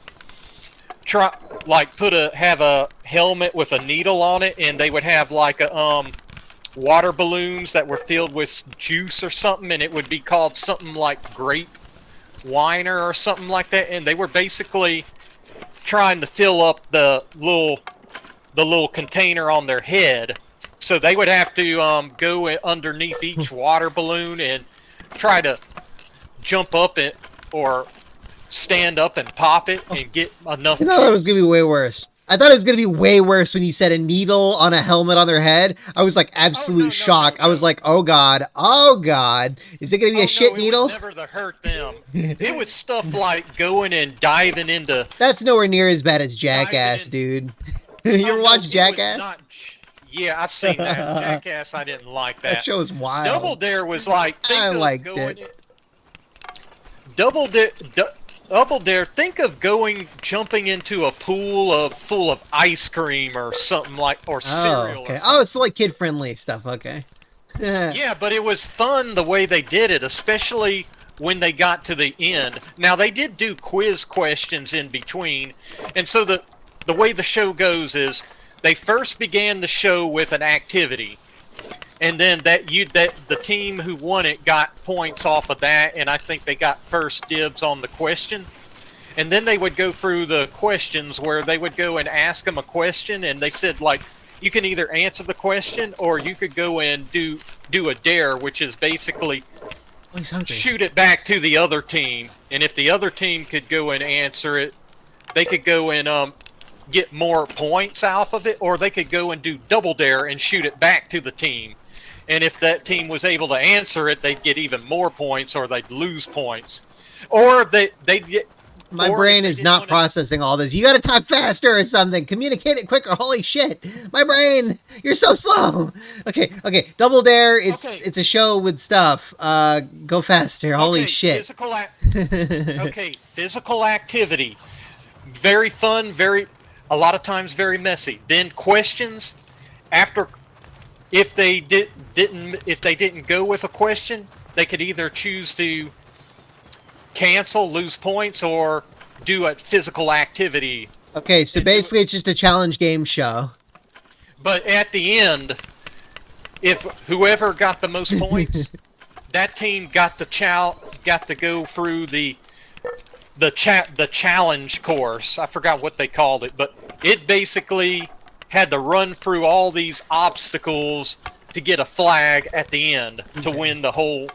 have a helmet with a needle on it, and they would have like a water balloons that were filled with juice or something, and it would be called something like grape winer or something like that. And they were basically trying to fill up the little container on their head. So they would have to go underneath each water balloon and try to jump up it or stand up and pop it and get enough. You know, that was gonna be way worse. I thought it was gonna be way worse when you said a needle on a helmet on their head. I was like absolute shock. I was like, oh god, is it gonna be a shit needle? It was never to hurt them. It was stuff like going and diving into. That's nowhere near as bad as Jackass, dude. You ever watch Jackass? Yeah, I've seen that. Jackass, I didn't like that. That show's wild. Double Dare was like. I liked it. Double Dare. Think of jumping into a pool full of ice cream or something or cereal. Okay. Oh, it's like kid-friendly stuff. Okay. Yeah, but it was fun the way they did it, especially when they got to the end. Now they did do quiz questions in between, and so the way the show goes is they first began the show with an activity, and then the team who won it got points off of that, and I think they got first dibs on the question. And then they would go through the questions where they would go and ask them a question, and they said, like, you can either answer the question or you could go and do a dare, which is basically shoot it back to the other team. And if the other team could go and answer it, they could go and get more points off of it, or they could go and do double dare and shoot it back to the team. And if that team was able to answer it, they'd get even more points, or they'd lose points. Or they'd get... My brain is not processing all this. You gotta talk faster or something. Communicate it quicker. Holy shit. My brain, you're so slow. Okay. Double Dare, it's a show with stuff. Go faster. Holy shit. Physical activity. Very fun, a lot of times very messy. Then questions. After, if they didn't go with a question, they could either choose to cancel, lose points, or do a physical activity. Okay, so basically it's just a challenge game show. But at the end, if whoever got the most points, that team got to go through the challenge course. I forgot what they called it, but it basically had to run through all these obstacles to get a flag at the end to win the whole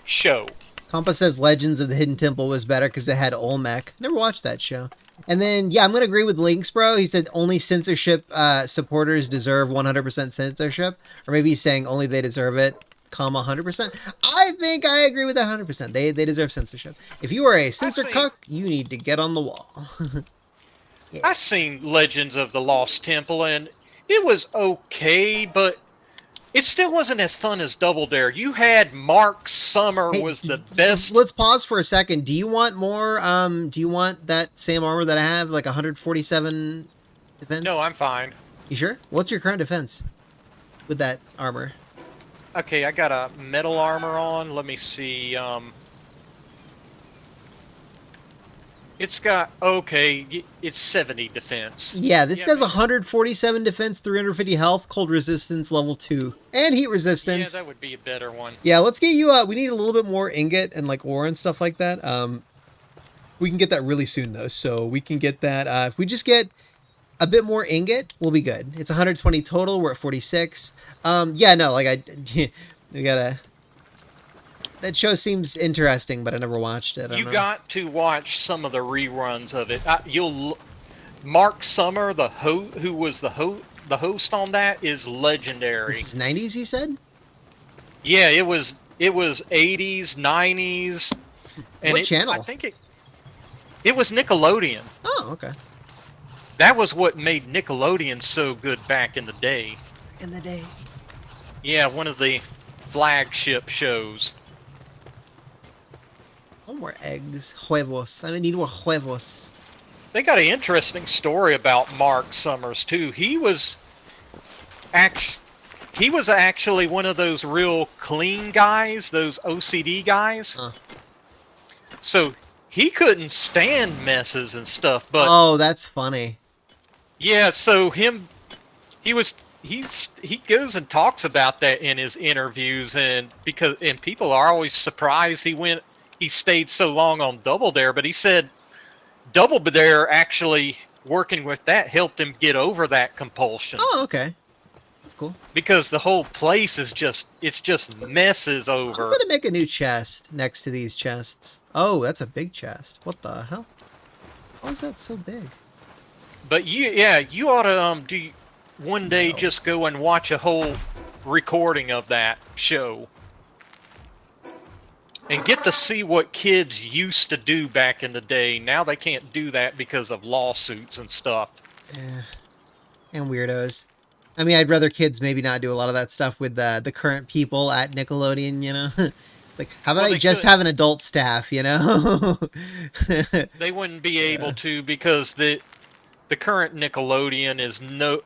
show. Compa says Legends of the Hidden Temple was better because it had Olmec. Never watched that show. And then, yeah, I'm going to agree with Links, bro. He said only censorship supporters deserve 100% censorship. Or maybe he's saying only they deserve it, comma, 100%. I think I agree with that 100%. They deserve censorship. If you are a censor cuck, you need to get on the wall. Yeah. I seen Legends of the Lost Temple, and it was okay, but it still wasn't as fun as Double Dare. You had Mark Summer was the best. Let's pause for a second. Do you want more? Do you want that same armor that I have, like 147 defense? No, I'm fine. You sure? What's your current defense with that armor? Okay, I got a metal armor on. Let me see. It's got, okay, it's 70 defense. Yeah, this does 147 defense, 350 health, cold resistance, level 2, and heat resistance. Yeah, that would be a better one. Yeah, let's get you, we need a little bit more ingot and like ore and stuff like that. We can get that really soon though, so we can get that, if we just get a bit more ingot, we'll be good. It's 120 total, we're at 46. Yeah, no, like we gotta... That show seems interesting, but I never watched it. You got to watch some of the reruns of it. Mark Summer, who was the host on that, is legendary. This is 90s, you said? Yeah, it was 80s, 90s. And what channel? I think it was Nickelodeon. Oh, okay. That was what made Nickelodeon so good back in the day. In the day. Yeah, one of the flagship shows. Oh, more eggs. Huevos. I need more huevos. They got an interesting story about Mark Summers, too. He was actually one of those real clean guys, those OCD guys. So he couldn't stand messes and stuff, but... Oh, that's funny. Yeah, so he goes and talks about that in his interviews, and people are always surprised he stayed so long on Double Dare, but he said Double Dare actually working with that helped him get over that compulsion. Oh, okay. That's cool. Because the whole place is just messes over. I'm gonna make a new chest next to these chests. Oh, that's a big chest. What the hell? How is that so big? But you ought to one day just go and watch a whole recording of that show. And get to see what kids used to do back in the day. Now they can't do that because of lawsuits and stuff. Yeah. And weirdos. I mean, I'd rather kids maybe not do a lot of that stuff with the current people at Nickelodeon, you know? It's like, how about I just have an adult staff, you know? They wouldn't be able to because the current Nickelodeon is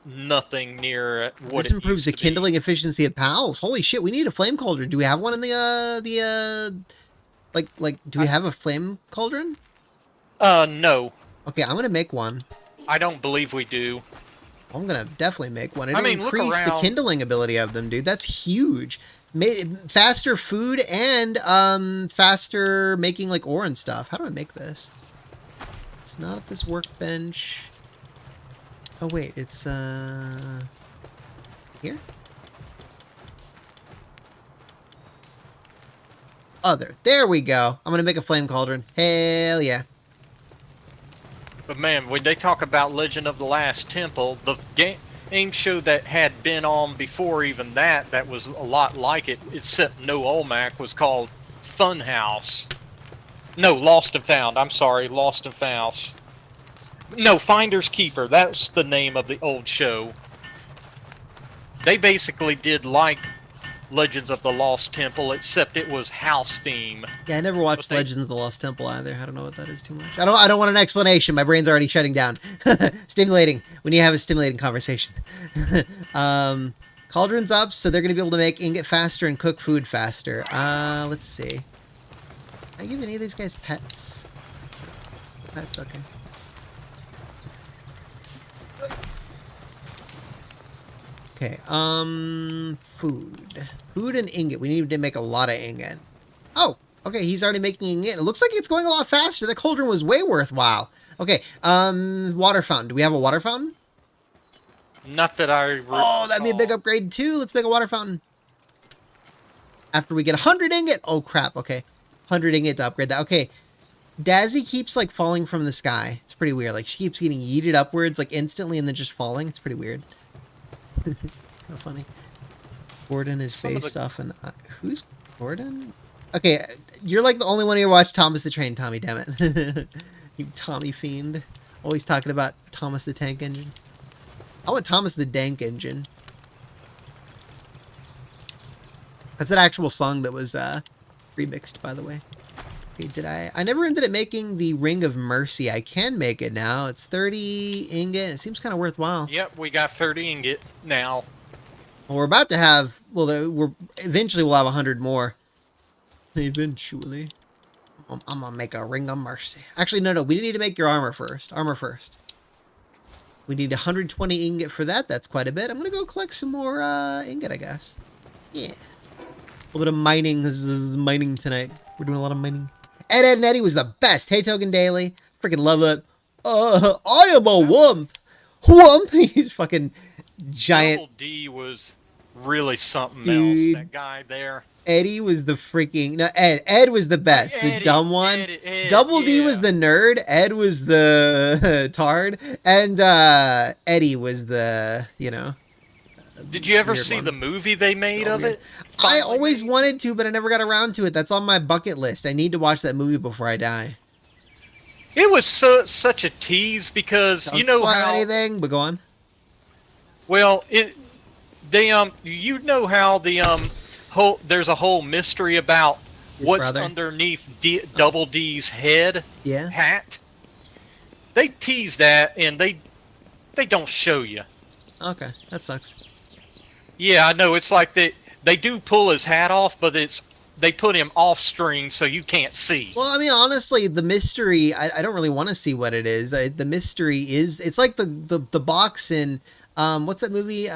nothing near what this improves the kindling efficiency of pals. Holy shit, we need a flame cauldron. Do we have one in the Like, do we have a flame cauldron? No. Okay, I'm gonna make one. I don't believe we do. I'm gonna definitely make one. It'll I mean, look increase the around. kindling ability of them, dude. That's huge. Made faster food and faster making like ore and stuff. How do I make this? It's not at this workbench. Oh wait, it's here? Other. There we go. I'm gonna make a flame cauldron. Hell yeah. But man, when they talk about Legend of the Last Temple, the game show that had been on before even that was a lot like it, except no Olmec, was called Funhouse. No, Lost and Found. I'm sorry, Lost and Found. No, Finder's Keeper. That's the name of the old show. They basically did like Legends of the Lost Temple, except it was house theme. Yeah, I never watched Legends of the Lost Temple either. I don't know what that is too much. I don't want an explanation. My brain's already shutting down. Stimulating. We need to have a stimulating conversation. Cauldron's up, so they're going to be able to make ingot faster and cook food faster. Let's see. Can I give any of these guys pets? Pets, okay. Okay, food. Food and ingot. We need to make a lot of ingot. Oh, okay, he's already making ingot. It looks like it's going a lot faster. The cauldron was way worthwhile. Okay, water fountain. Do we have a water fountain? Not that I Oh, that'd be a big upgrade too. Let's make a water fountain. After we get 100 ingot. Oh, crap, okay. 100 ingot to upgrade that. Okay, Dazzy keeps, like, falling from the sky. It's pretty weird. Like, she keeps getting yeeted upwards, like, instantly and then just falling. It's pretty weird. Kind of funny. Gordon is based off an... who's Gordon? Okay, you're like the only one who watched Thomas the Train Tommy, damn it. You Tommy fiend. Always talking about Thomas the Tank Engine. I want Thomas the Dank Engine. That's an actual song that was remixed, by the way. Okay, I never ended up making the Ring of Mercy. I can make it now. It's 30 ingot. It seems kind of worthwhile. Yep, we got 30 ingot now. Well, we're about to have... Well, eventually we'll have 100 more. Eventually. I'm gonna make a Ring of Mercy. Actually, no. We need to make your armor first. Armor first. We need 120 ingot for that. That's quite a bit. I'm gonna go collect some more ingot, I guess. Yeah. A little bit of mining. This is mining tonight. We're doing a lot of mining. Ed and Eddie was the best. Hey, Token Daily. Freaking love it. I am a wump. Wump. He's fucking giant. Double D was really something Dude. else. That guy there. Eddie was the freaking... No, Ed. Ed was the best. Eddie, the dumb one. Ed, Double D yeah. was the nerd. Ed was the tard. And Eddie was the, you know... Did you ever weird see one. the movie they made of it? I always wanted to, but I never got around to it. That's on my bucket list. I need to watch that movie before I die. It was such a tease because Don't you know spoil how anything, but go on. well you know how the whole there's a whole mystery about His what's brother? underneath Double D's head Yeah. hat. They tease that and they don't show you. Okay, that sucks. Yeah, I know. It's like they do pull his hat off, but they put him off screen so you can't see. Well, I mean, honestly, the mystery, I don't really want to see what it is. The mystery is, it's like the box in, what's that movie,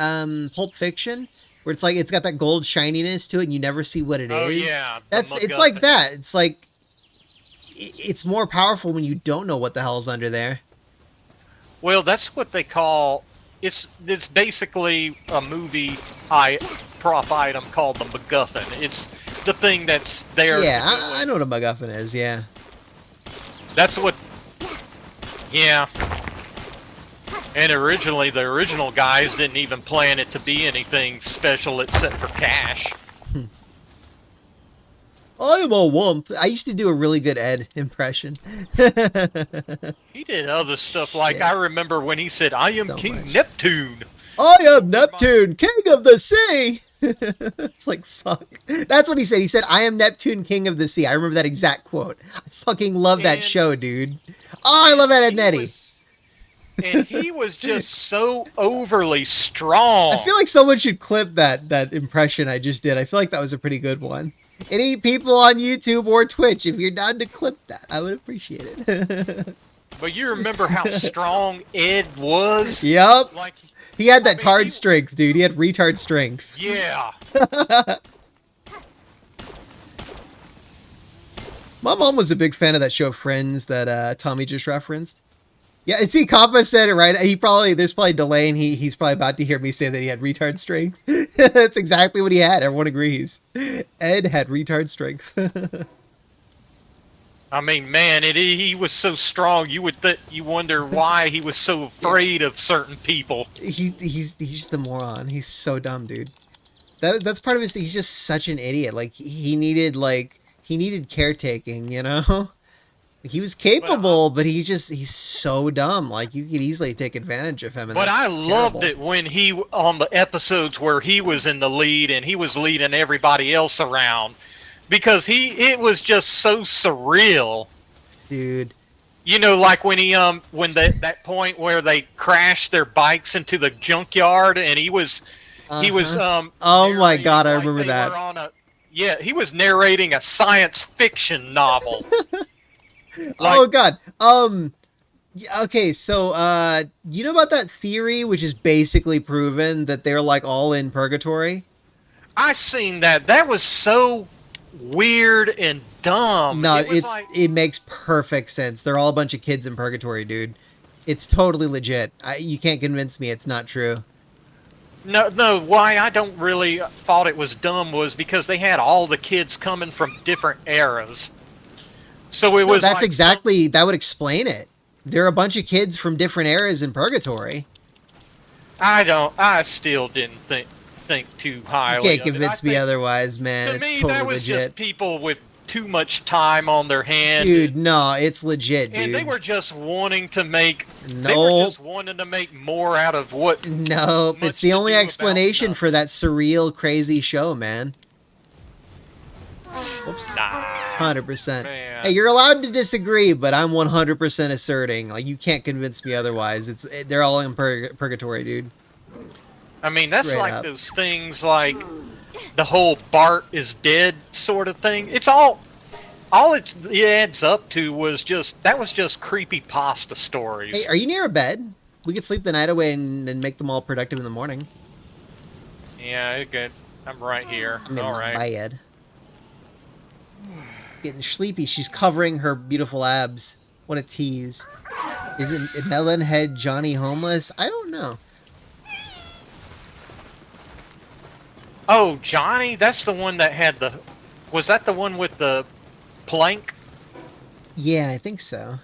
Pulp Fiction? Where it's like, it's got that gold shininess to it and you never see what it is. Oh, yeah. It's like that. It's like, it's more powerful when you don't know what the hell's under there. Well, that's what they call... It's basically a movie prop item called the MacGuffin. It's the thing that's there. Yeah, I know what a MacGuffin is, yeah. That's what... Yeah. And originally, the original guys didn't even plan it to be anything special except for cash. I am a wump. I used to do a really good Ed impression. He did other stuff like, I remember when he said, I am So King much. Neptune. I am Neptune, king of the sea. It's like, fuck. That's what he said. He said, I am Neptune, king of the sea. I remember that exact quote. I fucking love that And- show, dude. Oh, I love Ed and Eddie. And he was just so overly strong. I feel like someone should clip that impression I just did. I feel like that was a pretty good one. Any people on YouTube or Twitch, if you're down to clip that, I would appreciate it. But you remember how strong Ed was? Yep. Like, He had I that mean, tard strength, dude. He had retard strength. yeah. My mom was a big fan of that show Friends that Tommy just referenced. Yeah, and see, Kappa said it right. There's probably a delay, and he's probably about to hear me say that he had retard strength. That's exactly what he had. Everyone agrees. Ed had retard strength. I mean, man, he was so strong. You wonder why he was so afraid of certain people. He's just the moron. He's so dumb, dude. That's part of his. He's just such an idiot. Like he needed caretaking, you know. He was capable, but he's so dumb. Like you could easily take advantage of him. And but I that's loved terrible. it when he on the episodes where he was in the lead and he was leading everybody else around, because it was just so surreal. Dude. You know, like when that point where they crashed their bikes into the junkyard and he was Oh my god, I remember that. He was narrating a science fiction novel. Oh god. Okay, so you know about that theory which is basically proven that they're like all in purgatory? I seen that. That was so weird and dumb. No, it makes perfect sense. They're all a bunch of kids in purgatory, dude. It's totally legit. You can't convince me it's not true. No, why I don't really thought it was dumb was because they had all the kids coming from different eras. So it was that's exactly that would explain it. There are a bunch of kids from different eras in purgatory. I still didn't think too highly. You can't convince me otherwise, man. To me, totally that was legit. just people with too much time on their hands. Dude, no, it's legit, dude. And they were just wanting to make. Nope. They were just wanting to make more out of what. Nope, it's the only explanation for that surreal, crazy show, man. Oops. Nah. 100%. Man. Hey, you're allowed to disagree, but I'm 100% asserting. Like, you can't convince me otherwise. They're all in purgatory, dude. I mean, that's Straight like up. those things like the whole Bart is dead sort of thing. It's all it adds up to was just creepy pasta stories. Hey, are you near a bed? We could sleep the night away and make them all productive in the morning. Yeah, good. I'm right here. I'm in All my right. bed. Getting sleepy. She's covering her beautiful abs. What a tease. Isn't Melonhead Johnny homeless? I don't know. Oh, Johnny, that's the one that had the. Was that the one with the plank? Yeah, I think so.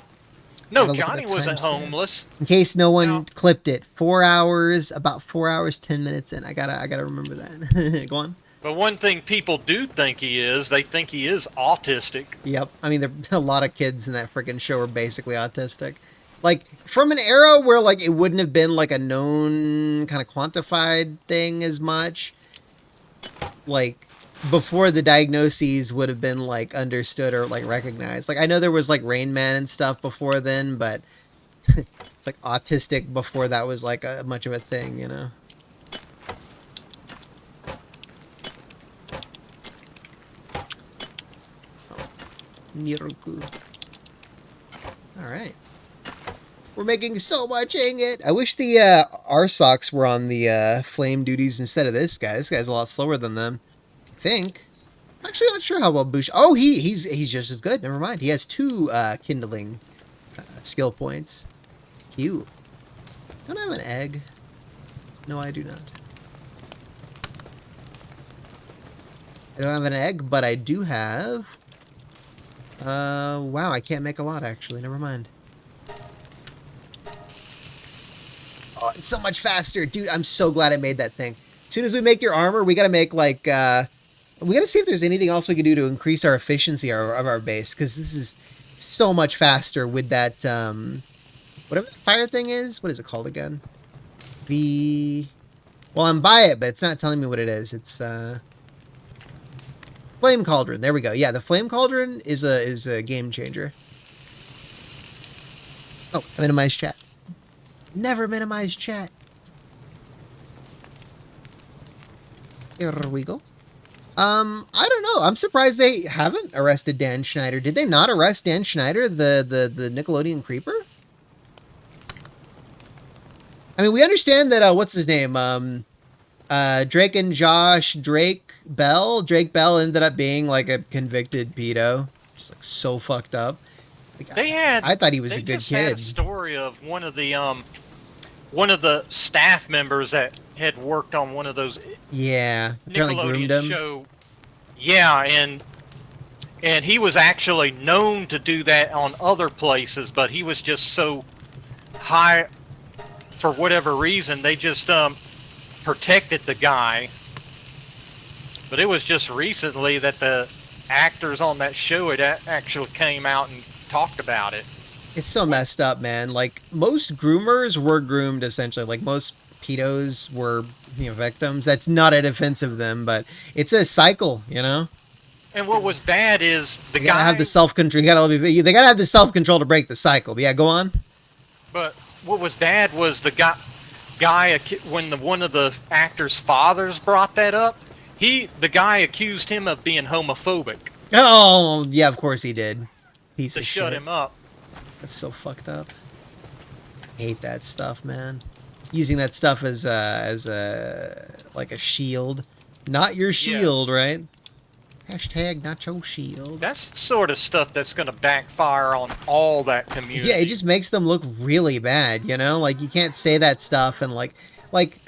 No, Johnny wasn't homeless. In case no one No. clipped it, 4 hours, about 4 hours, 10 minutes in. I gotta remember that. Go on. But one thing people do think they think he is autistic. Yep. I mean, there a lot of kids in that freaking show are basically autistic. Like, from an era where, like, it wouldn't have been, like, a known kind of quantified thing as much. Like, before the diagnoses would have been, like, understood or, like, recognized. Like, I know there was, like, Rain Man and stuff before then, but it's, like, autistic before that was, like, much of a thing, you know? Miroku. Alright. We're making so much, hang it. I wish the RSOCs were on the flame duties instead of this guy. This guy's a lot slower than them. I think. I'm actually not sure how well Bush. Oh, he's just as good. Never mind. He has 2 kindling skill points. Cute. Don't I have an egg? No, I do not. I don't have an egg, but I do have. Wow, I can't make a lot actually. Never mind. Oh, it's so much faster. Dude, I'm so glad I made that thing. As soon as we make your armor, we gotta make, like, we gotta see if there's anything else we can do to increase our efficiency of our base, because this is so much faster with that, whatever the fire thing is. What is it called again? Well, I'm by it, but it's not telling me what it is. It's, Flame Cauldron. There we go. Yeah, the Flame Cauldron is a game changer. Oh, I minimized chat. Never minimize chat. Here we go. I don't know. I'm surprised they haven't arrested Dan Schneider. Did they not arrest Dan Schneider, the Nickelodeon creeper? I mean, we understand that what's his name? Drake and Josh Drake Bell ended up being like a convicted pedo. Just like so fucked up. Like, I thought he was a good just kid. had a story of one of the staff members that had worked on one of those Yeah, apparently groomed Nickelodeon him. show. Yeah, and he was actually known to do that on other places, but he was just so high for whatever reason. They just protected the guy. But it was just recently that the actors on that show had actually came out and talked about it. It's so messed up, man. Like most groomers were groomed essentially. Like most pedos were, victims. That's not a defense of them, but it's a cycle, And what was bad is the You gotta guy have the self-control. They gotta have the self-control to break the cycle. But yeah, go on. But what was bad was the guy when one of the actors' fathers brought that up. The guy accused him of being homophobic. Oh, yeah, of course he did. Piece To of shut shit. him up. That's so fucked up. Hate that stuff, man. Using that stuff as a like a shield. Not your shield, right? Hashtag not your shield. That's the sort of stuff that's going to backfire on all that community. Yeah, it just makes them look really bad, Like you can't say that stuff and like like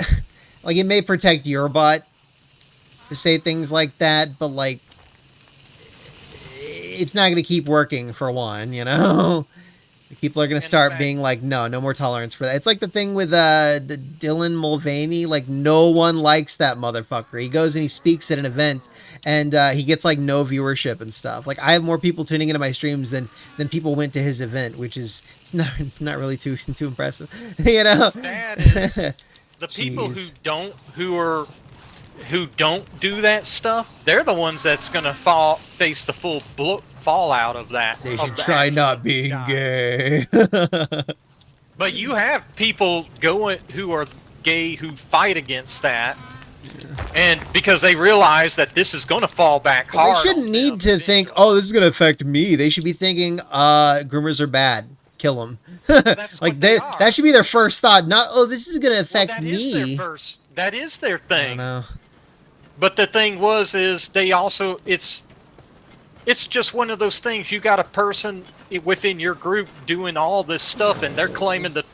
it may protect your butt to say things like that, but like it's not going to keep working for one, People are going to start being like, no more tolerance for that. It's like the thing with the Dylan Mulvaney. Like, no one likes that motherfucker. He goes and he speaks at an event, and he gets like no viewership and stuff. Like, I have more people tuning into my streams than people went to his event, which is it's not really too impressive, What's bad is the people who don't do that stuff. They're the ones that's going to face the full fallout of that. They should try not being gay. But you have people who are gay who fight against that, and because they realize that this is going to fall back hard. They shouldn't need to think, oh, this is going to affect me. They should be thinking, groomers are bad. Kill them. Like that should be their first thought. Not, oh, this is going to affect me. That is their thing. I don't know. But the thing is they also it's just one of those things. You got a person within your group doing all this stuff, and they're claiming to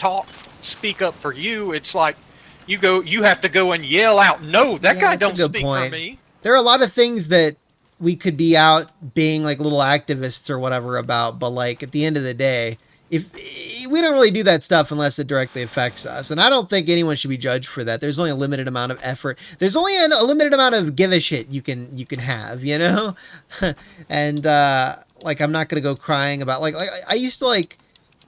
speak up for you. It's like you have to go and yell out, no, that guy don't speak for me. There are a lot of things that we could be out being like little activists or whatever about, but like at the end of the day, if we don't really do that stuff unless it directly affects us, and I don't think anyone should be judged for that. There's only a limited amount of effort. There's only a limited amount of give a shit you can have, and like I'm not gonna go crying about like I used to like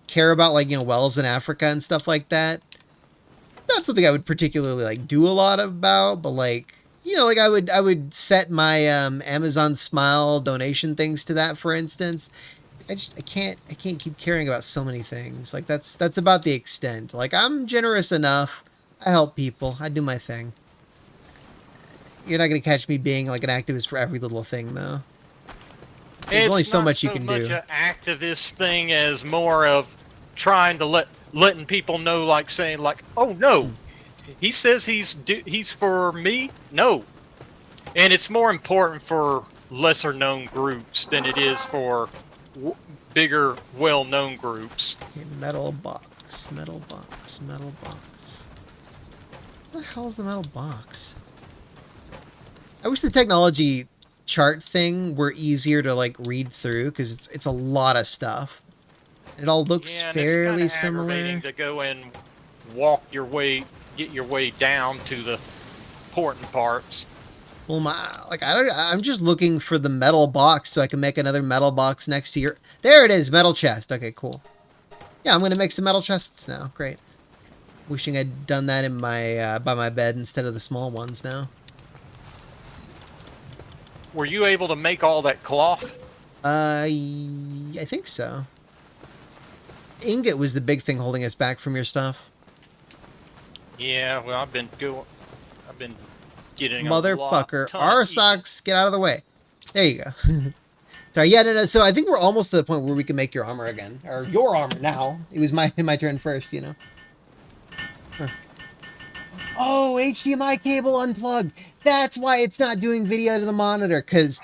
care about like wells in Africa and stuff like that. Not something I would particularly like do a lot about, but like like I would set my Amazon Smile donation things to that, for instance. I can't keep caring about so many things. Like that's about the extent. Like I'm generous enough. I help people. I do my thing. You're not gonna catch me being like an activist for every little thing, though. There's only so much you can do. It's not so much an activist thing as more of trying to letting people know, like saying like, oh no, he says he's for me. No, and it's more important for lesser known groups than it is for bigger, well-known groups. Okay, metal box. What the hell is the metal box? I wish the technology chart thing were easier to like read through, because it's a lot of stuff. It all looks fairly it's similar. Aggravating to go and get your way down to the important parts. Well, I'm just looking for the metal box so I can make another metal box next to your... There it is, metal chest. Okay, cool. Yeah, I'm going to make some metal chests now. Great. Wishing I'd done that in my by my bed instead of the small ones now. Were you able to make all that cloth? I think so. Ingot was the big thing holding us back from your stuff. Yeah, well, I've been Getting a motherfucker. ton of Our eating. socks, get out of the way. There you go. Sorry, yeah, no. So I think we're almost to the point where we can make your armor again, or your armor now. It was my turn first, you know. Huh. Oh, HDMI cable unplugged. That's why it's not doing video to the monitor, because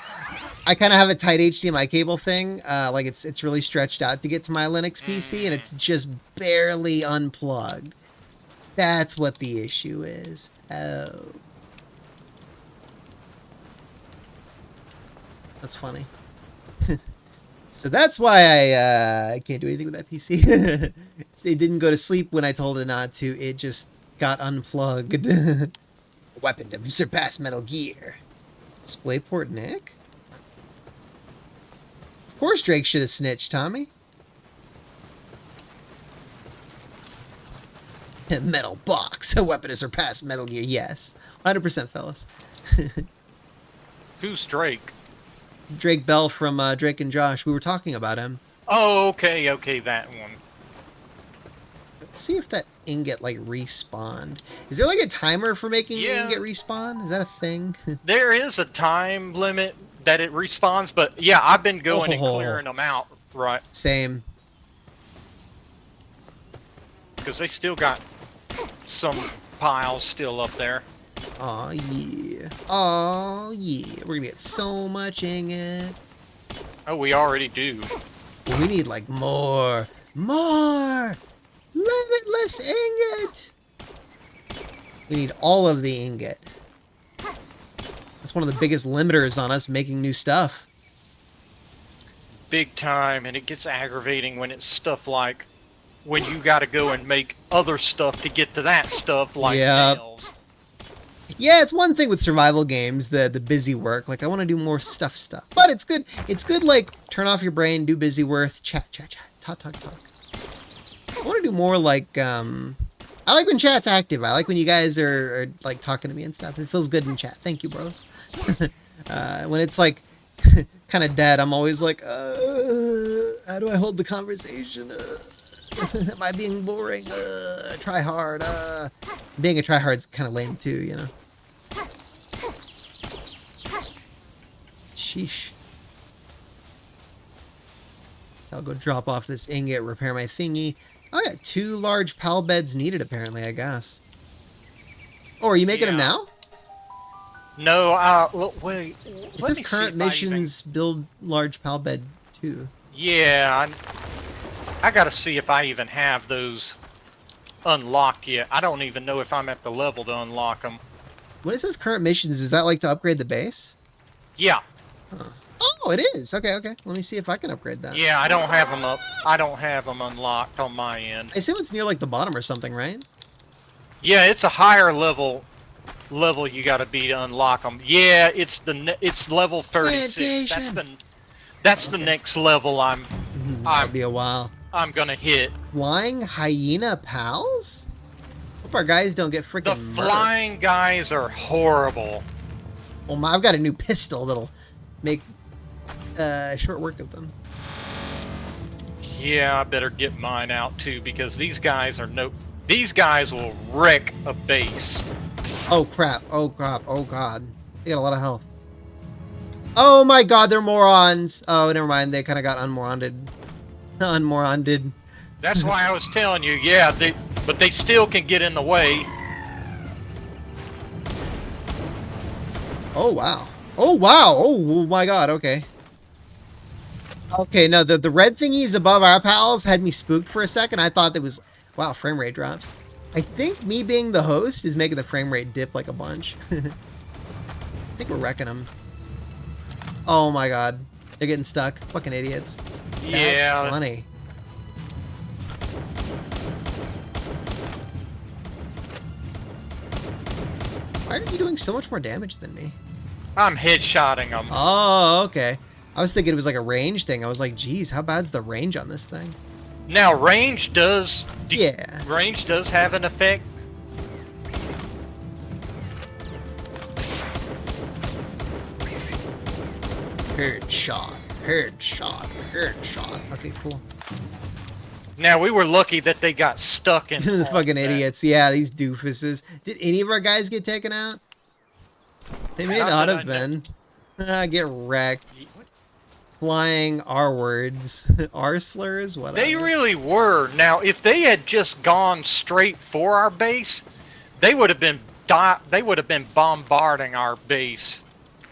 I kind of have a tight HDMI cable thing. Like it's really stretched out to get to my Linux PC, and it's just barely unplugged. That's what the issue is. Oh. That's funny. So that's why I can't do anything with that PC. It didn't go to sleep when I told it not to. It just got unplugged. Weapon to surpass Metal Gear. DisplayPort Nick? Of course Drake should have snitched, Tommy. Metal Box. A weapon to surpass Metal Gear. Yes. 100%, fellas. Who's Drake? Drake Bell from Drake and Josh. We were talking about him. Oh, okay, that one. Let's see if that ingot, like, respawned. Is there, like, a timer for making the ingot respawn? Is that a thing? There is a time limit that it respawns, but yeah, I've been going and clearing them out, right? Same. Because they still got some piles still up there. Oh yeah. Oh yeah. We're gonna get so much ingot. Oh, we already do. But we need like more. More! Limitless ingot! We need all of the ingot. That's one of the biggest limiters on us making new stuff. Big time, and it gets aggravating when it's stuff like when you gotta go and make other stuff to get to that stuff, like nails. Yeah, it's one thing with survival games, the busy work. Like, I want to do more stuff. But it's good. It's good, like, turn off your brain, do busy work, chat, talk. I want to do more, like, I like when chat's active. I like when you guys are like, talking to me and stuff. It feels good in chat. Thank you, bros. When it's, like, kind of dead, I'm always like, how do I hold the conversation? Am I being boring? Try hard. Being a try hard's kind of lame, too, you know? Sheesh. I'll go drop off this ingot, repair my thingy. Oh, yeah, 2 large pal beds needed, apparently, I guess. Oh, are you making them now? No, look, wait. It says current missions build large pal bed 2. Yeah, I gotta see if I even have those unlocked yet. I don't even know if I'm at the level to unlock them. When it says current missions, is that like to upgrade the base? Yeah. Huh. Oh, it is. Okay. Let me see if I can upgrade that. Yeah, I don't have them up. I don't have them unlocked on my end. I assume it's near like the bottom or something, right? Yeah, it's a higher level you gotta be to unlock them. Yeah, it's level 36. That's the next level That'll be a while. I'm gonna hit. Flying hyena pals? Hope our guys don't get freaking The flying guys are horrible. Well, I've got a new pistol that'll make short work of them. Yeah, I better get mine out too, because these guys will wreck a base. Oh crap! Oh crap! Oh god! They got a lot of health. Oh my god! They're morons. Oh, never mind. They kind of got unmoroned. That's why I was telling you. Yeah, but they still can get in the way. Oh wow! Oh wow! Oh my god! Okay. Okay, no, the red thingies above our pals had me spooked for a second. I thought that was, wow, frame rate drops. I think me being the host is making the frame rate dip like a bunch. I think we're wrecking them. Oh my god. They're getting stuck. Fucking idiots. Yeah. That's funny. Why are you doing so much more damage than me? I'm headshotting them. Oh, okay. I was thinking it was like a range thing. I was like, geez, how bad's the range on this thing? Now, range does have an effect. Headshot. Okay, cool. Now, we were lucky that they got stuck in The fucking idiots. Yeah, these doofuses. Did any of our guys get taken out? They may Not not that have I know. been. Get wrecked. What? Flying R words. R slurs? Whatever. They really were. Now, if they had just gone straight for our base, they would have been bombarding our base,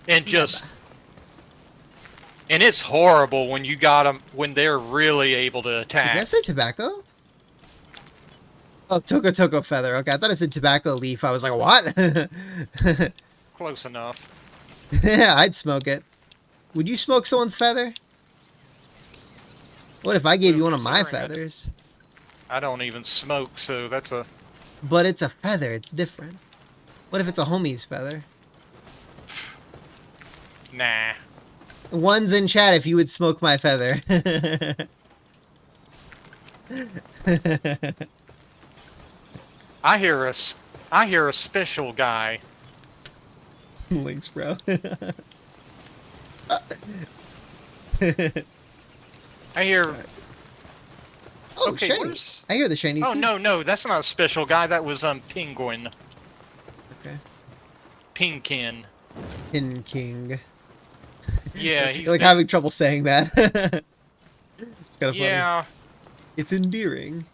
and just. And it's horrible when you got them when they're really able to attack. Did I say tobacco? Oh, toko feather. Okay, I thought I said tobacco leaf. I was like, what? Close enough. Yeah, I'd smoke it. Would you smoke someone's feather? What if I gave you one of my Considering feathers? I don't even smoke, so that's a. But it's a feather. It's different. What if it's a homie's feather? Nah. One's in chat if you would smoke my feather. I hear a special guy. Links, bro. I hear. Sorry. Oh, Okay, shiny. where's- I hear the shiny Oh too. no, that's not a special guy. That was Penguin. Okay. Pinkin. Pin King. Yeah, he's like been- having trouble saying that. It's kind of funny. Yeah, It's endearing.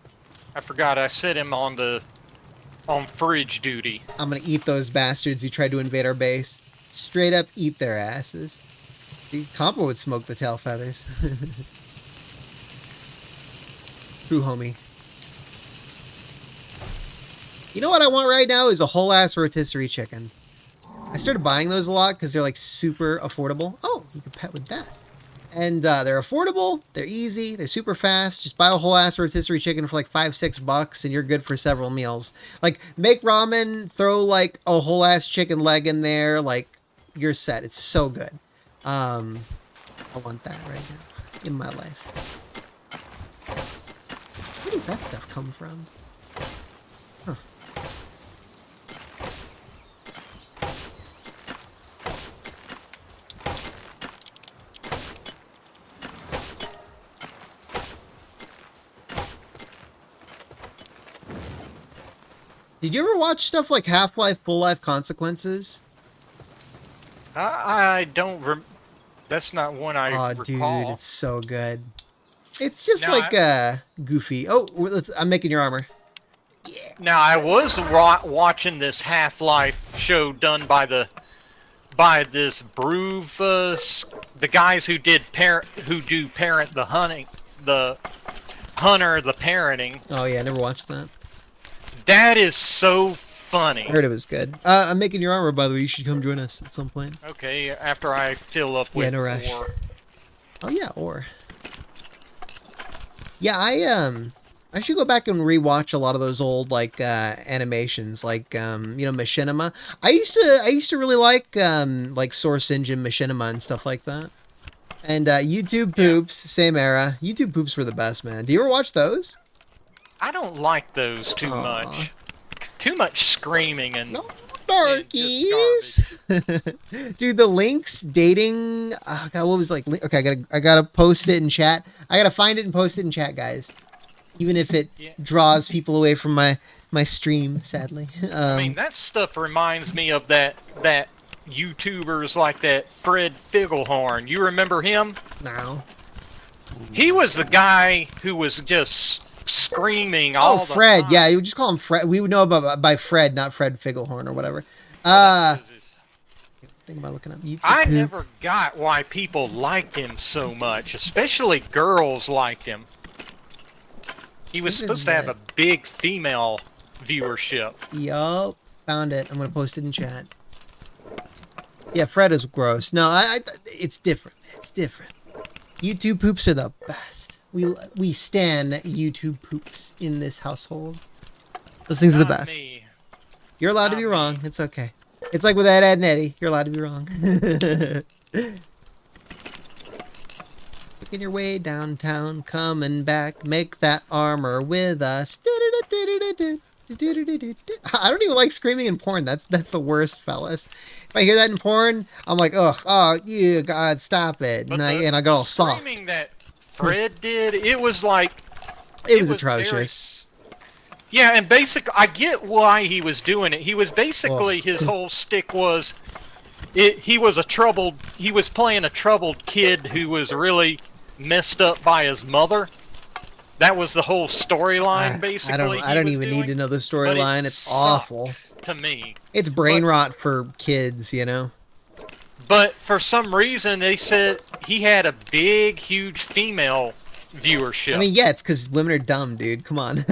I forgot. I set him on fridge duty. I'm gonna eat those bastards who tried to invade our base. Straight up eat their asses. See, Compo would smoke the tail feathers. True homie. You know what I want right now is a whole ass rotisserie chicken. I started buying those a lot because they're like super affordable. Oh, you can pet with that. And they're affordable, they're easy, they're super fast. Just buy a whole ass rotisserie chicken for like $5-6 and you're good for several meals. Like make ramen, throw like a whole ass chicken leg in there, like you're set. It's so good. I want that right now in my life. Where does that stuff come from? Huh. Did you ever watch stuff like Half-Life, Full-Life Consequences? I don't. That's not one I Oh, recall. dude, it's so good. It's just No, like goofy. Oh, I'm making your armor. Now I was watching this Half-Life show done by this Broove, the guys who do parent the hunting, the hunter, the parenting. Oh yeah, I never watched that. That is so funny. I heard it was good. I'm making your armor, by the way. You should come join us at some point. Okay, after I fill up with no rush. ore. Oh yeah, or. Yeah, I should go back and rewatch a lot of those old like animations, like Machinima. I used to really like Source Engine Machinima and stuff like that. And YouTube Poops, same era. YouTube Poops were the best, man. Do you ever watch those? I don't like those too Aw. much. Too much screaming and No, and darkies. just Dude, the links dating. Oh God, what was like? Okay, I gotta post it in chat. I gotta find it and post it in chat, guys. Even if it Yeah. draws people away from my stream, sadly. I mean, that stuff reminds me of that YouTubers like that Fred Figglehorn. You remember him? no. He was the guy who was just screaming all Oh, the Fred. time. Yeah, you would just call him Fred. We would know about by Fred, not Fred Figglehorn or whatever. Think about looking up YouTube. I never got why people liked him so much, especially girls liked him. He was This is supposed to have a it. big female viewership. Yup, found it. I'm gonna post it in chat. Yeah, Fred is gross. No, it's different. It's different. YouTube poops are the best. We stan YouTube poops in this household. Those things are the Not best. me. You're allowed to Not be me. wrong. It's okay. It's like with Ed and Eddie. You're allowed to be wrong. Making your way downtown, coming back, make that armor with us. I don't even like screaming in porn. That's the worst, fellas. If I hear that in porn, I'm like, ugh, oh, you God, stop it. But And the I got all soft. screaming that Fred did, it was like It was very- atrocious. Yeah, and basically, I get why he was doing it. He was basically his whole stick was, he was playing a troubled kid who was really messed up by his mother. That was the whole storyline, basically. I don't even need to know the storyline. It's awful to me. It's brain rot for kids, you know. But for some reason, they said he had a big, huge female viewership. I mean, yeah, it's because women are dumb, dude. Come on.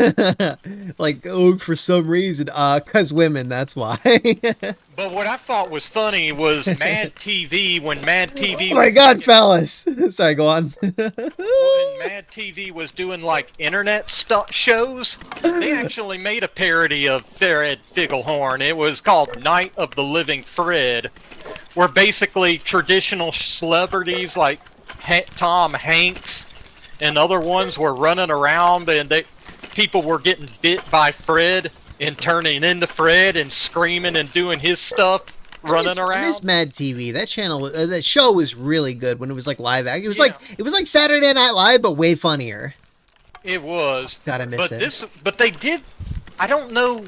Like, oh, for some reason, because women, that's why. But what I thought was funny was Mad TV, when Mad TV... Oh my god, fellas! Sorry, go on. When Mad TV was doing, like, internet shows, they actually made a parody of Fred Figglehorn. It was called Night of the Living Fred, where basically traditional celebrities like Tom Hanks and other ones were running around, and people were getting bit by Fred and turning into Fred and screaming and doing his stuff, running around. I miss Mad TV. That channel, that show was really good when it was like live act. It was like Saturday Night Live, but way funnier. It was. God, I miss it. But they did. I don't know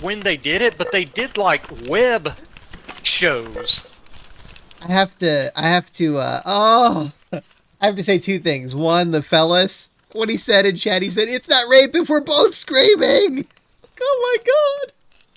when they did it, but they did like web shows. I have to say two things. One, the fellas, what he said in chat, he said, "It's not rape if we're both screaming." Oh my god.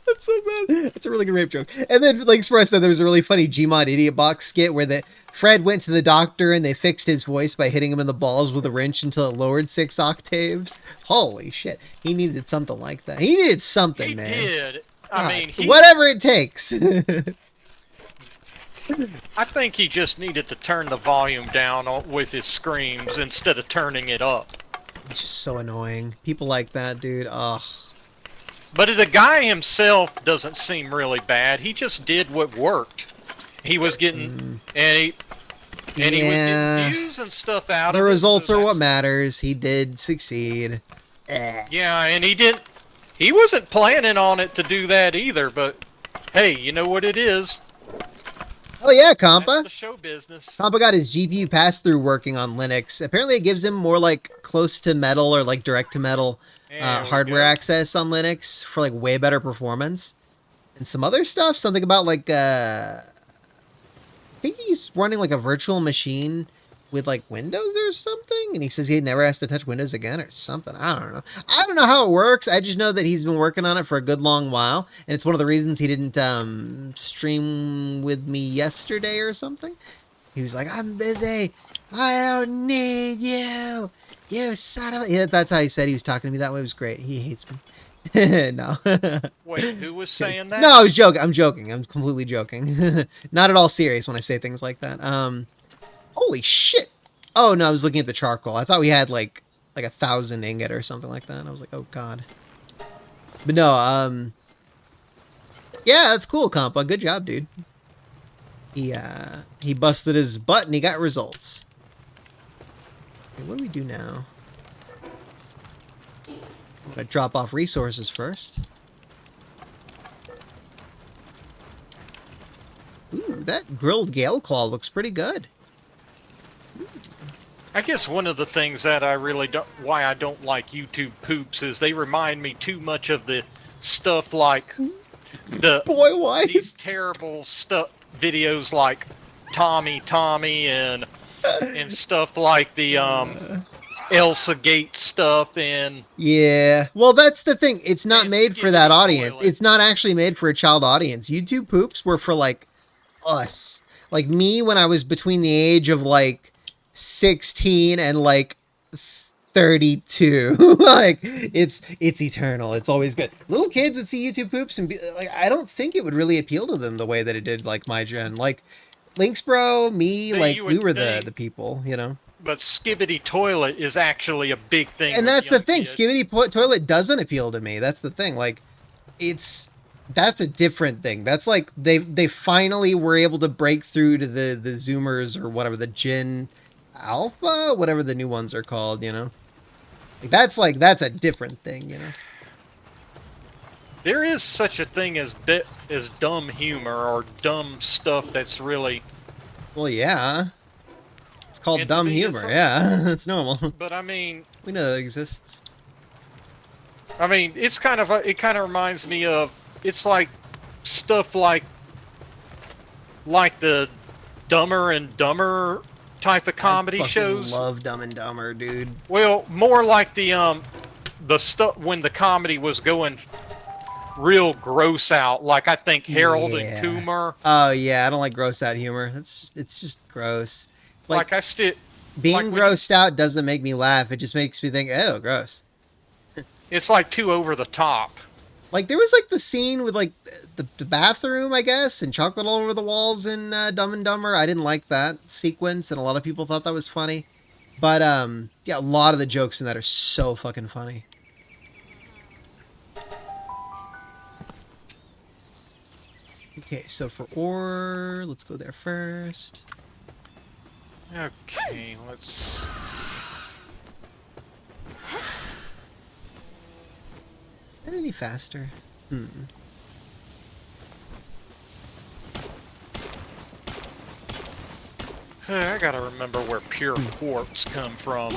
That's so bad. That's a really good rape joke. And then, like Express said, there was a really funny Gmod Idiot Box skit where Fred went to the doctor and they fixed his voice by hitting him in the balls with a wrench until it lowered 6 octaves. Holy shit. He needed something like that. He needed something, man. He did. I mean, whatever it takes. I think he just needed to turn the volume down with his screams instead of turning it up. It's just so annoying. People like that, dude. Ugh. But the guy himself doesn't seem really bad. He just did what worked. He was getting he was getting views and stuff out of it. The results are what matters. He did succeed. Yeah, and he wasn't planning on it to do that either, but hey, you know what it is. Oh yeah, Compa. That's the show business. Compa got his GPU pass-through working on Linux. Apparently it gives him more like close to metal or like direct to metal hardware access on Linux for like way better performance. And some other stuff, something about like I think he's running like a virtual machine with like Windows or something, and he says he never has to touch Windows again or something. I don't know. I don't know how it works. I just know that he's been working on it for a good long while, and it's one of the reasons he didn't stream with me yesterday or something. He was like, "I'm busy. I don't need you. You son of a..." Yeah, that's how he said he was talking to me that way. It was great. He hates me. No. Wait, who was saying that? No, I was joking. I'm joking. I'm completely joking. Not at all serious when I say things like that. Holy shit. Oh, no, I was looking at the charcoal. I thought we had like 1,000 ingot or something like that. And I was like, oh, God. But no, yeah, that's cool, Compa. Good job, dude. He busted his butt and he got results. Okay, what do we do now? I'm gonna drop off resources first. Ooh, that grilled gale claw looks pretty good. I guess one of the things that why I don't like YouTube poops is they remind me too much of the stuff like these terrible videos like Tommy and stuff like the Elsa Gate stuff and yeah. Well, that's the thing. It's not made for that audience. It's not actually made for a child audience. YouTube poops were for like us, like me when I was between the age of like 16 and like 32. Like it's eternal. It's always good. Little kids that see YouTube poops and be like, I don't think it would really appeal to them the way that it did like my gen. Like Lynx Bro, me, we were the people, you know. But Skibbity Toilet is actually a big thing. And that's the thing. Skibbity Toilet doesn't appeal to me. That's the thing. Like that's a different thing. That's like they finally were able to break through to the Zoomers or whatever, the Gen Alpha, whatever the new ones are called, you know. Like that's a different thing, you know. There is such a thing as dumb humor or dumb stuff that's really... Well, yeah. It's called dumb humor, yeah. It's normal. But I mean... We know that exists. I mean, it kind of reminds me of... It's like stuff like like the Dumber and Dumber type of comedy I fucking shows. love Dumb and Dumber, dude. Well, more like the stuff when the comedy was going real gross out. Like I think Harold and Kumar. Oh yeah, I don't like gross out humor. It's just gross. Like I still being like grossed out doesn't make me laugh. It just makes me think, oh, gross. It's like too over the top. Like there was like the scene with like the bathroom, I guess, and chocolate all over the walls in Dumb and Dumber. I didn't like that sequence, and a lot of people thought that was funny. But yeah, a lot of the jokes in that are so fucking funny. Okay, so for ore, let's go there first. Okay, let's. Is that any faster? I gotta remember where pure quartz come from.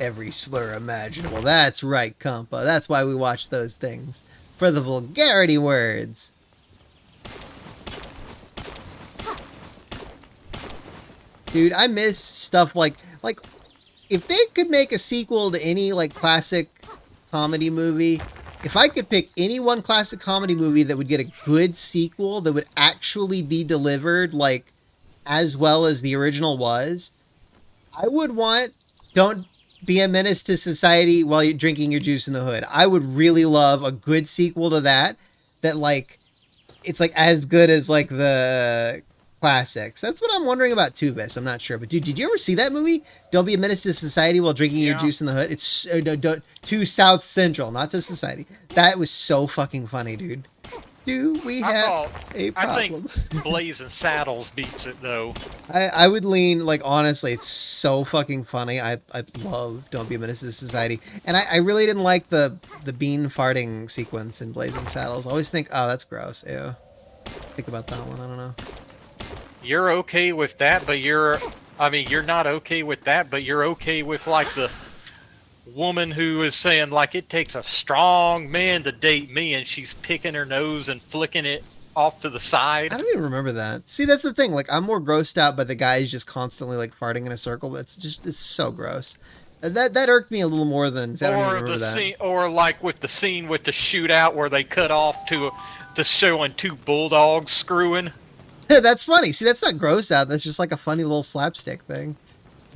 Every slur imaginable. That's right, compa. That's why we watch those things. For the vulgarity words. Dude, I miss stuff like if they could make a sequel to any like classic comedy movie, if I could pick any one classic comedy movie that would get a good sequel that would actually be delivered like as well as the original was, I would want Don't Be a Menace to Society while you're drinking your juice in the hood. I would really love a good sequel to that like it's like as good as like the classics. That's what I'm wondering about Tubis. I'm not sure, but dude, did you ever see that movie? Don't Be a Menace to Society while drinking your juice in the hood. It's to South Central, not to Society. That was so fucking funny, dude. Do we have a problem? I think Blazing Saddles beats it though. I would lean like honestly, it's so fucking funny. I love Don't Be a Menace to Society, and I really didn't like the bean farting sequence in Blazing Saddles. I always think, oh, that's gross. Ew. Think about that one. I don't know. You're okay with that, but you're not okay with that, but you're okay with like the woman who is saying like it takes a strong man to date me, and she's picking her nose and flicking it off to the side. I don't even remember that. See, that's the thing. Like, I'm more grossed out by the guys just constantly like farting in a circle. It's so gross. That irked me a little more than. Or like with the scene with the shootout where they cut off to showing two bulldogs screwing. That's funny. See, that's not gross out. That's just like a funny little slapstick thing.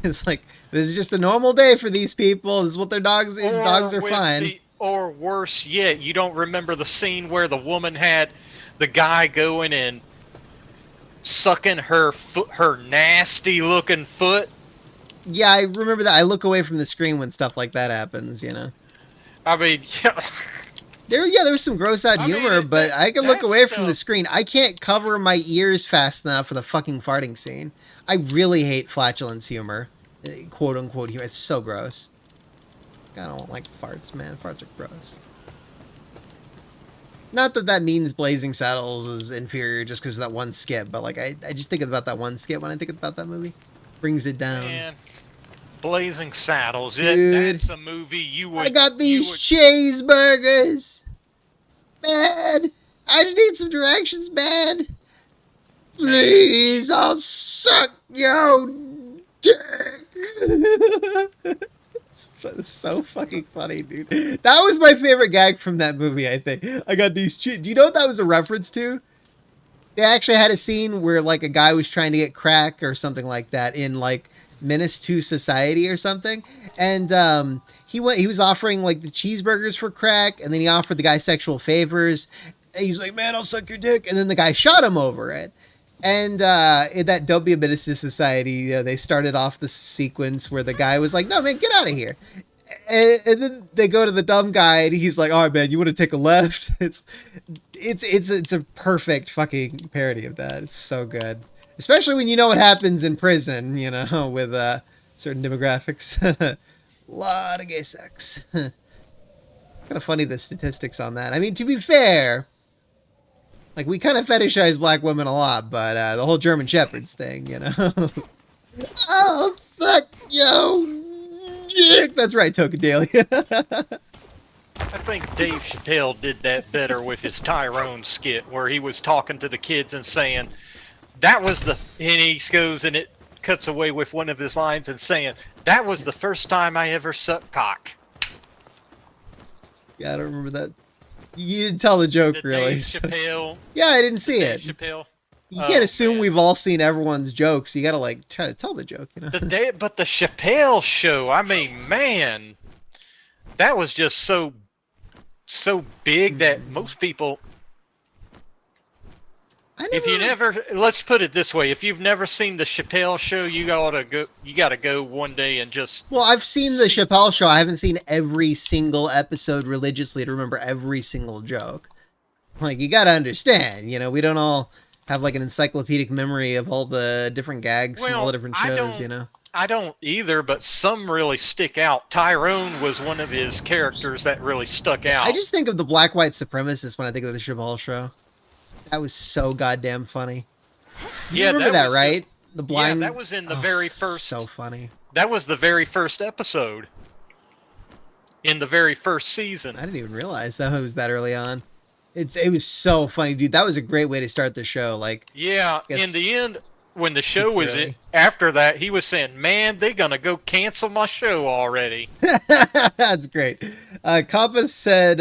It's like, this is just a normal day for these people. This is what their dogs are fine. Or worse yet, you don't remember the scene where the woman had the guy going and sucking her nasty looking foot? Yeah, I remember that. I look away from the screen when stuff like that happens, you know? I mean, yeah. There was some gross out humor, but I can look away from the screen. I can't cover my ears fast enough for the fucking farting scene. I really hate flatulence humor, quote unquote humor. It's so gross. I don't like farts, man. Farts are gross. Not that that means Blazing Saddles is inferior just because of that one skit, but like I just think about that one skit when I think about that movie. Brings it down. Man, Blazing Saddles. Dude, that's a movie you would. I got these cheeseburgers. Man, I just need some directions, man. Please, I'll suck your dick. It's so fucking funny, dude. That was my favorite gag from that movie, I think. I got these Do you know what that was a reference to? They actually had a scene where like a guy was trying to get crack or something like that in like Menace to Society or something, and he was offering like the cheeseburgers for crack, and then he offered the guy sexual favors, and he's like, man, I'll suck your dick, and then the guy shot him over it. And in that Don't Be a Menace to Society, they started off the sequence where the guy was like, no man, get out of here, and then they go to the dumb guy and he's like, all right man, you want to take a left? It's a perfect fucking parody of that. It's so good. Especially when you know what happens in prison, you know, with certain demographics. A lot of gay sex. Kind of funny, the statistics on that. I mean, to be fair, Like, we kind of fetishize black women a lot, but the whole German Shepherds thing, you know? Oh, fuck, yo, dick. That's right, Tokadelia. I think Dave Chappelle did that better with his Tyrone skit, where he was talking to the kids and saying, that was the... And he goes and it cuts away with one of his lines and saying, that was the first time I ever sucked cock. Yeah, I don't remember that. You didn't tell the joke, The really. Dave Chappelle... Yeah, I didn't see Dave it. Chappelle... You can't assume man. we've all seen everyone's jokes. You gotta, like, try to tell the joke, you know? But the Chappelle show, I mean, man, that was just so big that most people... If you never, let's put it this way: if you've never seen the Chappelle show, you gotta go one day and just. Well, I've seen the Chappelle show. I haven't seen every single episode religiously to remember every single joke. Like, you gotta understand, you know, we don't all have like an encyclopedic memory of all the different gags from all the different shows, you know. I don't either, but some really stick out. Tyrone was one of his characters that really stuck out. I just think of the black white supremacist when I think of the Chappelle show. That was so goddamn funny. You remember that, right? The blind. Yeah, that was in the very first. So funny. That was the very first episode. In the very first season. I didn't even realize that was that early on. It was so funny, dude. That was a great way to start the show. Like, yeah, in the end, when the show was in, after that, he was saying, "Man, they're gonna go cancel my show already." That's great. Kappa said,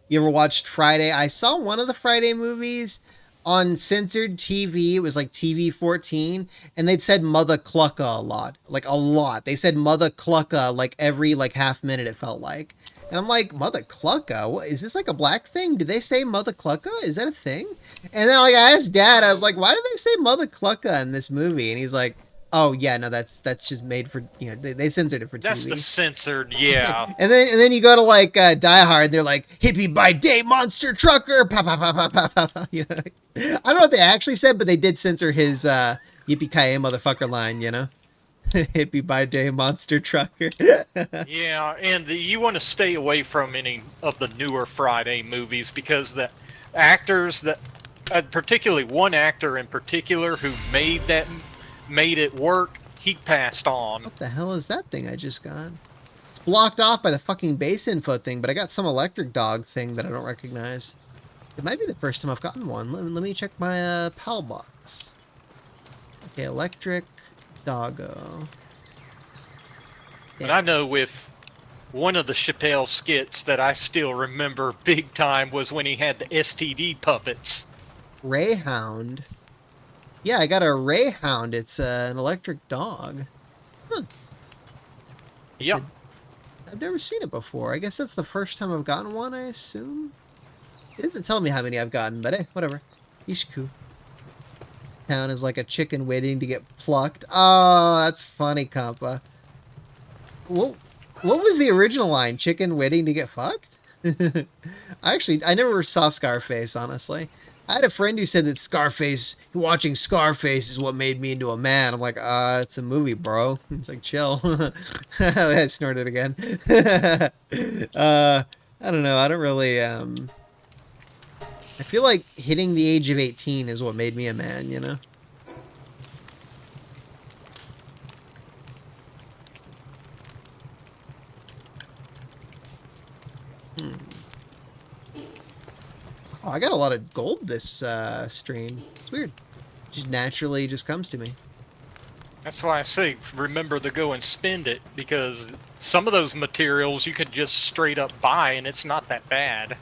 "You ever watched Friday?" I saw one of the Friday movies on censored TV. It was like TV 14, and they'd said "Mother Clucka" a lot, like a lot. They said "Mother Clucka" like every like half minute. It felt like. And I'm like, Mother Clucka? What, is this like a black thing? Did they say Mother Clucka? Is that a thing? And then like I asked Dad, I was like, why do they say Mother Clucka in this movie? And he's like, oh yeah, no, that's just made for, you know, they censored it for TV. That's the censored, yeah. and then you go to like Die Hard, they're like, hippie by day monster trucker, pa pa pa pa pa pa pa. You know, I don't know what they actually said, but they did censor his yippee ki motherfucker line, you know. Hippie by day monster trucker. Yeah, and you want to stay away from any of the newer Friday movies because the actors that, particularly one actor in particular who made it work, he passed on. What the hell is that thing I just got? It's blocked off by the fucking base info thing, but I got some electric dog thing that I don't recognize. It might be the first time I've gotten one. Let me check my PAL box. Okay, electric doggo. But I know with one of the Chappelle skits that I still remember big time was when he had the STD puppets. Rayhound. Yeah, I got a Rayhound. It's an electric dog. Huh. Yep. I've never seen it before. I guess that's the first time I've gotten one, I assume. It doesn't tell me how many I've gotten, but hey, whatever. Ishiku. This town is like a chicken waiting to get plucked. Oh, that's funny, Kampa. What was the original line? Chicken waiting to get fucked? I never saw Scarface, honestly. I had a friend who said that watching Scarface is what made me into a man. I'm like, it's a movie, bro. He's like, chill. I snorted again. I don't know. I don't really, I feel like hitting the age of 18 is what made me a man, you know? Oh, I got a lot of gold this stream. It's weird. It just naturally just comes to me. That's why I say remember to go and spend it, because some of those materials you could just straight up buy and it's not that bad.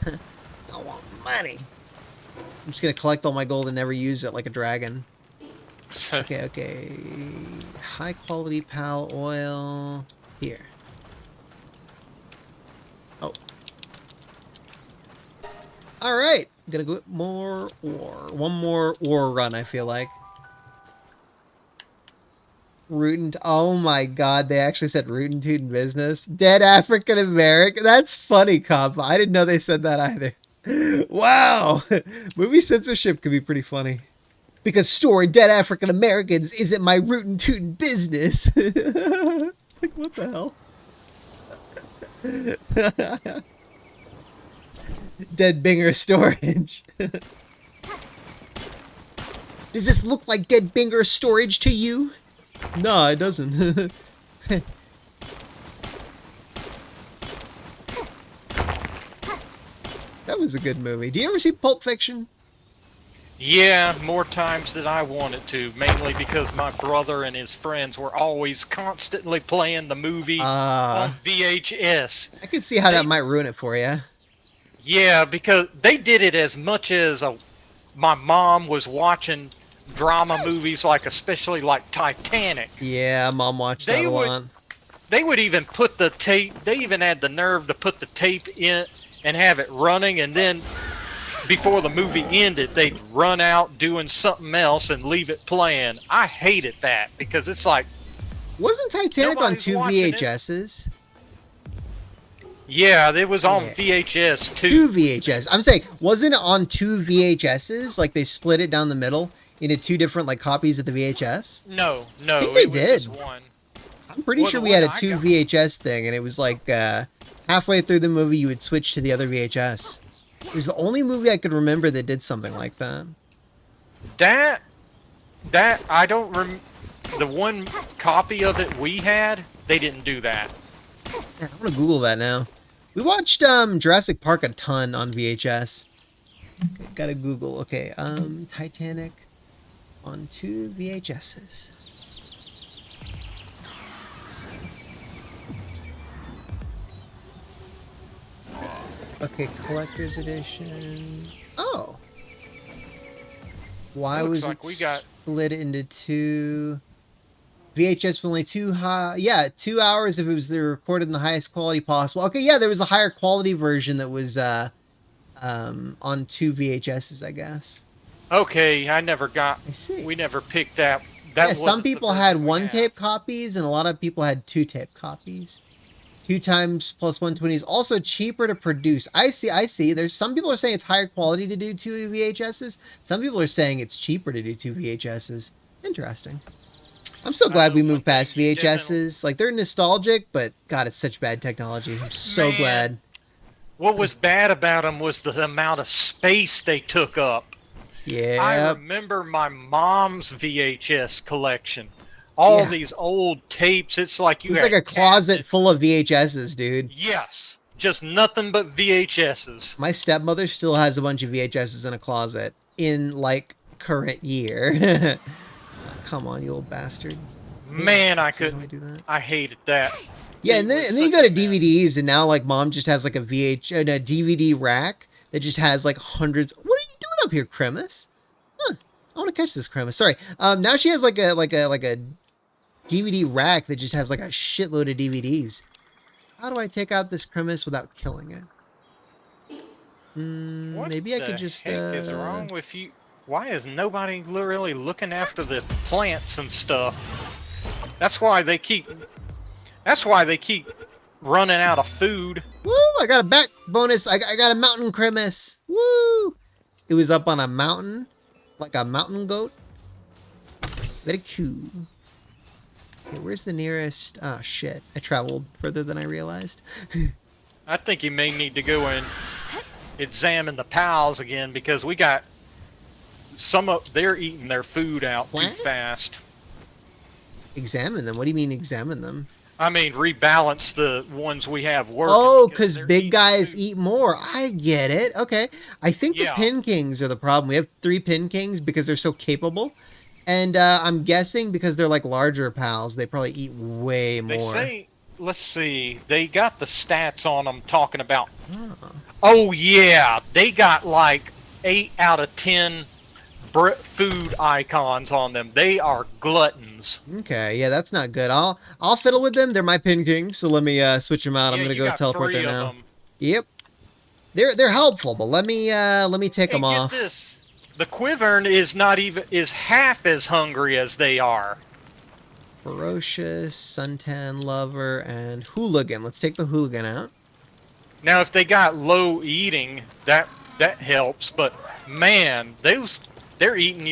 I want money. I'm just gonna collect all my gold and never use it like a dragon. Okay. High quality pal oil. Here. Oh. Alright. Gonna go more ore. One more ore run, I feel like. Rootin'. Oh my god, they actually said rootin' tootin' business. Dead African American. That's funny, Compa. I didn't know they said that either. Wow. Movie censorship could be pretty funny. Because storing dead African Americans isn't my rootin' tootin' business. It's like, what the hell? Dead Binger storage. Does this look like Dead Binger storage to you? No, it doesn't. That was a good movie. Do you ever see Pulp Fiction? Yeah, more times than I wanted to, mainly because my brother and his friends were always constantly playing the movie on VHS. I could see how that might ruin it for you. Yeah, because they did it as much as my mom was watching drama movies, like especially like Titanic. Yeah, Mom watched that a lot. They would even put the tape, they even had the nerve to put the tape in and have it running, and then before the movie ended, they'd run out doing something else and leave it playing. I hated that because it's like... Wasn't Titanic on 2 VHSs? Yeah, it was on VHS too. 2 VHS. I'm saying, wasn't it on 2 VHSs? Like they split it down the middle into 2 different like copies of the VHS? No. I think they did. Just one. I'm pretty sure we had a 2 VHS thing, and it was like halfway through the movie you would switch to the other VHS. It was the only movie I could remember that did something like that. That I don't the one copy of it we had, they didn't do that. Man, I'm gonna Google that now. We watched Jurassic Park a ton on VHS. Okay, gotta Google. Okay, Titanic on 2 VHSs. Okay, collector's edition. Oh. Why was it split into 2? VHS was only 2 hours if it was recorded in the highest quality possible. Okay, yeah, there was a higher quality version that was on 2 VHSs, I guess. Okay, I see. We never picked that. Yeah, some people had 1 tape copies, and a lot of people had 2 tape copies. 2 times plus 120 is also cheaper to produce. I see. There's some people are saying it's higher quality to do 2 VHSs. Some people are saying it's cheaper to do 2 VHSs. Interesting. I'm so glad we moved past VHSs. Like, they're nostalgic, but God, it's such bad technology. I'm so glad. What was bad about them was the amount of space they took up. Yeah. I remember my mom's VHS collection. All these old tapes. It's like it's like a closet full of VHSs, dude. Yes. Just nothing but VHSs. My stepmother still has a bunch of VHSs in a closet in, like, current year. Come on, you little bastard. Man, I couldn't. I hated that. Yeah, and then you go to DVDs, and now, like, Mom just has, like, a DVD rack that just has, like, hundreds. What are you doing up here, Cremus? Huh. I want to catch this, Cremus. Sorry. Now she has, like a DVD rack that just has, like, a shitload of DVDs. How do I take out this Cremus without killing it? Maybe I could just... What the heck is wrong with you? Why is nobody really looking after the plants and stuff? That's why they keep running out of food. Woo! I got a back bonus. I got a mountain Cremus. Woo! It was up on a mountain, like a mountain goat. Very cool. Okay, where's the nearest? Oh shit! I traveled further than I realized. I think you may need to go and examine the pals again, because we got they're eating their food out too fast. Examine them? What do you mean examine them? I mean, rebalance the ones we have working. Oh, because big guys eat more. I get it. Okay. I think the Pin Kings are the problem. We have 3 Pin Kings because they're so capable. And I'm guessing because they're like larger pals, they probably eat way more. They say, let's see, they got the stats on them talking about... Oh, yeah. They got like 8 out of 10 food icons on them. They are gluttons. Okay, yeah, that's not good. I'll fiddle with them. They're my Pin Kings, so let me switch them out. I'm gonna go teleport there now. Yep, they're helpful, but let me take them off. Get this. The Quivern is half as hungry as they are. Ferocious, Suntan Lover, and Hooligan. Let's take the Hooligan out. Now, if they got low eating, that helps. But man, they're eating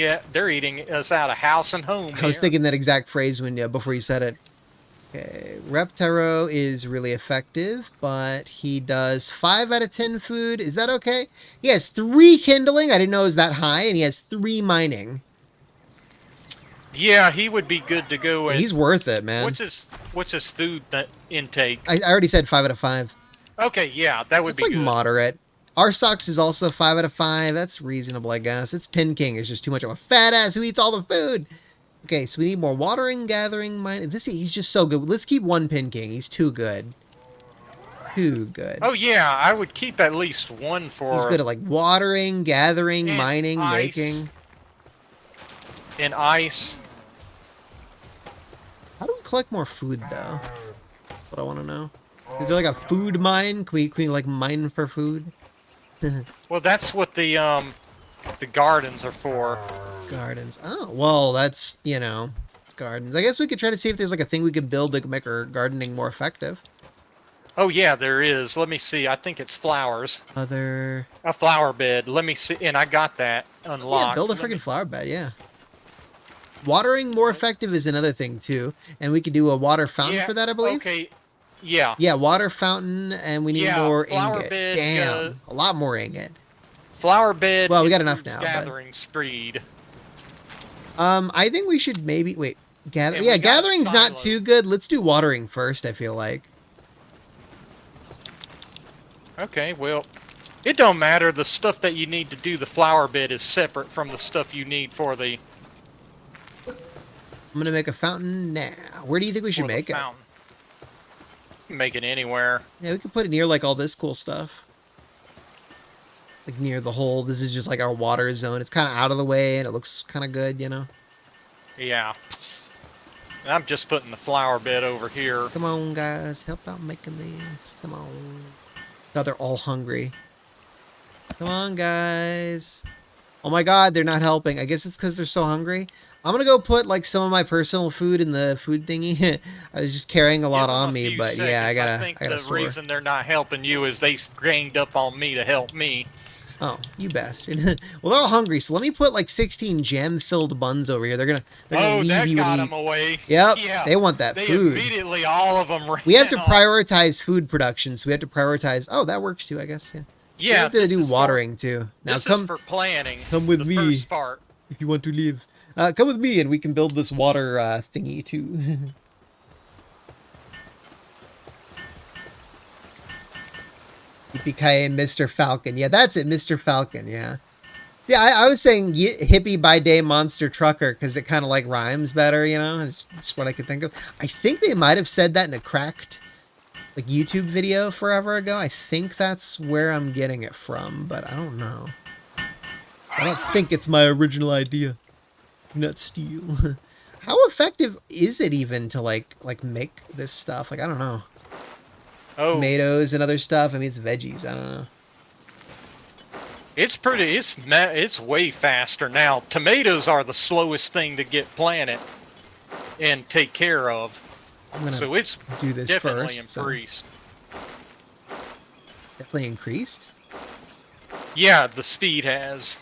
us out of house and home. I was thinking that exact phrase before you said it. Okay, Reptaro is really effective, but he does 5 out of 10 food. Is that okay? He has 3 kindling. I didn't know it was that high, and he has 3 mining. Yeah, he would be good to go at. He's worth it, man. What's his food intake? I already said 5 out of 5. Okay, yeah, that would That's be like good. moderate. Arsox is also 5 out of 5. That's reasonable, I guess. It's Pin King. It's just too much of a fat ass who eats all the food. Okay, so we need more watering, gathering, mining. He's just so good. Let's keep one Pin King. He's too good. Too good. Oh yeah, I would keep at least one for. He's good at like watering, gathering, and mining, ice, making. And ice. How do we collect more food though? That's what I want to know. Is there like a food mine? Can we like mine for food? Well, that's what the gardens are for. Gardens. Oh, well, that's, you know, it's gardens. I guess we could try to see if there's like a thing we could build to make our gardening more effective. Oh yeah, there is. Let me see. I think it's flowers. Other... A flower bed. Let me see. And I got that unlocked. Yeah, build a freaking flower bed, yeah. Watering more effective is another thing, too. And we could do a water fountain for that, I believe. Okay. Yeah. Yeah, water fountain, and we need more flower ingot. bed, Damn, a lot more ingot. Flower bed. Well, we got enough now. Gathering speed. I think we should maybe... Wait, gather... And Yeah, we got gathering's not silos. too good. Let's do watering first, I feel like. Okay, well, it don't matter. The stuff that you need to do the flower bed is separate from the stuff you need for the... I'm gonna make a fountain now. Where do you think we should make it? Fountain. Make it anywhere. Yeah, we could put it near like all this cool stuff. Like near the hole. This is just like our water zone. It's kind of out of the way and it looks kind of good, you know? Yeah. And I'm just putting the flower bed over here. Come on, guys. Help out making these. Come on. God, they're all hungry. Come on, guys. Oh my god, they're not helping. I guess it's because they're so hungry. I'm gonna go put like some of my personal food in the food thingy. I was just carrying a lot on me, but yeah, I gotta think I gotta the store. reason they're not helping you is they ganged up on me to help me. Oh, you bastard. Well, they're all hungry, so let me put like 16 gem-filled buns over here. They're gonna leave that you got and them eat. away. Yep, Yeah, they want that they food. immediately, all of them ran We have to off. prioritize food production, so we have to prioritize... Oh, that works too, I guess, yeah. We Yeah, have to this do is watering too. Now this come is for planning. come with the me. First part. if you want to live. Come with me and we can build this water thingy too. Yippee-ki-yay, Mr. Falcon. Yeah, that's it, Mr. Falcon, yeah. See, I was saying hippie by day monster trucker because it kind of like rhymes better, you know? It's what I could think of. I think they might have said that in a cracked like YouTube video forever ago. I think that's where I'm getting it from, but I don't know. I don't think it's my original idea. Do not steal. How effective is it even to like make this stuff? Like I don't know. Oh, Tomatoes and other stuff. I mean, it's veggies. I don't know. it's pretty. It's way faster now. Tomatoes are the slowest thing to get planted and take care of. I'm gonna So it's do this definitely first. increased. Definitely increased. Yeah, the speed has.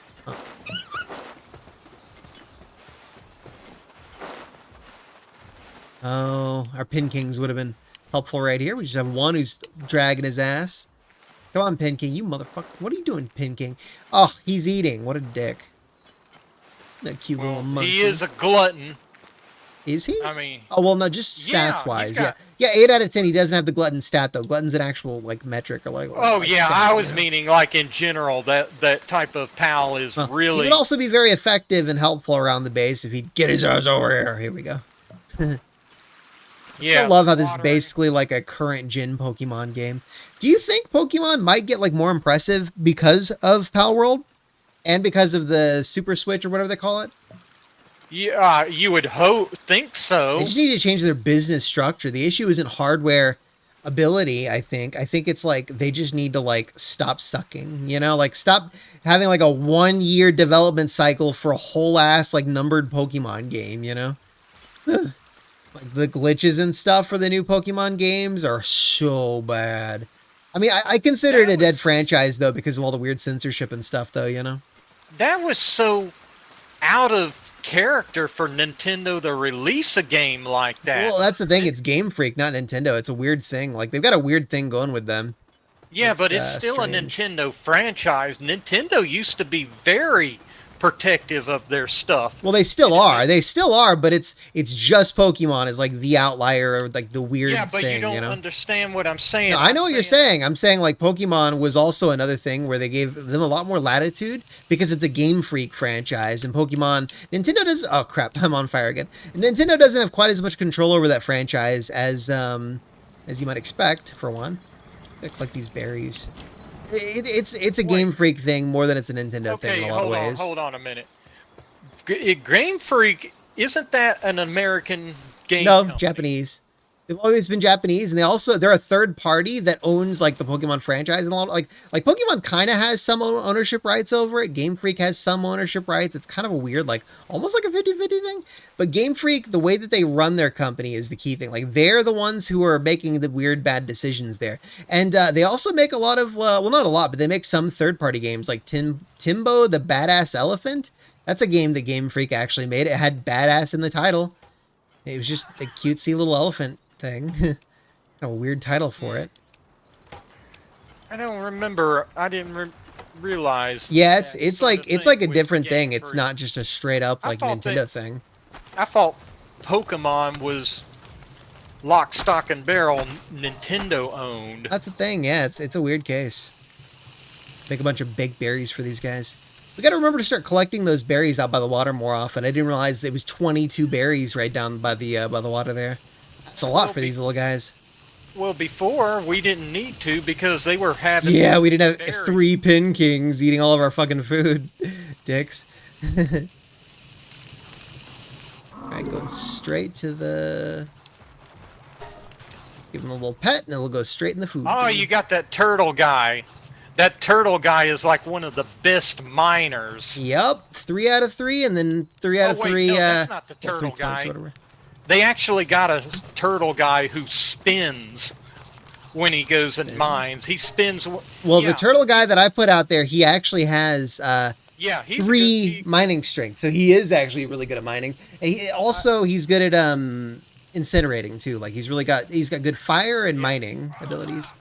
Oh, our Pin Kings would have been helpful right here. We just have one who's dragging his ass. Come on, Pin King, you motherfucker. What are you doing, Pin King? Oh, he's eating. What a dick. That cute little monkey. He is a glutton. Is he? I mean, Oh, well, no, just Yeah, stats-wise. he's Yeah. got- Yeah, 8 out of 10, he doesn't have the glutton stat, though. Glutton's an actual, like, metric or, like... oh like yeah, stat, I was you know? meaning like in general that type of pal is Huh. really. He would also be very effective and helpful around the base if he'd get his ass over here. Here we go. I still love how this is watering. basically like a current Jin Pokemon game. Do you think Pokemon might get, like, more impressive because of Palworld? And because of the Super Switch or whatever they call it? Yeah, you would think so. They just need to change their business structure. The issue isn't hardware ability, I think. I think it's like they just need to like stop sucking, you know, like stop having like a 1-year development cycle for a whole ass like numbered Pokemon game, you know? Like the glitches and stuff for the new Pokemon games are so bad. I mean, I consider it a dead franchise though because of all the weird censorship and stuff though, you know? That was so out of character for Nintendo to release a game like that. Well, that's the thing. It's Game Freak, not Nintendo. It's a weird thing. Like they've got a weird thing going with them. Yeah, but it's still strange. a Nintendo franchise. Nintendo used to be very protective of their stuff. Well, they still are. They still are, but it's just Pokemon is like the outlier or like the weird Yeah, but thing, you don't you know? understand what I'm saying. No, I know what you're saying. I'm saying like Pokemon was also another thing where they gave them a lot more latitude because it's a Game Freak franchise and Pokemon Nintendo does oh crap, I'm on fire again. Nintendo doesn't have quite as much control over that franchise as you might expect for one. I collect these berries. It's a Game Freak thing more than it's a Nintendo thing in a lot of ways. Hold on a minute. Game Freak, isn't that an American game company? Japanese. They've always been Japanese, and they're a third party that owns like the Pokemon franchise and all. Like Pokemon kind of has some ownership rights over it. Game Freak has some ownership rights. It's kind of a weird, like almost like a 50-50 thing. But Game Freak, the way that they run their company is the key thing. Like they're the ones who are making the weird bad decisions there, and they also make a lot of well, not a lot, but they make some third party games like Timbo the Badass Elephant. That's a game that Game Freak actually made. It had badass in the title. It was just a cutesy little elephant thing. A weird title for it. I don't remember. I didn't realize. Yeah, it's like a different thing. Freak. It's not just a straight up like Nintendo thing. I thought Pokemon was lock, stock, and barrel Nintendo owned. That's the thing. Yeah, it's a weird case. Make a bunch of big berries for these guys. We got to remember to start collecting those berries out by the water more often. I didn't realize it was 22 berries right down by the water there. That's a lot for these little guys. Well, before we didn't need to because they were having. Yeah, we didn't have berries. 3 pin kings eating all of our fucking food, dicks. All right, going straight to the. Give him a little pet, and it'll go straight in the food. Oh, you got that turtle guy. That turtle guy is like one of the best miners. Yep, 3 out of 3, and then 3 out of 3. No, that's not the turtle guy. They actually got a turtle guy who spins when he goes and mines. He spins. Well, the turtle guy that I put out there, he actually has he's 3 mining strength, so he is actually really good at mining. And he's good at incinerating too. Like he's got good fire and mining abilities.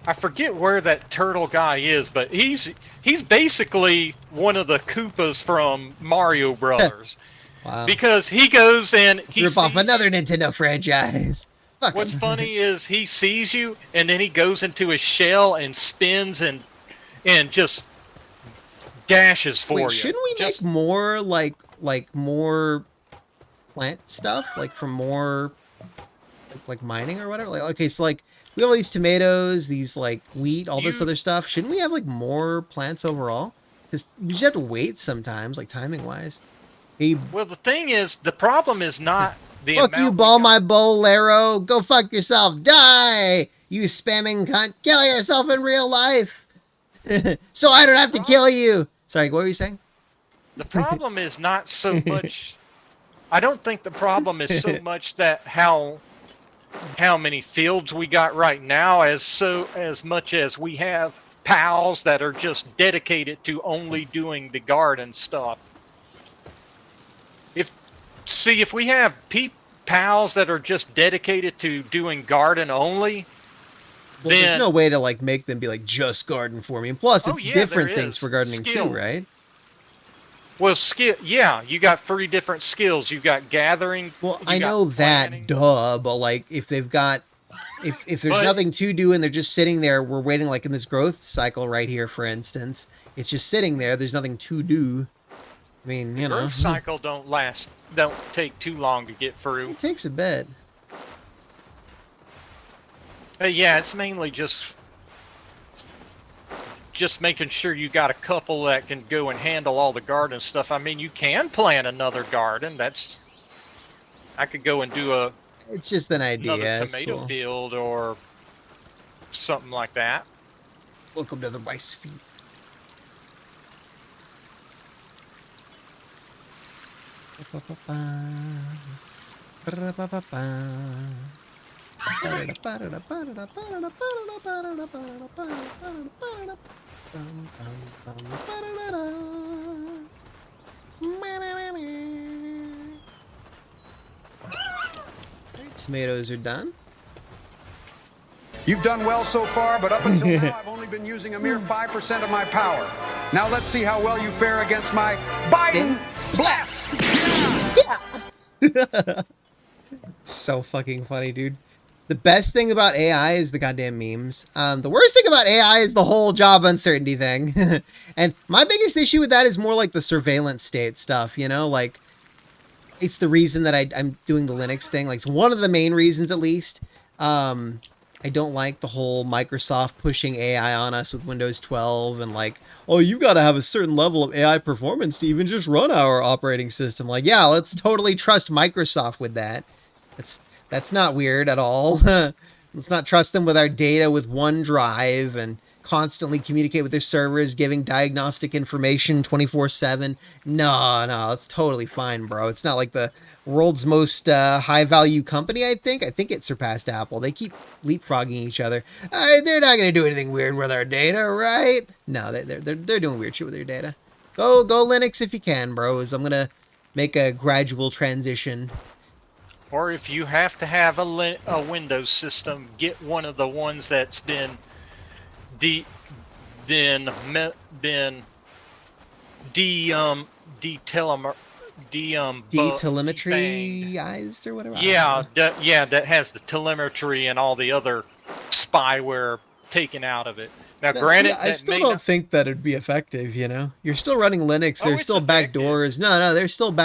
I forget where that turtle guy is, but he's basically one of the Koopas from Mario Brothers. Wow. Because he goes and he rip off another Nintendo franchise. What's funny is he sees you and then he goes into his shell and spins and just dashes for you. Shouldn't we make more like more plant stuff, like from more like mining or whatever? Like okay, so like we have all these tomatoes, these like wheat, all this other stuff. Shouldn't we have like more plants overall? Because you just have to wait sometimes, like timing wise. Well, the thing is, the problem is not the fuck you, ball my bolero. Go fuck yourself. Die, you spamming cunt. Kill yourself in real life. So I don't have to kill you. Sorry, what were you saying? The problem is not so much. I don't think the problem is so much that how many fields we got right now as much as we have pals that are just dedicated to only doing the garden stuff. If we have pals that are just dedicated to doing garden only, well, then there's no way to like make them be like just garden for me. And plus, it's different things for gardening too, right? Well, you got 3 different skills. You got gathering. Well, I know that, duh. But like, if they've got, if there's nothing to do and they're just sitting there, we're waiting like in this growth cycle right here, for instance. It's just sitting there. There's nothing to do. I mean, you know, growth cycle don't take too long to get through. It takes a bit. Yeah, it's mainly just making sure you got a couple that can go and handle all the garden stuff. I mean, you can plant another garden. I could go and do it's just an idea. Another tomato field or something like that. Welcome to the rice field. Tomatoes are done. You've done well so far, but up until now, I've only been using a mere 5% of my power. Now let's see how well you fare against my Biden blast! So fucking funny, dude. The best thing about AI is the goddamn memes. The worst thing about AI is the whole job uncertainty thing. And my biggest issue with that is more like the surveillance state stuff, you know? Like, it's the reason that I'm doing the Linux thing. Like, it's one of the main reasons, at least. I don't like the whole Microsoft pushing AI on us with Windows 12 and like, oh, you got to have a certain level of AI performance to even just run our operating system. Like, yeah, let's totally trust Microsoft with that. That's not weird at all. Let's not trust them with our data with OneDrive and constantly communicate with their servers, giving diagnostic information 24/7. No, it's totally fine, bro. It's not like the world's most high-value company, I think. I think it surpassed Apple. They keep leapfrogging each other. They're not going to do anything weird with our data, right? No, they're doing weird shit with their data. Go Linux if you can, bros. I'm going to make a gradual transition. Or if you have to have a Windows system, get one of the ones that's been detelemetryized or whatever. Yeah, that has the telemetry and all the other spyware taken out of it. Now, granted, I still don't think that it'd be effective, you know? You're still running Linux. There's still backdoors. No, there's still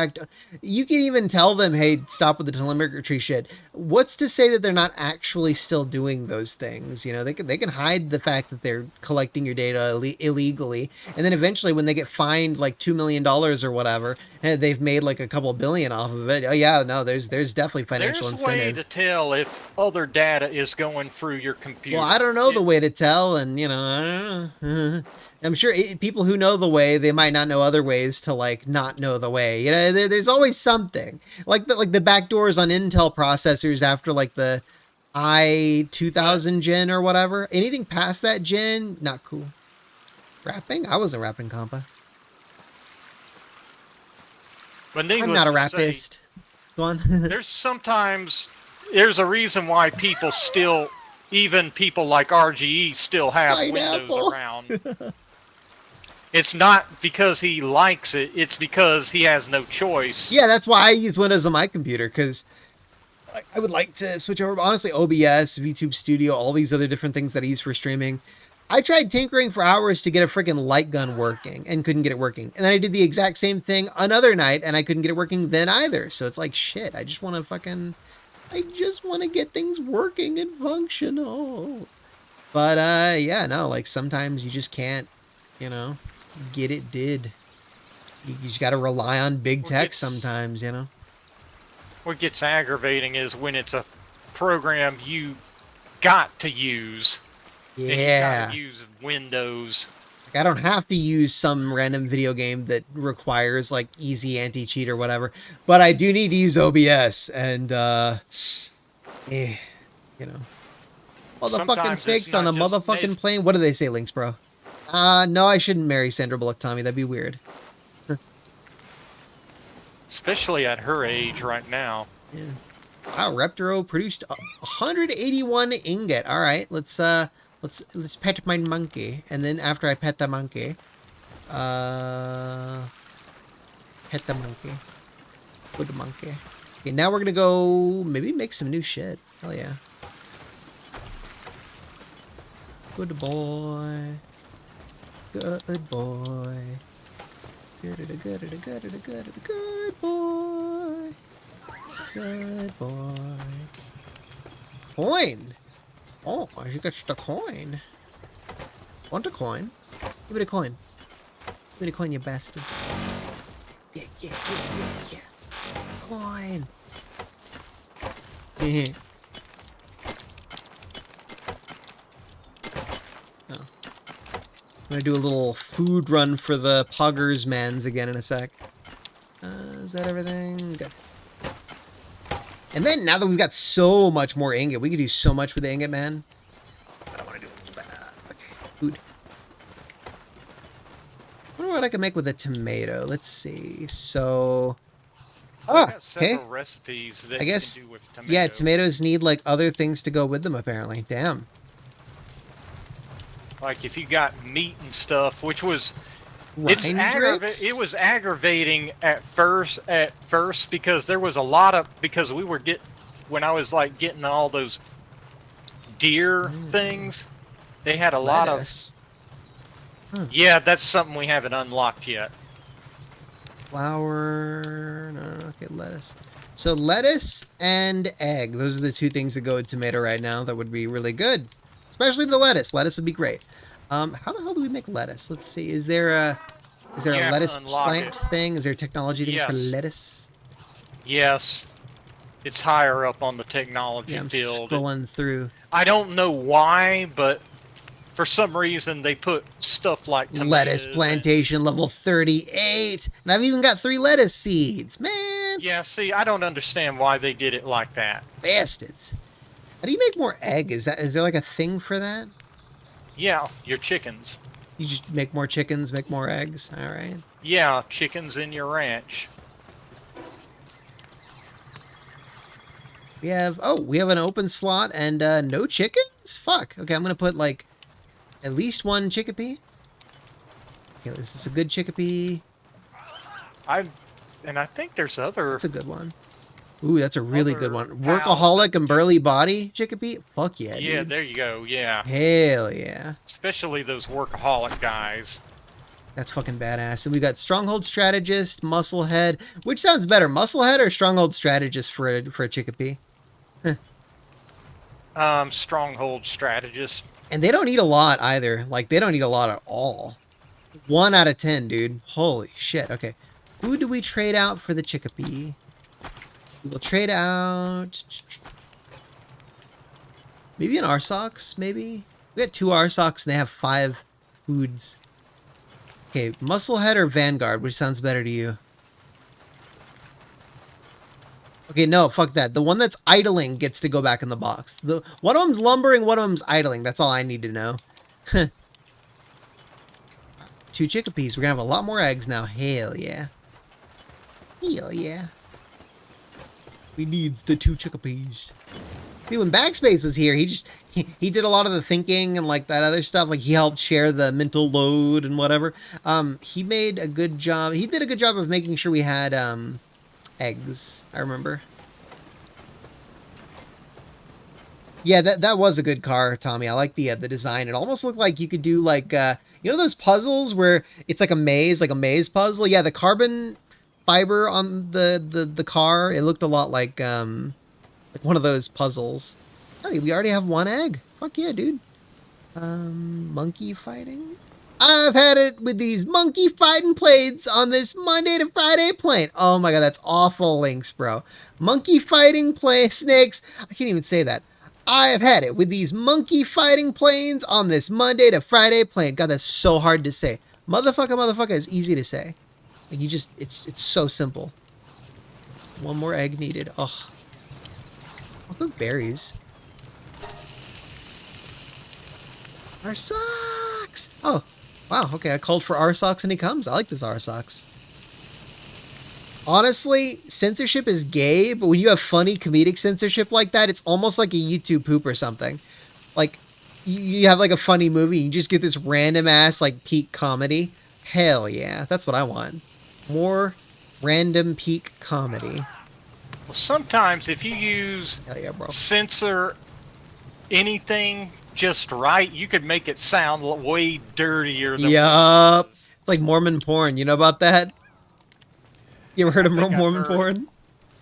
You can even tell them, hey, stop with the telemetry shit. What's to say that they're not actually still doing those things? You know, they can hide the fact that they're collecting your data illegally. And then eventually when they get fined like $2 million or whatever, and they've made like a couple billion off of it. Oh yeah, no, there's definitely financial incentive. There's a way to tell if other data is going through your computer. Well, I don't know the way to tell, and you know, I don't know. I'm sure people who know the way, they might not know other ways to like not know the way. You know, there's always something like the backdoors on Intel processors after like the i2000 gen or whatever. Anything past that gen, not cool. Rapping? I wasn't rapping, compa. I'm not a rapist. Go on. There's a reason why people still, even people like RGE, still have Windows around. It's not because he likes it, it's because he has no choice. Yeah, that's why I use Windows on my computer, because I would like to switch over. Honestly, OBS, VTube Studio, all these other different things that I use for streaming. I tried tinkering for hours to get a freaking light gun working and couldn't get it working. And then I did the exact same thing another night and I couldn't get it working then either. So it's like, shit, I just want to get things working and functional. But, yeah, no, like sometimes you just can't, you know, get it did. You just got to rely on big tech sometimes, you know. What gets aggravating is when it's a program you got to use. Yeah. And you gotta use Windows. Like, I don't have to use some random video game that requires like easy anti-cheat or whatever, but I do need to use OBS and you know. Motherfucking snakes on a motherfucking plane. What do they say, Links, bro? No, I shouldn't marry Sandra Bullock, Tommy. That'd be weird. Especially at her age right now. Yeah. Wow, Reptero produced 181 ingot. All right, let's pet my monkey, and then after I pet the monkey, pet the monkey, good monkey. Okay, now we're gonna go maybe make some new shit. Hell yeah. Good boy. Good boy. Good boy. Good boy. Coin. Oh, you got the coin. Want a coin? Give me the coin. Give me the coin, you bastard. Yeah. Coin. Oh. I'm gonna do a little food run for the Poggers mans again in a sec. Is that everything? Good. And then now that we've got so much more ingot, we could do so much with the ingot, man. I don't want to do it. Okay, food. I wonder what I can make with a tomato. Let's see. So, Ah, got okay. several recipes that I guess, you can do with tomato. yeah, tomatoes need like other things to go with them apparently. Damn. Like if you got meat and stuff, which was Reindrix? it was aggravating at first because there was a lot of because we were when I was like getting all those deer things, they had a lot of Lettuce. yeah, that's something we haven't unlocked yet. Flour. No, okay, lettuce. So lettuce and egg. Those are the two things that go with tomato right now that would be really good. Especially the lettuce. Lettuce would be great. How the hell do we make lettuce? Let's see. Is there a You have to lettuce unlock plant it. thing? Is there a technology thing for Yes. lettuce? Yes. It's higher up on the technology Yeah, I'm field. scrolling through. I don't know why, but for some reason they put stuff like tomatoes Lettuce and- plantation level 38. And I've even got 3 lettuce seeds. Man, Yeah, see, I don't understand why they did it like that. bastards. How do you make more egg? Is there like a thing for that? Yeah, your chickens. You just make more chickens, make more eggs. All right. Yeah, chickens in your ranch. We have an open slot and no chickens? Fuck. Okay, I'm gonna put like at least one chickpea. Okay, this is a good chickpea. I think there's other. That's a good one. Ooh, that's a really good Other one. cows Workaholic that and burly body chickpea? Fuck yeah, Yeah, dude. there you go. Yeah, Hell yeah. especially those workaholic guys. That's fucking badass. And we got Stronghold Strategist, Musclehead. Which sounds better, Musclehead or Stronghold Strategist for a chickpea? Stronghold strategist. And they don't eat a lot either. Like, they don't eat a lot at all. 1 out of 10, dude. Holy shit. Okay. Who do we trade out for the chickpea? We'll trade out... maybe an Arsox, maybe? We got 2 Arsox and they have 5 foods. Okay, Musclehead or Vanguard? Which sounds better to you? Okay, no, fuck that. The one that's idling gets to go back in the box. One of them's lumbering, one of them's idling. That's all I need to know. 2 chickpeas. We're gonna have a lot more eggs now. Hell yeah. Hell yeah. We needs the 2 chickpeas. See, when Backspace was here, he did a lot of the thinking and like that other stuff. Like he helped share the mental load and whatever. He made a good job. He did a good job of making sure we had eggs. I remember. Yeah, that was a good car, Tommy. I like the design. It almost looked like you could do like you know those puzzles where it's like a maze puzzle. Yeah, the carbon fiber on the car. It looked a lot like one of those puzzles. Oh, we already have 1 egg. Fuck yeah, dude. Monkey fighting. I've had it with these monkey fighting plates on this Monday to Friday plane. Oh my god, that's awful links, bro. Monkey fighting snakes. I can't even say that. I have had it with these monkey fighting planes on this Monday to Friday plane. God, that's so hard to say. Motherfucker is easy to say. Like you just, it's so simple. 1 more egg needed. Ugh. I'll cook berries. Arsox! Oh, wow, okay, I called for Arsox and he comes. I like this Arsox. Honestly, censorship is gay, but when you have funny comedic censorship like that, it's almost like a YouTube poop or something. Like, you have like a funny movie, you just get this random ass like peak comedy. Hell yeah, that's what I want. More random peak comedy. Well, sometimes if you use Hell yeah, bro. censor anything just right, you could make it sound way dirtier than Yup. what it is. It's like Mormon porn. You know about that? You ever heard of think I've Mormon heard. porn?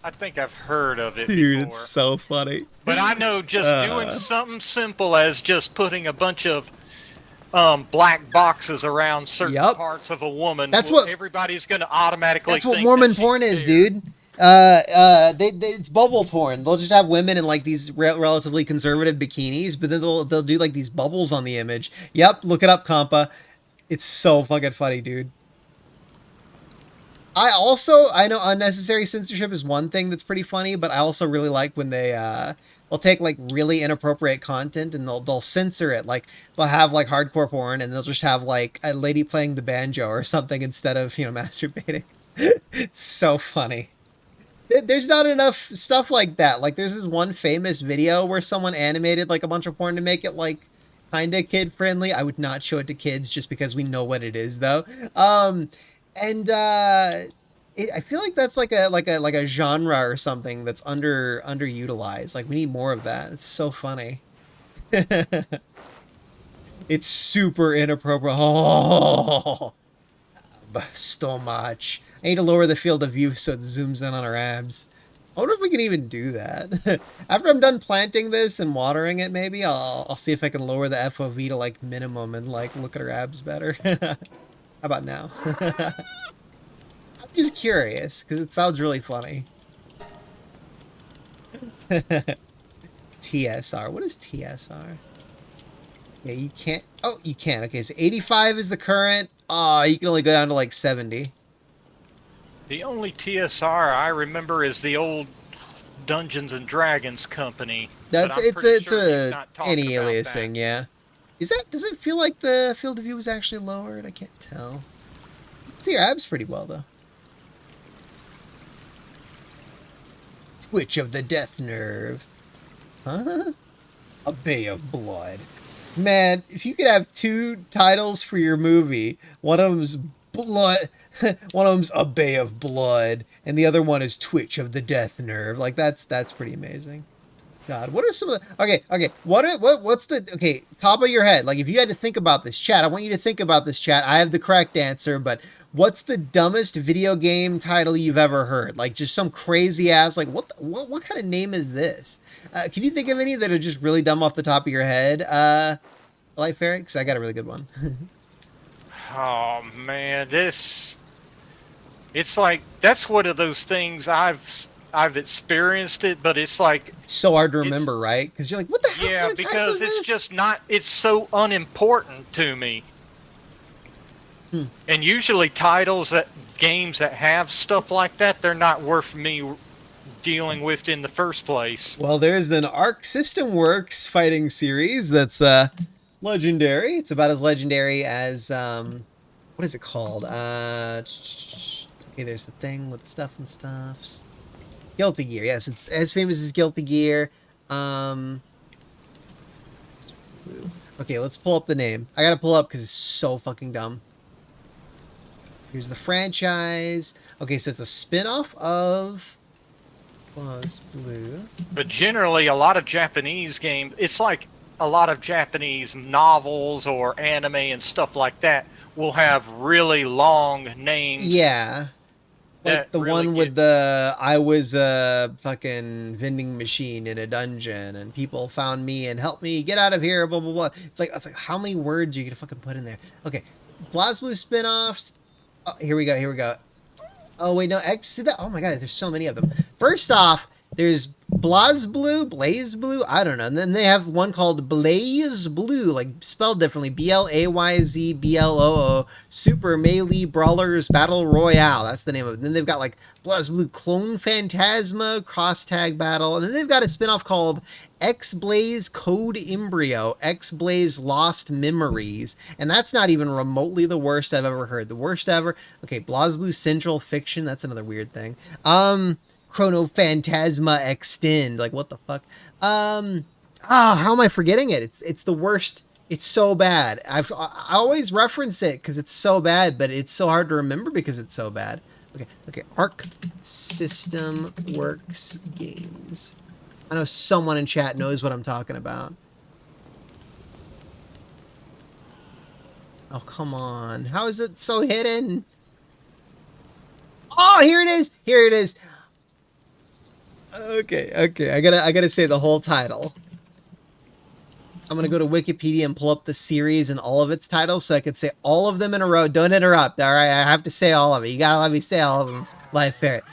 I think I've heard of it Dude, before. it's so funny. But I know just doing something simple as just putting a bunch of black boxes around certain Yup. parts of a woman. That's what- everybody's going to automatically. That's what think Mormon that she's porn is, there. dude. It's bubble porn. They'll just have women in like these relatively conservative bikinis, but then they'll do like these bubbles on the image. Yep, look it up, compa. It's so fucking funny, dude. I know unnecessary censorship is one thing that's pretty funny, but I also really like when they'll take like really inappropriate content and they'll censor it. Like they'll have like hardcore porn and they'll just have like a lady playing the banjo or something instead of, masturbating. It's so funny. There's not enough stuff like that. Like, there's this one famous video where someone animated like a bunch of porn to make it like kind of kid friendly. I would not show it to kids just because we know what it is, though. And I feel like that's like a genre or something that's underutilized. Like, we need more of that. It's so funny. It's super inappropriate. Oh, so much. I need to lower the field of view so it zooms in on her abs. I wonder if we can even do that. After I'm done planting this and watering it, maybe I'll see if I can lower the FOV to like minimum and like look at her abs better. How about now? I'm just curious because it sounds really funny. TSR. What is TSR? Yeah, you can't. Oh, you can. Okay, so 85 is the current. Oh, you can only go down to like 70. The only TSR I remember is the old Dungeons and Dragons company. That's but I'm it's pretty sure he's a not talking about anti-aliasing, that. yeah. Does it feel like the field of view was actually lowered? I can't tell. See your abs pretty well though. Twitch of the death nerve. Huh? A Bay of Blood. Man, if you could have two titles for your movie, one of them's blood, one of them's A Bay of Blood, and the other one is Twitch of the Death Nerve. Like that's pretty amazing. God, what are some of the okay? What's the top of your head? Like if you had to think about this, chat, I want you to think about this, chat. I have the correct answer, but what's the dumbest video game title you've ever heard? Like just some crazy ass like what kind of name is this? Can you think of any that are just really dumb off the top of your head? Light Ferret, because I got a really good one. Oh man, it's like that's one of those things I've experienced it, but it's like So hard to remember, right? Because you're like, what the hell? yeah, kind of title because is it's this? just not. It's so unimportant to me. And usually games that have stuff like that, they're not worth me dealing with in the first place. Well, there's an Arc System Works fighting series that's legendary. It's about as legendary as what is it called? Okay, there's the thing with stuff and stuffs. Guilty Gear. Yes, it's as famous as Guilty Gear. Okay, let's pull up the name. I gotta pull up because it's so fucking dumb. Here's the franchise. Okay, so it's a spin-off of Buzz Blue. But generally, a lot of Japanese games, it's like a lot of Japanese novels or anime and stuff like that will have really long names. Yeah. Like the really one with the I was a fucking vending machine in a dungeon and people found me and helped me get out of here, blah blah blah. It's like how many words are you gonna fucking put in there? Okay. BlazBlue spin-offs. Oh, here we go. Oh wait, no, X. See that? Oh my god, there's so many of them. First off, there's BlazBlue, I don't know. And then they have one called BlazBlue, like spelled differently, BLAYZBLOO, Super Melee Brawlers Battle Royale. That's the name of it. And then they've got like BlazBlue Clone Phantasma Cross Tag Battle, and then they've got a spinoff called X-Blaze Code Embryo, X-Blaze Lost Memories, and that's not even remotely the worst I've ever heard. The worst ever. Okay, BlazBlue Central Fiction. That's another weird thing. Chrono Phantasma Extend. Like, what the fuck? How am I forgetting it? It's the worst. It's so bad. I always reference it because it's so bad, but it's so hard to remember because it's so bad. Okay. Arc System Works Games. I know someone in chat knows what I'm talking about. Oh, come on. How is it so hidden? Oh, here it is. Okay. I gotta say the whole title. I'm gonna go to Wikipedia and pull up the series and all of its titles so I can say all of them in a row. Don't interrupt, all right? I have to say all of it. You gotta let me say all of them. Live Ferret.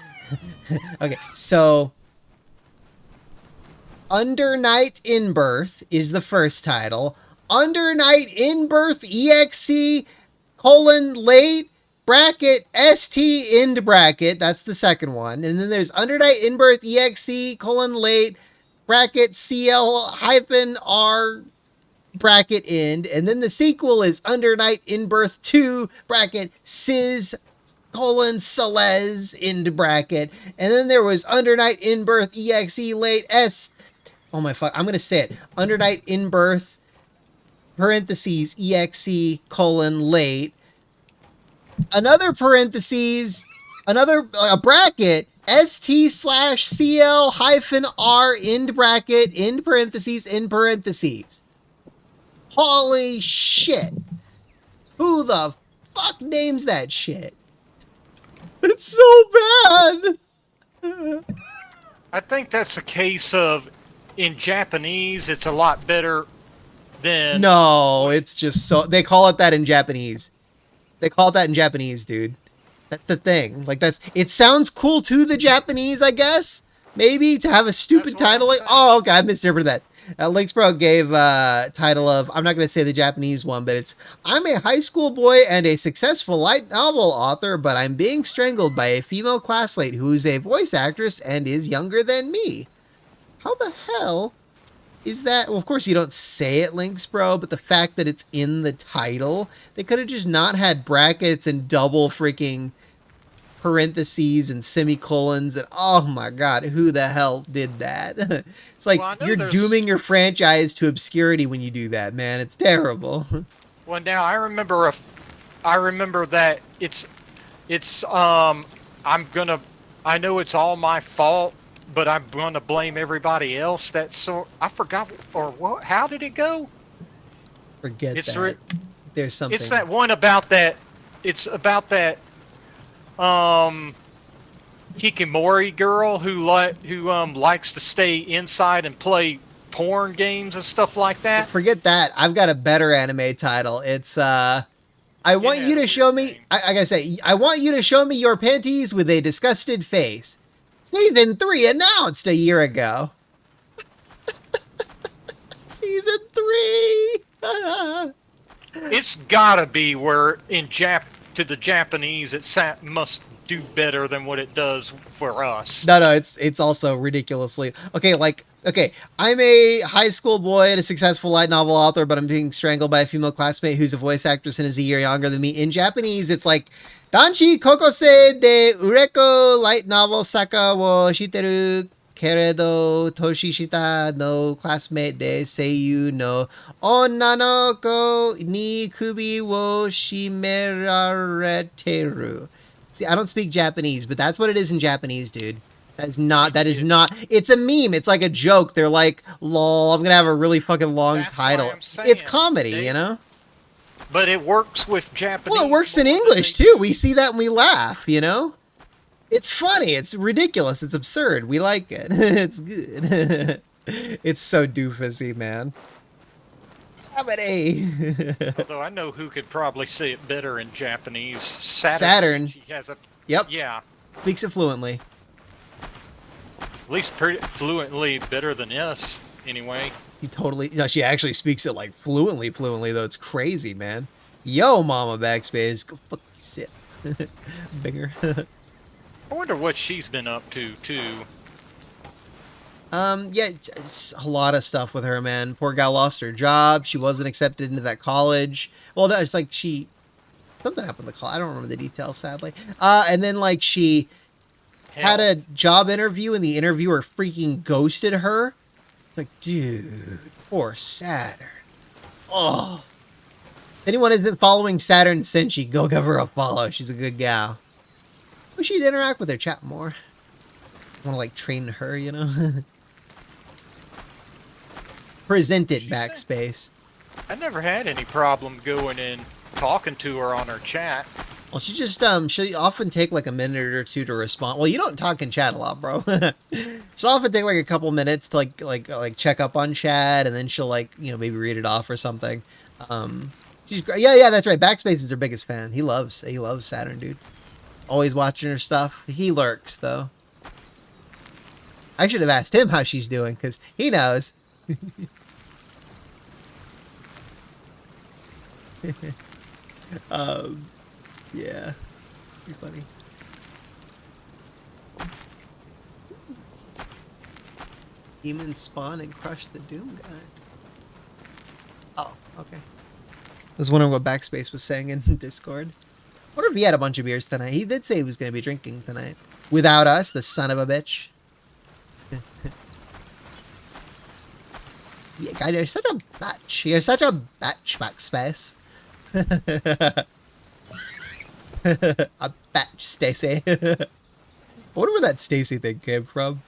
Okay, so Under Night in Birth is the first title. Under Night in Birth EXE : late bracket ST end bracket. That's the second one. And then there's Under Night in Birth EXE : late bracket CL-R bracket end. And then the sequel is Under Night in Birth 2 bracket SIS : Celeste into bracket, and then there was Undernight in birth exe late s. Oh my fuck! I'm gonna say it. Undernight in birth parentheses exe late. Another parentheses, another bracket st/cl-r end bracket in parentheses. Holy shit! Who the fuck names that shit? It's so bad. I think that's a case of, in Japanese, it's a lot better than... No, it's just so... They call it that in Japanese. They call it that in Japanese, dude. That's the thing. Like, that's... It sounds cool to the Japanese, I guess. Maybe, to have a stupid title like... Oh, okay, I misinterpreted that. Linksbro gave title of... I'm not going to say the Japanese one, but it's... I'm a high school boy and a successful light novel author, but I'm being strangled by a female classmate who's a voice actress and is younger than me. How the hell is that? Well, of course you don't say it, Links, bro, but the fact that it's in the title, they could have just not had brackets and double freaking parentheses and semicolons and oh my god, who the hell did that? It's like you're dooming your franchise to obscurity when you do that, man. It's terrible. Well, now I remember that I know it's all my fault, but I'm gonna blame everybody else. I forgot, or what? How did it go? Forget that. There's something. It's that one about that. It's about that Hikikomori girl who likes to stay inside and play porn games and stuff like that. Forget that. I've got a better anime title. It's I want you to show me. I gotta say, I want you to show me your panties with a disgusted face. Season 3 announced a year ago. Season 3. It's gotta be where to the Japanese it must do better than what it does for us. No, it's also ridiculously okay. I'm a high school boy and a successful light novel author, but I'm being strangled by a female classmate who's a voice actress and is a year younger than me. In Japanese, it's like Danchi kokose de ureko light novel saka wo shiteru keredo toshishita no classmate de seiyu no onna no ko ni kubi wo shimerareteru. See, I don't speak Japanese, but that's what it is in Japanese, dude. That is not, it's a meme. It's like a joke. They're like, lol, I'm going to have a really fucking long title. It's comedy, you know? But it works with Japanese. Well, it works in English, too. We see that and we laugh, you know? It's funny. It's ridiculous. It's absurd. We like it. It's good. It's so doofusy, man. Although I know who could probably say it better in Japanese. Saturn. She has a... Yep. Yeah. Speaks it fluently. At least pretty fluently better than us, anyway. She actually speaks it like fluently, though. It's crazy, man. Yo, mama backspace. Go fuck shit. Bigger. I wonder what she's been up to, too. Yeah, just a lot of stuff with her, man. Poor gal lost her job. She wasn't accepted into that college. Well, no, it's like something happened to the college. I don't remember the details, sadly. And then, like, she had a job interview and the interviewer freaking ghosted her. It's like, dude, poor Saturn. Oh. If anyone isn't following Saturn Senshi, go give her a follow. She's a good gal. Wish she'd interact with her, chat more. I want to, like, train her, you know? Present it, backspace. I never had any problem going and talking to her on her chat. Well, she just, she'll often take like a minute or two to respond. Well, you don't talk in chat a lot, bro. She'll often take like a couple minutes to like check up on chat, and then she'll like, you know, maybe read it off or something. She's great. Yeah, that's right. Backspace is her biggest fan. He loves Saturn, dude. Always watching her stuff. He lurks, though. I should have asked him how she's doing, because he knows. Yeah. You're funny. Demons spawn and crush the Doom guy. Oh, okay. I was wondering what Backspace was saying in Discord. wonder if he had a bunch of beers tonight. He did say he was going to be drinking tonight. Without us, the son of a bitch. Yeah, God, you're such a bitch. You're such a bitch, backspace. A bitch, Stacy. I wonder where that Stacy thing came from.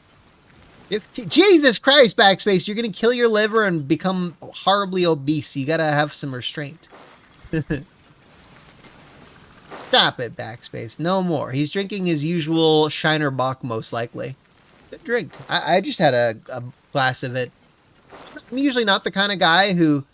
Jesus Christ, backspace, you're going to kill your liver and become horribly obese. You got to have some restraint. Stop it, backspace. No more. He's drinking his usual Shiner Bock, most likely. Good drink. I just had a glass of it. I'm usually not the kind of guy who,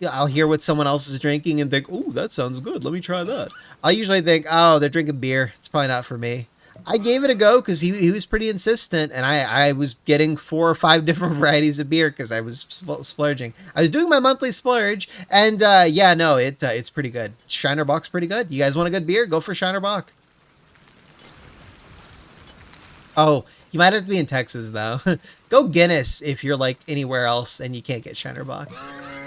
I'll hear what someone else is drinking and think, "Oh, that sounds good. Let me try that." I'll usually think, "Oh, they're drinking beer. It's probably not for me." I gave it a go because he was pretty insistent, and I was getting 4 or 5 different varieties of beer because I was splurging. I was doing my monthly splurge, and yeah, no, it's pretty good. Shiner Bock's pretty good. You guys want a good beer? Go for Shiner Bock. Oh, you might have to be in Texas though. Go Guinness if you're like anywhere else and you can't get Shiner Bock.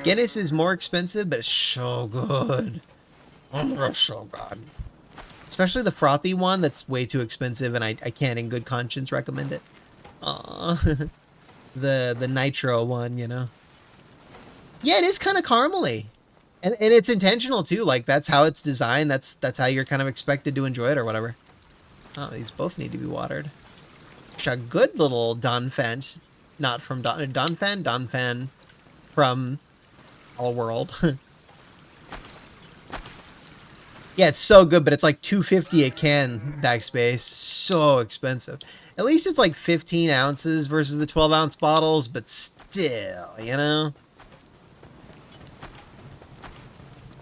Guinness is more expensive, but it's so good. Oh, it's so good. Especially the frothy one that's way too expensive, and I can't in good conscience recommend it. Aw. the nitro one, you know. Yeah, it is kind of caramely. And it's intentional too, like that's how it's designed, that's how you're kind of expected to enjoy it or whatever. Oh, these both need to be watered. A good little Donphan, not from Donphan from Palworld. Yeah, it's so good, but it's like $2.50 a can, backspace. So expensive. At least it's like 15 ounces versus the 12-ounce bottles, but still, you know?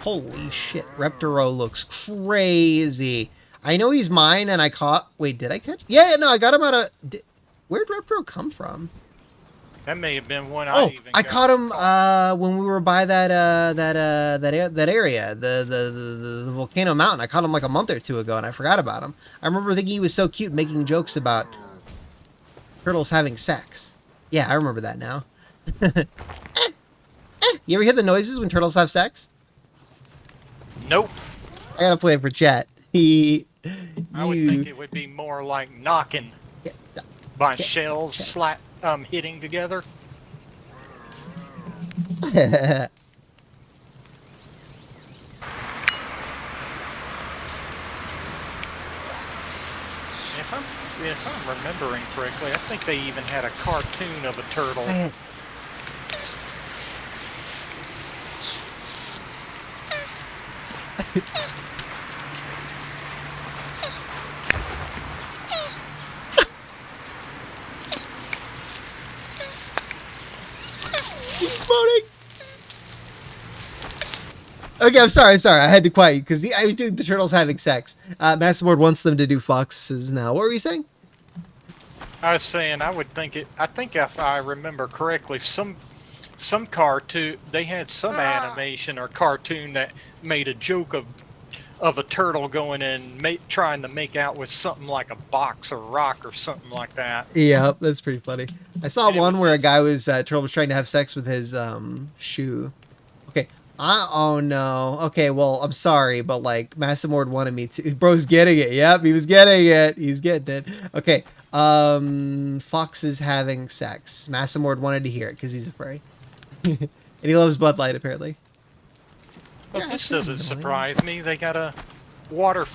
Holy shit, Reptoro looks crazy. I know he's mine, and I caught... Wait, did I catch... Yeah, no, I got him out of... Where'd Reptoro come from? That may have been one I caught him when we were by that area, the volcano mountain. I caught him like a month or 2 ago, and I forgot about him. I remember thinking he was so cute, making jokes about turtles having sex. Yeah, I remember that now. You ever hear the noises when turtles have sex? Nope. I gotta play it for chat. I would think it would be more like knocking by shells hitting together. If I'm remembering correctly, I think they even had a cartoon of a turtle. Exploding. Okay, I'm sorry. I had to quiet you because I was doing the turtles having sex. Masterboard wants them to do foxes now. What were you saying? I was saying I would think it. I think if I remember correctly, some cartoon they had some animation or cartoon that made a joke of a turtle going and trying to make out with something like a box or rock or something like that. Yeah, that's pretty funny. I saw one where a guy turtle was trying to have sex with his shoe. Okay. Oh no. Okay, well, I'm sorry, but like Massamord wanted me to. Bro's getting it. Yep, he was getting it. He's getting it. Okay. Fox is having sex. Massamord wanted to hear it because he's a furry. And he loves Bud Light apparently. But yeah, this doesn't surprise me. They got a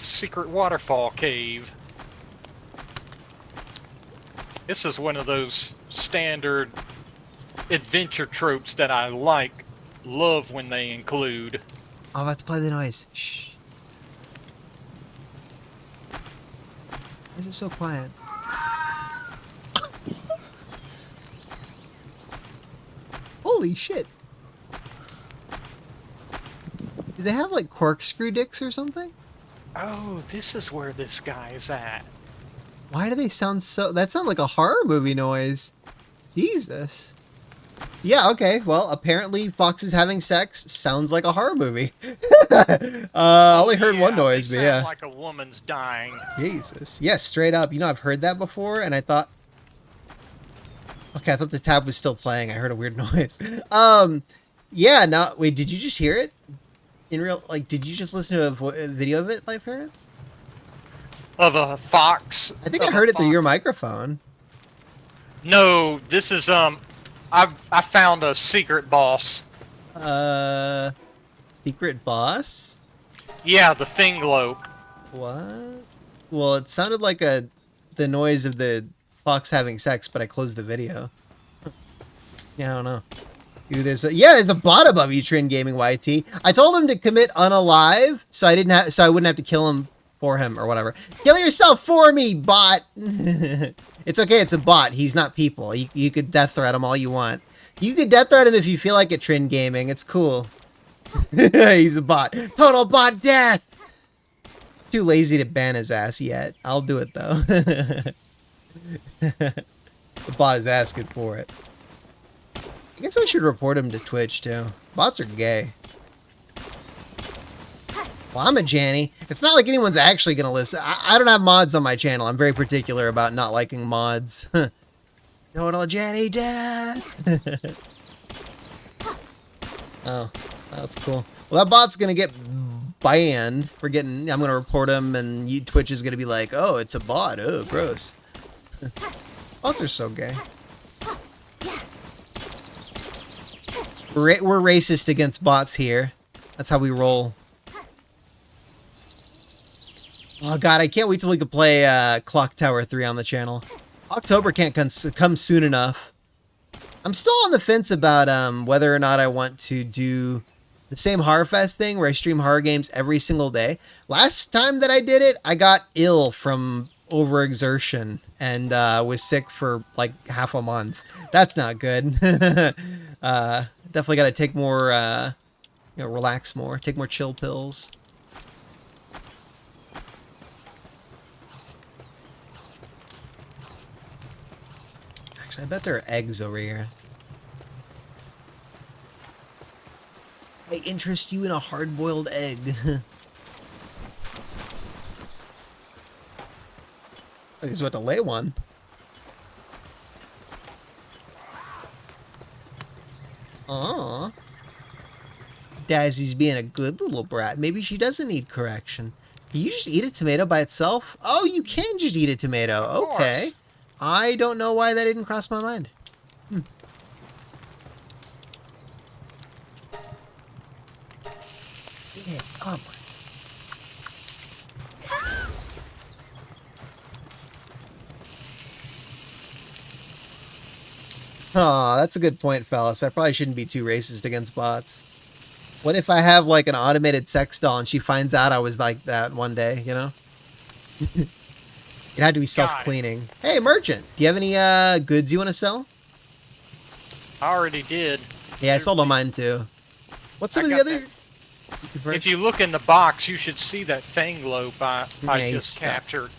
secret waterfall cave. This is one of those standard adventure tropes that I love when they include. I'm about to play the noise. Shh. Why is it so quiet? Holy shit. Do they have like corkscrew dicks or something? Oh, this is where this guy is at. Why do they sound so... That sounds like a horror movie noise. Jesus. Yeah, okay. Well, apparently Fox is having sex sounds like a horror movie. I only heard one noise, but yeah. Like a woman's dying. Jesus. Yeah, straight up. You know, I've heard that before, and I thought... Okay, I thought the tab was still playing. I heard a weird noise. Yeah, no... Wait, did you just hear it? In real, like, did you just listen to a video of it, Life Parrot? Of a fox. I think I heard it through your microphone. No, this is I found a secret boss. Secret boss? Yeah, the Thinglope. What? Well, it sounded like the noise of the fox having sex, but I closed the video. Yeah, I don't know. Dude, there's a bot above you, Trin Gaming YT. I told him to commit unalive, so I wouldn't have to kill him for him or whatever. Kill yourself for me, bot. It's okay, it's a bot. He's not people. You could death threat him all you want. You could death threat him if you feel like it, Trin Gaming. It's cool. He's a bot. Total bot death. Too lazy to ban his ass yet. I'll do it though. The bot is asking for it. I guess I should report him to Twitch too. Bots are gay. Well, I'm a Janny. It's not like anyone's actually gonna listen. I don't have mods on my channel. I'm very particular about not liking mods. Total Janny death. Oh, that's cool. Well, that bot's gonna get banned for getting. I'm gonna report him, and Twitch is gonna be like, "Oh, it's a bot. Oh, gross." Bots are so gay. We're racist against bots here. That's how we roll. Oh god, I can't wait till we can play Clock Tower 3 on the channel. October can't come soon enough. I'm still on the fence about whether or not I want to do the same Horrorfest thing where I stream horror games every single day. Last time that I did it, I got ill from overexertion and was sick for like half a month. That's not good. Definitely got to take more, relax more, take more chill pills. Actually, I bet there are eggs over here. I interest you in a hard-boiled egg. I was about to lay one. Aw. Dazzy's being a good little brat. Maybe she doesn't need correction. Can you just eat a tomato by itself? Oh, you can just eat a tomato. Okay. I don't know why that didn't cross my mind. Yeah, come on. Oh, that's a good point, fellas. I probably shouldn't be too racist against bots. What if I have like an automated sex doll and she finds out I was like that one day, you know? It had to be self-cleaning. Hey, merchant, do you have any goods you want to sell? I already did. Yeah, I sold on mine too. What's some of the other... If you look in the box, you should see that Thinglope I just captured.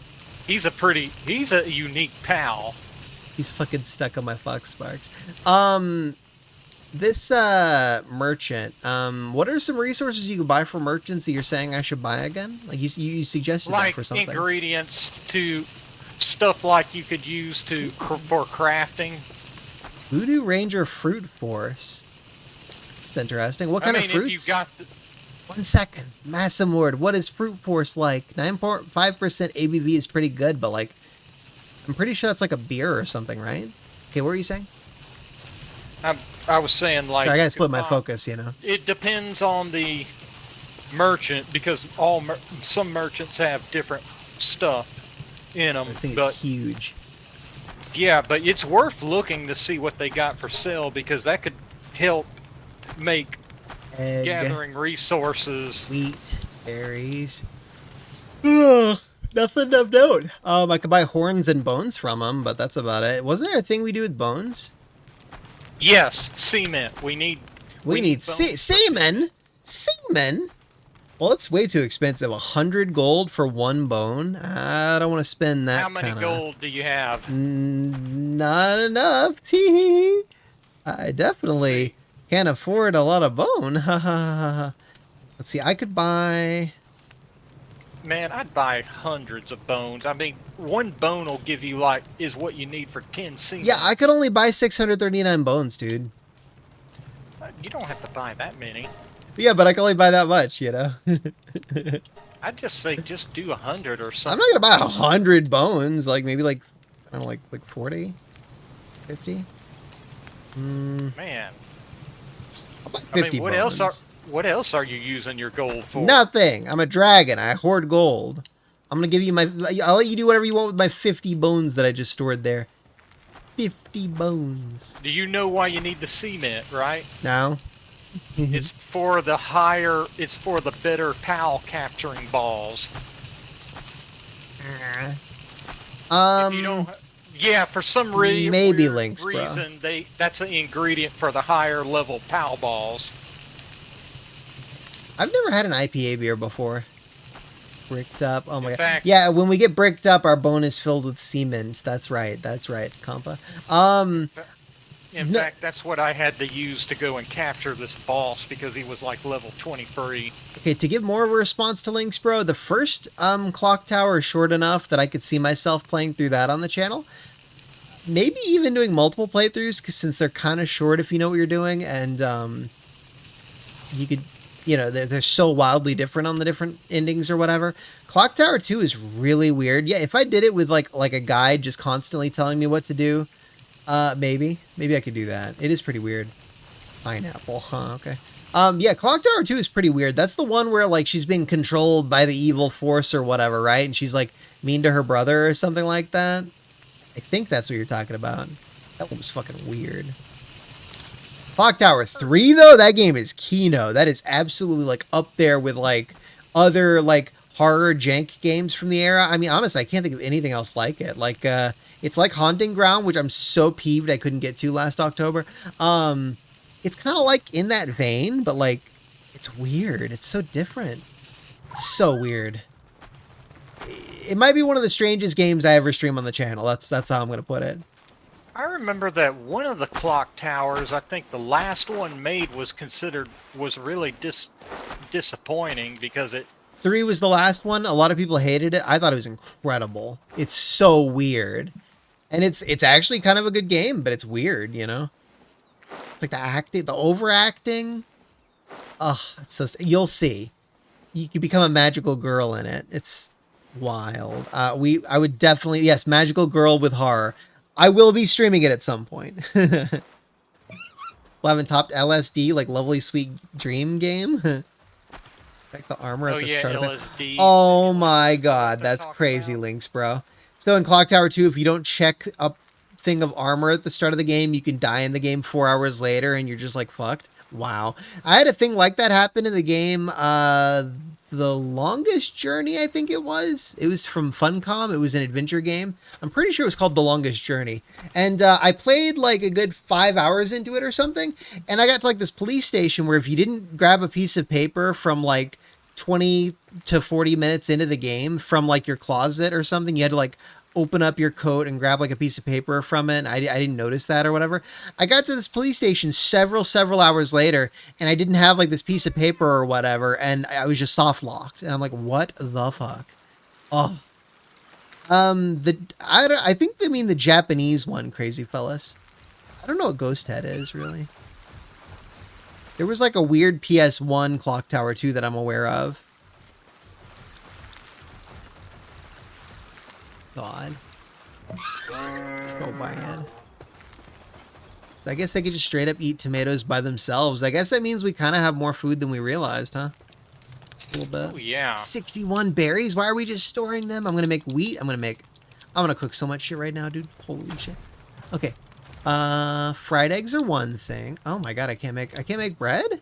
He's a unique pal. He's fucking stuck on my Fox Sparks. This merchant, what are some resources you can buy from merchants that you're saying I should buy again? Like you suggested that for something. Like ingredients to stuff like you could use for crafting. Voodoo Ranger Fruit Force. That's interesting. What kind of fruits? If you got 1 second. Massamord, what is Fruit Force like? 9.5% ABV is pretty good, but like, I'm pretty sure that's like a beer or something, right? Okay, what were you saying? I was saying like... Sorry, I gotta split my focus, you know. It depends on the merchant because some merchants have different stuff in them. This thing is huge. Yeah, but it's worth looking to see what they got for sale because that could help make gathering resources. Wheat, berries. Ugh, nothing of note. I could buy horns and bones from them, but that's about it. Wasn't there a thing we do with bones? Yes, cement. We need semen? Semen? Well, it's way too expensive. 100 gold for 1 bone? I don't want to spend that. How many gold do you have? Not enough. Tee. I definitely can't afford a lot of bone. Let's see. I could buy... Man, I'd buy hundreds of bones. I mean, 1 bone will give you is what you need for 10 semen. Yeah, I could only buy 639 bones, dude. You don't have to buy that many. Yeah, but I can only buy that much, you know? I'd just say just do 100 or I'm something. not gonna buy 100 bones. Like, maybe like, I don't know, like 40? 50? Man. I'll buy I mean, 50 what else are you using your gold for? Nothing. I'm a dragon. I hoard gold. I'm gonna give you my... I'll let you do whatever you want with my 50 bones that I just stored there. 50 bones. Do you know why you need the cement, right? Now? It's for the better PAL capturing balls. If you don't, yeah, for some maybe weird links, bro. reason, that's an ingredient for the higher level PAL balls. I've never had an IPA beer before. Bricked up. Oh my god. Fact, Yeah, when we get bricked up, our bone is filled with cement. That's right. That's right, Compa. In fact, that's what I had to use to go and capture this boss because he was like level 23. Okay, to give more of a response to links, bro, the first clock tower is short enough that I could see myself playing through that on the channel. Maybe even doing multiple playthroughs, because since they're kind of short if you know what you're doing, and you could, you know, they're so wildly different on the different endings or whatever. Clock Tower 2 is really weird. Yeah, if I did it with like a guide just constantly telling me what to do, maybe I could do that. It is pretty weird. Pineapple, huh? Okay. Yeah, Clock Tower 2 is pretty weird. That's the one where like she's being controlled by the evil force or whatever, right? And she's like mean to her brother or something like that. I think that's what you're talking about. That one was fucking weird. Clock Tower 3 though, that game is Kino. That is absolutely like up there with like other like horror jank games from the era. I mean, honestly, I can't think of anything else like it. Like it's like Haunting Ground, which I'm so peeved I couldn't get to last October. It's kind of like in that vein, but like it's weird. It's so different. It's so weird. It might be one of the strangest games I ever stream on the channel. That's how I'm gonna put it. I remember that one of the clock towers, I think the last one made, was really disappointing because it... 3 was the last one. A lot of people hated it. I thought it was incredible. It's so weird. And it's actually kind of a good game, but it's weird, you know? It's like the acting, the overacting. Ugh, it's so... You'll see. You can become a magical girl in it. It's wild. I would definitely... Yes, magical girl with horror. I will be streaming it at some point. Haven't topped LSD, like Lovely Sweet Dream game. Like the armor at the start of it. LSD. Oh my god, that's crazy, Links, bro. So in Clock Tower 2, if you don't check a thing of armor at the start of the game, you can die in the game 4 hours later and you're just like fucked. Wow. I had a thing like that happen in the game, The Longest Journey, I think it was. It was from Funcom. It was an adventure game. I'm pretty sure it was called The Longest Journey. And I played like a good 5 hours into it or something. And I got to like this police station where if you didn't grab a piece of paper from like 20 to 40 minutes into the game from like your closet or something, you had to like open up your coat and grab like a piece of paper from it. And I didn't notice that or whatever. I got to this police station several hours later and I didn't have like this piece of paper or whatever. And I was just soft locked and I'm like, what the fuck? Oh, I think they mean the Japanese one, crazy fellas. I don't know what Ghost Head is really. There was like a weird PS1 Clock Tower 2 that I'm aware of. God. So bad. So I guess they could just straight up eat tomatoes by themselves. I guess that means we kind of have more food than we realized, huh? A little bit. Oh, yeah. 61 berries? Why are we just storing them? I'm gonna make wheat. I'm gonna cook so much shit right now, dude. Holy shit. Okay. Fried eggs are one thing. Oh my god, I can't make bread?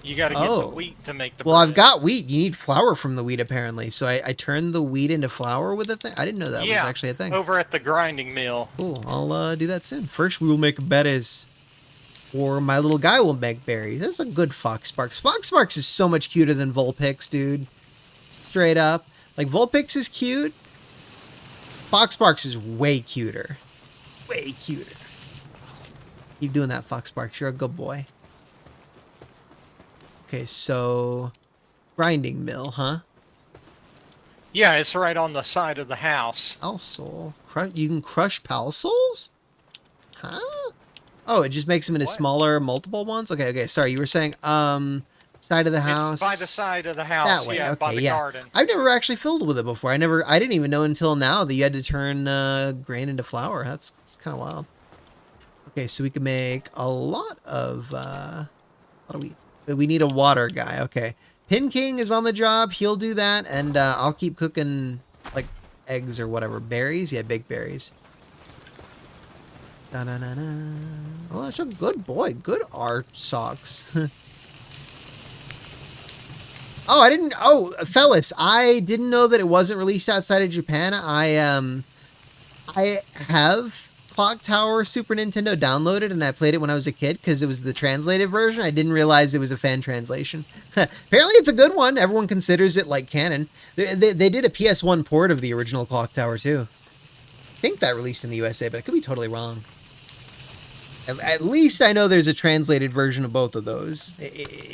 You gotta get the wheat to make the bread. Well, I've got wheat. You need flour from the wheat, apparently. So I turned the wheat into flour with a thing? I didn't know that was actually a thing. Over at the grinding mill. Cool. I'll do that soon. First, we will make berries. Or my little guy will make berries. That's a good Fox Sparks. Fox Sparks is so much cuter than Vulpix, dude. Straight up. Like, Vulpix is cute. Fox Sparks is way cuter. Way cuter. Keep doing that, Fox Sparks. You're a good boy. Okay, so grinding mill, huh? Yeah, it's right on the side of the house. Palsoul. You can crush Palsouls? Huh? Oh, it just makes them into What? smaller, multiple ones? Okay, sorry, you were saying, side of the house? It's by the side of the house. That way, yeah, okay, by the yeah. garden. I've never actually filled with it before. I didn't even know until now that you had to turn grain into flour. That's kind of wild. Okay, so we can make a lot of, what do we need a water guy, okay. Pin King is on the job, he'll do that, and I'll keep cooking, like, eggs or whatever. Berries? Yeah, baked berries. Da-na-na-na. Oh, that's a good boy. Good art socks. Fellas, I didn't know that it wasn't released outside of Japan. I have Clock Tower Super Nintendo downloaded, and I played it when I was a kid because it was the translated version. I didn't realize it was a fan translation. Apparently it's a good one. Everyone considers it like canon. They did a PS1 port of the original Clock Tower too. I think that released in the USA, but I could be totally wrong. At least I know there's a translated version of both of those,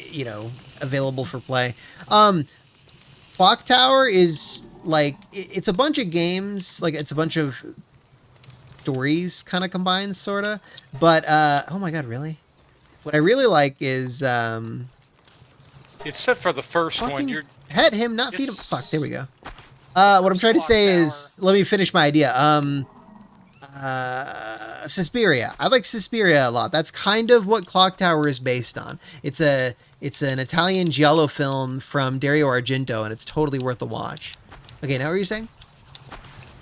you know, available for play. Clock Tower is like, it's a bunch of games, like it's a bunch of stories kind of combined, sort of. But, oh my god, really? What I really like is, Except for the first one, you're... Head him, not feed him. Fuck, there we go. What I'm trying to say is, let me finish my idea. Suspiria. I like Suspiria a lot. That's kind of what Clock Tower is based on. It's an Italian giallo film from Dario Argento, and it's totally worth a watch. Okay, now what are you saying?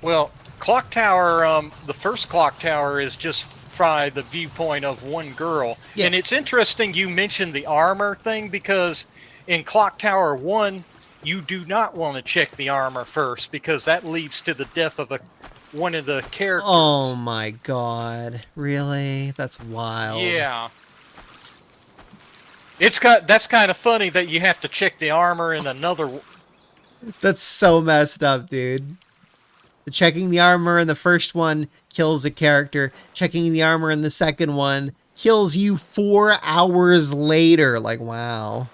Well, Clock Tower, the first Clock Tower is just from the viewpoint of one girl. Yeah. And it's interesting you mentioned the armor thing, because in Clock Tower 1, you do not want to check the armor first, because that leads to the death of one of the characters. Oh my god. Really? That's wild. Yeah. That's kind of funny that you have to check the armor in another... That's so messed up, dude. Checking the armor in the first one kills a character. Checking the armor in the second one kills you 4 hours later. Like, wow.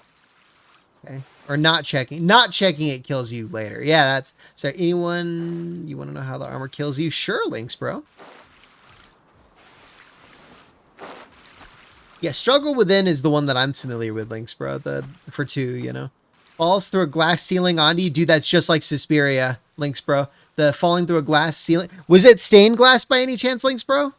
Okay. Or not checking it kills you later. Yeah, that's... So anyone... You want to know how the armor kills you? Sure, Lynx, bro. Yeah, Struggle Within is the one that I'm familiar with, Lynx, bro. For 2, you know. Falls through a glass ceiling onto you. Dude, that's just like Suspiria, Lynx, bro. The falling through a glass ceiling. Was it stained glass by any chance, Lynx, bro?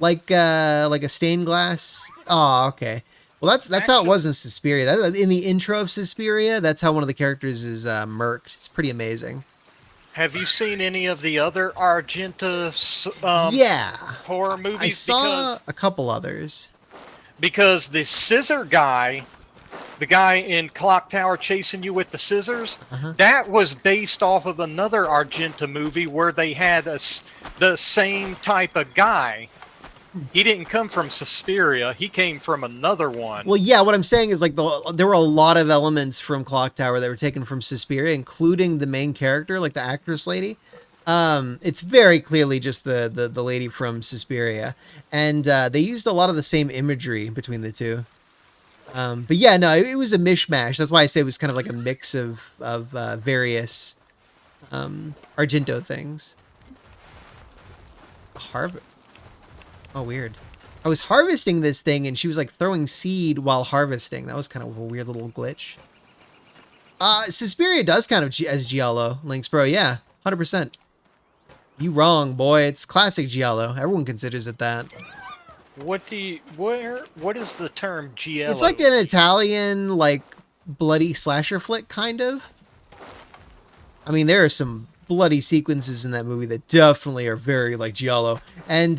Like a stained glass? Oh, okay. Well, that's actually how it was in Suspiria. In the intro of Suspiria, that's how one of the characters is murked. It's pretty amazing. Have you seen any of the other Argento yeah. horror movies? I saw a couple others. Because the scissor guy, the guy in Clock Tower chasing you with the scissors, that was based off of another Argento movie where they had the same type of guy. He didn't come from Suspiria. He came from another one. Well, yeah, what I'm saying is, like, there were a lot of elements from Clock Tower that were taken from Suspiria, including the main character, like the actress lady. It's very clearly just the lady from Suspiria. And they used a lot of the same imagery between the two. But yeah, no, it was a mishmash. That's why I say it was kind of like a mix of various Argento things. Oh, weird. I was harvesting this thing, and she was like throwing seed while harvesting. That was kind of a weird little glitch. Suspiria does kind of as Giallo, Lynx, bro. Yeah, 100%. You wrong, boy. It's classic Giallo. Everyone considers it that. What is the term Giallo? It's like an Italian, like, bloody slasher flick, kind of. I mean, there are some bloody sequences in that movie that definitely are very, like, Giallo. And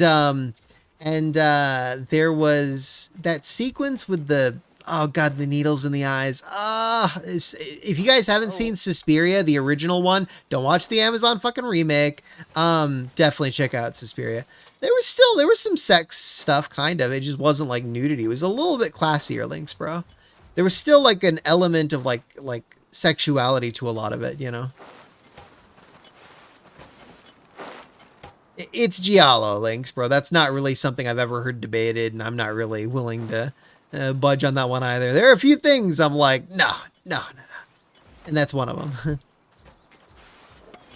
there was that sequence with the, oh god, the needles in the eyes. If you guys haven't seen Suspiria, the original one, don't watch the Amazon fucking remake. Definitely check out Suspiria. There was some sex stuff, kind of. It just wasn't like nudity. It was a little bit classier, Lynx, bro. There was still like an element of like sexuality to a lot of it, you know. It's Giallo, Lynx, bro. That's not really something I've ever heard debated, and I'm not really willing to budge on that one either. There are a few things I'm like, no. And that's one of them.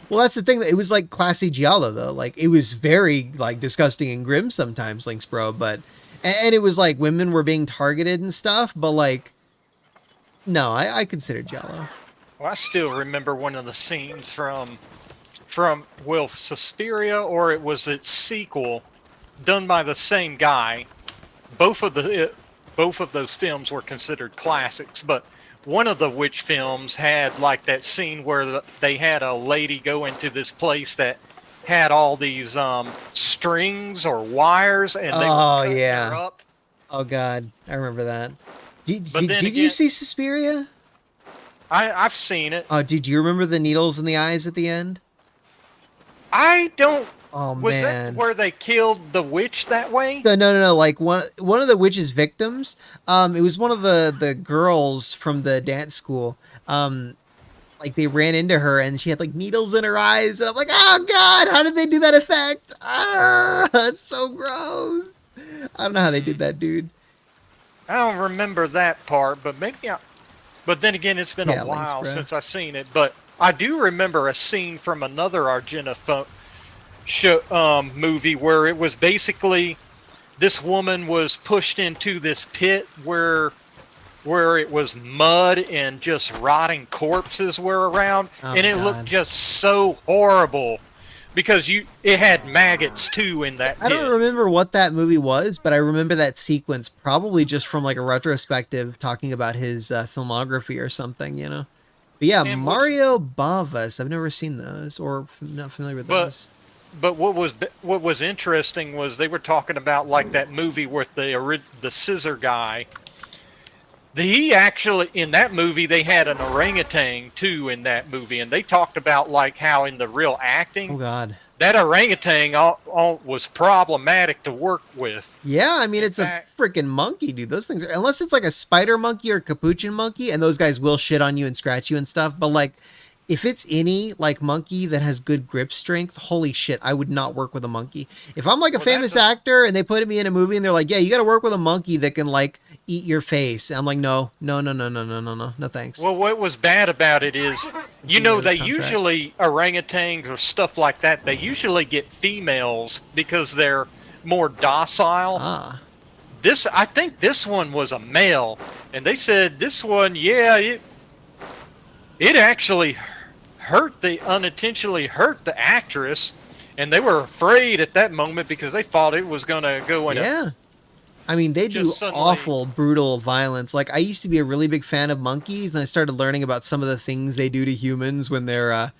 Well, that's the thing. It was like classy Giallo, though. Like, it was very, like, disgusting and grim sometimes, Lynx, bro. But And it was like women were being targeted and stuff, but like, no, I consider Jello. Well, I still remember one of the scenes from Suspiria, or it was its sequel, done by the same guy. Both of those films were considered classics, but one of the witch films had like that scene where they had a lady go into this place that had all these strings or wires, and they were cutting her up. Oh god, I remember that. Did again, you see Suspiria? I've seen it. Oh, did you remember the needles in the eyes at the end? I don't. Oh Was man, that where they killed the witch that way? So, no. Like one of the witch's victims. It was one of the girls from the dance school. Like they ran into her and she had like needles in her eyes, and I'm like, oh god, how did they do that effect? Ah, that's so gross. I don't know how they did that, dude. I don't remember that part, but maybe But then again, it's been a while since I've seen it. But I do remember a scene from another Argenta movie where it was basically this woman was pushed into this pit where it was mud and just rotting corpses were around, and it looked just so horrible because it had maggots too in that pit. I don't remember what that movie was, but I remember that sequence probably just from like a retrospective talking about his filmography or something, you know. But yeah, and Mario Bavas. I've never seen those or not familiar with those. But what was interesting was they were talking about like that movie with the scissor guy. He actually, in that movie, they had an orangutan too in that movie, and they talked about like how in the real acting, oh god, that orangutan was problematic to work with. Yeah, I mean, it's a freaking monkey, dude. Those things are, unless it's like a spider monkey or a capuchin monkey, and those guys will shit on you and scratch you and stuff, but like, if it's any like monkey that has good grip strength, holy shit, I would not work with a monkey. If I'm like a famous actor and they put me in a movie and they're like, yeah, you got to work with a monkey that can like eat your face, I'm like, no, thanks. Well, what was bad about it is, you know, they usually, orangutans or stuff like that, they usually get females because they're more docile. I think this one was a male, and they said this one, yeah, it actually unintentionally hurt the actress, and they were afraid at that moment because they thought it was going to go in I mean, they do awful, brutal violence. Like, I used to be a really big fan of monkeys, and I started learning about some of the things they do to humans when they're,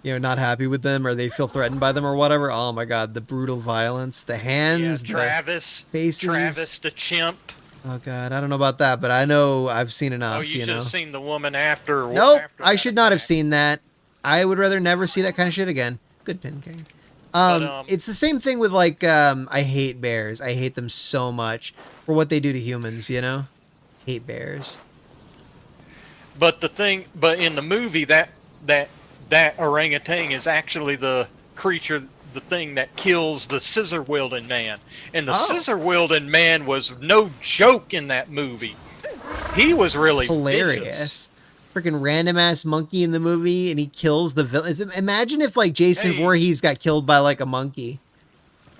not happy with them or they feel threatened by them or whatever. Oh my god, the brutal violence, the hands, Travis, the faces. Travis the chimp. Oh god, I don't know about that, but I know I've seen enough. Oh, you should have seen the woman after. Nope, I should not have seen that. I would rather never see that kind of shit again. Good pin, King. It's the same thing with like I hate bears. I hate them so much for what they do to humans, you know? Hate bears. But in the movie that orangutan is actually the creature, the thing that kills the scissor-wielding man. And the scissor-wielding man was no joke in that movie. He was really hilarious. Vicious. Freaking random ass monkey in the movie, and he kills the villain. Imagine if like Jason Voorhees got killed by like a monkey.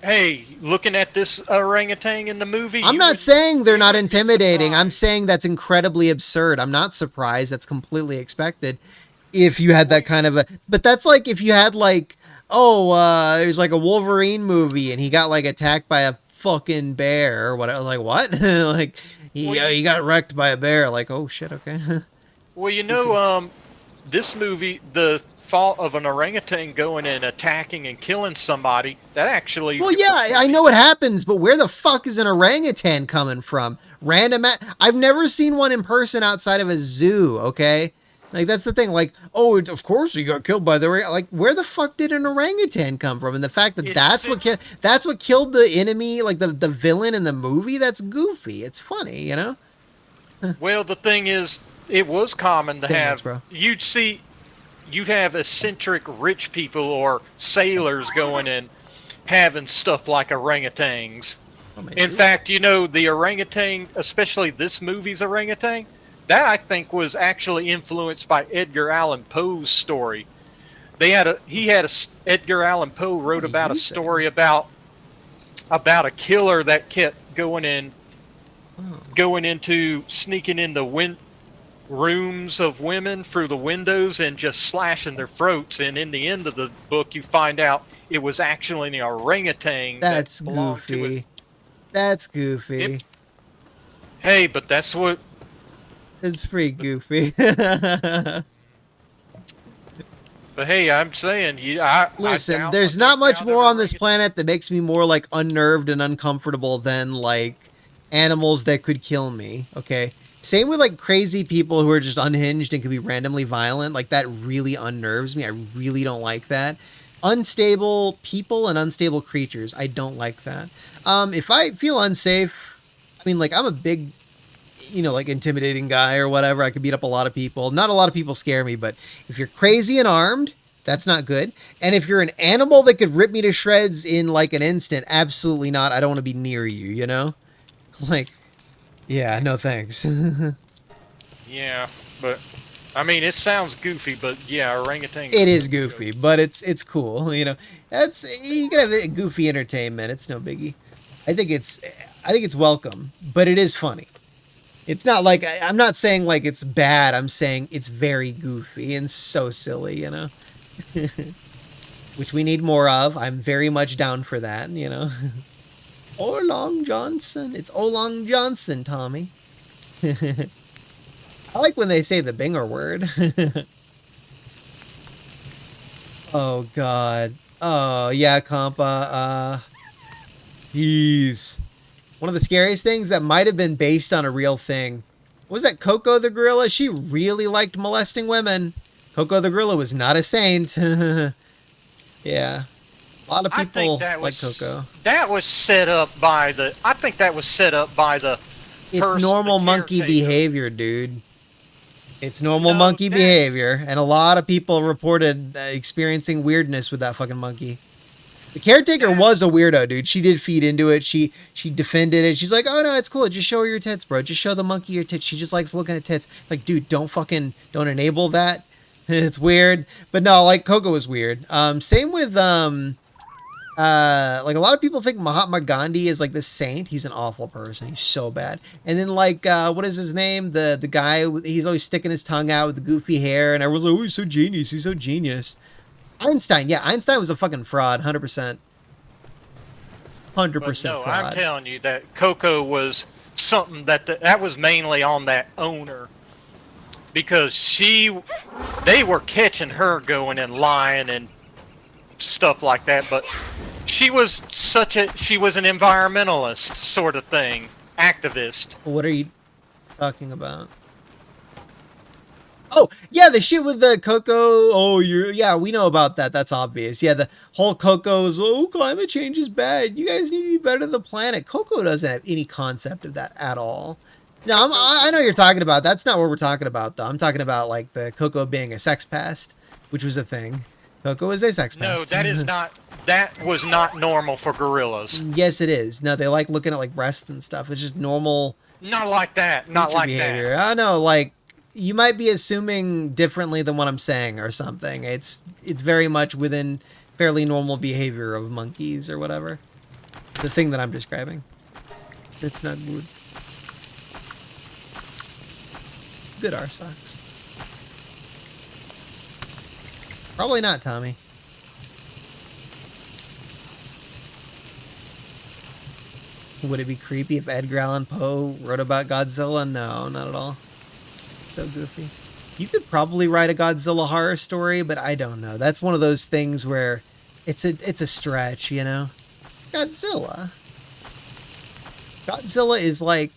Hey, looking at this orangutan in the movie, I'm not saying they're not intimidating. I'm saying that's incredibly absurd. I'm not surprised. That's completely expected. If you had that kind of a, but that's like if you had like, there's like a Wolverine movie and he got like attacked by a fucking bear or whatever. Like what? Like he got wrecked by a bear. Like, oh shit, okay. Well, this movie, the fault of an orangutan going and attacking and killing somebody, that actually... Well, yeah, I know what happens, but where the fuck is an orangutan coming from? I've never seen one in person outside of a zoo, okay? Like, that's the thing. Like, of course he got killed by the... Like, where the fuck did an orangutan come from? And the fact that that's what killed the enemy, like the villain in the movie, that's goofy. It's funny, you know? Well, the thing is... It was common to have, you'd have eccentric rich people or sailors going and having stuff like orangutans. In fact, the orangutan, especially this movie's orangutan, that I think was actually influenced by Edgar Allan Poe's story. Edgar Allan Poe wrote about a story about a killer that going into sneaking in the rooms of women through the windows and just slashing their throats. And in the end of the book, you find out it was actually an orangutan. That's that belonged to goofy. That's goofy. Hey, but that's what. It's pretty goofy. But hey, I'm saying Listen, I there's doubt not much an more on this orangutan. planet that makes me more like unnerved and uncomfortable than like animals that could kill me. Okay. Same with like crazy people who are just unhinged and can be randomly violent. Like that really unnerves me. I really don't like that. Unstable people and unstable creatures. I don't like that. If I feel unsafe, I mean, like I'm a big, like intimidating guy or whatever. I could beat up a lot of people. Not a lot of people scare me, but if you're crazy and armed, that's not good. And if you're an animal that could rip me to shreds in like an instant, absolutely not. I don't want to be near you, you know? Like, yeah, no thanks. Yeah, but I mean, it sounds goofy, but yeah, orangutan. It is goofy, but it's cool, That's you can have goofy entertainment. It's no biggie. I think it's welcome, but it is funny. It's not like I'm not saying like it's bad. I'm saying it's very goofy and so silly, Which we need more of. I'm very much down for that, Olong Johnson. It's Olong Johnson, Tommy. I like when they say the Binger word. Oh, God. Oh, yeah, compa. Jeez. One of the scariest things that might have been based on a real thing. What was that Coco the gorilla? She really liked molesting women. Coco the gorilla was not a saint. Yeah. A lot of people like Coco. That was set up by the. I think that was set up by the. It's normal monkey behavior, dude. It's normal monkey behavior, and a lot of people reported experiencing weirdness with that fucking monkey. The caretaker was a weirdo, dude. She did feed into it. She defended it. She's like, oh no, it's cool. Just show her your tits, bro. Just show the monkey your tits. She just likes looking at tits. It's like, dude, don't enable that. It's weird. But no, like Coco was weird. Same with like a lot of people think Mahatma Gandhi is like this saint. He's an awful person. He's so bad. And then like what is his name? The guy he's always sticking his tongue out with the goofy hair, and everyone's like, oh, he's so genius. He's so genius. Einstein, yeah, Einstein was a fucking fraud, 100%. 100% fraud. I'm telling you that Coco was something that was mainly on that owner, because they were catching her going and lying and stuff like that, but she was an environmentalist sort of thing, activist. What are you talking about? Oh, yeah, the shit with the Coco. Oh, yeah, we know about that. That's obvious. Yeah, the whole Coco's, oh, climate change is bad. You guys need to be better than the planet. Coco doesn't have any concept of that at all. No, I know what you're talking about. That's not what we're talking about, though. I'm talking about, like, the Coco being a sex pest, which was a thing. Coco is a sex pest. No, that was not normal for gorillas. Yes, it is. No, they like looking at, like, breasts and stuff. It's just normal. Not like that. Not like behavior. that. I know, like, you might be assuming differently than what I'm saying or something. It's very much within fairly normal behavior of monkeys or whatever. The thing that I'm describing. It's not good. Good R sucks. Probably not, Tommy. Would it be creepy if Edgar Allan Poe wrote about Godzilla? No, not at all. So goofy. You could probably write a Godzilla horror story, but I don't know. That's one of those things where it's a stretch, Godzilla is like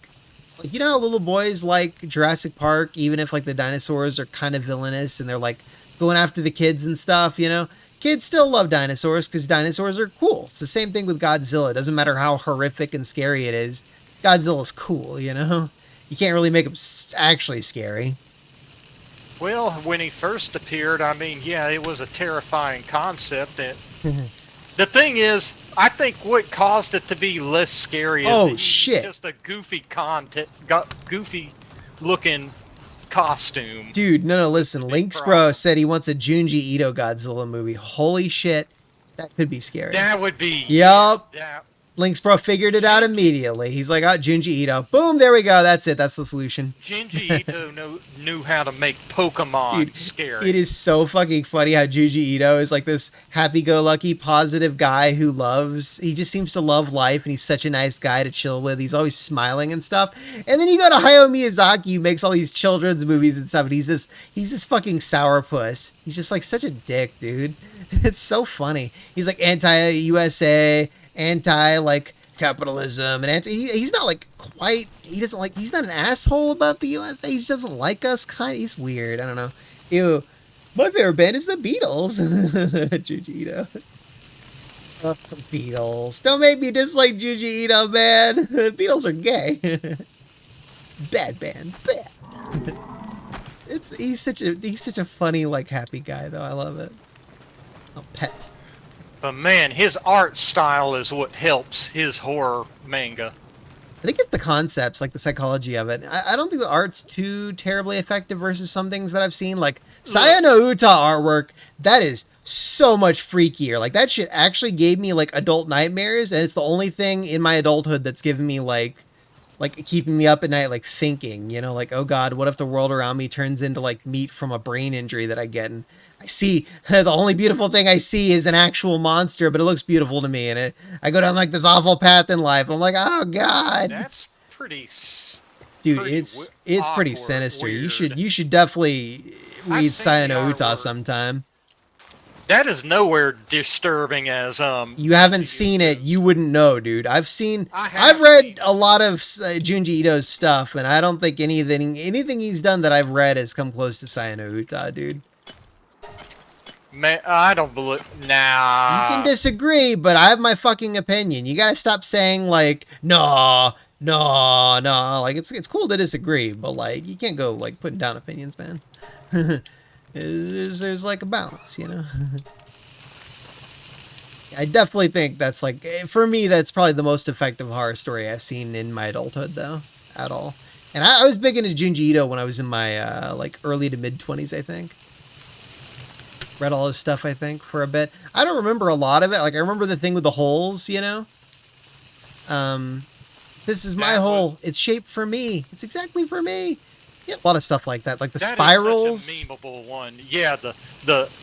you know how little boys like Jurassic Park, even if like the dinosaurs are kind of villainous and they're like going after the kids and stuff, Kids still love dinosaurs because dinosaurs are cool. It's the same thing with Godzilla. It doesn't matter how horrific and scary it is. Godzilla's cool, You can't really make him actually scary. Well, when he first appeared, I mean, yeah, it was a terrifying concept. The thing is, I think what caused it to be less scary is just a goofy looking costume. Dude, no, listen. Lynx Bro said he wants a Junji Ito Godzilla movie. Holy shit, that could be scary. That would be. Yup. Link's bro figured it out immediately. He's like, oh, Junji Ito. Boom, there we go. That's it. That's the solution. Junji Ito knew how to make Pokemon Dude, scary. It is so fucking funny how Junji Ito is like this happy-go-lucky, positive guy who he just seems to love life, and he's such a nice guy to chill with. He's always smiling and stuff. And then you go to Hayao Miyazaki, who makes all these children's movies and stuff, and he's this fucking sourpuss. He's just like such a dick, dude. It's so funny. He's like anti-USA, anti like capitalism, and he's not like quite. He's not an asshole about the USA. He just doesn't like us. He's weird. I don't know. Ew. My favorite band is the Beatles. Junji Ito. Oh, the Beatles. Don't make me dislike Junji Ito, man. The Beatles are gay. Bad band. Bad. He's such a funny, like, happy guy though. I love it. Oh, pet. But man, his art style is what helps his horror manga. I think it's the concepts, like the psychology of it. I don't think the art's too terribly effective versus some things that I've seen. Like Saya no Uta artwork, that is so much freakier. Like that shit actually gave me like adult nightmares, and it's the only thing in my adulthood that's given me like keeping me up at night, like thinking, you know, like, oh God, what if the world around me turns into like meat from a brain injury that I get? And I see the only beautiful thing I see is an actual monster, but it looks beautiful to me. And I go down like this awful path in life. I'm like, oh God, that's pretty. Dude, it's pretty sinister. Weird. You should definitely read Saya no Uta sometime. That is nowhere disturbing as You haven't seen it, you wouldn't know, dude. I've read a lot of Junji Ito's stuff, and I don't think anything he's done that I've read has come close to Saya no Uta, dude. Man, I don't believe. Nah. You can disagree, but I have my fucking opinion. You gotta stop saying like, no. Like it's cool to disagree, but like you can't go like putting down opinions, man. There's like a balance, you know. I definitely think that's like, for me, that's probably the most effective horror story I've seen in my adulthood, though, at all. And I was big into Junji Ito when I was in my like early to mid 20s, I think. Read all his stuff, I think, for a bit. I don't remember a lot of it. Like I remember the thing with the holes, you know. This is my hole. It's shaped for me. It's exactly for me. Yeah, a lot of stuff like that, like the spirals. That is such a memeable one. Yeah, the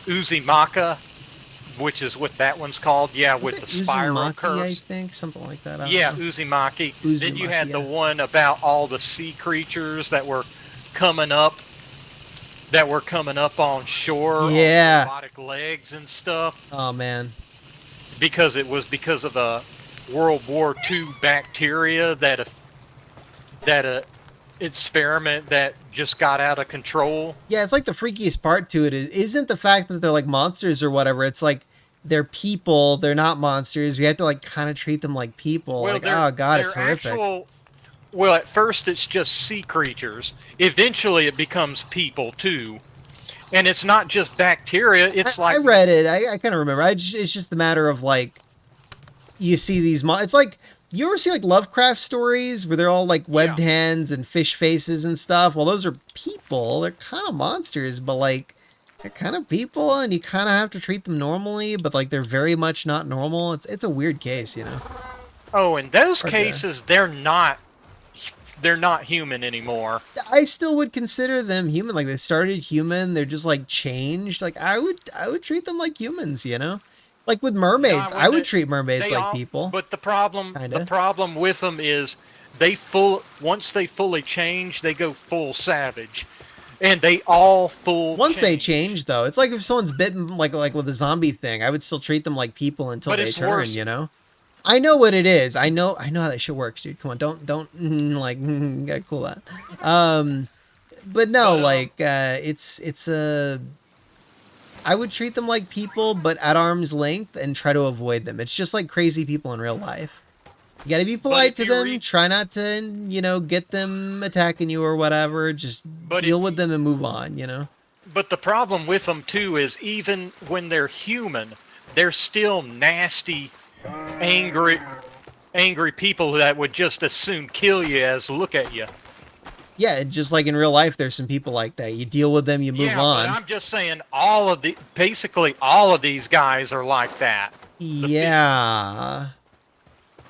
Uzumaki, which is what that one's called. Yeah, with the spiral curves. I think something like that. Yeah, Uzumaki. Then you had the one about all the sea creatures that were coming up. On shore. Yeah. On robotic legs and stuff. Oh man. Because it was because of the World War II bacteria that experiment that just got out of control. Yeah, it's like the freakiest part to it isn't the fact that they're like monsters or whatever. It's like they're people. They're not monsters. We have to like kind of treat them like people. Well, like, oh God, it's horrific. Well, at first it's just sea creatures. Eventually it becomes people too. And it's not just bacteria. It's I read it. I kind of remember. It's just a matter of like, you see these it's like, you ever see like Lovecraft stories where they're all like webbed hands and fish faces and stuff? Well, those are people. They're kind of monsters, but like they're kind of people, and you kind of have to treat them normally, but like they're very much not normal. It's a weird case, you know. Oh, in those cases, they're not human anymore. I still would consider them human. Like they started human, they're just like changed. Like I would treat them like humans, you know. Like with mermaids, I would treat mermaids like people. But the problem with them is once they fully change, they go full savage, and they all Once they change, though, it's like if someone's bitten, like with a zombie thing, I would still treat them like people until they turn. Worse. You know, I know what it is. I know how that shit works, dude. Come on, don't like you gotta cool that. But no, it's a. I would treat them like people, but at arm's length, and try to avoid them. It's just like crazy people in real life. You gotta be polite to them. Try not to, you know, get them attacking you or whatever. Just deal with them and move on, you know? But the problem with them, too, is even when they're human, they're still nasty, angry people that would just as soon kill you as look at you. Yeah, just like in real life, there's some people like that. You deal with them, you move on. Yeah, but I'm just saying basically all of these guys are like that. Yeah.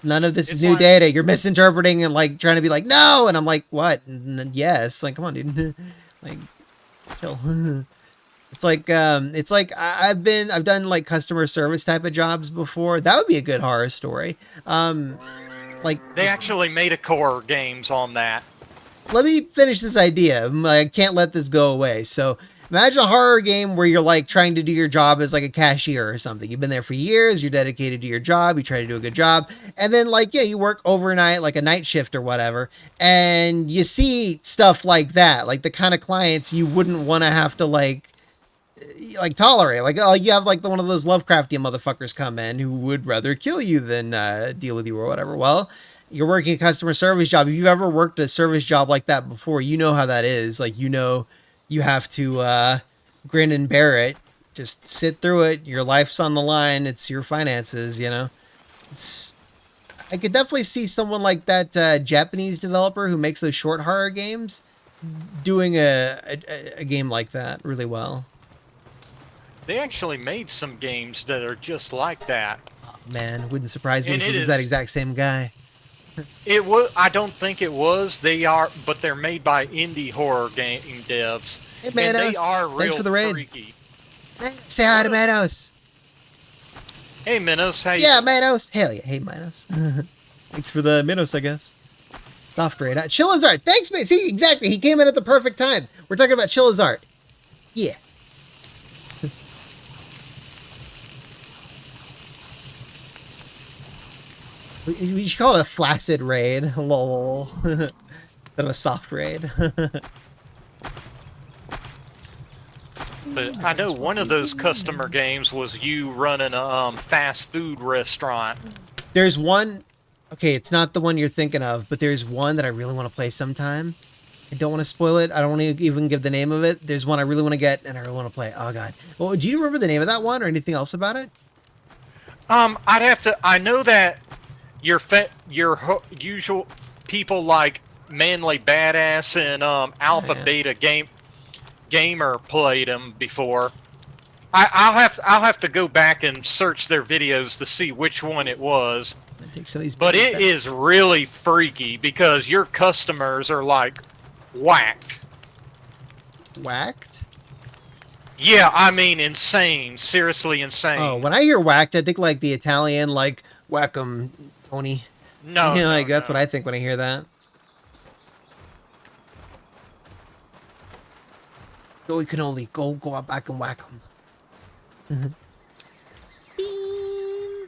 None of this is It's new like- data. You're misinterpreting and like trying to be like, no, and I'm like, what? Yes, like, come on, dude. Like, chill. It's like I've done like customer service type of jobs before. That would be a good horror story. Like They actually made a core games on that. let me finish this idea. I can't let this go away. So imagine a horror game where you're like trying to do your job as like a cashier or something. You've been there for years. You're dedicated to your job. You try to do a good job. And then like, yeah, you work overnight, like a night shift or whatever. And you see stuff like that, like the kind of clients you wouldn't want to have to like tolerate. Like, oh, you have like one of those Lovecraftian motherfuckers come in who would rather kill you than deal with you or whatever. Well, you're working a customer service job. If you've ever worked a service job like that before, you know how that is. Like, you know, you have to grin and bear it. Just sit through it. Your life's on the line. It's your finances, you know. I could definitely see someone like that Japanese developer who makes those short horror games doing a game like that really well. They actually made some games that are just like that. Oh, man, wouldn't surprise me And if it it was that is- exact same guy. It was. I don't think it was. They are, but they're made by indie horror game devs, Hey, and Manos. they are real Thanks for the raid. freaky. Say hi to Manos. Hey, Minos, how you? Yeah, Manos. Hell yeah. Hey, Manos. Thanks for the Minos, I guess. Soft raid. Chillazart. Thanks, man. See, exactly. He came in at the perfect time. We're talking about Chillazart. Yeah. We should call it a flaccid raid. Lol. Instead of a soft raid. But I know one of those customer games was you running a fast food restaurant. There's one. Okay, it's not the one you're thinking of, but there's one that I really want to play sometime. I don't want to spoil it. I don't want to even give the name of it. There's one I really want to get, and I really want to play. Oh god. Well, do you remember the name of that one or anything else about it? I'd have to. I know that your usual people like Manly Badass and Alpha yeah. Beta Gamer played them before. I'll have to go back and search their videos to see which one it was. Take some of these. But it is really freaky because your customers are like whacked. Whacked. Yeah, I mean insane. Seriously insane. Oh, when I hear whacked, I think like the Italian, like whack 'em, Tony. No, Yeah, no, like that's no. what I think when I hear that. So we can only go out back and whack 'em. Spin.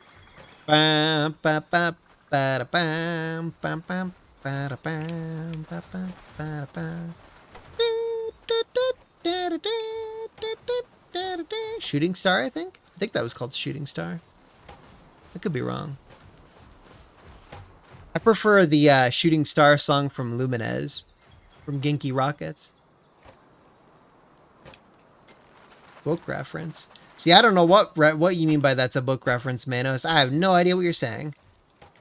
Bam, ba, ba, ba, da, bam, bam, bam, ba, da, bam, ba, ba, ba, da, bam. Shooting Star, I think. I think that was called Shooting Star. I could be wrong. I prefer the Shooting Star song from Lumines, from Genki Rockets. Book reference. See, I don't know what you mean by that's a book reference, Manos. I have no idea what you're saying.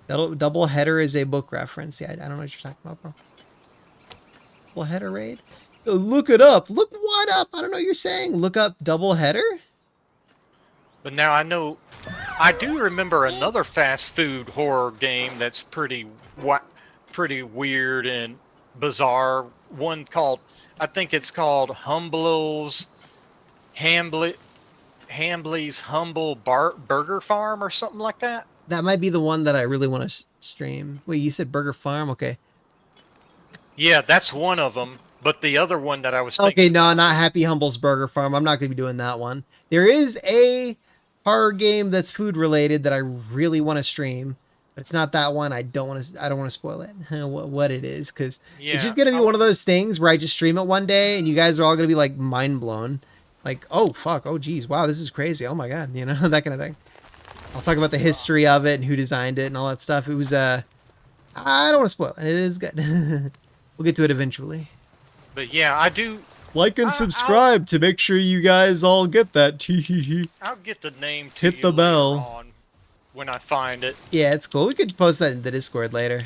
Double header is a book reference. Yeah, I don't know what you're talking about, bro. Double header raid? Look it up. Look what up? I don't know what you're saying. Look up double header? But now I know. I do remember another fast food horror game that's pretty weird and bizarre. One called, I think it's called Hambly's Humble Burger Farm or something like that. That might be the one that I really want to stream. Wait, you said Burger Farm? Okay. Yeah, that's one of them. But the other one that I was thinking. Okay, no, not Happy Humble's Burger Farm. I'm not going to be doing that one. There is a horror game that's food related that I really want to stream, but it's not that one. I don't want to spoil it. what it is, because it's just going to be one of those things where I just stream it one day and you guys are all going to be like mind blown. Like, oh fuck, oh geez, wow, this is crazy. Oh my god, you know, that kind of thing. I'll talk about the history of it and who designed it and all that stuff. It was I don't want to spoil it. It is good. We'll get to it eventually. But yeah, I do. Like and subscribe to make sure you guys all get that. I'll get the name to Hit you the bell. later on when I find it. Yeah, it's cool. We could post that in the Discord later.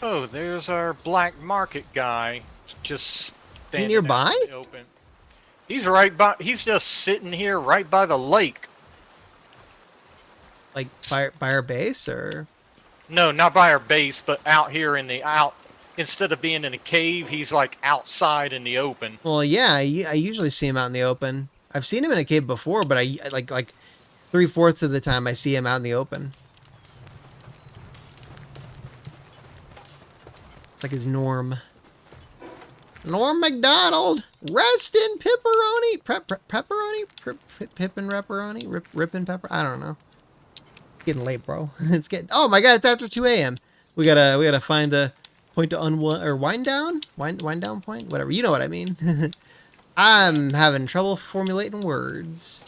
Oh, there's our black market guy. Just standing nearby? out in the open. He's right by. He's just sitting here right by the lake. Like by our base, or? No, not by our base, but out here in the instead of being in a cave, he's like outside in the open. Well, yeah, I usually see him out in the open. I've seen him in a cave before, but I like 3/4 of the time I see him out in the open. It's like his norm. Norm McDonald, rest in pepperoni, pepperoni, pip and pepperoni, ripping pepper. I don't know. It's getting late, bro. It's getting. Oh my god, it's after 2 a.m. We gotta find a point to wind down point, whatever. You know what I mean. I'm having trouble formulating words.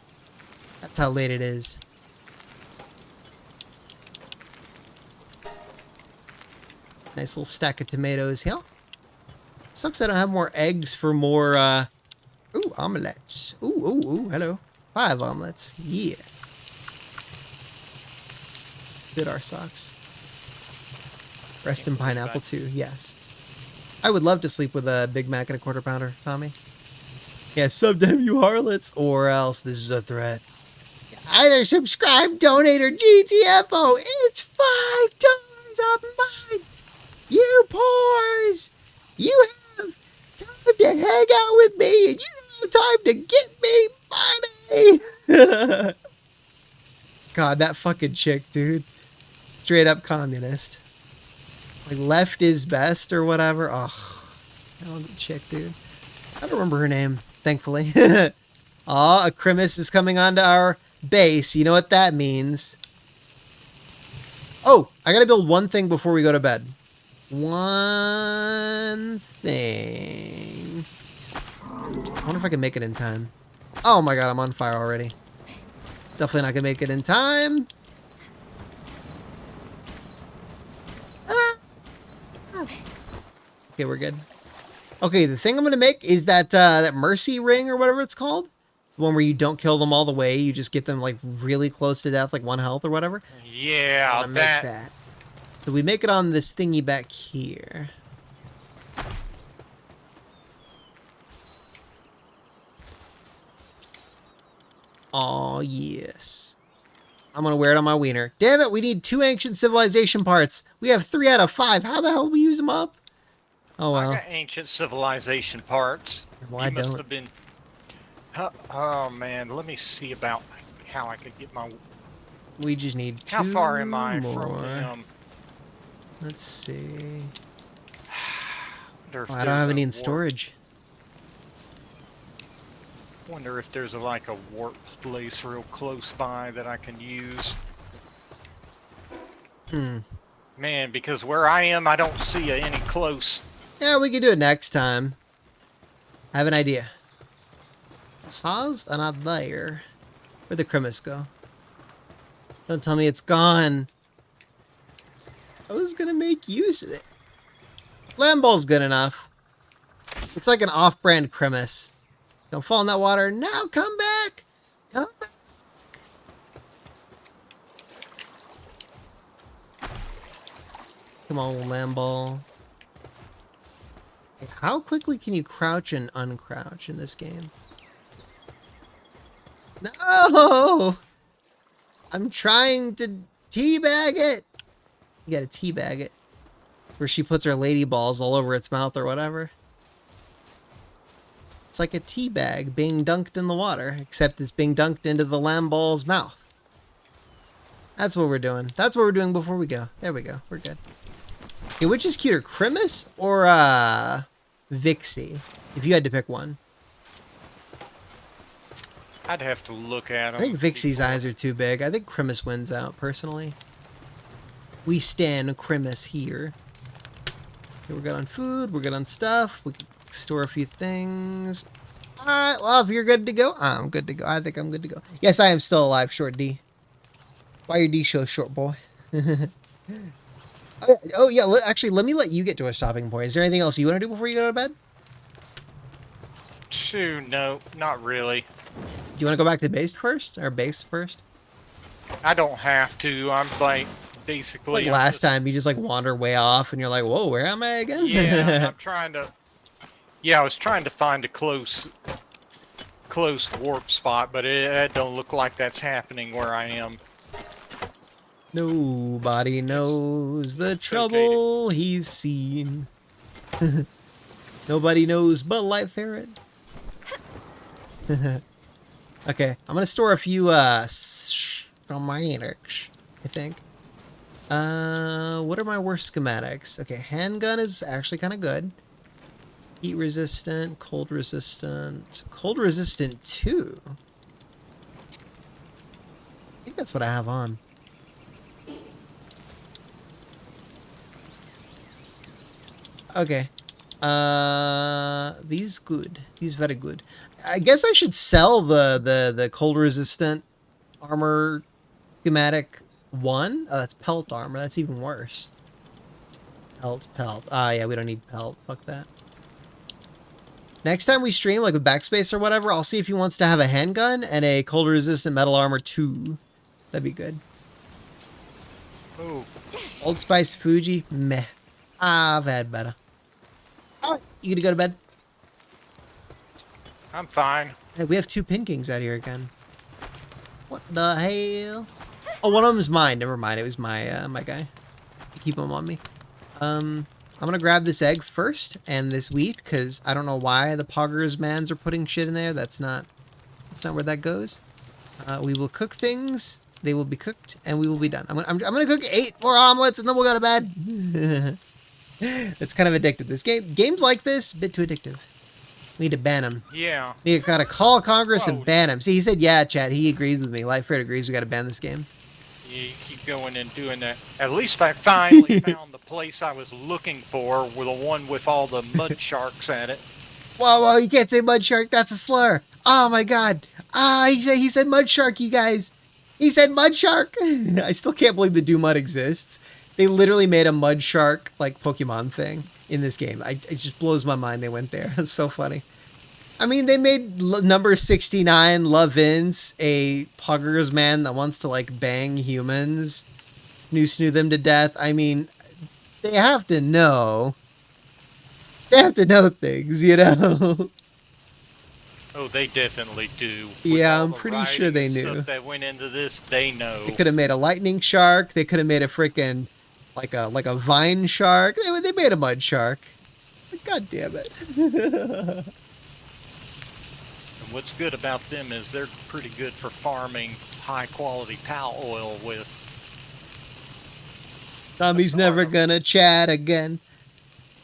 That's how late it is. Nice little stack of tomatoes here. Sucks I don't have more eggs for more, ooh, omelets. Ooh, hello. 5 omelets. Yeah. Did our socks. Rest in pineapple too, yes. I would love to sleep with a Big Mac and a quarter pounder, Tommy. Yeah, subdam you harlots, or else this is a threat. Either subscribe, donate, or GTFO. It's $5 a month. You pores. You have time to hang out with me, and you have time to get me money. God, that fucking chick, dude. Straight up communist. Like, left is best or whatever. Ugh. That chick, dude. I don't remember her name, thankfully. Aw, a Crimus is coming onto our base. You know what that means. Oh, I gotta build one thing before we go to bed. One thing. I wonder if I can make it in time. Oh my god, I'm on fire already. Definitely not gonna make it in time. Okay, we're good. Okay, the thing I'm gonna make is that that mercy ring or whatever it's called. The one where you don't kill them all the way, you just get them like really close to death, like 1 health or whatever. Yeah, Make that. So we make it on this thingy back here. Oh yes. I'm gonna wear it on my wiener. Damn it, we need 2 ancient civilization parts. We have 3 out of 5. How the hell do we use them up? Oh well. I got ancient civilization parts. Well, I must don't. have been. Oh man, let me see about how I could get my. We just need 2 How far am I more. from him? Let's see. Oh, I don't have any in storage. Wonder if there's like a warp place real close by that I can use. Man, because where I am, I don't see any close. Yeah, we can do it next time. I have an idea. Haas are not there. Where'd the Crimus go? Don't tell me it's gone. I was gonna make use of it. Lamball's good enough. It's like an off-brand Crimus. Don't fall in that water. Now come back! Come back! Come on, Lamball. How quickly can you crouch and uncrouch in this game? No! I'm trying to teabag it! You gotta teabag it. Where she puts her lady balls all over its mouth or whatever. It's like a tea bag being dunked in the water, except it's being dunked into the lamb ball's mouth. That's what we're doing. That's what we're doing before we go. There we go. We're good. Okay, which is cuter, Crimus or Vixie? If you had to pick one. I'd have to look at them. I think Vixie's eyes are too big. I think Crimus wins out, personally. We stand Crimus here. Okay, we're good on food. We're good on stuff. We can store a few things. Alright, well, if you're good to go, I'm good to go. I think I'm good to go. Yes, I am still alive, Short D. Why your D show, short boy? Oh, yeah, actually, let me let you get to a stopping point. Is there anything else you want to do before you go to bed? Shoot, no, not really. Do you want to go back to base first? Or base first? I don't have to. I'm like, basically... Like last time, you just like wander way off and you're like, whoa, where am I again? Yeah, I'm trying to... Yeah, I was trying to find a close warp spot, but it don't look like that's happening where I am. Nobody knows the trouble he's seen. Nobody knows but Light Ferret. Okay, I'm gonna store a few schematics, I think. What are my worst schematics? Okay, handgun is actually kind of good. Heat resistant, cold resistant 2. I think that's what I have on. Okay. These good. These very good. I guess I should sell the cold resistant armor schematic 1. Oh, that's pelt armor. That's even worse. Pelt. Ah, yeah, we don't need pelt. Fuck that. Next time we stream, like with backspace or whatever, I'll see if he wants to have a handgun and a cold resistant metal armor 2. That'd be good. Oh. Old Spice Fuji, meh. I've had better. Oh, you gonna go to bed? I'm fine. Hey, we have 2 pinkings out here again. What the hell? Oh, one of them's mine. Never mind. It was my my guy. Keep him on me. I'm gonna grab this egg first and this wheat because I don't know why the poggers mans are putting shit in there. That's not where that goes. We will cook things. They will be cooked and we will be done. I'm gonna cook 8 more omelets and then we'll go to bed. It's kind of addictive. This games like this, a bit too addictive. We need to ban him. Yeah. We gotta call Congress and Whoa. ban him. See, he said, yeah, chat. He agrees with me. Lightford agrees we gotta ban this game. You keep going and doing that. At least I finally found the place I was looking for, with the one with all the mud sharks at it. Whoa, you can't say mud shark. That's a slur. Oh, my God. He said mud shark, you guys. He said mud shark. I still can't believe the Do Mud exists. They literally made a mud shark, like, Pokemon thing in this game. It just blows my mind they went there. It's so funny. I mean, they made number 69, Livin, a poggers man that wants to, like, bang humans, snoo them to death. I mean, they have to know. They have to know things, you know? Oh, they definitely do. With Yeah, all I'm the pretty writing sure they and knew. stuff that went into this, they know. They could have made a lightning shark. They could have made a freaking, like a vine shark. They made a mud shark. God damn it. And what's good about them is they're pretty good for farming high-quality pal oil with. Tommy's never gonna chat again.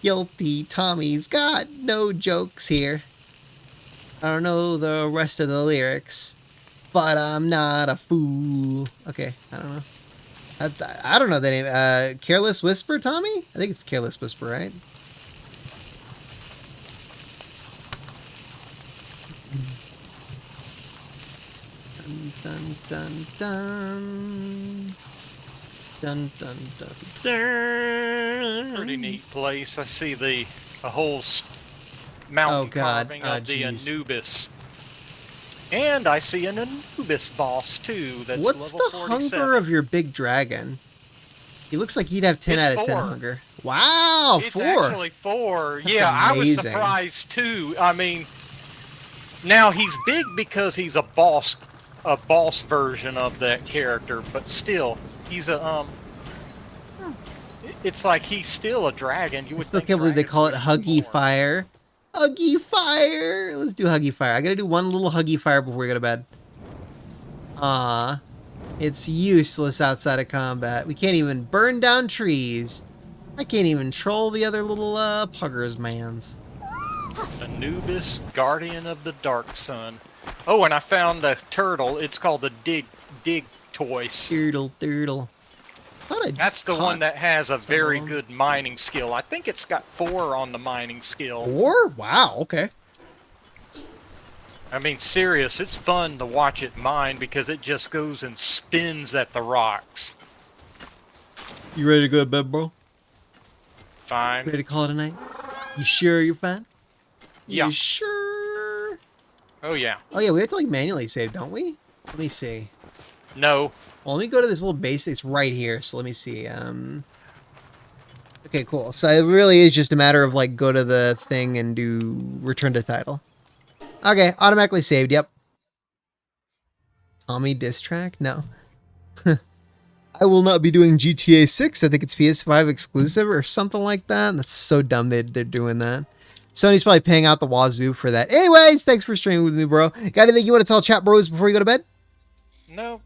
Guilty Tommy's got no jokes here. I don't know the rest of the lyrics, but I'm not a fool. Okay, I don't know. I don't know the name. Careless Whisper, Tommy? I think it's Careless Whisper, right? Dun, dun, dun, dun. Dun, dun, dun, dun. Pretty neat place. I see a whole mountain carving of the Anubis. And I see an Anubis boss too. That's What's level the 47. hunger of your big dragon? He looks like he'd have 10 It's out of 10 4. hunger. Wow, It's 4. actually 4. That's yeah, I was amazing. surprised too. I mean, now he's big because he's a boss version of that character, but still, he's a It's like he's still a dragon. You I would still think can't believe they dragons call it would be Huggy more. Fire. Huggy Fire! Let's do Huggy Fire. I gotta do one little Huggy Fire before we go to bed. Aw. It's useless outside of combat. We can't even burn down trees. I can't even troll the other little puggers mans. Anubis, guardian of the dark sun. Oh, and I found the turtle. It's called the dig toys. Turtle. That's the one that has a very good mining skill. I think it's got 4 on the mining skill. 4? Wow, okay. I mean, serious, it's fun to watch it mine because it just goes and spins at the rocks. You ready to go to bed, bro? Fine. Ready to call it a night? You sure you're fine? Yeah. You sure? Oh, yeah. Oh, yeah, we have to, like, manually save, don't we? Let me see. No. Well, let me go to this little base. It's right here, so let me see. Okay, cool. So it really is just a matter of, like, go to the thing and do return to title. Okay, automatically saved, yep. Tommy diss track? No. I I will not be doing GTA 6. I think it's PS5 exclusive or something like that. That's so dumb they're doing that. Sony's probably paying out the wazoo for that. Anyways, thanks for streaming with me, bro. Got anything you want to tell chat bros before you go to bed? No,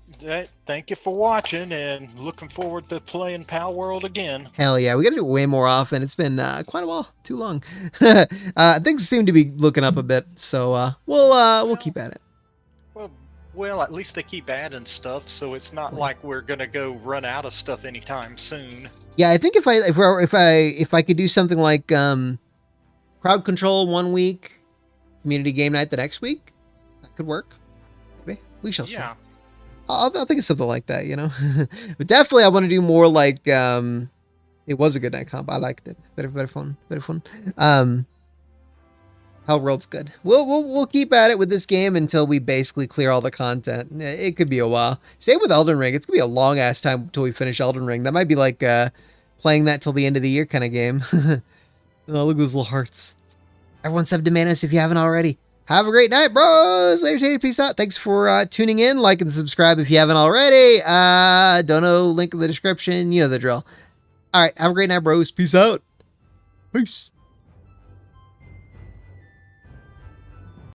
thank you for watching and looking forward to playing Palworld again. Hell yeah, we gotta do it way more often. It's been quite a while, too long. Things seem to be looking up a bit, so we'll keep at it. Well, at least they keep adding stuff, so it's not like we're gonna go run out of stuff anytime soon. Yeah, I think if I could do something like crowd control 1 week, community game night the next week, that could work. Maybe we shall see. Yeah. I'll think of something like that, you know. But definitely, I want to do more like it was a good night comp. I liked it. Better fun. Palworld's good. We'll keep at it with this game until we basically clear all the content. It could be a while. Same with Elden Ring. It's gonna be a long ass time until we finish Elden Ring. That might be like playing that till the end of the year kind of game. Oh, look at those little hearts. Everyone sub to Manos if you haven't already. Have a great night, bros. Later, peace out. Thanks for tuning in. Like and subscribe if you haven't already. Dono, link in the description. You know the drill. All right, have a great night, bros. Peace out. Peace.